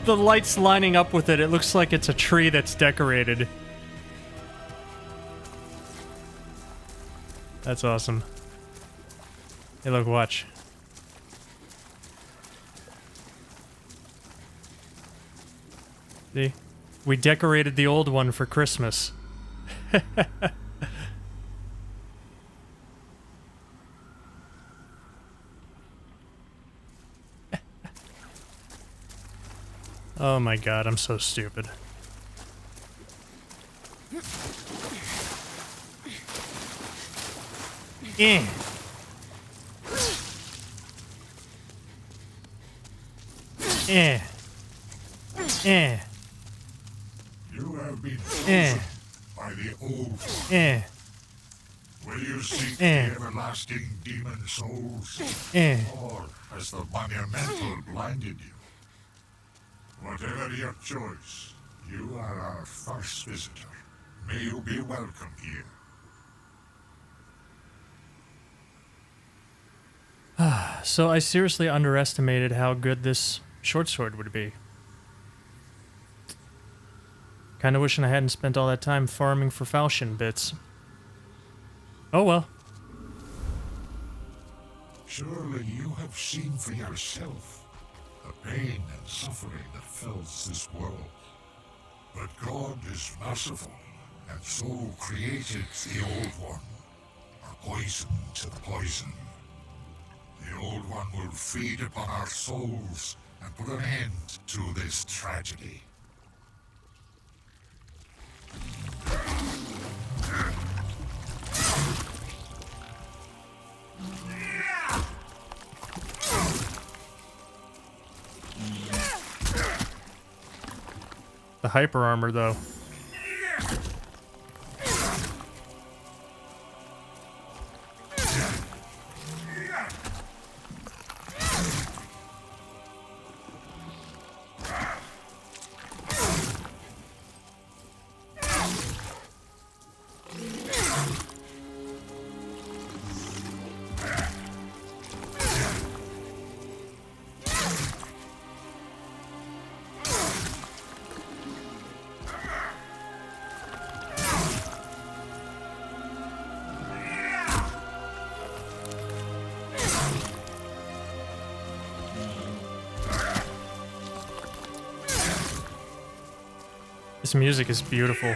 The light's lining up with it. It looks like it's a tree that's decorated. That's awesome. Hey, look, watch. See? We decorated the old one for Christmas. Oh my god, I'm so stupid. Eh. Eh. Eh. You have been Eh. by the old. Eh. Will you seek the everlasting demon souls? Or has the monumental blinded you? Whatever your choice, you are our first visitor. May you be welcome here. So I seriously underestimated how good this short sword would be. Kinda wishing I hadn't spent all that time farming for falchion bits. Oh well. Surely you have seen for yourself the pain and suffering that fills this world. But God is merciful, and so created the Old One, a poison to the poison. The Old One will feed upon our souls and put an end to this tragedy. The hyper armor, though. This music is beautiful.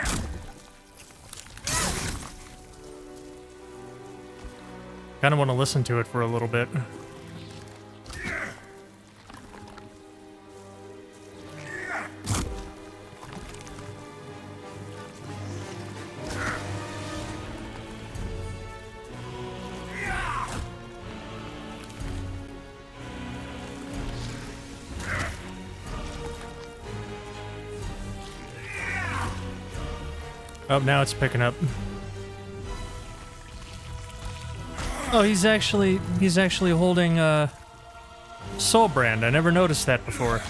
Kind of want to listen to it for a little bit. Oh, now it's picking up. Oh, he's actually holding Soul Brand. I never noticed that before.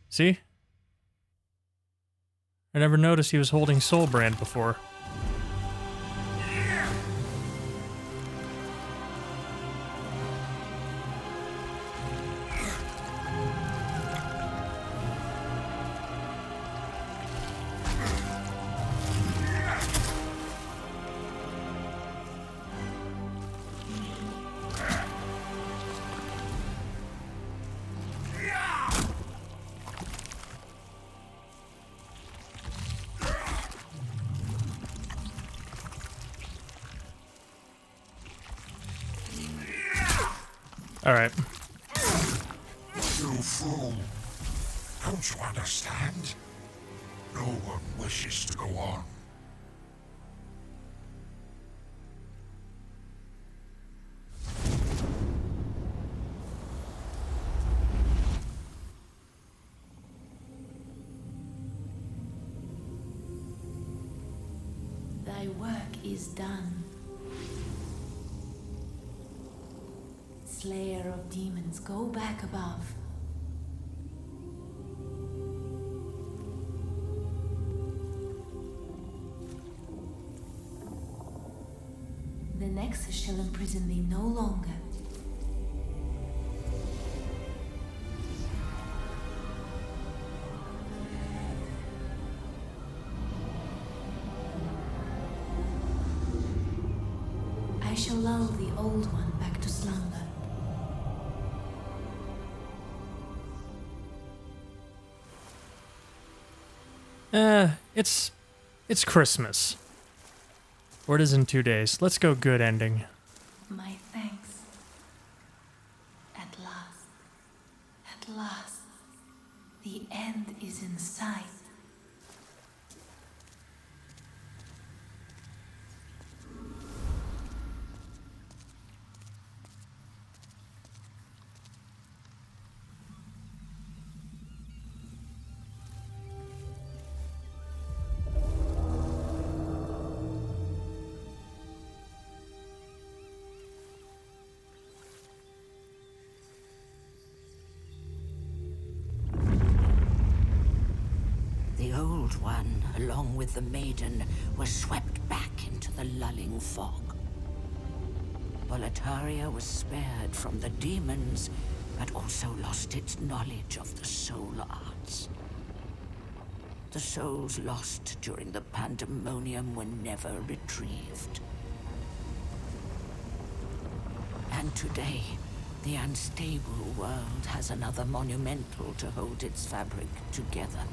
See? I never noticed he was holding Soul Brand before. Alright. You fool! Don't you understand? No one wishes to go on. Thy work is done. Slayer of demons, go back above. The Nexus shall imprison thee no longer. I shall lull the Old One back to slumber. It's Christmas. Or it is in 2 days. Let's go good ending. My thanks. At last, the end is in sight. Old One, along with the maiden, were swept back into the lulling fog. Boletaria was spared from the demons, but also lost its knowledge of the soul arts. The souls lost during the pandemonium were never retrieved. And today, the unstable world has another monumental to hold its fabric together.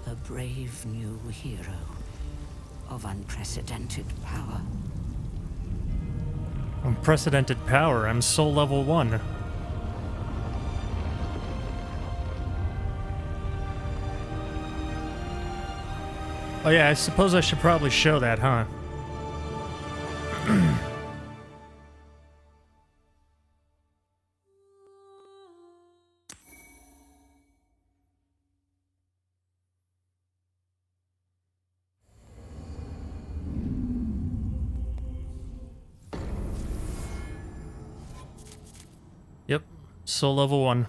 A brave new hero of unprecedented power. Unprecedented power. I'm soul level 1. Oh yeah, I suppose I should probably show that, huh? Yep, soul level 1.